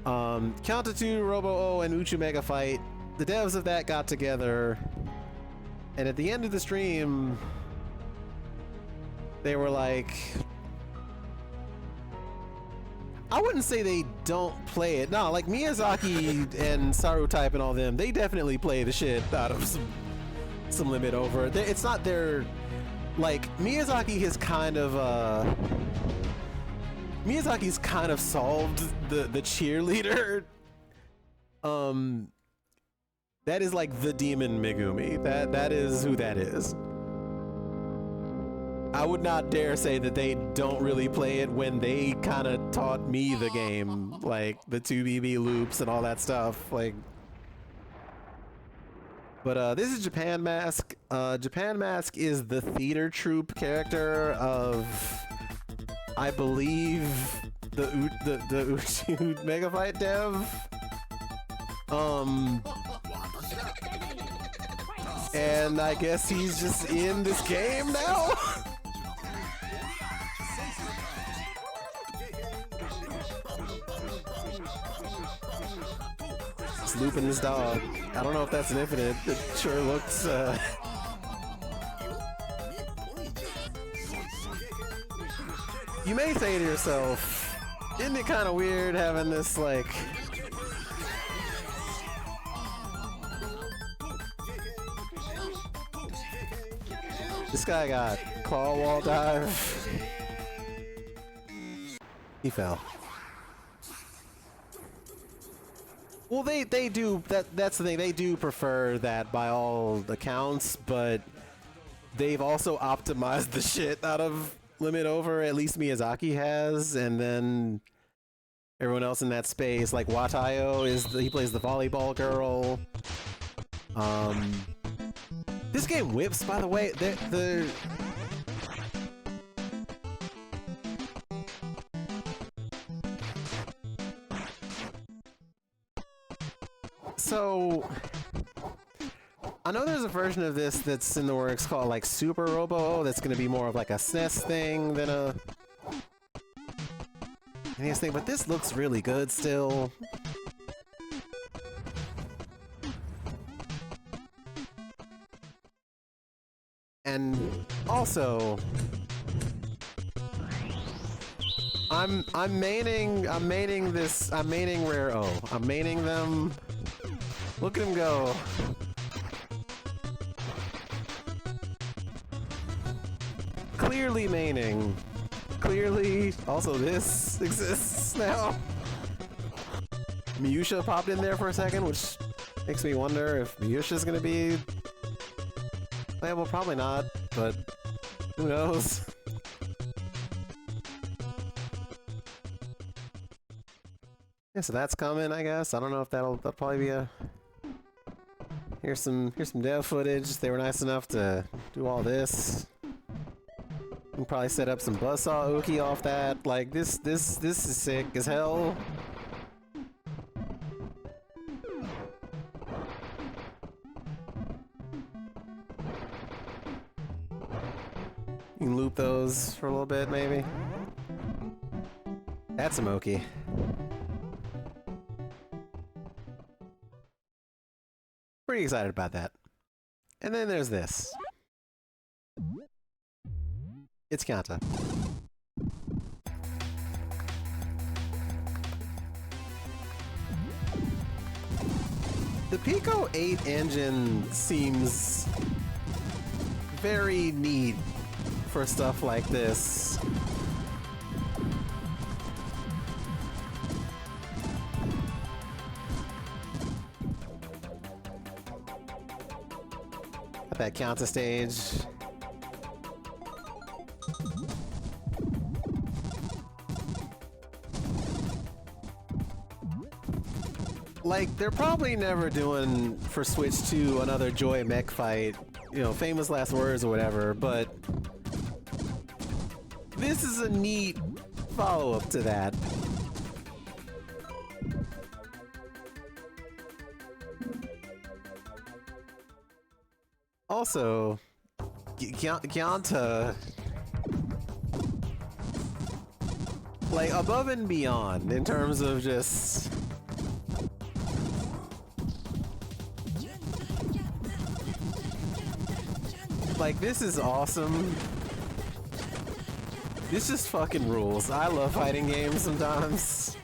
Counter 2, Robo-O, and Uchu Mega Fight, the devs of that got together, and at the end of the stream, they were like, I wouldn't say they don't play it. No, like Miyazaki and Saru Type and all them, they definitely play the shit out of some Limit Over. It's not their, like, Miyazaki's kind of solved the cheerleader. That is like the demon Megumi. That is who that is. I would not dare say that they don't really play it when they kind of taught me the game, like the 2BB loops and all that stuff. Like, but this is Japan Mask. Japan Mask is the theater troupe character of, I believe, the Uchu Mega Fight dev. And I guess he's just in this game now. Just looping this dog. I don't know if that's an infinite. It sure looks. You may say to yourself, isn't it kind of weird having this like? This guy got claw wall dive. He fell. Well, they do that's the thing. They do prefer that by all accounts, but they've also optimized the shit out of Limit Over. At least Miyazaki has, and then everyone else in that space, like Watayo, he plays the volleyball girl. This game whips, by the way. So, I know there's a version of this that's in the works called like Super Robo-O that's going to be more of like a SNES thing than a NES thing, but this looks really good still. And also, I'm maining Rare O. I'm maining them. Look at him go. Clearly maining. Clearly, also this exists now. Miyusha popped in there for a second, which makes me wonder if Miyusha's gonna be playable. Probably not, but who knows? Yeah, so that's coming, I guess. I don't know if that'll probably be a. Here's some dev footage. They were nice enough to do all this. We can probably set up some buzzsaw Uki off that. Like this is sick as hell. You can loop those for a little bit, maybe. That's a Moki. Pretty excited about that. And then there's this. It's Kanta. The Pico 8 engine seems very neat for stuff like this. At that counter stage. Like, they're probably never doing for Switch 2 another Joy Mech fight, you know, famous last words or whatever, but this is a neat follow-up to that. Also, Gyanta, like, above and beyond in terms of just like, this is awesome. This just fucking rules. I love fighting games sometimes.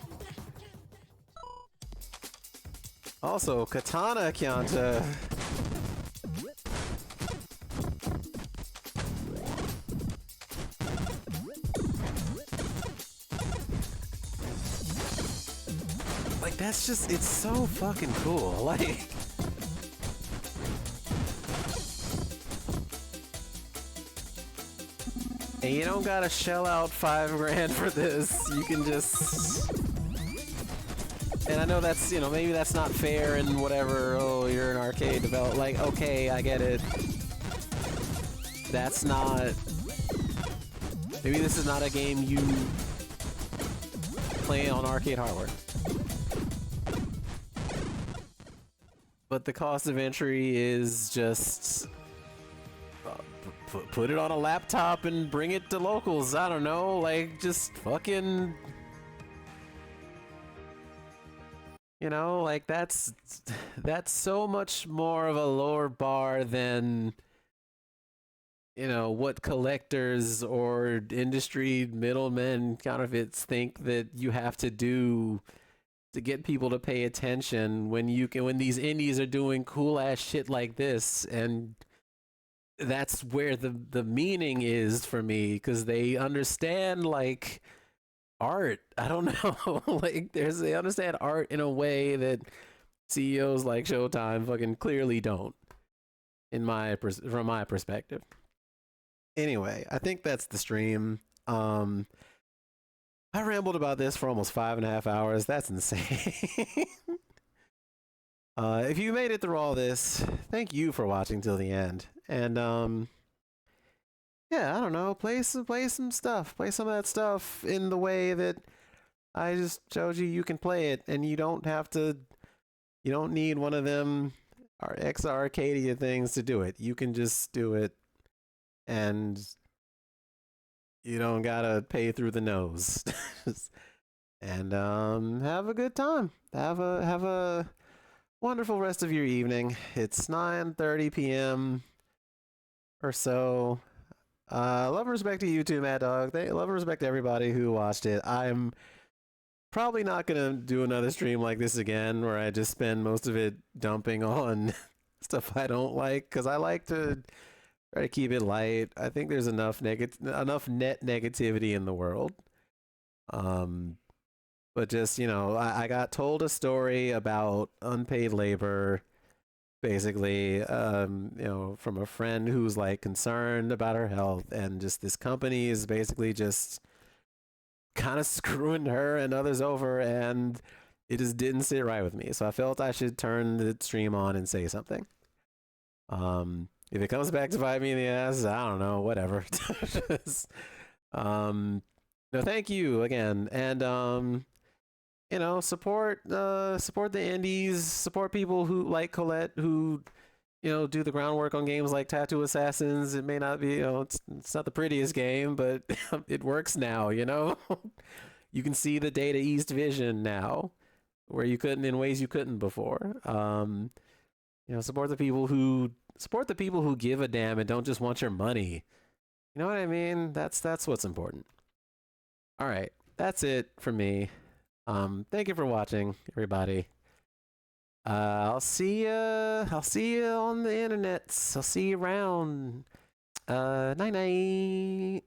Also, Katana Kyanta. Like, that's just, it's so fucking cool. Like, and you don't gotta shell out $5 grand for this. You can just... And I know that's, you know, maybe that's not fair and whatever. Oh, you're an arcade developer. Like, okay, I get it. That's not... Maybe this is not a game you play on arcade hardware. But the cost of entry is just... Put it on a laptop and bring it to locals. I don't know, like, just fucking... You know, like, that's so much more of a lower bar than, you know, what collectors or industry middlemen counterfeits think that you have to do to get people to pay attention when these indies are doing cool ass shit like this. And that's where the meaning is for me, because they understand, like, art. I don't know. Like, they understand art in a way that CEOs like Showtime fucking clearly don't, from my perspective. Anyway, I think that's the stream. I rambled about this for almost 5.5 hours. That's insane. If you made it through all this, thank you for watching till the end. And yeah, I don't know, play some stuff. Play some of that stuff in the way that I just showed you. You can play it, and you don't need one of them Arcadia things to do it. You can just do it, and you don't gotta pay through the nose. And have a good time. Have a wonderful rest of your evening. It's 9:30 p.m. or so. Love and respect to you too, Mad Dog. Love and respect to everybody who watched it. I'm probably not gonna do another stream like this again, where I just spend most of it dumping on stuff I don't like, because I like to try to keep it light. I think there's enough net negativity in the world. But just, you know, I got told a story about unpaid labor, basically, you know, from a friend who's, like, concerned about her health, and just this company is basically just kind of screwing her and others over, and it just didn't sit right with me. So I felt I should turn the stream on and say something. If it comes back to bite me in the ass, I don't know, whatever. Just, no, thank you again. And you know, support the indies, support people who like Colette, who do the groundwork on games like Tattoo Assassins. It may not be, it's not the prettiest game, but it works now, You can see the Data East vision now, where you couldn't in ways you couldn't before. Support the people who give a damn and don't just want your money. You know what I mean? That's what's important. All right, that's it for me. Thank you for watching, everybody. I'll see you on the internets. I'll see you around. Night night.